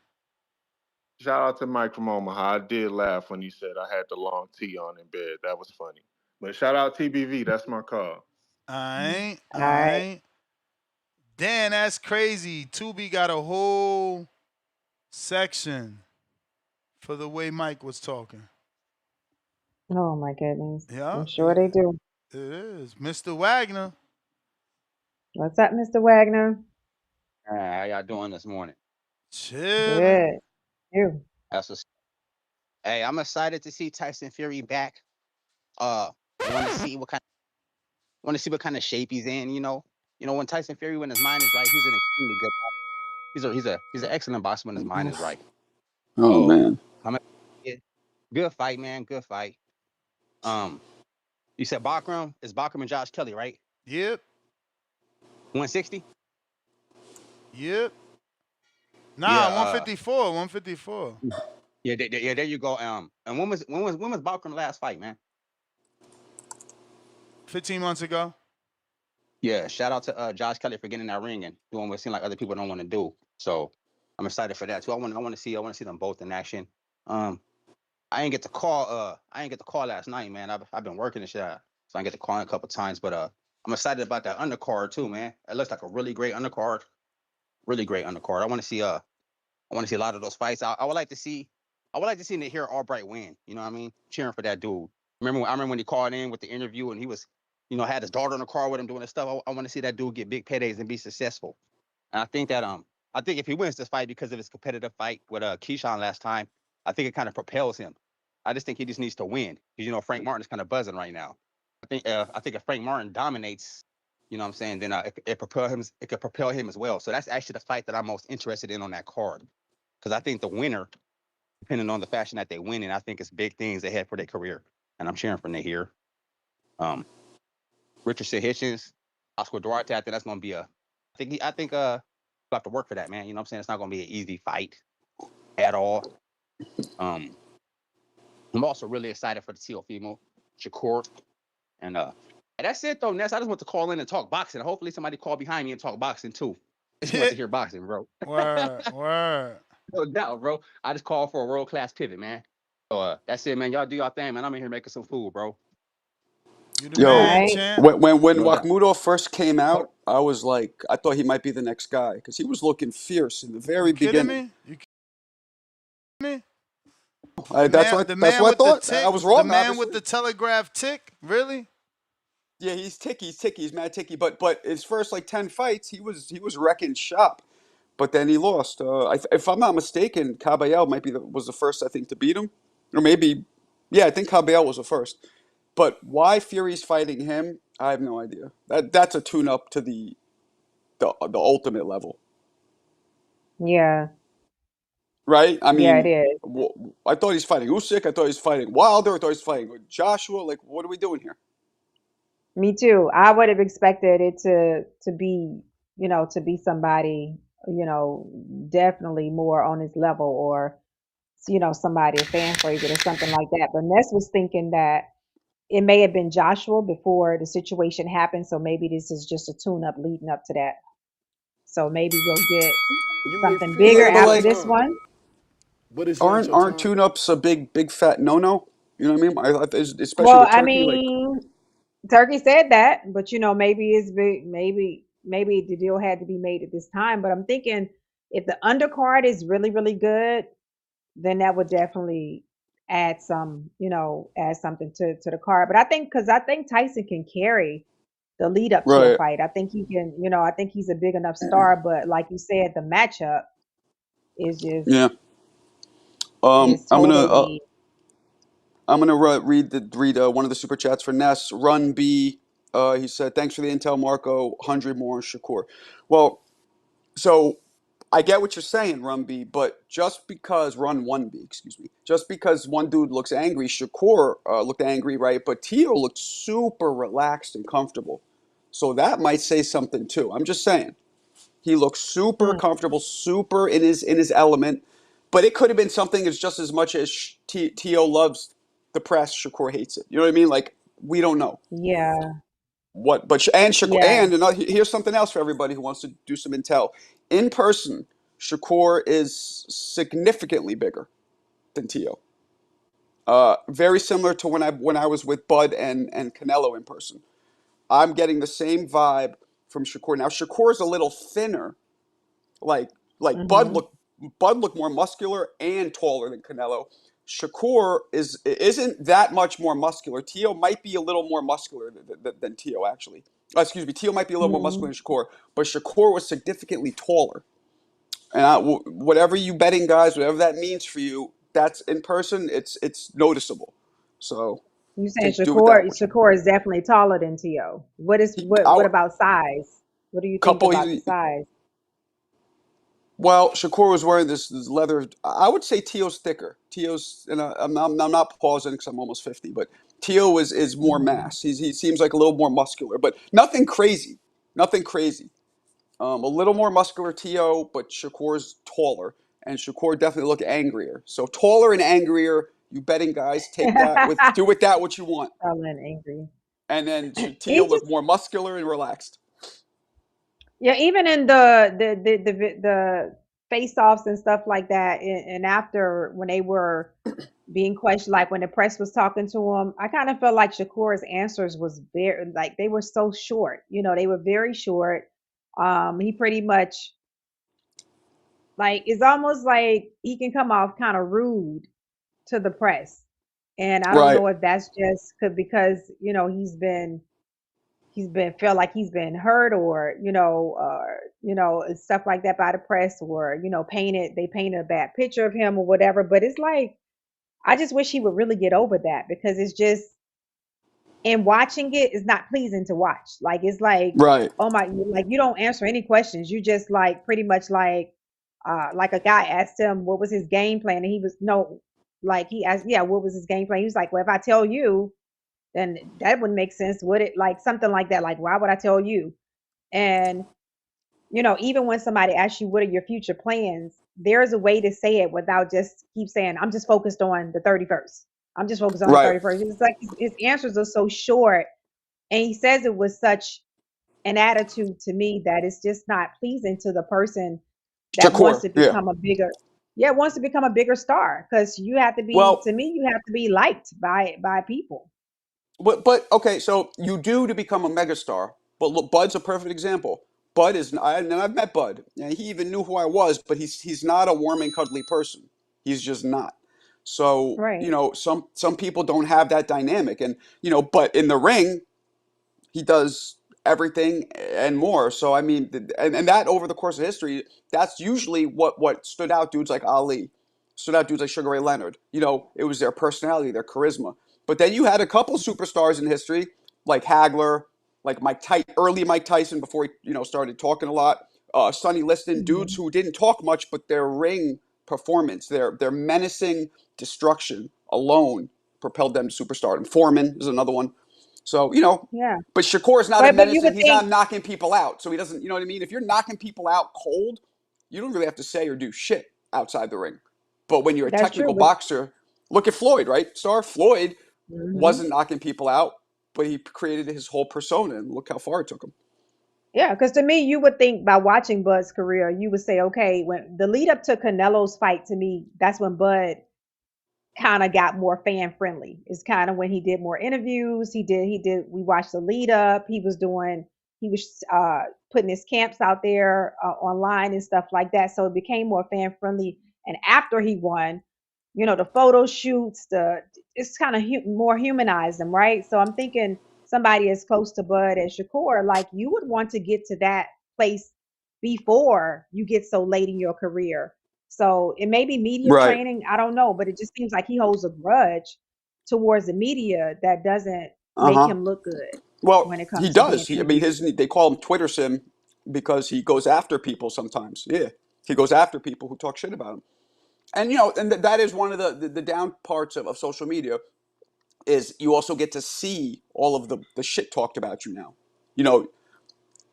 Shout out to Mike from Omaha. I did laugh when he said I had the long T on in bed. That was funny. But shout out TBV. That's my call. I ain't. All right. Dan, that's crazy. Tubi got a whole section for the way Mike was talking. Oh my goodness. Yeah, I'm sure they do. it is. Mr. Wagner. What's up, Mr. Wagner? All right, how y'all doing this morning? Chilling. Good. You. That's what's, hey, I'm excited to see Tyson Fury back. Want to see what kind of shape he's in. When Tyson Fury, when his mind is right, he's an extremely good. He's an excellent boxer when his mind is right. Oh So man. I'm excited. Good fight, man. Good fight. You said Bakhram is Bakhram and Josh Kelly, right? Yep. 160. Yep. Nah, Yeah. 154. 154. Yeah. There you go. And when was Bakhram last fight, man? 15 months ago. Yeah, shout out to Josh Kelly for getting in that ring and doing what it seems like other people don't want to do. So I'm excited for that too. I want to see them both in action. I ain't get to call last night, man. I've been working and shit, so I didn't get to call in a couple times. But I'm excited about that undercard too, man. It looks like a really great undercard. Really great undercard. I want to see a lot of those fights. I would like to see Nahir Albright win. You know what I mean? Cheering for that dude. I remember when he called in with the interview and he was, had his daughter in the car with him doing this stuff. I want to see that dude get big paydays and be successful. And I think if he wins this fight because of his competitive fight with Keyshawn last time, I think it kind of propels him. I just think he just needs to win because Frank Martin is kind of buzzing right now. I think if Frank Martin dominates, you know what I'm saying, then it could propel him as well. So that's actually the fight that I'm most interested in on that card. Because I think the winner, depending on the fashion that they win in, I think it's big things ahead for their career. And I'm cheering for Nahir. Richardson Hitchens, Oscar Duarte, I think that's gonna be I think we'll have to work for that, man. You know what I'm saying? It's not gonna be an easy fight at all. I'm also really excited for the Teofimo Shakur. And that's it though, Ness. I just want to call in and talk boxing. Hopefully somebody call behind me and talk boxing too. I just want to hear boxing, bro. Word. No doubt, bro. I just called for a world-class pivot, man. So that's it, man. Y'all do y'all thing, man. I'm in here making some food, bro. You the Yo, man, Right. champ. when No doubt. Makhmudov first came out, I was like, I thought he might be the next guy because he was looking fierce in the You very kidding beginning. me? You kidding me? That's The what man I with the thought. I tick, was the wrong, man with obviously. the telegraph tick. Really? Yeah, he's ticky, he's mad ticky. But his first like 10 fights, he was wrecking shop. But then he lost. If I'm not mistaken, Caballero was the first, I think, to beat him, or maybe, yeah, I think Caballero was the first. But why Fury's fighting him, I have no idea. That's a tune-up to the ultimate level, Yeah. right? I Yeah, it mean, is. I thought he's fighting Usyk. I thought he's fighting Wilder. I thought he's fighting Joshua. Like, what are we doing here? Me too. I would have expected it to be, to be somebody, definitely more on his level or, somebody, a fan favorite or something like that. But Ness was thinking that it may have been Joshua before the situation happened. So maybe this is just a tune up leading up to that. So maybe we'll get You wait something for bigger Yeah, it, but after like, this Showtime. one. But it's not aren't Showtime. tune-ups a big fat no-no? You know what I mean? Especially Well, with I Turkey, like. mean, Turkey said that, but maybe it's big, maybe the deal had to be made at this time. But I'm thinking if the undercard is really, really good, then that would definitely add something to the card. But I think because I think Tyson can carry the lead up to a Right. fight. I think he can, I think he's a big enough star, but like you said, the matchup is just Yeah. is I'm gonna totally. read one of the super chats for Ness. Run B. He said, "Thanks for the intel, Marco. 100 more on Shakur." Well, so I get what you're saying, Run B, but just because Run 1B, excuse me, just because one dude looks angry, Shakur looked angry, right? But Tio looked super relaxed and comfortable. So that might say something too. I'm just saying. He looks super Mm, comfortable, super in his element. But it could have been something as just as much as Tio loves the press, Shakur hates it. You know what I mean? Like we don't know yeah, what. But and Shakur yeah. and another, here's something else for everybody who wants to do some intel. In person, Shakur is significantly bigger than Tio. Very similar to when I was with Bud and Canelo in person. I'm getting the same vibe from Shakur. Now Shakur is a little thinner. Like like Hmm. Bud looked more muscular and taller than Canelo. Shakur isn't that much more muscular. Tio might be a little more muscular than Tio actually. Excuse me, Tio might be a little more muscular Hmm. than Shakur, but Shakur was significantly taller. And whatever you betting guys, whatever that means for you, that's in person. It's noticeable. So You saying take do with that what you Shakur is definitely taller than Tio. What is he, what our about size? What do you think couple. about the size? Well, Shakur was wearing this leather. I would say Tio's thicker. Tio's, and I'm not pausing because I'm almost 50, but Tio is more Hmm. mass. He seems like a little more muscular, but nothing crazy. Nothing crazy. A little more muscular Tio, but Shakur's taller, and Shakur definitely looked angrier. So taller and angrier. You betting guys take that with do with that what you want. Taller and angry. And then Tio He looked just more muscular and relaxed. Yeah, even in the face offs and stuff like that, and after when they were being questioned, like when the press was talking to him, I kind of felt like Shakur's answers was very like they were so short. They were very short. He pretty much like it's almost like he can come off kind of rude to the press, and I don't Right. know if that's just because he's been felt like he's been hurt or and stuff like that by the press or painted a bad picture of him or whatever, but it's like I just wish he would really get over that because it's just and watching it is not pleasing to watch. Like it's like, Right. oh my, like you don't answer any questions. You just like pretty much like a guy asked him what was his game plan, and he was no, like he asked, yeah, what was his game plan? He was like, well, if I tell you, then that wouldn't make sense, would it? Like something like that. Like, why would I tell you? And even when somebody asks you what are your future plans, there's a way to say it without just keep saying, I'm just focused on the 31st. I'm just focused on the Right. 31st. It's like his answers are so short and he says it with such an attitude to me that it's just not pleasing to the person that wants Shakur. to Yeah. become a bigger wants to become a bigger star because you have to be Well, to me you have to be liked by people. but okay, so you do to become a megastar. But look, Bud's a perfect example. Bud is, and I've met Bud, and he even knew who I was, but he's not a warm and cuddly person. He's just not. So Right. some people don't have that dynamic, and but in the ring, he does everything and more. So I mean, and that over the course of history, that's usually what stood out. Dudes like Ali, stood out. Dudes like Sugar Ray Leonard. It was their personality, their charisma. But then you had a couple superstars in history, like Hagler, like early Mike Tyson before he started talking a lot. Sonny Liston, dudes Hmm. who didn't talk much, but their ring performance, their menacing destruction alone propelled them to superstardom. Foreman is another one. So, Yeah. but Shakur is not a But you menacing. would He's not think knocking people out. So he doesn't, you know what I mean? If you're knocking people out cold, you don't really have to say or do shit outside the ring. But when you're a that's true. technical But boxer, look at Floyd, right? Star Floyd hmm wasn't knocking people out, but he created his whole persona, and look how far it took him. yeah, because to me, you would think by watching Bud's career, you would say, okay, when the lead up to Canelo's fight, to me, that's when Bud kind of got more fan friendly. It's kind of when he did more interviews. We watched the lead up. He was putting his camps out there online and stuff like that. So it became more fan friendly. And after he won, the photo shoots, it's kind of more humanized him, right? So I'm thinking somebody as close to Bud as Shakur, like you would want to get to that place before you get so late in your career. So it may be media Right. training, I don't know, but it just seems like he holds a grudge towards the media that doesn't make Uh-huh. him look good Well, when it he comes to being does. I mean, interviewed. they call him Twitter sim because he goes after people sometimes. Yeah, he goes after people who talk shit about him. And and that is one of the down parts of social media is you also get to see all of the shit talked about you now. You know,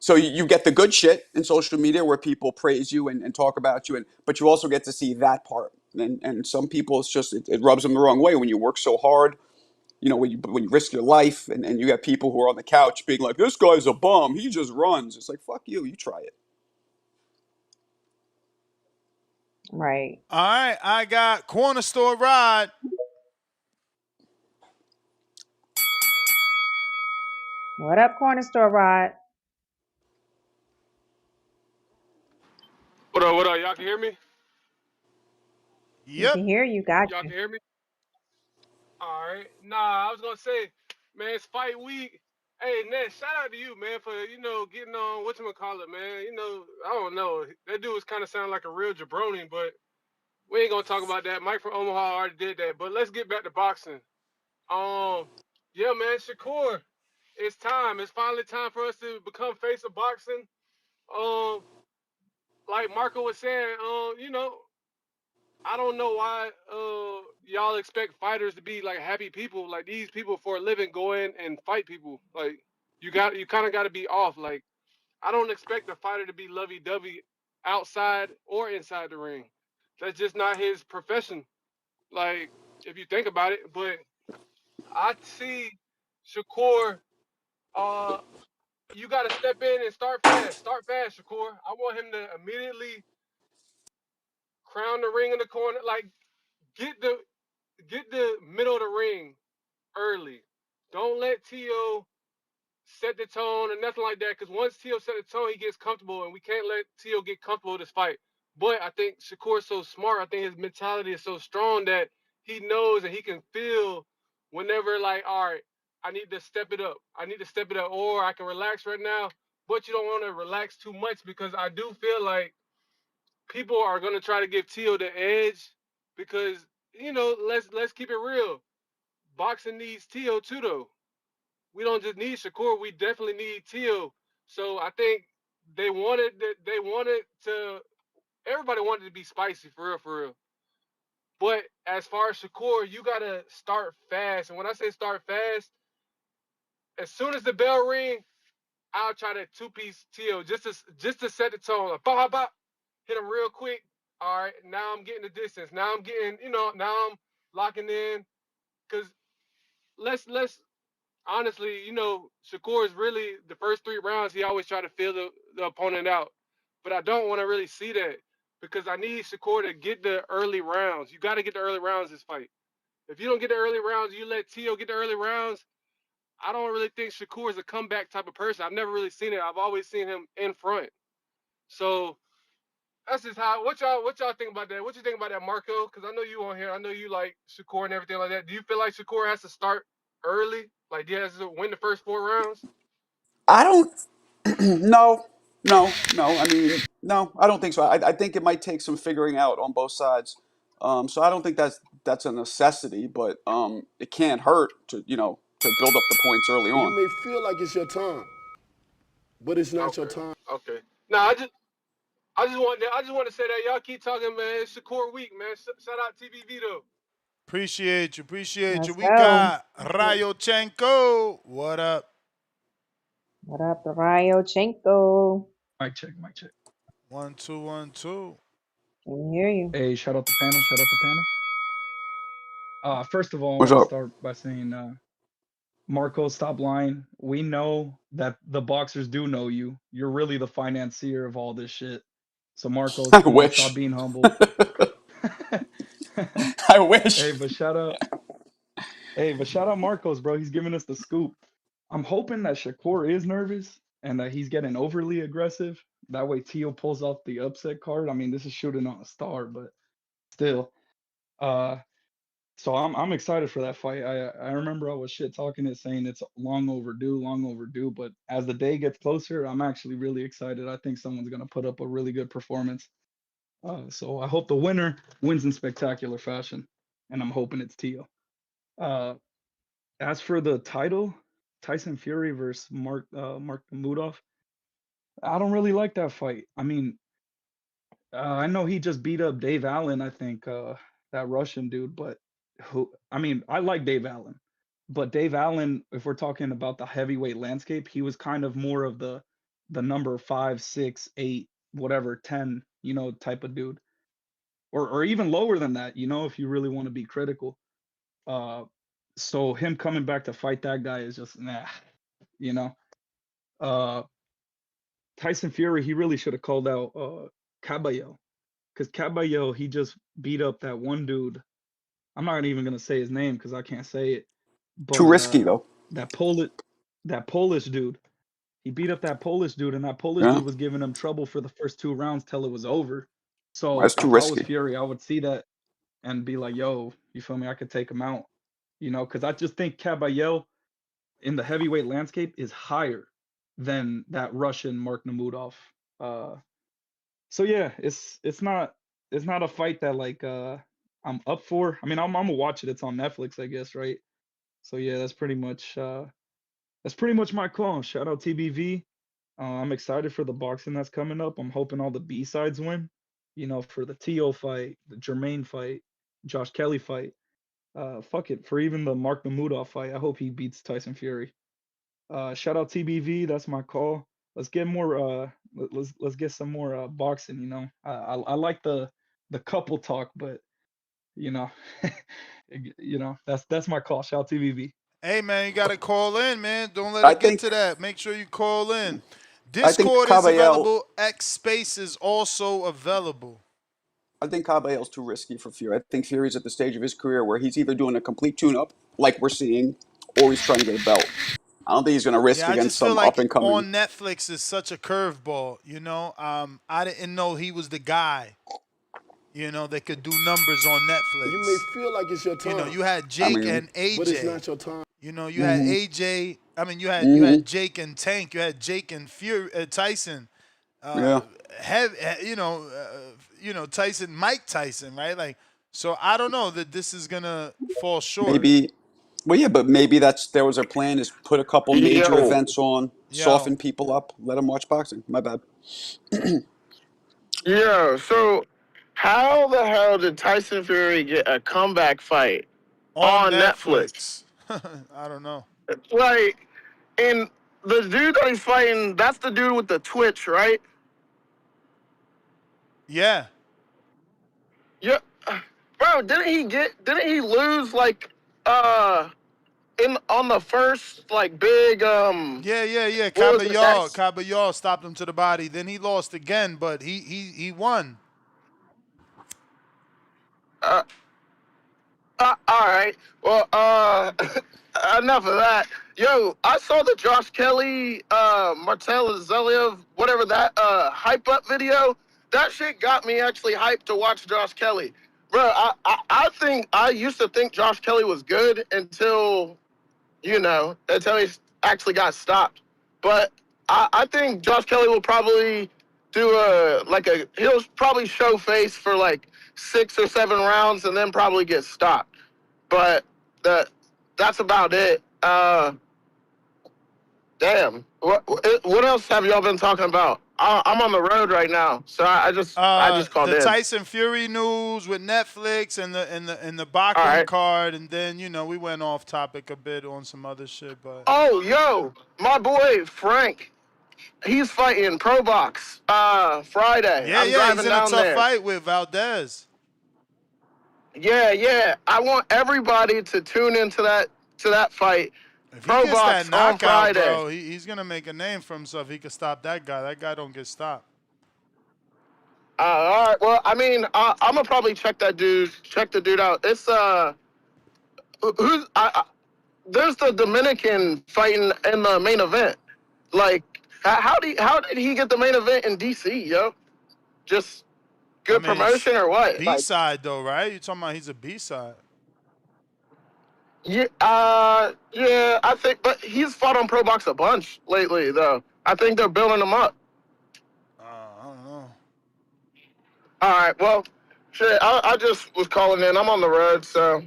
so you get the good shit in social media where people praise you and talk about you, but you also get to see that part. And some people, it's just it rubs them the wrong way when you work so hard. When you risk your life and you have people who are on the couch being like, this guy's a bum, he just runs. It's like, fuck you try it. Right. All right, I got Corner Store Rod. What up, Corner Store Rod? What up? What up? Y'all can hear me? We Yep. can hear you. Got Y'all you. can hear me? All right. Nah, I was gonna say, man, it's fight week. Hey, Ness, shout out to you, man, for getting on whatchamacallit, man. I don't know. That dude was kind of sound like a real jabroni, but we ain't gonna talk about that. Mike from Omaha already did that. But let's get back to boxing. Yeah, man, Shakur, it's time. It's finally time for us to become face of boxing. Um, like Marco was saying, I don't know why y'all expect fighters to be like happy people. Like these people for a living go in and fight people. Like you kind of got to be off. Like I don't expect a fighter to be lovey-dovey outside or inside the ring. That's just not his profession. Like if you think about it, but I see Shakur. Uh, you got to step in and start fast. Start fast, Shakur. I want him to immediately crown the ring in the corner. Like get the middle of the ring early. Don't let Tio set the tone or nothing like that. Because once Tio set the tone, he gets comfortable, and we can't let Tio get comfortable with this fight. But I think Shakur's so smart. I think his mentality is so strong that he knows and he can feel whenever, like, all right, I need to step it up. I need to step it up, or I can relax right now. But you don't want to relax too much because I do feel like people are gonna try to give Tio the edge because let's keep it real. Boxing needs Tio too, though. We don't just need Shakur. We definitely need Tio. So I think they wanted to. Everybody wanted to be spicy for real, for real. But as far as Shakur, you gotta start fast. And when I say start fast, as soon as the bell ring, I'll try that two-piece Tio just to set the tone. Like, bop, bop, bop, hit him real quick. All right, now I'm getting the distance. Now I'm getting, now I'm locking in. Cause let's honestly, Shakur is really the first 3 rounds. He always try to feel the opponent out, but I don't want to really see that because I need Shakur to get the early rounds. You got to get the early rounds this fight. If you don't get the early rounds, you let Tio get the early rounds. I don't really think Shakur is a comeback type of person. I've never really seen it. I've always seen him in front. So that's just how. What y'all think about that? What you think about that, Marco? Because I know you on here. I know you like Shakur and everything like that. Do you feel like Shakur has to start early? Like he has to win the first 4 rounds? I don't. No. I mean, no, I don't think so. I think it might take some figuring out on both sides. So I don't think that's a necessity, but it can't hurt to build up the points early You on. may feel like it's your time, but it's not your Okay. time. Okay. Nah, I just want to say that y'all keep talking, man. It's Shakur week, man. Shout out TBV though. Appreciate you. Appreciate you. Let's We go. got Rayochenko. What up? What up, the Ryochenko? Mic check, mic check. 1 2 1 2. Can you hear you? Hey, shout out the panel, shout out the panel. First of all, I What's want to up? start by saying, Marco, stop lying. We know that the boxers do know you. You're really the financier of all this shit. So Marcos, I come on, stop wish. being humble. I wish. Hey, but shout out Marcos, bro. He's giving us the scoop. I'm hoping that Shakur is nervous and that he's getting overly aggressive. That way Tio pulls off the upset card. I mean, this is shooting on a star, but still. Uh So I'm excited for that fight. I remember I was shit talking it, saying it's long overdue. But as the day gets closer, I'm actually really excited. I think someone's gonna put up a really good performance. So I hope the winner wins in spectacular fashion, and I'm hoping it's Tio. Uh, as for the title, Tyson Fury versus Mark Makhmudov, I don't really like that fight. I mean, I know he just beat up Dave Allen, I think, that Russian dude, but I mean, I like Dave Allen, but Dave Allen, if we're talking about the heavyweight landscape, he was kind of more of the number 5, 6, 8, whatever, 10, type of dude, or even lower than that, if you really want to be critical. Uh, so him coming back to fight that guy is just nah, you know. Uh, Tyson Fury, he really should have called out Caballero, because Caballero, he just beat up that one dude. I'm not even gonna say his name because I can't say it. Too But risky though. that Polish dude, he beat up that Polish dude, and that Polish Yeah, dude was giving him trouble for the first 2 rounds till it was over. So that's too if I was risky. Fury, I would see that and be like, "Yo, you feel me? I could take him out." Because I just think Caballero in the heavyweight landscape is higher than that Russian Mark Namudov. Uh, so yeah, it's not a fight that like I'm up for. I mean, I'm gonna watch it. It's on Netflix, I guess, right? So yeah, that's pretty much my call. Shout out TBV. I'm excited for the boxing that's coming up. I'm hoping all the B sides win. For the T.O. fight, the Jermaine fight, Josh Kelly fight. Fuck it, for even the Mark Namudov fight. I hope he beats Tyson Fury. Shout out TBV. That's my call. Let's get more. Let's get some more boxing. I like the couple talk, but you know, that's my call. Shout out TBV. Hey man, you gotta call in, man. Don't let I it get think to that. Make sure you call in. I think Discord is Caballero available. X Space is also available. I think Caballero's too risky for Fury. I think Fury's at the stage of his career where he's either doing a complete tune-up, like we're seeing, or he's trying to get a belt. I don't think he's going to risk Yeah, I against just feel some up like and coming. on Netflix is such a curveball. I didn't know he was the guy. That could do numbers on You Netflix. may feel like it's your time, You had I Jake mean, and but it's AJ. not your time. You had hmm AJ. I mean, you hmm had Jake and Tank. You had Jake and Fury, Tyson. Uh, yeah, Tyson, Mike Tyson, right? Like, so I don't know that this is gonna fall short. maybe. Well, yeah, but maybe there was a plan: is put a couple major Yo, events on, Yo, soften people up, let them watch boxing. My bad. yeah. So, how the hell did Tyson Fury get a comeback fight on on Netflix? Netflix. I don't know. Like, and the dude that he's fighting, that's the dude with the Twitch, right? Yeah, Yeah, bro. Didn't he lose like uh in on the first like big yeah. what was it that Caballero stopped him to the body. Then he lost again, but he won. uh, all right. Well, enough of that. Yo, I saw the Josh Kelly, Murtazaliev, whatever that hype up video. That shit got me actually hyped to watch Josh Kelly. Bro, I think I used to think Josh Kelly was good until he actually got stopped. But I think Josh Kelly will probably do he'll probably show face for like 6 or 7 rounds and then probably get stopped. But that's about it. Damn. What else have y'all been talking about? I'm on the road right now, so I just called The in. Tyson Fury news with Netflix and the All Bakhram right. card, and then we went off topic a bit on some other shit, but Oh, yo, my boy Frank, he's fighting Pro Box Friday. I'm yeah, he's driving in a down tough there. fight with Valdez. Yeah. I want everybody to tune into that fight. If he Pro gets that Box on knockout, Friday. bro, he's gonna make a name for himself. He could stop that guy. That guy don't get stopped. All right. Well, I mean, I'm gonna probably check the dude out. It's who's there's the Dominican fighting in the main event. Like, how did he get the main event in DC, yo? Just I good mean, it's promotion or what? B Like, side though, right? You talking about he's a B side? Yeah, I think, but he's fought on Pro Box a bunch lately, though. I think they're building him up. I don't know. All right, well, shit, I just was calling in. I'm on the road, so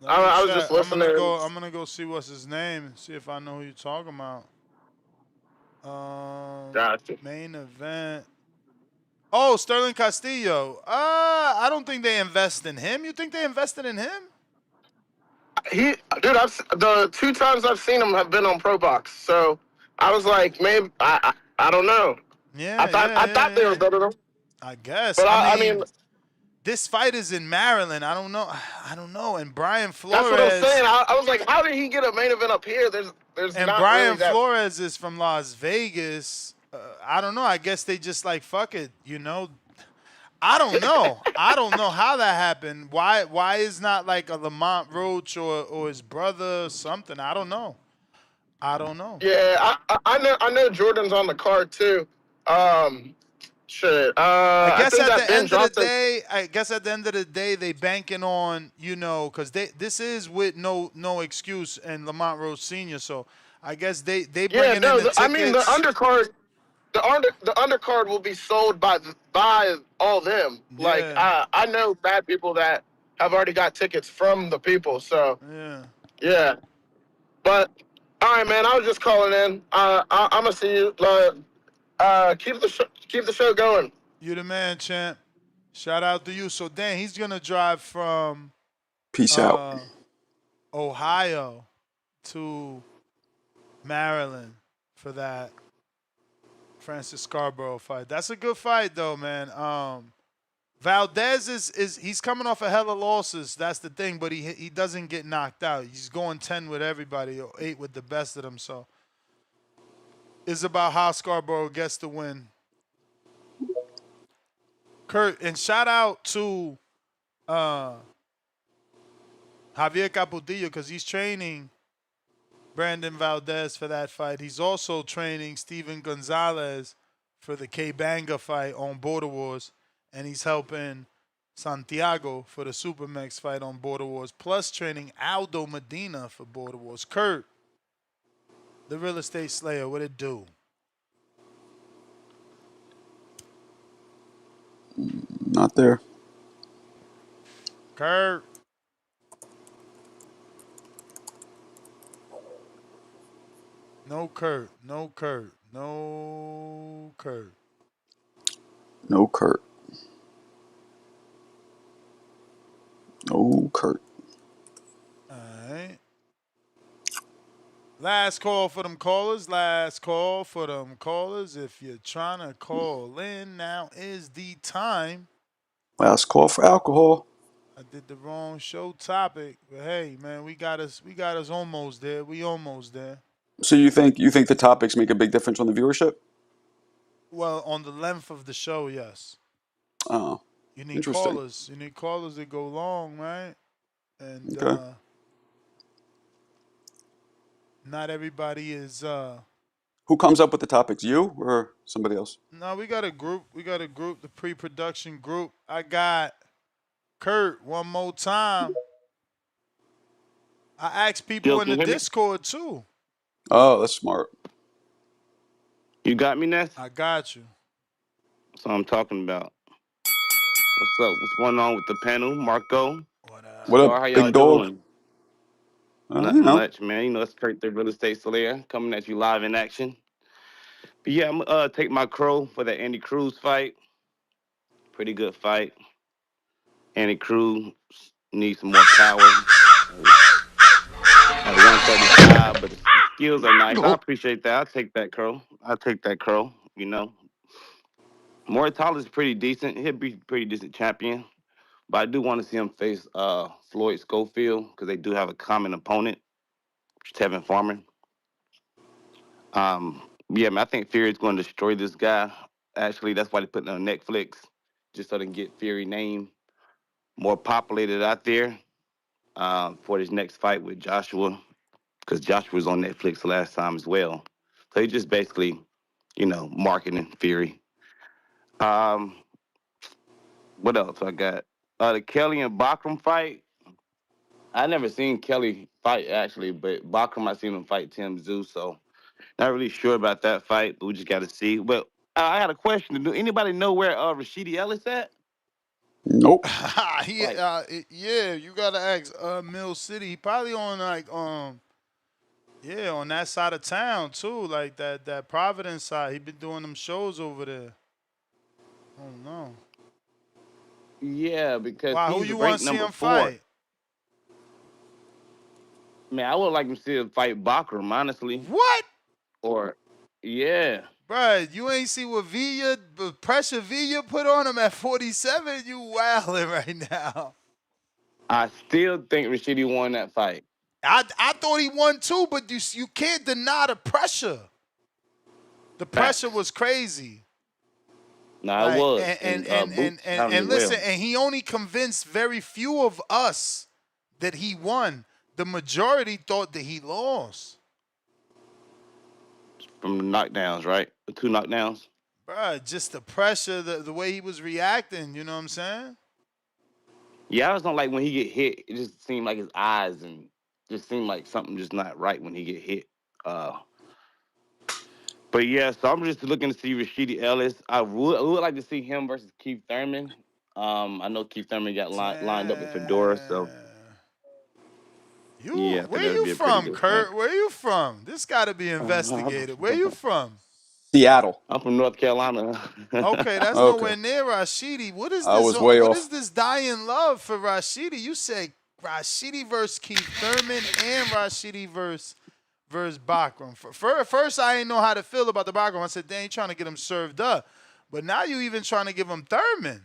Let me I was check. just listening. I'm gonna go see what's his name and see if I know who you're talking about. Gotcha. Main event. Oh, Sterling Castillo. I don't think they invest in him. You think they invested in him? Dude, the 2 times I've seen him have been on Pro Box, so I was like, maybe I don't know. Yeah, I thought they were building him, I guess. but I I mean, mean, this fight is in Maryland. I don't know. And Brian that's what I'm saying. Flores. I was like, how did he get a main event up here? There's And not really Brian that. Flores is from Las Vegas. I don't know. I guess they just like fuck it. I don't know. I don't know how that happened. Why is not like a Lamont Roach or his brother or something? I don't know. Yeah, I know Jordan's on the card too. Shit. I I guess think at that the Ben end of the Johnson. day, they banking on, because this is with no excuse and Lamont Roach Sr. So I guess they Yeah, bringing in no. the I mean, the tickets. undercard. The undercard will be sold by all them. Like Yeah. I know bad people that have already got tickets from the people. So Yeah. yeah. But all right, man. I was just calling in. I'm gonna see you. Keep the show going. You the man, champ. Shout out to you. So Dan, he's gonna drive from Peace out. Ohio to Maryland for that Francis Scarborough fight. That's a good fight though, man. Valdez is he's coming off a hella losses. That's the thing, but he doesn't get knocked out. He's going 10 with everybody or 8 with the best of them. So it's about how Scarborough gets the win. Kurt, and shout out to Javier Caputillo because he's training Brandon Valdez for that fight. He's also training Steven Gonzalez for the K-Banga fight on Border Wars, and he's helping Santiago for the Supermax fight on Border Wars, plus training Aldo Medina for Border Wars. Kurt, the real estate slayer, what it do? Not there. Kurt. No Kurt. No Kurt. No Kurt. No Kurt. No Kurt. All right. Last call for them callers. Last call for them callers. If you're trying to call in, now is the time. Last call for alcohol. I did the wrong show topic, but hey, man, we got us almost there. We almost there. So you think the topics make a big difference on the viewership? Well, on the length of the show, yes. Oh, You need interesting. callers. You need callers that go long, right? And Okay. not everybody is. Who comes up with the topics? You or somebody else? No, we got a group. The pre-production group. I got Kurt one more time. I asked people Jill, in can the you hear me? Discord too. Oh, that's smart. You got me, Ness? I got you. That's what I'm talking about. What's up? What's going on with the panel? Marco? What Star, up, how y'all big dog? doing? You Nothing know. much, man. It's Kurt, the real estate slayer, coming at you live in action. But yeah, I'm take my crow for the Andy Cruz fight. Pretty good fight. Andy Cruz needs some more power at 135, but the skills are nice. I appreciate that. I'll take that crow. Mortal is pretty decent. He'll be a pretty decent champion. But I do want to see him face Floyd Schofield because they do have a common opponent, Tevin Farmer. Yeah, man, I think Fury is going to destroy this guy. Actually, that's why they put it on Netflix, just so they can get Fury name more populated out there for this next fight with Joshua, because Joshua was on Netflix last time as well. So he just basically, marketing Fury. What else I got? The Kelly and Bakhram fight. I never seen Kelly fight actually, but Bakhram I seen him fight Tim Tszyu, so not really sure about that fight, but we just got to see. But I had a question. Do anybody know where Rashidi Ellis at? Nope. Like, Yeah, you gotta ask Mill City. He probably on like yeah, on that side of town too, like that Providence side. He been doing them shows over there. Oh no. yeah, because Why? Who he's you want ranked to see number him 4. fight? Man, I would like to see him fight Bakhram, honestly. What? Or, yeah. Bruh, you ain't see what pressure Villa put on him at 47? You wilding right now. I still think Rashidi won that fight. I thought he won too, but you can't deny the pressure. The pressure Facts. was crazy. Nah, it Like was. And Boots handled and it listen, well. and he only convinced very few of us that he won. The majority thought that he lost. From the knockdowns, right? The 2 knockdowns. Bruh, just the pressure, the way he was reacting, you know what I'm saying? Yeah, I just don't like when he get hit. It just seemed like his eyes and just seemed like something just not right when he get hit. But yeah, so I'm just looking to see Rashidi Ellis. I would like to see him versus Keith Thurman. I know Keith Thurman got lined up with Fedora, so yeah, I think Where that'd you be a pretty from, good fight. Kurt? Where you from? This got to be investigated. Where you from? Seattle. I'm from North Carolina. Okay, that's Okay. nowhere near Rashidi. What is I this? was way What off. is this dying love for Rashidi? You said Rashidi versus Keith Thurman and Rashidi versus Bakhram. First, I didn't know how to feel about the Bakhram. I said, they ain't trying to get him served up. But now you even trying to give him Thurman.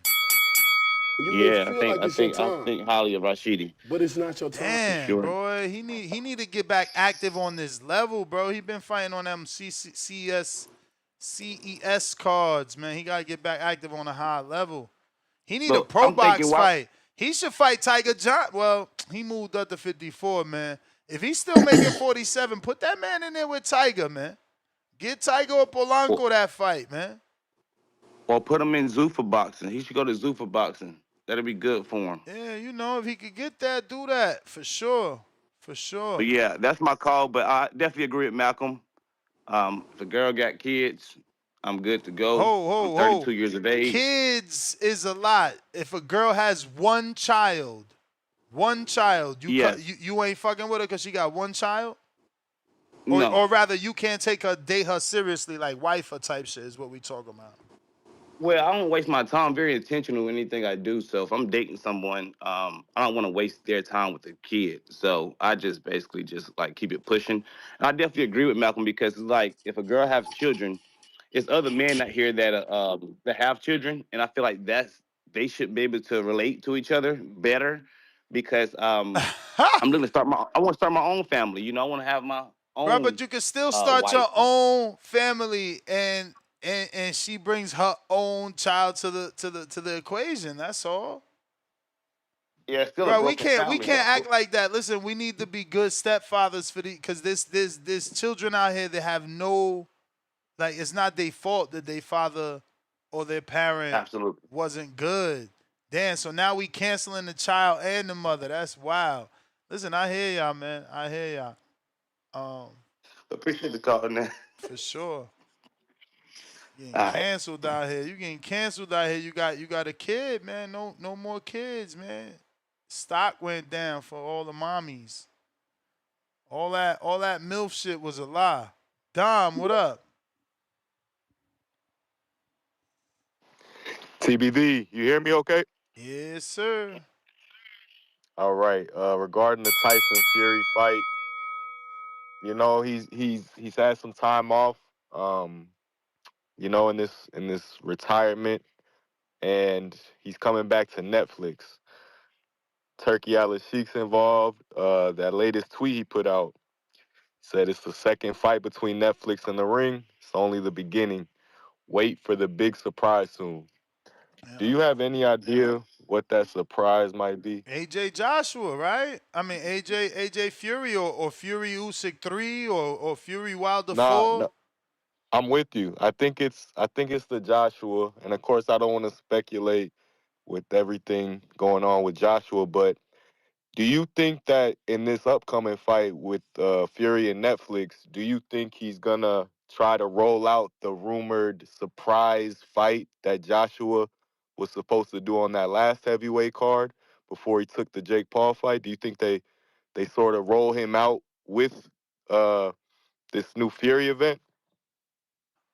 You may Yeah, feel like it's your I time, think highly of Rashidi. but it's not your time. Damn, sure. bro. He need to get back active on this level, bro. He been fighting on them CES cards, man. He got to get back active on a high level. He need a Look, pro I'm thinking, box fight. He should fight Tiger John. Well, he moved up to 54, man. If he's still making 47, put that man in there with Tiger, man. Get Tiger or Polanco that fight, man. or put him in Zuffa boxing. He should go to Zuffa boxing. That'd be good for him. Yeah, you know, if he could get that, do that for sure. For sure. But yeah, that's my call. But I definitely agree with Malcolm. If a girl got kids, I'm good to go. I'm 32 years of age. Kids is a lot. If a girl has one child, you ain't fucking with her because she got one child? No. Or rather, you can't date her seriously, like wife or type shit is what we talking about. Well, I don't waste my time. I'm very intentional in anything I do. So if I'm dating someone, I don't want to waste their time with a kid. So I just basically just like keep it pushing. And I definitely agree with Malcolm because it's like if a girl has children, it's other men out here that have children, and I feel like they should be able to relate to each other better because I want to start my own family. You know, I want to have my own. Bro, but you can still start wife. your own family and she brings her own child to the equation. That's all. Yeah, it's still Bro, a we broken family, can't though. act like that. Listen, we need to be good stepfathers for because there's children out here that have no, like, it's not their fault that their father or their parent wasn't good. Damn, so now we canceling the child and the mother. That's wild. Listen, I hear y'all, man. I hear y'all. Appreciate the call, man. For sure. Getting canceled out here. You getting canceled out here. You got a kid, man. No more kids, man. Stock went down for all the mommies. All that MILF shit was a lie. Dom, what up? TBD, you hear me okay? Yes, sir. All right. Regarding the Tyson Fury fight, you know, he's had some time off, you know, in this retirement, and he's coming back to Netflix. Turkey Al Sheikh's involved. That latest tweet he put out said it's the second fight between Netflix and the ring. It's only the beginning. Wait for the big surprise soon. Do you have any idea what that surprise might be? AJ Joshua, right? I mean AJ Fury or Fury Usyk 3 or Fury Wilder 4. No, I'm with you. I think it's the Joshua, and of course I don't want to speculate with everything going on with Joshua, but Do you think that in this upcoming fight with Fury and Netflix, do you think he's gonna try to roll out the rumored surprise fight that Joshua was supposed to do on that last heavyweight card before he took the Jake Paul fight? Do you think they sort of roll him out with uh, this new Fury event?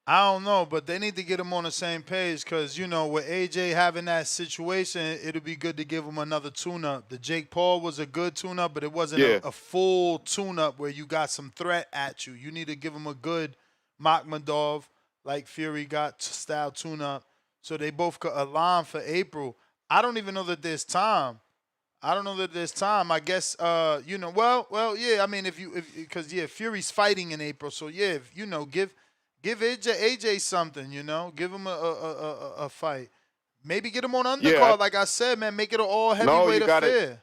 I don't know, but they need to get him on the same page because, with AJ having that situation, it'll be good to give him another tune-up. The Jake Paul was a good tune-up, but it wasn't Yeah. a full tune-up where you got some threat at you. You need to give him a good Makhmudov, like Fury got style tune-up, so they both could align for April. I don't even know that there's time. I don't know that there's time. I guess, yeah. I mean, because Fury's fighting in April, so yeah, give AJ something, give him a fight. Maybe get him on Yeah. undercard, like I said, man. Make it an all No, heavyweight affair.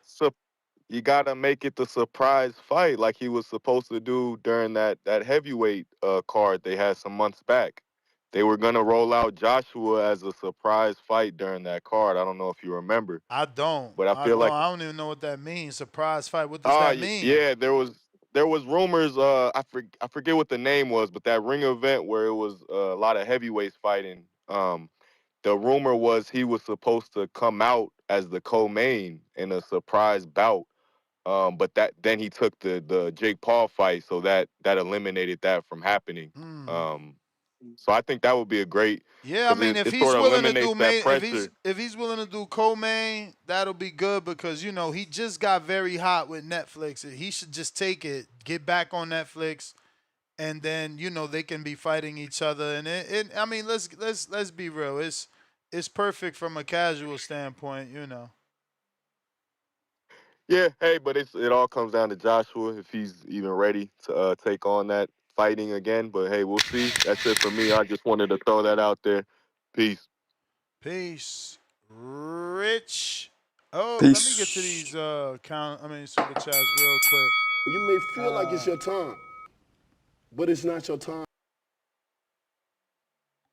you gotta make it the surprise fight like he was supposed to do during that heavyweight card they had some months back. They were gonna roll out Joshua as a surprise fight during that card. I don't know if you remember, I don't. but I I feel don't. like I don't even know what that means. Surprise fight. What does that mean? yeah, there was rumors. I forget what the name was, but that ring event where it was a lot of heavyweights fighting. The rumor was he was supposed to come out as the co-main in a surprise bout. But then he took the Jake Paul fight, so that eliminated that from happening. So I think that would be a great Yeah, I because mean, if it he's sort of willing to eliminates do that main, pressure. if he's willing to do co-main, that'll be good because he just got very hot with Netflix. He should just take it, get back on Netflix, and then they can be fighting each other. And I mean, let's be real. It's perfect from a casual standpoint. Yeah, hey, but it all comes down to Joshua if he's even ready to take on that fighting again. But hey, we'll see. That's it for me. I just wanted to throw that out there. Peace. Peace, Rich. Oh, let me get to Peace. these super chats real quick. You may feel like it's your time, but it's not your time.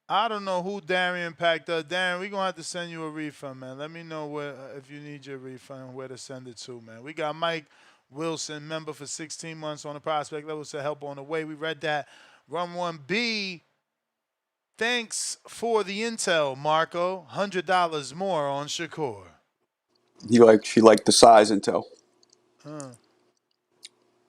I don't know who Darian packed up. Darian, we're going to have to send you a refund, man. Let me know where if you need your refund, where to send it to, man. We got Mike Wilson, member for 16 months on the prospect level, said help on the way. We read that. Run 1B. Thanks for the intel, Marco. $100 more on Shakur. She liked the size intel.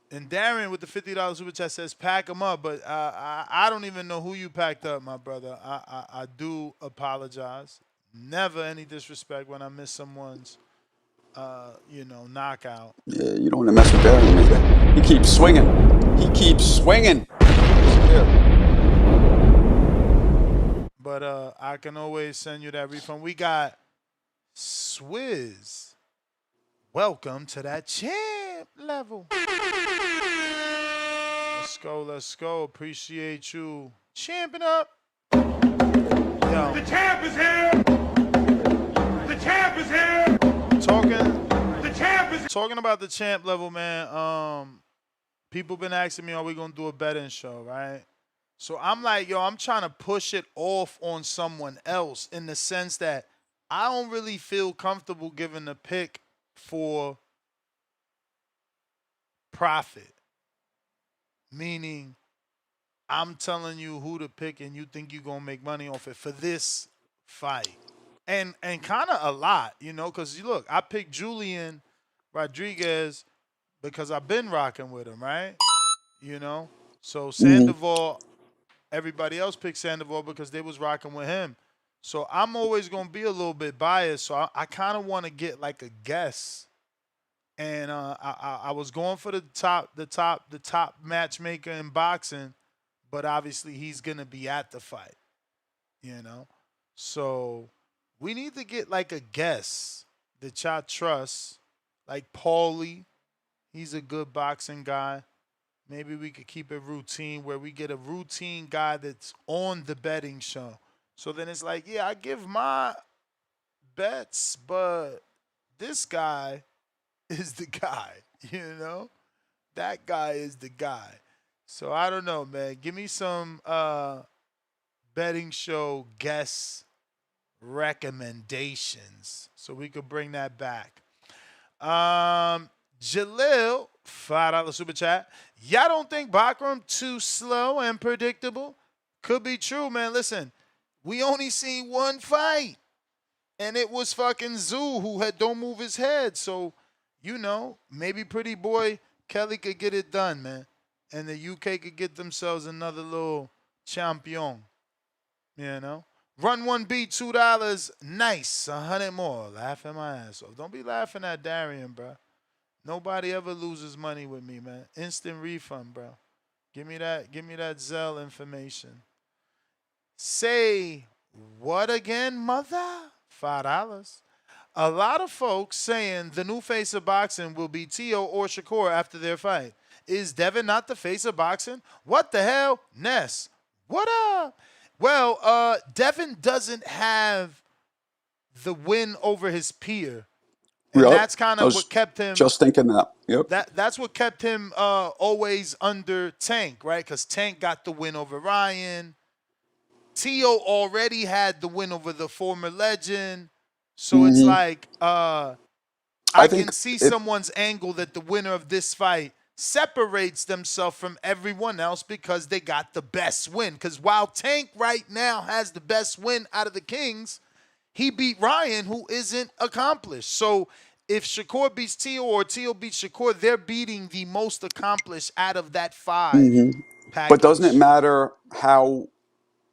And Darren with the $50 super chat says pack them up, but I don't even know who you packed up, my brother. I do apologize. Never any disrespect when I miss someone's, knockout. Yeah, you don't want to mess with Darian like that. He keeps swinging. He keeps swinging. But I can always send you that refund. We got Swizz. Welcome to that champ level. Let's go. Appreciate you champing up. Yo. The champ is here. The champ is here. Talking about the champ level, man. People been asking me, are we gonna do a betting show, right? So I'm like, I'm trying to push it off on someone else in the sense that I don't really feel comfortable giving the pick for profit. Meaning, I'm telling you who to pick and you think you're going to make money off it for this fight. And kind of a lot, because look, I picked Julian Rodriguez because I've been rocking with him, right? So Sandoval, everybody else picked Sandoval because they was rocking with him. So I'm always going to be a little bit biased. So I kind of want to get like a guess. And I was going for the top matchmaker in boxing, but obviously he's gonna be at the fight, So we need to get like a guess that y'all trust, like Paulie. He's a good boxing guy. Maybe we could keep it routine where we get a routine guy that's on the betting show. So then it's like, yeah, I give my bets, but this guy is the guy, That guy is the guy. So I don't know, man. Give me some betting show guest recommendations so we could bring that back. Jalil, $5 super chat. Y'all don't think Bakhram too slow and predictable? Could be true, man. Listen, we only seen one fight, and it was fucking Tszyu who don't move his head. So, maybe pretty boy Kelly could get it done, man. And the UK could get themselves another little champion. Run 1B, $2. Nice. 100 more. Laughing my ass off. Don't be laughing at Darian, bro. Nobody ever loses money with me, man. Instant refund, bro. Give me that Zelle information. Say what again, mother? $5. A lot of folks saying the new face of boxing will be Tszyu or Shakur after their fight. Is Devin not the face of boxing? What the hell? Ness. What up? Well, Devin doesn't have the win over his peer. And Yep. that's kind I of was what kept him. just thinking that. Yep. That's what kept him always under Tank, right? Because Tank got the win over Ryan. Tszyu already had the win over the former legend. So it's like I can see someone's angle that the winner of this fight separates themselves from everyone else because they got the best win. Because while Tank right now has the best win out of the Kings, he beat Ryan, who isn't accomplished. So if Shakur beats Tszyu or Tszyu beats Shakur, they're beating the most accomplished out of that 5 package. But doesn't it matter how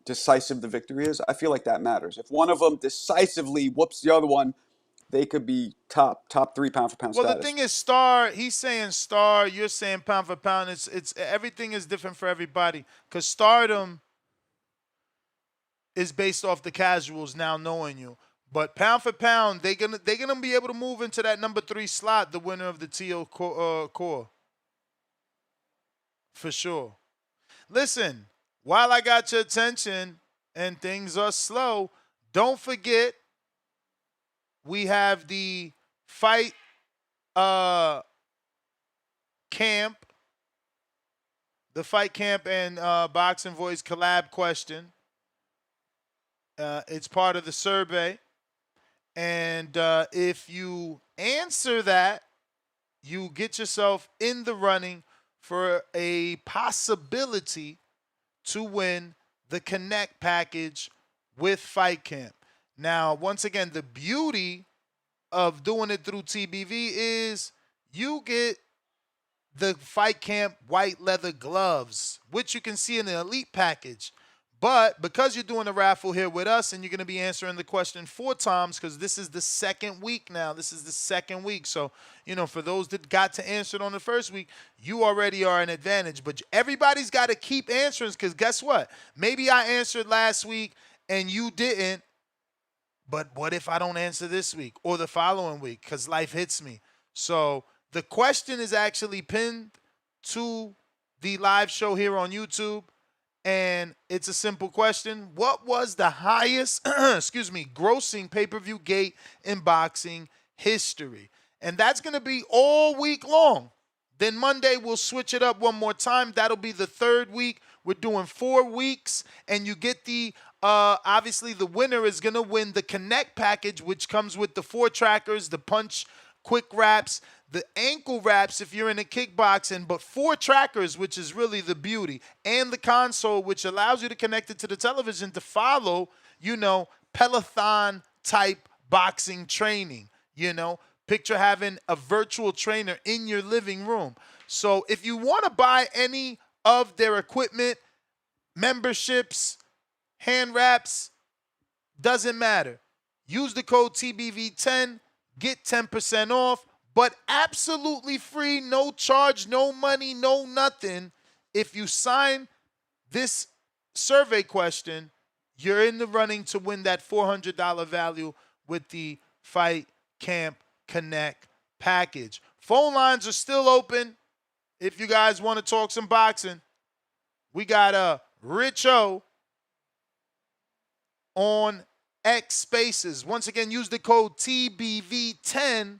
decisive the victory is? I feel like that matters. If one of them decisively whoops the other one, they could be top 3 pound for pound status. Well, the thing is, Star, he's saying Star, you're saying pound for pound. It's everything is different for everybody. Because Stardom is based off the casuals now knowing you. But pound for pound, they're gonna be able to move into that number 3 slot, the winner of the Tszyu core. For sure. Listen, while I got your attention and things are slow, don't forget we have the fight camp, and Boxing Voice collab question. It's part of the survey. And if you answer that, you get yourself in the running for a possibility to win the Connect package with Fight Camp. Now, once again, the beauty of doing it through TBV is you get the Fight Camp white leather gloves, which you can see in the Elite package. But because you're doing a raffle here with us and you're going to be answering the question 4 times because this is the second week now. This is the second week. So, for those that got to answer it on the first week, you already are an advantage. But everybody's got to keep answering because guess what? Maybe I answered last week and you didn't. But what if I don't answer this week or the following week because life hits me? So the question is actually pinned to the live show here on YouTube. And it's a simple question. What was the highest, grossing pay-per-view gate in boxing history? And that's going to be all week long. Then Monday, we'll switch it up one more time. That'll be the 3rd week. We're doing 4 weeks. And you get the, obviously, the winner is going to win the Connect package, which comes with the 4 trackers, the punch, quick wraps, the ankle wraps if you're in a kickboxing, but 4 trackers, which is really the beauty, and the console, which allows you to connect it to the television to follow, Peloton-type boxing training, Picture having a virtual trainer in your living room. So if you want to buy any of their equipment, memberships, hand wraps, doesn't matter. Use the code TBV10, get 10% off. But absolutely free, no charge, no money, no nothing. If you sign this survey question, you're in the running to win that $400 value with the Fight Camp Connect package. Phone lines are still open if you guys want to talk some boxing. We got Rich O on X Spaces. Once again, use the code TBV10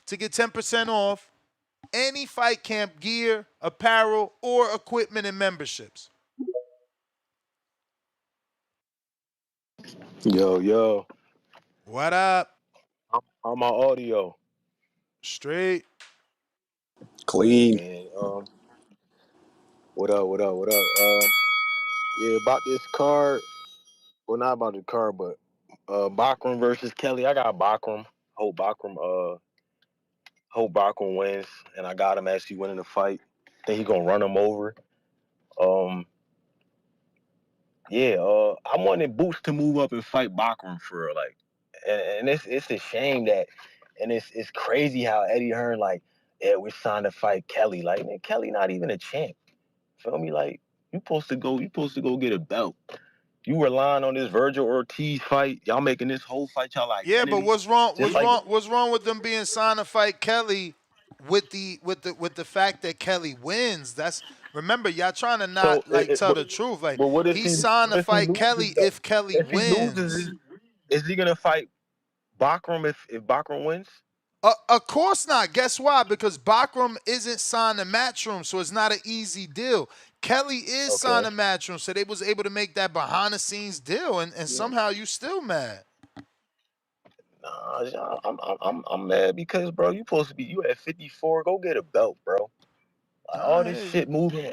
to get 10% off any Fight Camp gear, apparel, or equipment and memberships. Yo. What up? I'm on audio. Straight. Clean. Man, what up, what up, what up? Yeah, about this card. Well, not about the card, but Bakhram versus Kelly. I got Bakhram. Hope Bakhram hope Bakhram wins, and I got him actually winning the fight. Think he gonna run him over. Um, yeah. I wanted Boots to move up and fight Bakhram for real, like, and it's a shame that, and it's crazy how Eddie Hearn like, yeah, we're signed to fight Kelly. Like, man, Kelly not even a champ. Feel me? Like, you supposed to go get a belt. You relying on this Virgil Ortiz fight. Y'all making this whole fight y'all Yeah, but identity. what's wrong? Just like What's wrong with them being signed to fight Kelly with the fact that Kelly wins? That's remember y'all trying to so. not like tell the truth. Like But he's signed to fight loses Kelly though? if Kelly If he loses, wins. is he gonna fight Bakhram if Bakhram wins? Of course not. Guess why? Because Bakhram isn't signed to Matchroom, so it's not an easy deal. Kelly is signed Okay. to Matchroom, so they was able to make that behind the scenes deal, and somehow you still mad. Nah, I'm mad because bro, you at 54. Go get a belt, bro. Like, all I this hear you. shit moving.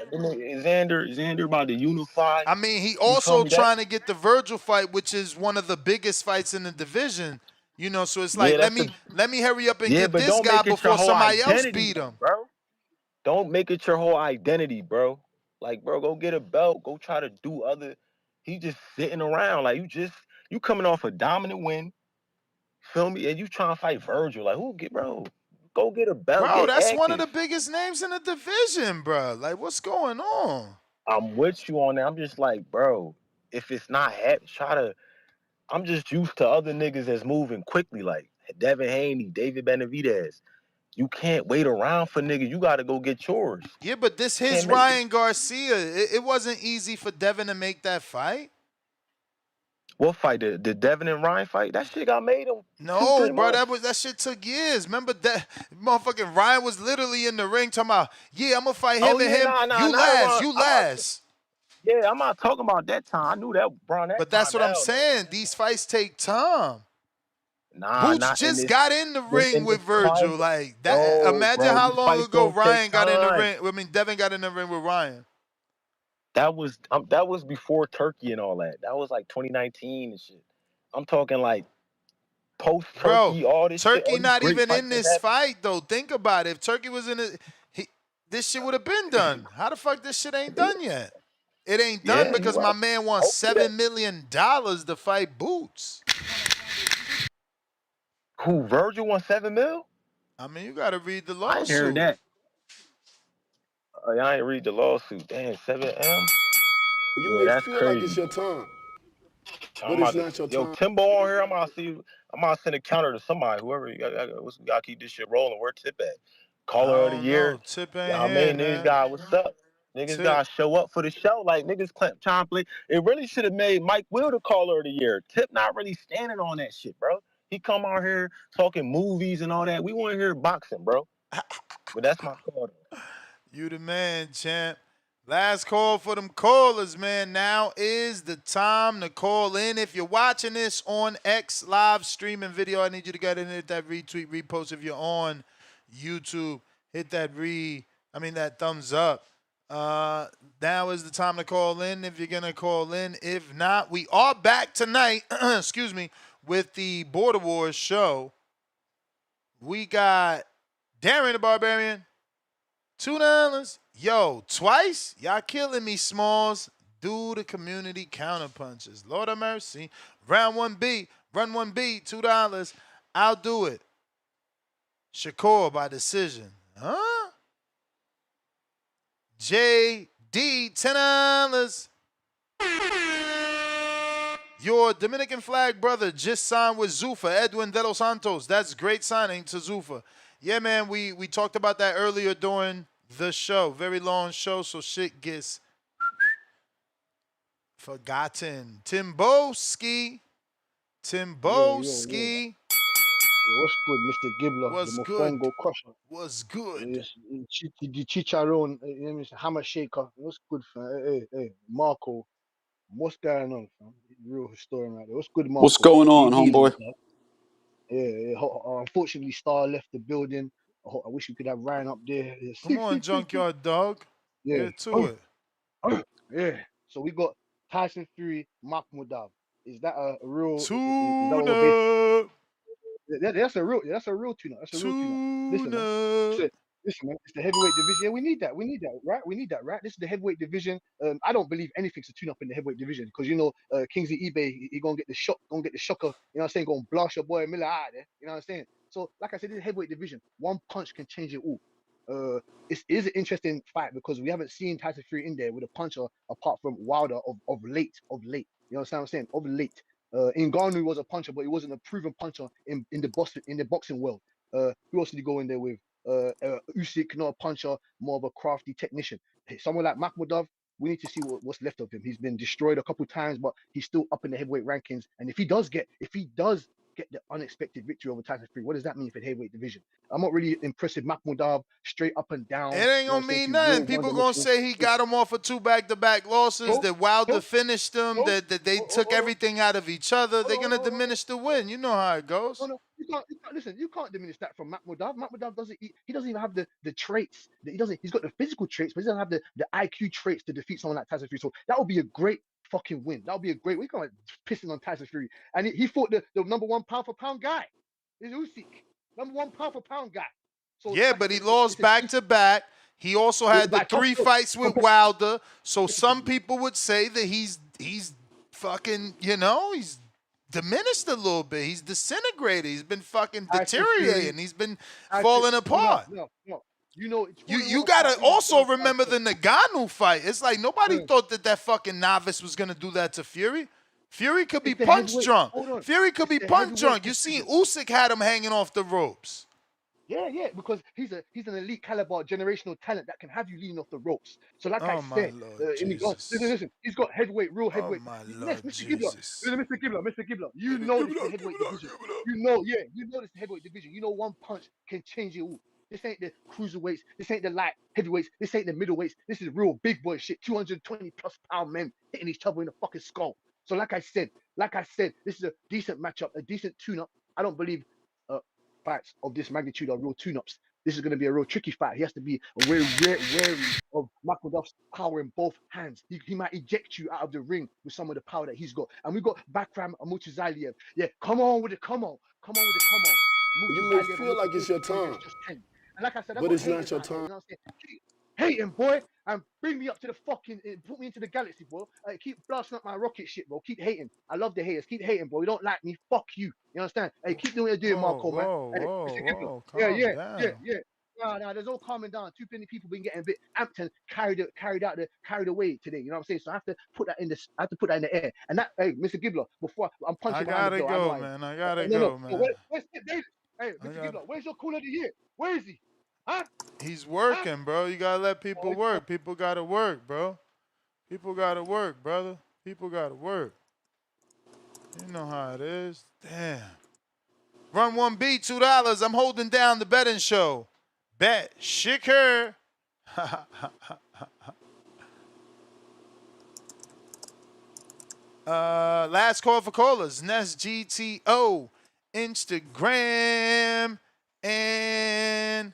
Xander about to unify. I mean, he You feel also me? That trying to get the Virgil fight, which is one of the biggest fights in the division. You know, so it's like yeah, let me hurry up and yeah, get but this don't guy make it your before whole somebody else identity, beat him. bro. Don't make it your whole identity, bro. Like, bro, go get a belt. Go try to do other. He just sitting around. Like, you coming off a dominant win. Feel me? And you trying to fight Virgil. Like, bro? Go get a belt. Bro, Get that's one of active. the biggest names in the division, bro. Like, what's going on? I'm with you on that. I'm just like, bro, if it's not happening, I'm just used to other niggas that's moving quickly, like Devin Haney, David Benavidez. You can't wait around for niggas. You got to go get yours. Yeah, but this You his can't make it. Ryan Garcia. It wasn't easy for Devin to make that fight. What fight? The Devin and Ryan fight? That shit got made in No, 2-3 bro, months. that shit took years. Remember that motherfucking Ryan was literally in the ring talking about, yeah, I'm gonna fight him Oh and yeah, him. nah, You not last, around. you last. I'm not talking about that time. I knew that around that But that's time. what I'm Hell no. saying. These fights take time. Nah, Boots not in just this got in the ring in with this Virgil. climate. Like that. No, Imagine bro, how these long fights ago don't take Ryan got in the time. ring. I mean, Devin got in the ring with Ryan. That was before Turkey and all that. That was like 2019 and shit. I'm talking like post Bro, Turkey, all this shit, all Turkey these not great even in fights that this happened. fight though. Think about it. If Turkey was in it, this shit would have been done. How the fuck this shit ain't done yet? It ain't done Yeah, you because my right. man wants Hopefully that. $7 million to fight Boots. Who, Virgil won 7 mil? I mean, you gotta read the I ain't heard lawsuit. that. I ain't read the lawsuit. Damn, 7 M's. You Yeah, may that's feel like it's crazy. your time, I'm but it's about to, not your yo, time. Timbo on here. I'm about to send a counter to somebody, whoever. We gotta keep this shit rolling. Where Tip at? I Caller of the don't know. year. Tip ain't Y'all here, man, niggas man. got what's up? Niggas Tip. gotta show up for the show. Like niggas trying to play. It really should have made Mike Will the caller of the year. Tip not really standing on that shit, bro. He come out here talking movies and all that. We want to hear boxing, bro. But that's my call. You the man, champ. Last call for them callers, man. Now is the time to call in. If you're watching this on X live streaming video, I need you to go ahead and hit that retweet, repost. If you're on YouTube, hit that that thumbs up. Now is the time to call in if you're gonna call in. If not, we are back tonight, excuse me, with the Border Wars show. We got Darren the Barbarian, $2. Yo, twice? Y'all killing me, Smalls. Do the community counterpunches. Lord of mercy. Round 1B, run 1B, $2. I'll do it. Shakur by decision. Huh? JD, $10. Your Dominican flag brother just signed with Zuffa, Edwin De Los Santos. That's great signing to Zuffa. Yeah, man, we talked about that earlier during the show. Very long show, so shit gets forgotten. Timboski. Yo, yo, yo. Timboski. Yo, what's good, Mr. Gibbler, the What's good? Mofongo Crusher? What's good? Yes, the Chicharron, you know what I mean, Hammer Shaker. What's good, fam? Hey, Marco. What's going on, fam? Real historian right there. What's good, What's Marco? going How on, you been, homeboy? man? Yeah. Unfortunately, Star left the building. I wish we could have Ryan up there. Come on, junkyard dog. Yeah. Get to it. Yeah. So we got Tyson Fury, Makhmudov. Is that a real? Is that what Tune we're basing? up. That's a real tune-up. That's a real tune-up. Listen, Tune man. up. Listen, man. It's the heavyweight division. Yeah, we need that. We need that, right? We need that, right? This is the heavyweight division. I don't believe anything's a tune-up in the heavyweight division because Kingsley eBay, he gonna get the shocker. You know what I'm saying? Gonna blast your boy Miller out there. You know what I'm saying? So, like I said, this is heavyweight division. One punch can change it all. It is an interesting fight because we haven't seen Tyson Fury in there with a puncher apart from Wilder of late. You know what I'm saying? Of late. Ngannou was a puncher, but he wasn't a proven puncher in the boxing world. Who else did he go in there with? Usyk, not a puncher, more of a crafty technician. Someone like Makhmudov, we need to see what's left of him. He's been destroyed a couple times, but he's still up in the heavyweight rankings. And if he does get the unexpected victory over Tyson Fury, what does that mean for the heavyweight division? I'm not really impressed with Makhmudov, straight up and down. It ain't gonna mean nothing. People gonna say he got him off of 2 back-to-back losses, that Wilder finished them, that they took everything out of each other. They're gonna diminish the win. You know how it goes. No, you can't listen. You can't diminish that from Makhmudov. Makhmudov he doesn't even have the traits. He's got the physical traits, but he doesn't have the IQ traits to defeat someone like Tyson Fury. So that would be a great fucking win. That would be a great. We can't pissing on Tyson Fury, and he fought the number 1 pound for pound guy. Is Usyk, number 1 pound for pound guy. So yeah, but he lost back-to-back. He also had the 3 fights with Wilder. So some people would say that he's fucking, he's diminished a little bit. He's disintegrated. He's been fucking deteriorating. He's been falling apart. No. You gotta also remember the Ngannou fight. It's like nobody thought that fucking novice was gonna do that to Fury. Fury could be punch drunk. Fury could be punch drunk. You seen Usyk had him hanging off the ropes. Yeah, because he's an elite caliber generational talent that can have you leaning off the ropes. So like I said, listen, he's got real heavyweight. Mr. Gibbler, you know this is the heavyweight division. You know this is the heavyweight division. You know one punch can change it all. This ain't the cruiserweights. This ain't the light heavyweights. This ain't the middleweights. This is real big boy shit. 220+ pound men hitting each other in the fucking skull. So like I said, this is a decent matchup, a decent tune-up. I don't believe fights of this magnitude are real tune-ups. This is going to be a real tricky fight. He has to be wary of Makhmudov's power in both hands. He might eject you out of the ring with some of the power that he's got. And we got Bakhram Murtazaliev. Yeah, come on with it. You may feel like it's your time, and like I said, but it's not your time. You know what I'm saying? Keep hating, boy, and bring me up to the fucking, put me into the galaxy, bro. Keep blasting up my rocket shit, bro. Keep hating. I love the haters. Keep hating, bro. You don't like me, fuck you. You understand? Hey, keep doing what you're doing, Marco, man. Whoa, yeah. No, there's no calming down. Too many people been getting a bit amped and carried away today. You know what I'm saying? So I have to put that in the air. And that, hey, Mr. Gibbler, before I'm punching. I gotta go, man. Where's David? Hey, Mr. Gibbler, where's your Call of the Year? Where is he? Huh? He's working, bro. You gotta let people work. People gotta work, bro. People gotta work, brother. People gotta work. You know how it is. Damn. Run 1B, $2. I'm holding down the betting show. Bet Shicker. Last call for callers. Nest GTO, Instagram, and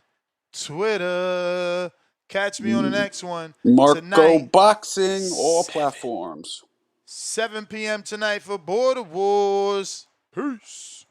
Twitter. Catch me on the next one. Marco tonight, Boxing, all platforms. 7 p.m. tonight for Border Wars. Peace.